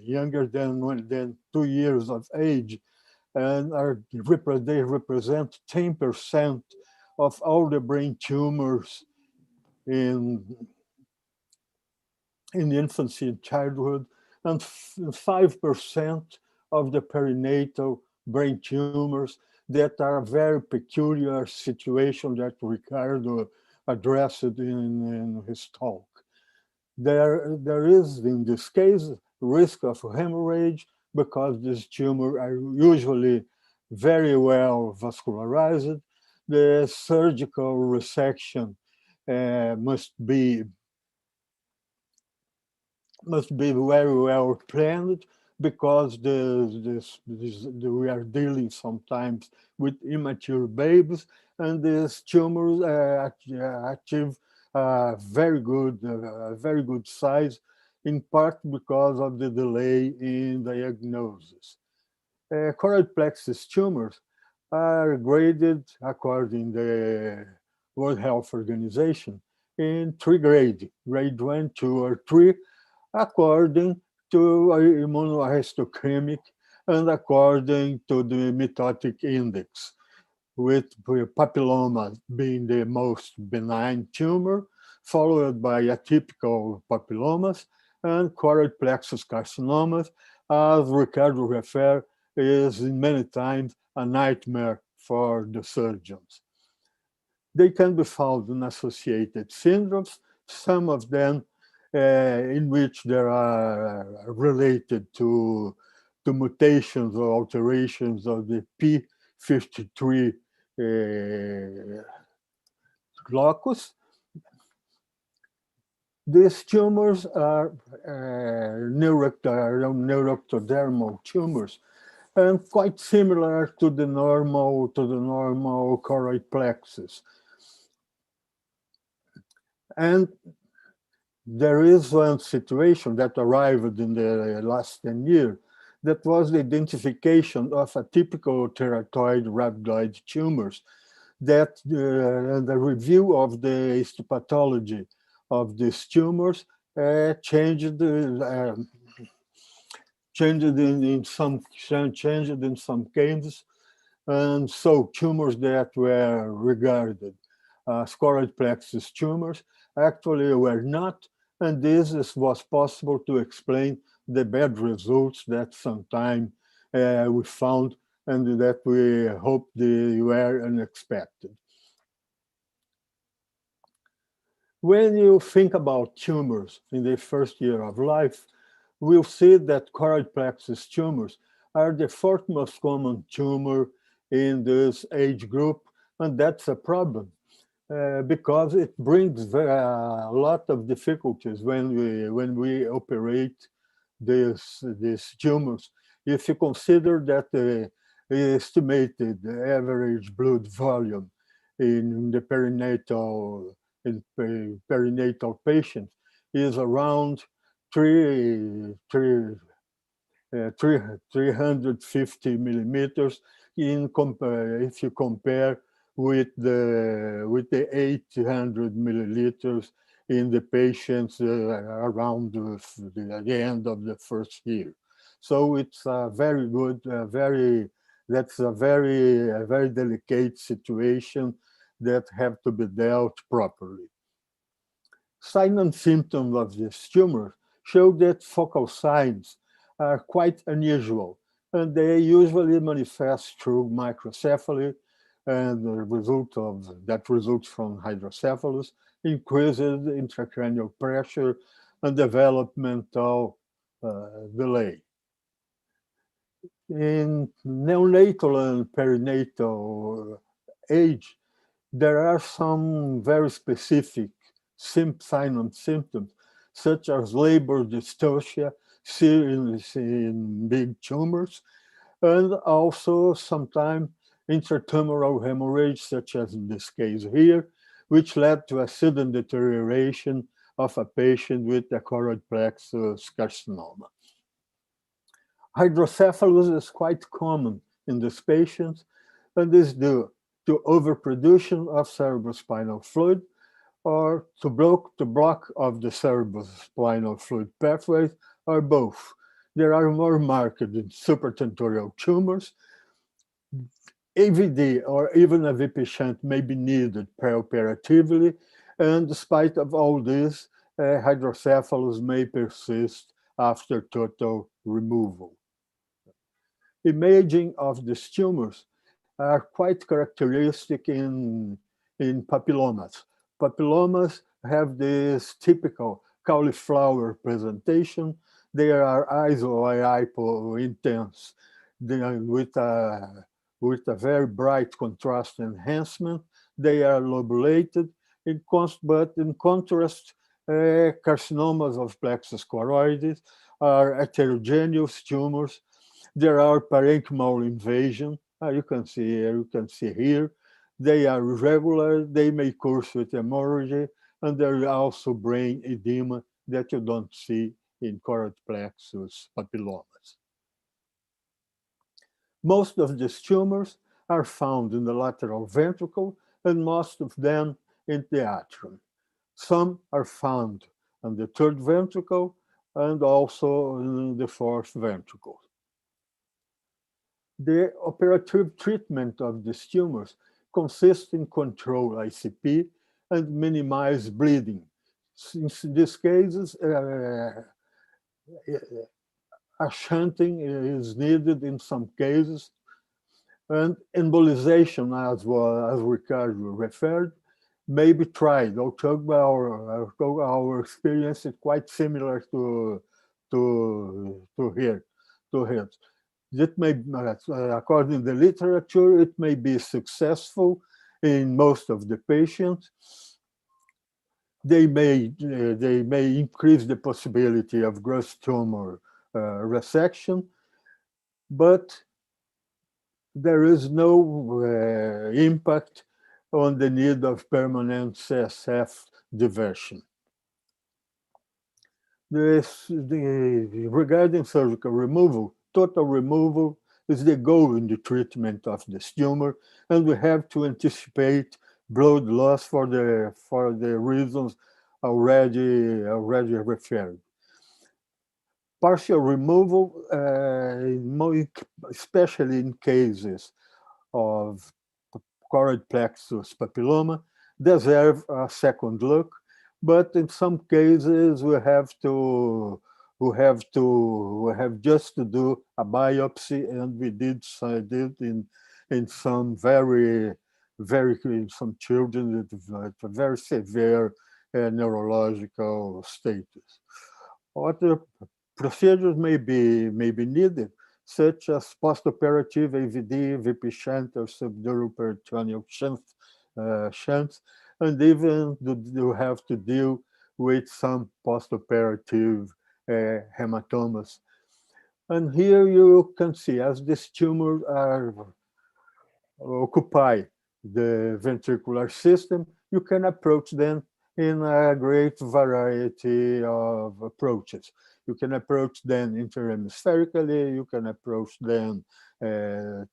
younger than 2 years of age, and they represent 10% of all the brain tumors in infancy and childhood, and 5% of the perinatal brain tumors that are a very peculiar situation that Ricardo addressed in his talk. There is, in this case, risk of hemorrhage because these tumors are usually very well vascularized. The surgical resection must be must be very well planned, because we are dealing sometimes with immature babies, and these tumors achieve very good size, in part because of the delay in diagnosis. Choroid plexus tumors are graded according to the World Health Organization in 3 grades, grade 1, 2, or 3, according to immunohistochemic and according to the mitotic index, with papilloma being the most benign tumor, followed by atypical papillomas and choroid plexus carcinomas, as Ricardo referred, is many times a nightmare for the surgeons. They can be found in associated syndromes, some of them in which there are related to mutations or alterations of the p53 locus. These tumors are neuroectodermal tumors, and quite similar to the normal choroid plexus. And there is one situation that arrived in the last 10 years, that was the identification of atypical teratoid rhabdoid tumors, that the review of the histopathology of these tumors changed in some cases, and so tumors that were regarded as choroid plexus tumors actually were not, and this was possible to explain the bad results that sometimes we found, and that we hope they were unexpected. When you think about tumors in the first year of life, we'll see that choroid plexus tumors are the 4th most common tumor in this age group, and that's a problem because it brings a lot of difficulties when we operate these tumors. If you consider that the estimated average blood volume in the perinatal patients is around 350 millimeters, if you compare with the 800 milliliters in the patients around the end of the first year. So it's a very good, that's a very delicate situation that have to be dealt properly. Signs and symptoms of this tumor show that focal signs are quite unusual, and they usually manifest through microcephaly, and the result of that results from hydrocephalus, increased intracranial pressure, and developmental delay. In neonatal and perinatal age, there are some very specific signs and symptoms, such as labor dystocia, seen in big tumors, and also sometimes intratumoral hemorrhage, such as in this case here, which led to a sudden deterioration of a patient with a choroid plexus carcinoma. Hydrocephalus is quite common in these patients, and is due to overproduction of cerebrospinal fluid or to block of the cerebrospinal fluid pathways, or both. They are more marked in supratentorial tumors. AVD or even a VP shunt may be needed preoperatively, and despite of all this, hydrocephalus may persist after total removal. Imaging of these tumors are quite characteristic in papillomas. Papillomas have this typical cauliflower presentation. They are iso-hypo-intense with a very bright contrast enhancement. They are lobulated, but in contrast, Carcinomas of plexus choroides are heterogeneous tumors. There are parenchymal invasion. You can see here. They are irregular. They may course with hemorrhage, and there are also brain edema that you don't see in choroid plexus papillomas. Most of these tumors are found in the lateral ventricle, and most of them in the atrium. Some are found in the third ventricle and also in the fourth ventricle. The operative treatment of these tumors consists in control ICP and minimize bleeding. Since in these cases, a shunting is needed in some cases, and embolization, as Ricardo referred, may be tried. Although our experience is quite similar to his. It may, according to the literature, it may be successful in most of the patients. They may increase the possibility of gross tumor resection, but there is no impact on the need of permanent CSF diversion. Regarding surgical removal, total removal is the goal in the treatment of this tumor, and we have to anticipate blood loss for the reasons already referred. Partial removal, especially in cases of choroid plexus papilloma, deserve a second look, but in some cases we have just to do a biopsy, and we did in some some children with a very severe neurological status. Other procedures may be needed, such as postoperative AVD, VP shunt, or subdural peritoneal shunts, and even you have to deal with some postoperative hematomas. And here you can see, as these tumors occupy the ventricular system, you can approach them in a great variety of approaches. You can approach them interhemispherically, you can approach them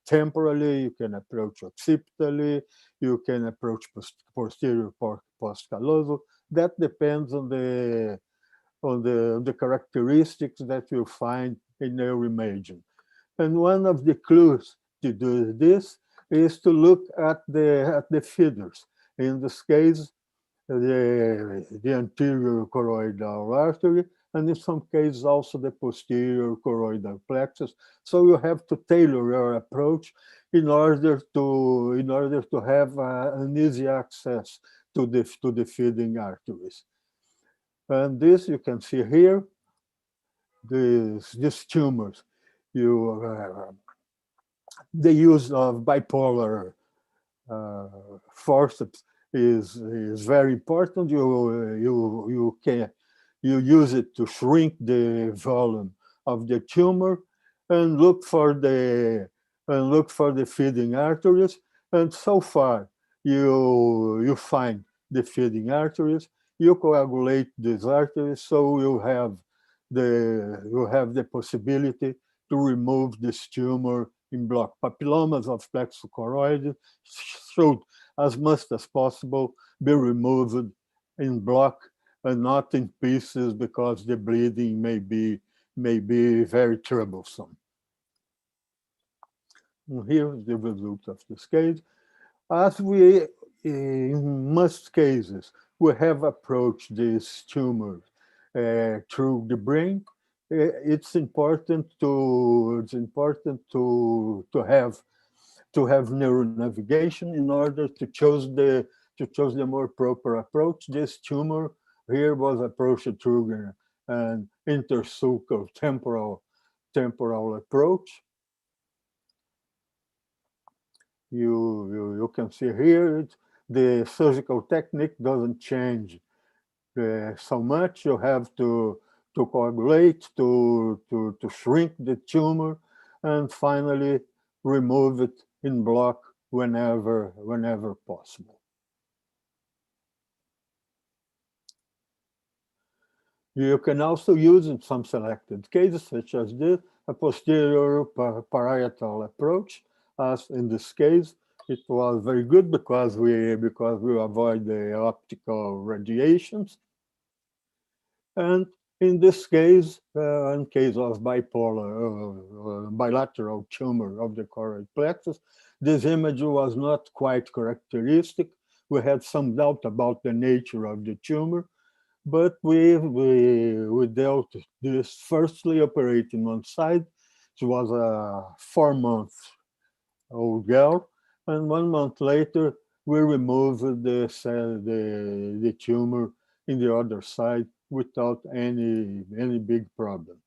temporally, you can approach occipitally, you can approach posterior post-callosal. That depends on the characteristics that you find in neuroimaging. And one of the clues to do this is to look at the feeders. In this case, the anterior choroidal artery, and in some cases also the posterior choroidal plexus. So you have to tailor your approach in order to have an easy access to the feeding arteries. And this you can see here, these tumors. The use of bipolar forceps is very important. You use it to shrink the volume of the tumor and look for the feeding arteries. And so far, you find the feeding arteries. You coagulate these arteries, so you have the possibility to remove this tumor in block. Papillomas of plexus choroides should, as much as possible, be removed in block and not in pieces, because the bleeding may be very troublesome. And here is the result of this case. As we, in most cases, we have approached these tumors through the brain. It's important to have neuronavigation in order to choose the more proper approach. This tumor here was approached through an intersulcal temporal approach. You can see here the surgical technique doesn't change so much. You have to coagulate, to shrink the tumor, and finally remove it in block whenever possible. You can also use in some selected cases, such as this, a posterior parietal approach. As in this case, it was very good because we avoid the optical radiations. And in this case, in case of bilateral tumor of the choroid plexus, this image was not quite characteristic. We had some doubt about the nature of the tumor, but we dealt this firstly operating one side. She was a 4-month-old girl, and 1 month later we removed the tumor in the other side without any big problem.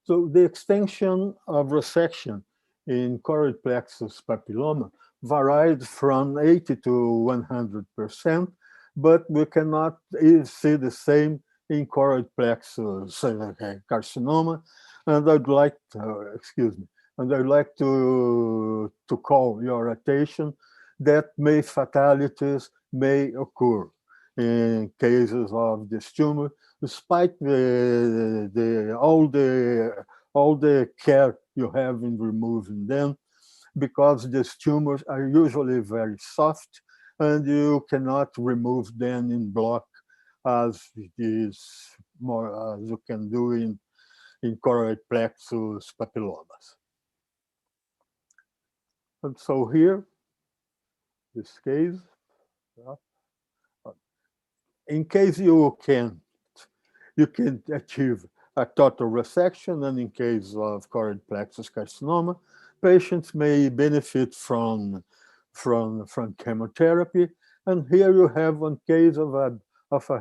So the extension of resection in choroid plexus papilloma varied from 80 to 100%, but we cannot see the same in choroid plexus carcinoma. And I'd like to, to call your attention that fatalities may occur in cases of this tumor, despite all the care you have in removing them, because these tumors are usually very soft, and you cannot remove them in block as it is more as you can do in choroid plexus papillomas. And so here, this case, in case you can achieve a total resection, and in case of choroid plexus carcinoma, patients may benefit from chemotherapy. And here you have one case of a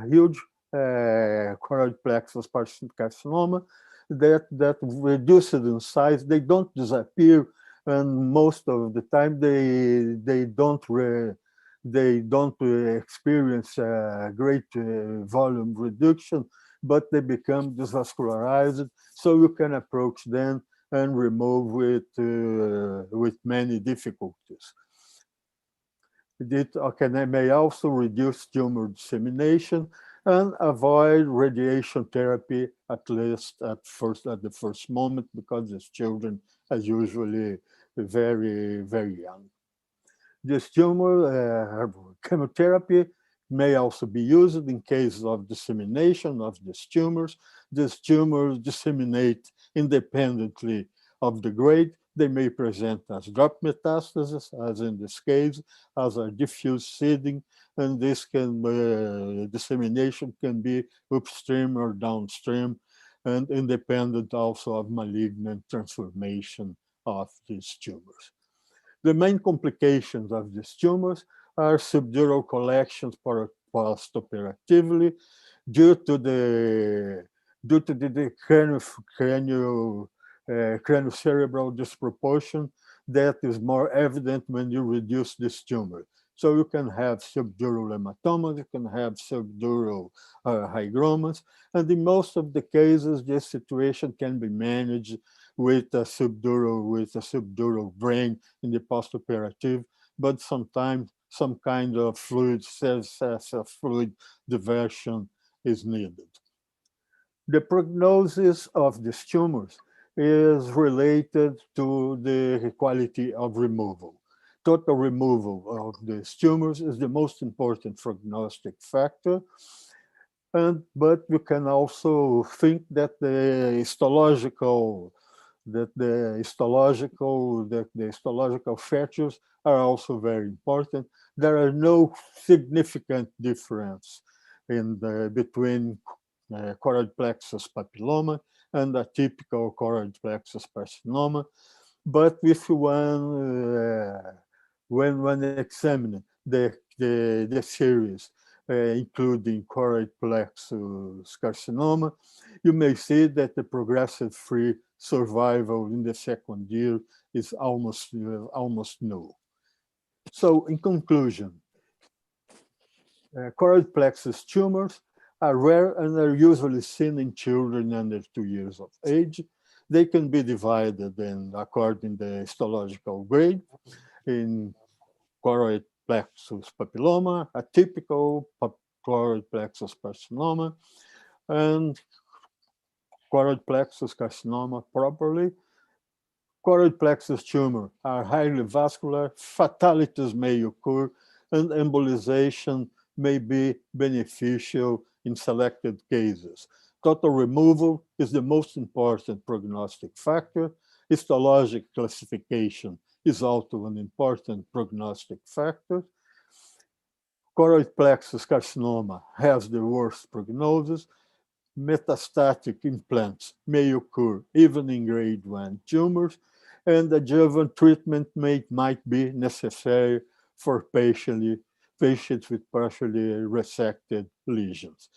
huge choroid plexus carcinoma that reduced in size. They don't disappear, and most of the time they don't experience great volume reduction, but they become desvascularized. So you can approach them and remove with many difficulties. It may also reduce tumor dissemination and avoid radiation therapy, at least at the first moment, because these children are usually very, very young. This tumor chemotherapy may also be used in cases of dissemination of these tumors. These tumors disseminate independently of the grade. They may present as drop metastasis, as in this case, as a diffuse seeding, and this dissemination can be upstream or downstream, and independent also of malignant transformation of these tumors. The main complications of these tumors are subdural collections postoperatively due to the craniocerebral disproportion that is more evident when you reduce this tumor. So you can have subdural hematomas, you can have subdural hygromas, and in most of the cases, this situation can be managed with a subdural brain in the postoperative, but sometimes some kind of fluid diversion is needed. The prognosis of these tumors is related to the quality of removal. Total removal of these tumors is the most important prognostic factor. But you can also think that the histological features are also very important. There are no significant difference between choroid plexus papilloma and a typical choroid plexus carcinoma. But if when one examines the series, including choroid plexus carcinoma, you may see that the progressive-free survival in the second year is almost null. So in conclusion, choroid plexus tumors are rare and are usually seen in children under 2 years of age. They can be divided in according to the histological grade in choroid plexus papilloma, atypical choroid plexus carcinoma, and choroid plexus carcinoma properly. Choroid plexus tumor are highly vascular, fatalities may occur, and embolization may be beneficial in selected cases. Total removal is the most important prognostic factor. Histologic classification is also an important prognostic factor. Choroid plexus carcinoma has the worst prognosis. Metastatic implants may occur even in grade 1 tumors, and adjuvant treatment might be necessary for patients with partially resected lesions.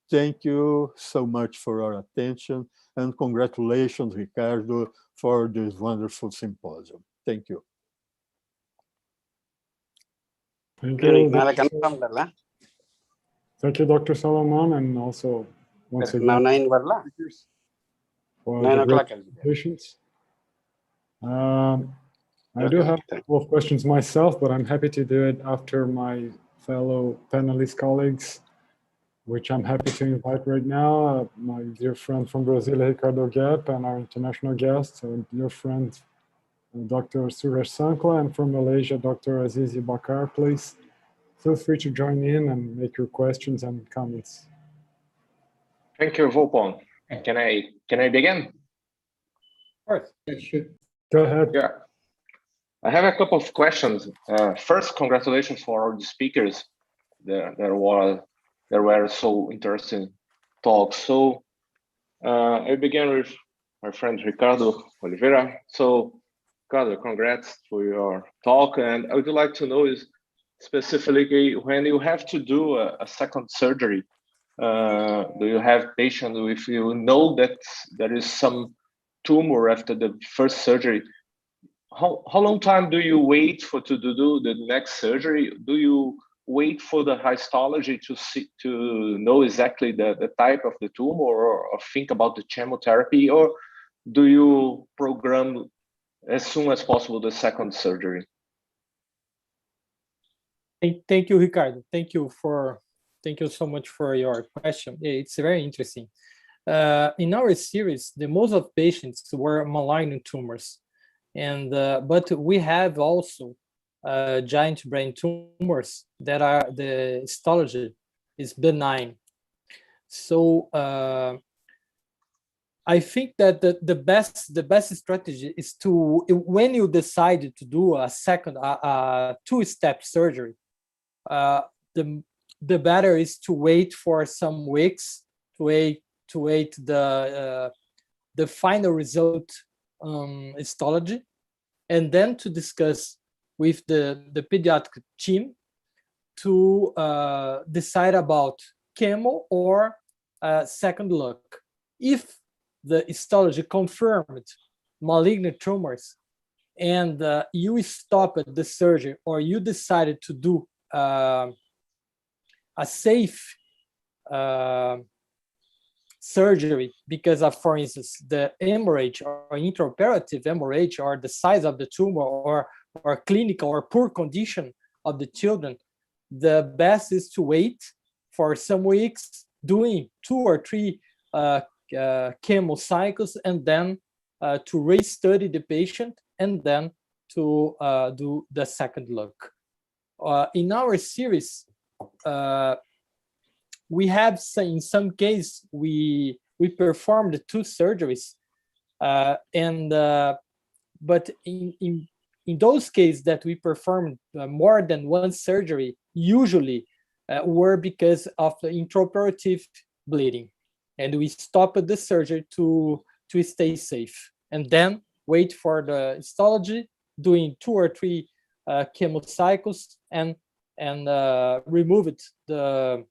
Thank you so much for your attention, and congratulations, Ricardo, for this wonderful symposium. Thank you. Thank you, Dr. Solomon, and also once again for the great presentations. I do have a couple of questions myself, but I'm happy to do it after my fellow panelist colleagues, which I'm happy to invite right now. My dear friend from Brazil, Ricardo Gap, and our international guest, our dear friend, Dr. Suresh Sankla, and from Malaysia, Dr. Azizi Bakar. Please feel free to join in and make your questions and comments. Thank you, Vopon. Can I begin? Of course. Go ahead. Yeah. I have a couple of questions. First, congratulations for all the speakers. There were so interesting talks. So I began with my friend Ricardo Oliveira. So Ricardo, congrats for your talk. And I would like to know is specifically when you have to do a second surgery, do you have patients if you know that there is some tumor after the first surgery? How long time do you wait to do the next surgery? Do you wait for the histology to know exactly the type of the tumor, or think about the chemotherapy, or do you program as soon as possible the second surgery? Thank you, Ricardo. Thank you so much for your question. It's very interesting. In our series, the most of patients were malignant tumors, and but we have also giant brain tumors that are the histology is benign. So I think that the best strategy is to, when you decide to do a second two-step surgery, the better is to wait for some weeks to wait the final result histology, and then to discuss with the pediatric team to decide about chemo or second look. If the histology confirmed malignant tumors and you stopped the surgery, or you decided to do a safe surgery because of, for instance, the hemorrhage or intraoperative hemorrhage, or the size of the tumor, or clinical or poor condition of the children, the best is to wait for some weeks, doing 2 or 3 chemo cycles, and then to re-study the patient, and then to do the second look. In our series, we have in some cases we performed 2 surgeries, but in those cases that we performed more than 1 surgery, usually were because of the intraoperative bleeding, and we stopped the surgery to stay safe, and then wait for the histology, doing 2 or 3 chemo cycles, and remove it the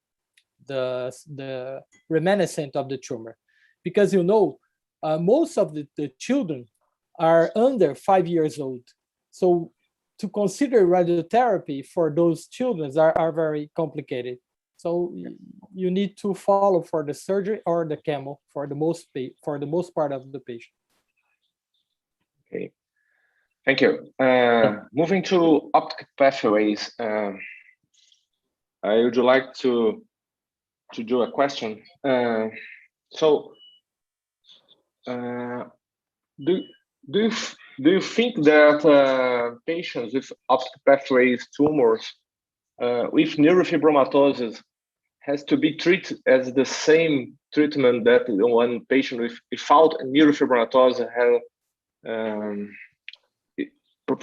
reminiscent of the tumor, because most of the children are under 5 years old, so to consider radiotherapy for those children are very complicated. So you need to follow for the surgery or the chemo for the most part of the patient. Okay, thank you. Moving to optic pathways, I would like to do a question. Do you think that patients with optic pathways tumors with neurofibromatosis has to be treated as the same treatment that one patient without neurofibromatosis has?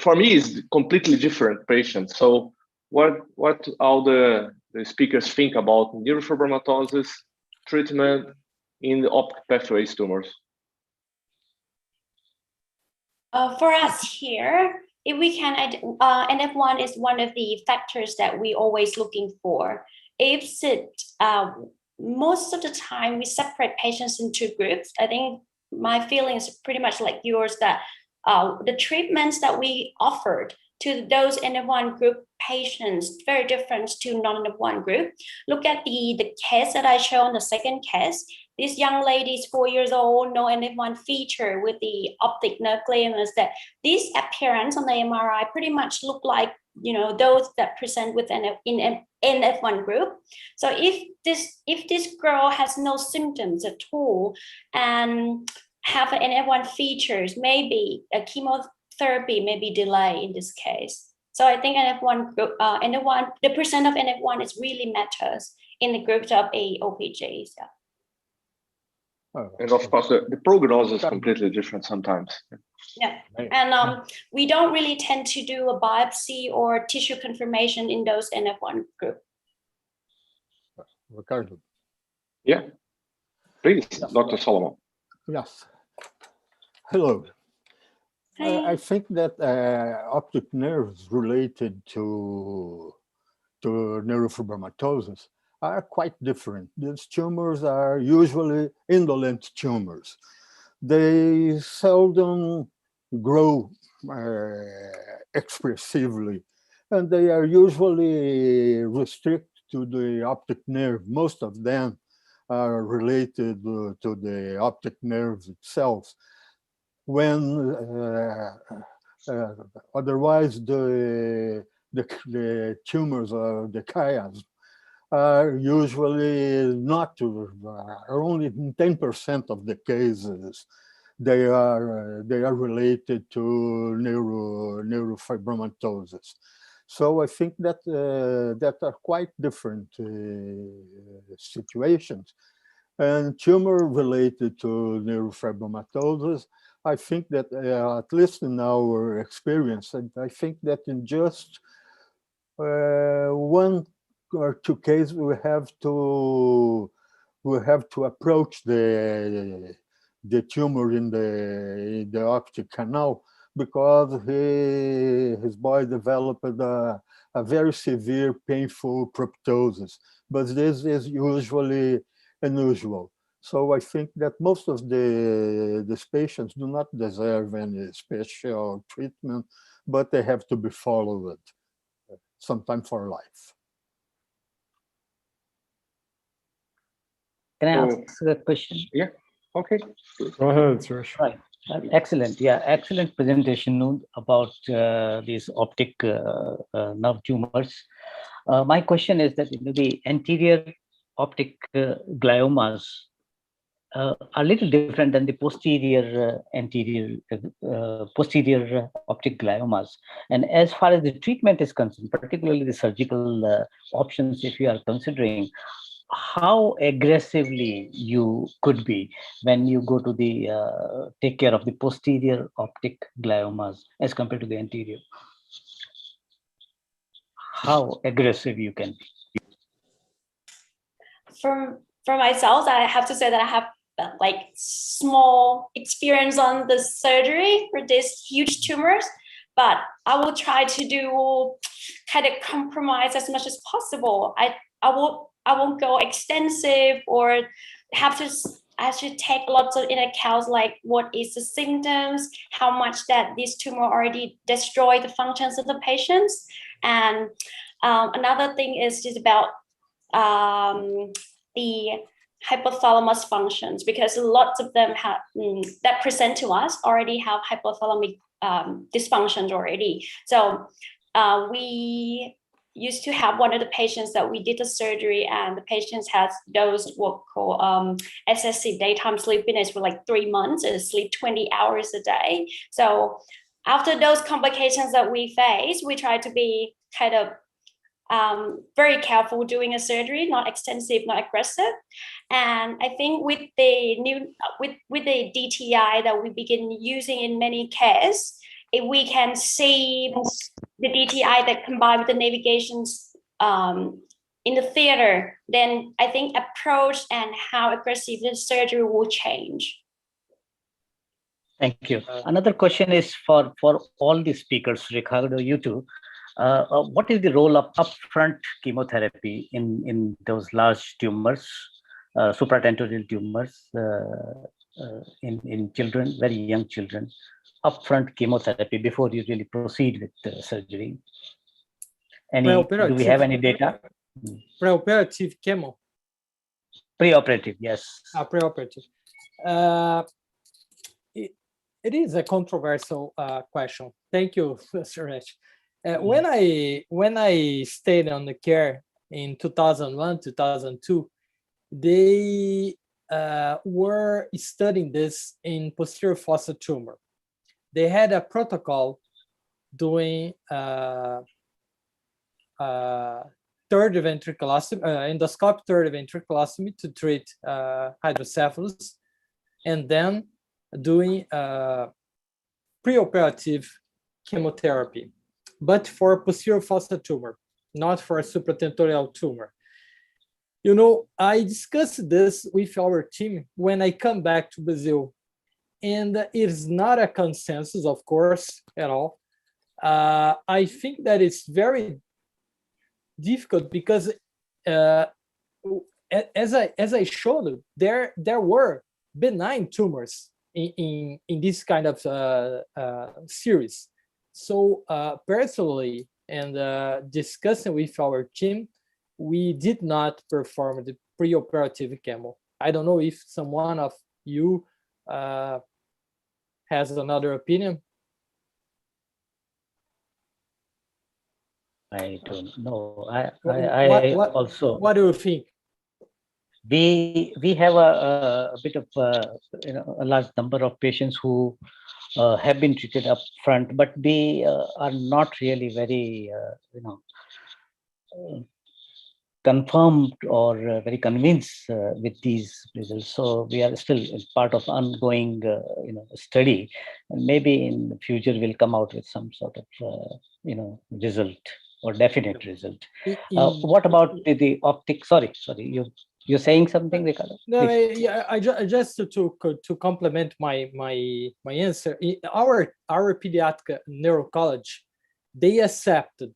For me, it's completely different patients. So what all the speakers think about neurofibromatosis treatment in the optic pathways tumors? For us here, if we can, NF1 is one of the factors that we always looking for. If most of the time we separate patients into groups, I think my feeling is pretty much like yours, that the treatments that we offered to those NF1 group patients very different to non-NF1 group. Look at the case that I showed, the second case. This young lady is 4 years old, no NF1 feature with the optic nerve gliomas. That this appearance on the MRI pretty much look like, you know, those that present with NF1 group. So if this girl has no symptoms at all and have an NF1 features, maybe a chemotherapy may be delayed in this case. So I think NF1 group, the percent of NF1 is really matters in the groups of AOPGs. Yeah. And of course, the prognosis is completely different sometimes. Yeah, and we don't really tend to do a biopsy or tissue confirmation in those NF1 group. Ricardo. Yeah, please, Dr. Solomon. Yes. Hello. I think that optic nerves related to neurofibromatosis are quite different. These tumors are usually indolent tumors. They seldom grow expressively, and they are usually restricted to the optic nerve. Most of them are related to the optic nerve itself. When otherwise the tumors of the chiasm are usually not, only in 10% of the cases they are related to neurofibromatosis. So I think that that are quite different situations. And tumor related to neurofibromatosis, I think that at least in our experience, I think that in just 1 or 2 cases we have to approach the tumor in the optic canal, because his boy developed a very severe painful proptosis, but this is usually unusual. So I think that most of these patients do not deserve any special treatment, but they have to be followed sometime for life. Can I ask a question? Yeah, okay. Go ahead, Suresh. Right. Excellent. Yeah, excellent presentation about these optic nerve tumors. My question is that the anterior optic gliomas are a little different than the posterior posterior optic gliomas. And as far as the treatment is concerned, particularly the surgical options, if you are considering, how aggressively you could be when you go to the take care of the posterior optic gliomas as compared to the anterior? How aggressive you can be? For myself, I have to say that I have like small experience on the surgery for these huge tumors, but I will try to do kind of compromise as much as possible. I won't go extensive or have to. I should take lots of in accounts like what is the symptoms, how much that this tumor already destroyed the functions of the patients, and another thing is just about the hypothalamus functions, because lots of them have that present to us already have hypothalamic dysfunctions already. So we used to have one of the patients that we did the surgery, and the patient has those what called SSC, daytime sleepiness, for like 3 months, and sleep 20 hours a day. So after those complications that we face, we try to be kind of very careful doing a surgery, not extensive, not aggressive. And I think with the new with the DTI that we begin using in many cases, if we can see the DTI that combined with the navigations in the theater, then I think approach and how aggressive the surgery will change. Thank you. Another question is for all the speakers, Ricardo, you too. What is the role of upfront chemotherapy in those large tumors, supratentorial tumors in children, very young children? Upfront chemotherapy before you really proceed with the surgery. Do we have any data? Preoperative chemo. Preoperative, yes. Preoperative. It is a controversial question. Thank you, Suresh. When I stayed on the care in 2001, 2002, they were studying this in posterior fossa tumor. They had a protocol doing third ventriculostomy, endoscopic third ventriculostomy to treat hydrocephalus, and then doing preoperative chemotherapy, but for posterior fossa tumor, not for a supratentorial tumor. You know, I discussed this with our team when I come back to Brazil, and it is not a consensus, of course, at all. I think that it's very difficult because, as I showed, there were benign tumors in this kind of series. So personally, and discussing with our team, we did not perform the preoperative chemo. I don't know if someone of you has another opinion. I don't know. I also. What do you think? We have a bit of a large number of patients who have been treated up front, but they are not really very confirmed or very convinced with these results. So we are still part of ongoing study, and maybe in the future we'll come out with some sort of result or definite result. What about the optic? Sorry, you're saying something, Ricardo? No, I just to complement my answer. Our pediatric neurooncology, they accepted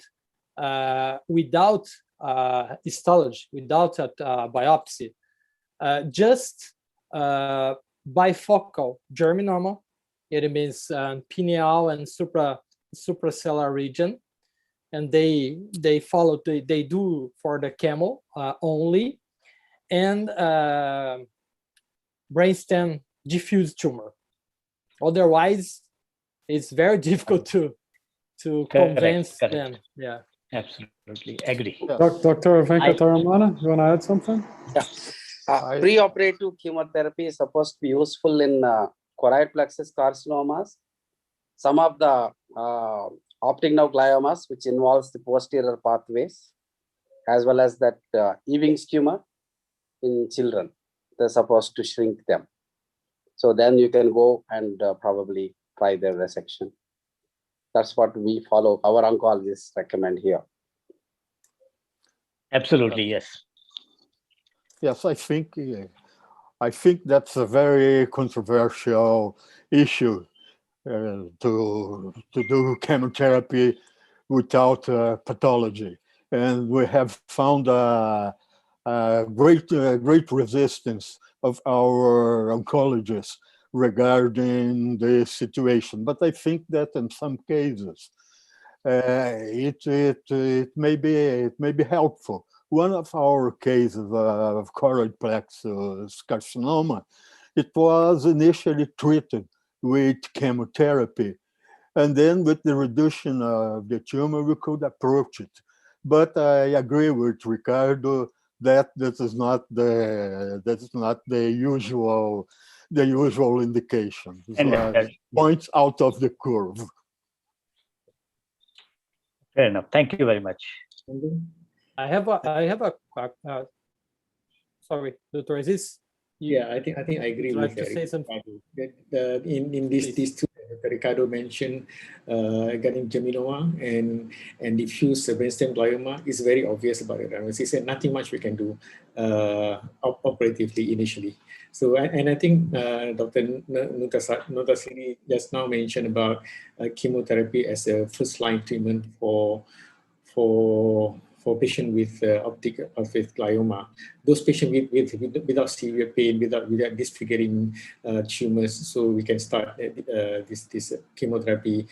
without histology, without a biopsy, just bifocal germinoma. It means pineal and suprasellar region, and they follow. They do for the chemo only, and brainstem diffuse tumor. Otherwise, it's very difficult to convince them. Yeah. Absolutely agree. Dr. Venkataramana, you want to add something? Yeah. Preoperative chemotherapy is supposed to be useful in choroid plexus carcinomas, some of the optic nerve gliomas, which involves the posterior pathways, as well as that Ewing's tumor in children. They're supposed to shrink them. So then you can go and probably try their resection. That's what we follow. Our oncologists recommend here. Absolutely, yes. Yes, I think that's a very controversial issue to do chemotherapy without pathology, and we have found a great resistance of our oncologists regarding this situation. But I think that in some cases it may be helpful one of our cases of choroid plexus carcinoma, it was initially treated with chemotherapy. And then with the reduction of the tumor, we could approach it. But I agree with Ricardo that this is not the usual indication. It's points out of the curve. Fair enough. Thank you very much. I have a sorry, Dr. Aziz. Yeah, I think I agree with to say something? that in these two that Ricardo mentioned regarding geminoma and diffuse brainstem glioma is very obvious about it. As he said, nothing much we can do operatively initially. So and I think Dr. Nutasiri just now mentioned about chemotherapy as a first-line treatment for patients with optic glioma. Those patients without severe pain, without disfiguring tumors, so we can start this chemotherapy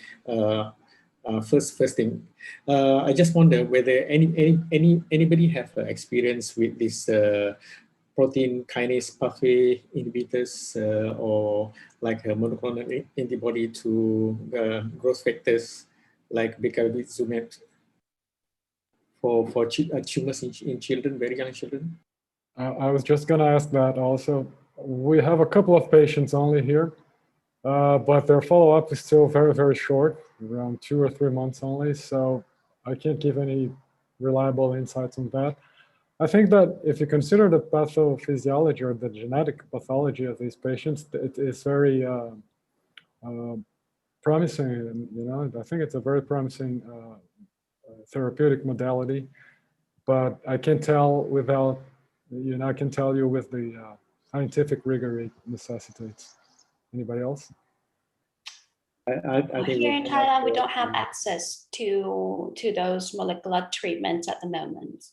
first thing. I just wonder whether anybody have experience with this protein kinase pathway inhibitors or like a monoclonal antibody to growth factors like bicarbizumab for tumors in children, very young children? I was just going to ask that also. We have a couple of patients only here, but their follow-up is still very, very short, around 2 or 3 months only. So I can't give any reliable insights on that. I think that if you consider the pathophysiology or the genetic pathology of these patients, it is very promising. You know, I think it's a very promising therapeutic modality, but I can't tell without, you know, I can tell you with the scientific rigor it necessitates. Anybody else? I think here in Thailand, we don't have access to those molecular treatments at the moment.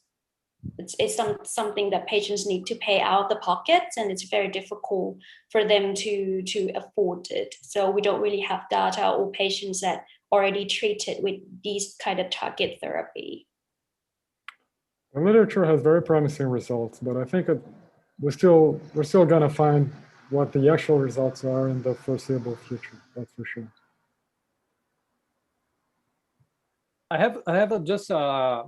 It's something that patients need to pay out of the pockets, and it's very difficult for them to afford it. So we don't really have data or patients that already treated with these kind of target therapy. The literature has very promising results, but I think we're still going to find what the actual results are in the foreseeable future. That's for sure. I have just a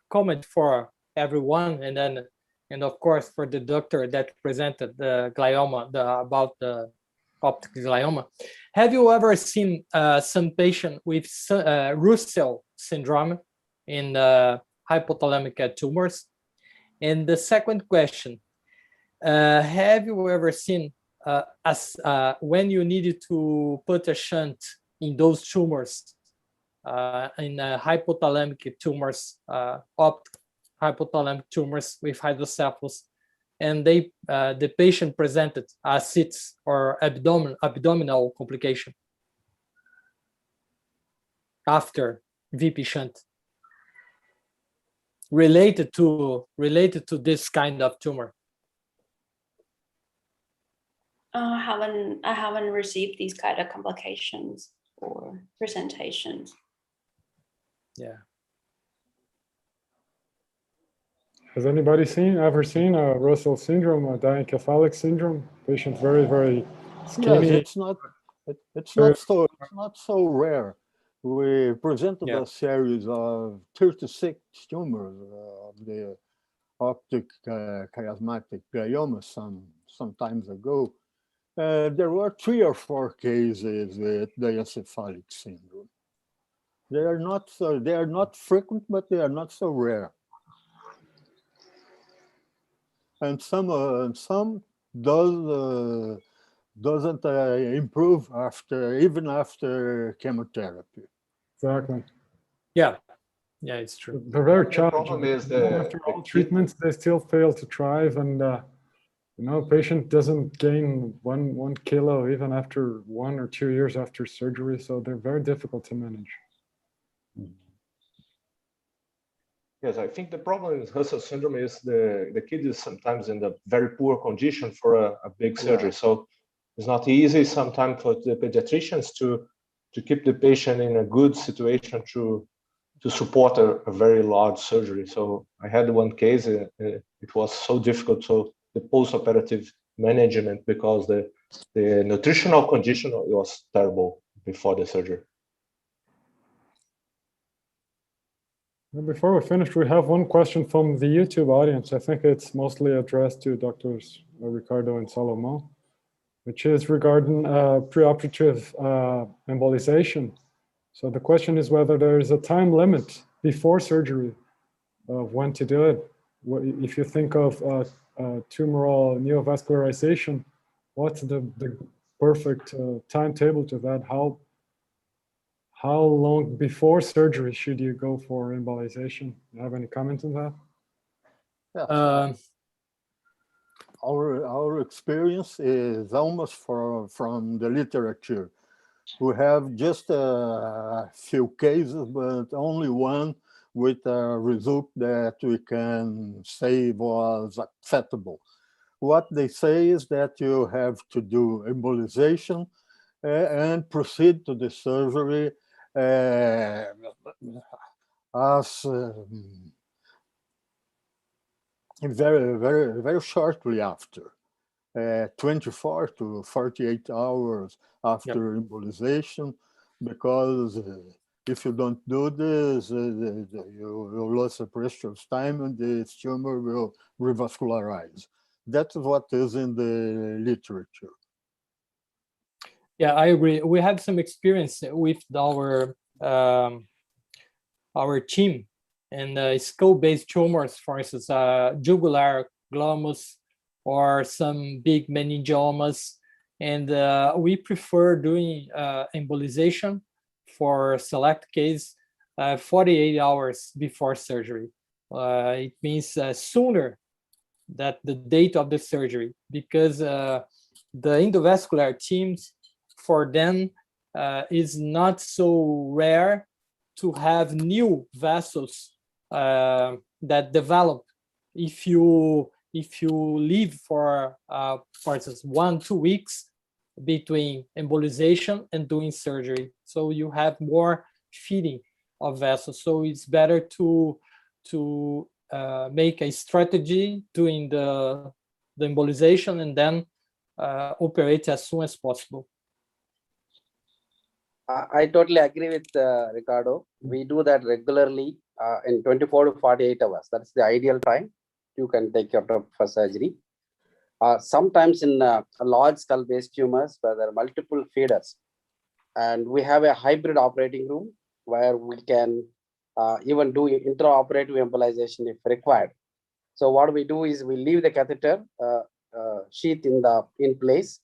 comment for everyone, and of course for the doctor that presented the glioma, about the optic glioma. Have you ever seen some patient with Russell syndrome in hypothalamic tumors? And the second question, have you ever seen when you needed to put a shunt in those tumors, in hypothalamic tumors, optic hypothalamic tumors with hydrocephalus, and the patient presented cysts or abdominal complication after VP shunt related to this kind of tumor? I haven't received these kind of complications or presentations. Yeah. Has anybody ever seen a Russell syndrome, a diencephalic syndrome? Patient very, very skinny. Yes, it's not so rare. We presented a series of 36 tumors of the optic chiasmatic glioma some times ago. There were 3 or 4 cases with diencephalic syndrome. They are not frequent, but they are not so rare. And some doesn't improve even after chemotherapy. Exactly. Yeah, it's true. They're very challenging. The problem is after all treatments, they still fail to thrive, and you know, patient doesn't gain one kilo even after 1 or 2 years after surgery, so they're very difficult to manage. Yes, I think the problem with Russell syndrome is the kid is sometimes in a very poor condition for a big surgery. So it's not easy sometimes for the pediatricians to keep the patient in a good situation to to support a very large surgery. So I had one case, it was so difficult. So the post-operative management, because the nutritional condition was terrible before the surgery. Before we finish, we have one question from the YouTube audience. I think it's mostly addressed to Drs. Ricardo and Salomon, which is regarding preoperative embolization. So the question is whether there is a time limit before surgery of when to do it. If you think of tumoral neovascularization, what's the perfect timetable to that? How long before surgery should you go for embolization? Do you have any comments on that? Yeah. Our experience is almost from the literature. We have just a few cases, but only one with a result that we can say was acceptable. What they say is that you have to do embolization and proceed to the surgery as very shortly after, 24 to 48 hours after embolization, because if you don't do this, you lose a precious time and the tumor will revascularize. That's what is in the literature. Yeah, I agree. We have some experience with our team and skull-based tumors, for instance, jugular glomus or some big meningiomas. And we prefer doing embolization for select case 48 hours before surgery. It means sooner than the date of the surgery, because the endovascular teams, for them, is not so rare to have new vessels that develop if you leave for instance 1-2 weeks between embolization and doing surgery. So you have more feeding of vessels. So it's better to make a strategy doing the embolization and then operate as soon as possible. I totally agree with Ricardo. We do that regularly in 24 to 48 hours. That's the ideal time you can take your drug for surgery. Sometimes in large skull-based tumors where there are multiple feeders, and we have a hybrid operating room where we can even do intraoperative embolization if required. So what we do is we leave the catheter sheath in place,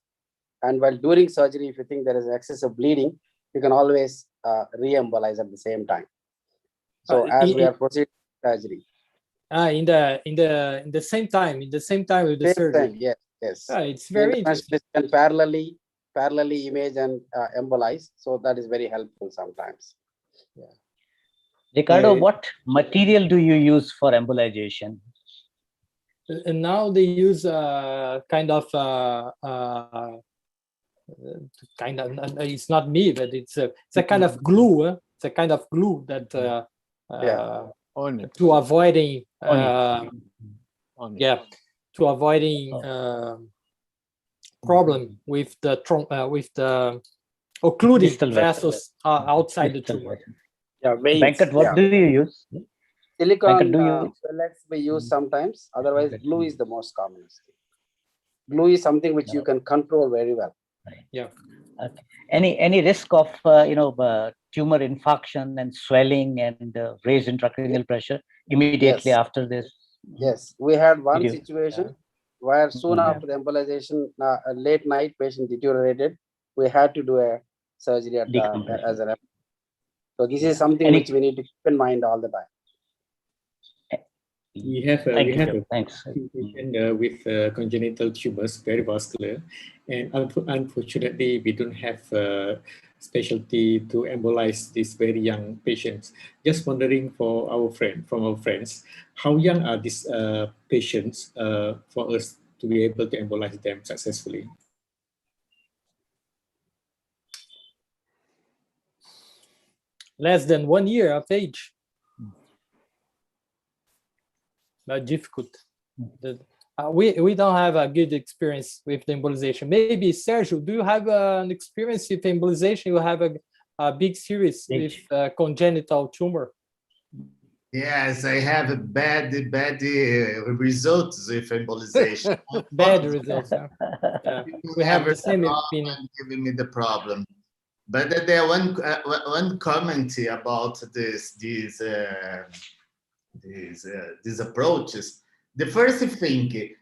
and while during surgery, if you think there is excessive bleeding, you can always re-embolize at the same time. So as we are proceeding surgery. In the same time with the surgery. Time, yes. It's very interesting. Can parallelly image and embolize. So that is very helpful sometimes. Yeah. Ricardo, what material do you use for embolization? And now they use it's not me, but it's a kind of glue. It's a kind of glue that to avoiding problem with the occluding vessels outside the tumor. Yeah, Venkat, what do you use? Silicone pellets we use sometimes. Otherwise, glue is the most common. Glue is something which you can control very well. Yeah. Okay. Any risk of tumor infarction and swelling and raised intracranial pressure immediately after this? Yes, we had one situation where soon after the embolization, a late night patient deteriorated. We had to do a surgery as a so this is something which we need to keep in mind all the time. We have a patient with congenital tumors, very vascular, and unfortunately, we don't have specialty to embolize these very young patients. Just wondering from our friends, how young are these patients for us to be able to embolize them successfully? Less than 1 year of age. difficult. We don't have a good experience with the embolization. Maybe Sergio, do you have an experience with embolization? You have a big series with congenital tumor. Yes, I have bad results with embolization. Bad results. Yeah. We have the same opinion. Giving me the problem. But there one comment about these approaches. The first thing,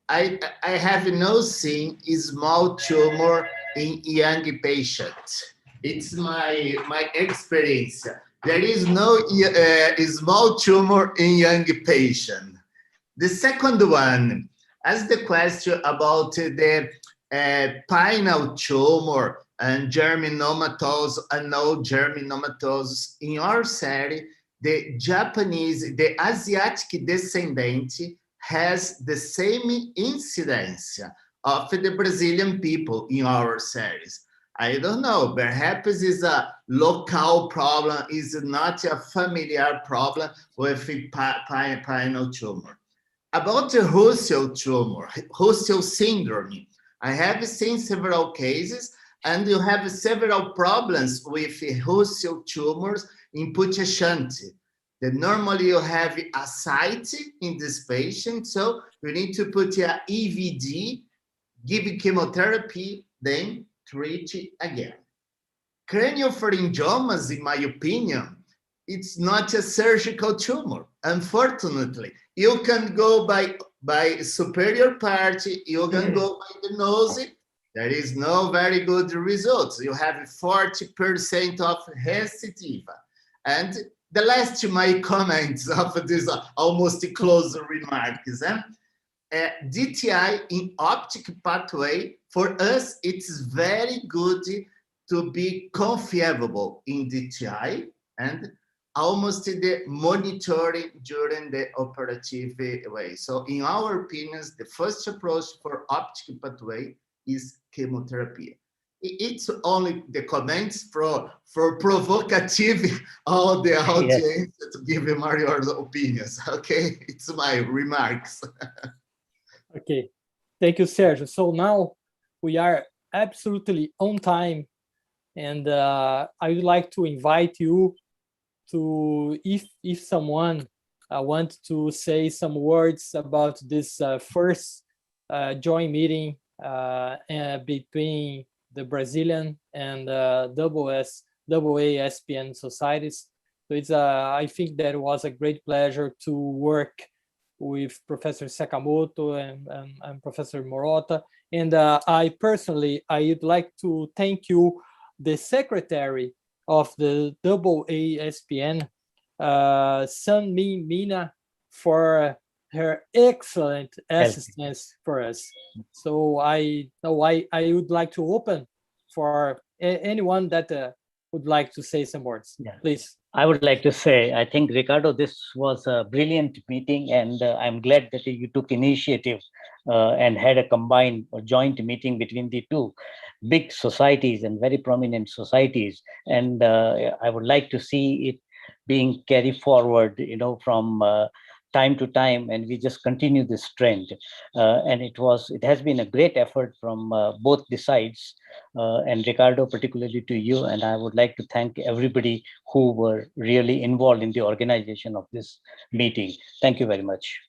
I have not seen a small tumor in young patients. It's my experience. There is no small tumor in young patient. The second one, as the question about the pineal tumor and germinomatosis and no germinomatosis in our study, the Asiatic descendant has the same incidence of the Brazilian people in our series. I don't know, perhaps it's a local problem, is not a familiar problem with pineal tumor. About the Russell tumor, Russell syndrome, I have seen several cases, and you have several problems with Russell tumors in Puchashanti. Then normally you have a site in this patient, so you need to put an EVD, give chemotherapy, then treat it again. Craniopharyngiomas, in my opinion, it's not a surgical tumor. Unfortunately, you can go by superior part, you can go by the nose. There is no very good results. You have 40% of recidiva. And the last my comments of this almost close remarks. DTI in optic pathway, for us, it's very good to be confiable in DTI and almost the monitoring during the operative way. So in our opinions, the first approach for optic pathway is chemotherapy. It's only the comments for provocative all the audience to give them your opinions. Okay, it's my remarks. Okay, thank you, Sergio. So now we are absolutely on time, and I would like to invite you to, if someone wants to say some words about this first joint meeting between the Brazilian and AASPN societies. So it's I think that it was a great pleasure to work with Professor Sakamoto and Professor Morota. And I would like to thank you, the secretary of the AASPN, Sunmi Mina, for her excellent assistance for us. So I would like to open for anyone that would like to say some words. Yeah. Please. I would like to say, I think, Ricardo, this was a brilliant meeting, and I'm glad that you took initiative and had a combined or joint meeting between the two big societies and very prominent societies. And I would like to see it being carried forward, from time to time, and we just continue this trend. And it has been a great effort from both the sides, and Ricardo, particularly to you. And I would like to thank everybody who were really involved in the organization of this meeting. Thank you very much.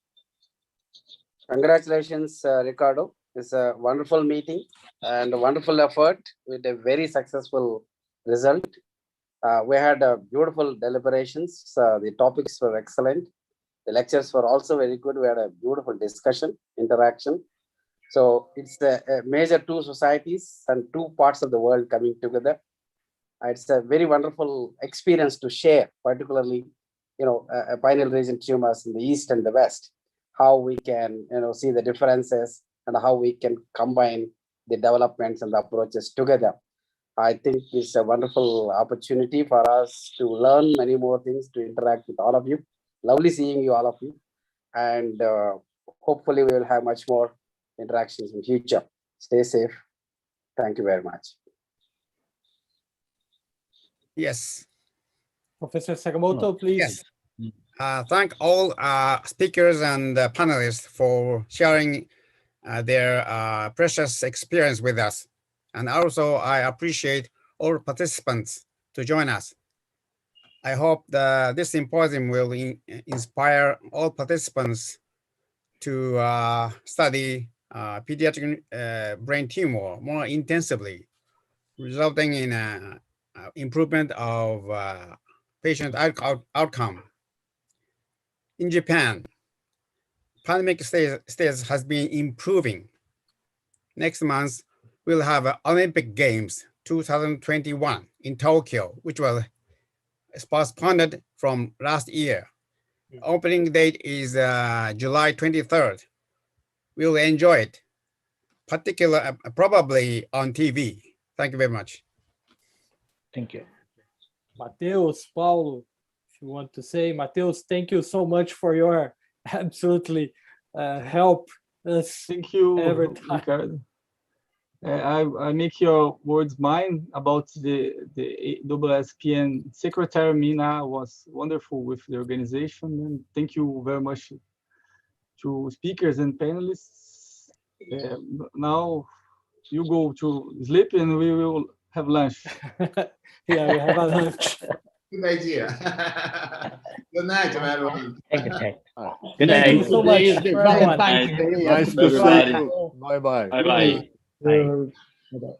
Congratulations, Ricardo. It's a wonderful meeting and a wonderful effort with a very successful result. We had beautiful deliberations. The topics were excellent. The lectures were also very good. We had a beautiful discussion, interaction. So it's a major two societies and two parts of the world coming together. It's a very wonderful experience to share, particularly, pineal region tumors in the East and the West, how we can, see the differences and how we can combine the developments and the approaches together. I think it's a wonderful opportunity for us to learn many more things, to interact with all of you. Lovely seeing you, all of you. And hopefully we will have much more interactions in future. Stay safe. Thank you very much. Yes. Professor Sakamoto, please. Yes. thank all speakers and panelists for sharing their precious experience with us. And also, I appreciate all participants to join us. I hope that this symposium will inspire all participants to study pediatric brain tumor more intensively, resulting in improvement of patient outcome. In Japan, pandemic status has been improving. Next month, we'll have Olympic Games 2021 in Tokyo, which was postponed from last year. Opening date is July 23rd. We'll enjoy it, probably on TV. Thank you very much. Thank you. Mateus, Paulo, if you want to say, Mateus, thank you so much for your absolutely help us. Thank you, every time. Ricardo. I make your words mine about the AASPN Secretary Mina was wonderful with the organization, and thank you very much to speakers and panelists. Now you go to sleep and we will have lunch. Yeah, we have a lunch. Good idea. Good night, everyone. Good night. Good night. Thank you so much, everyone. Nice to see you. Bye-bye. Bye-bye. Bye-bye.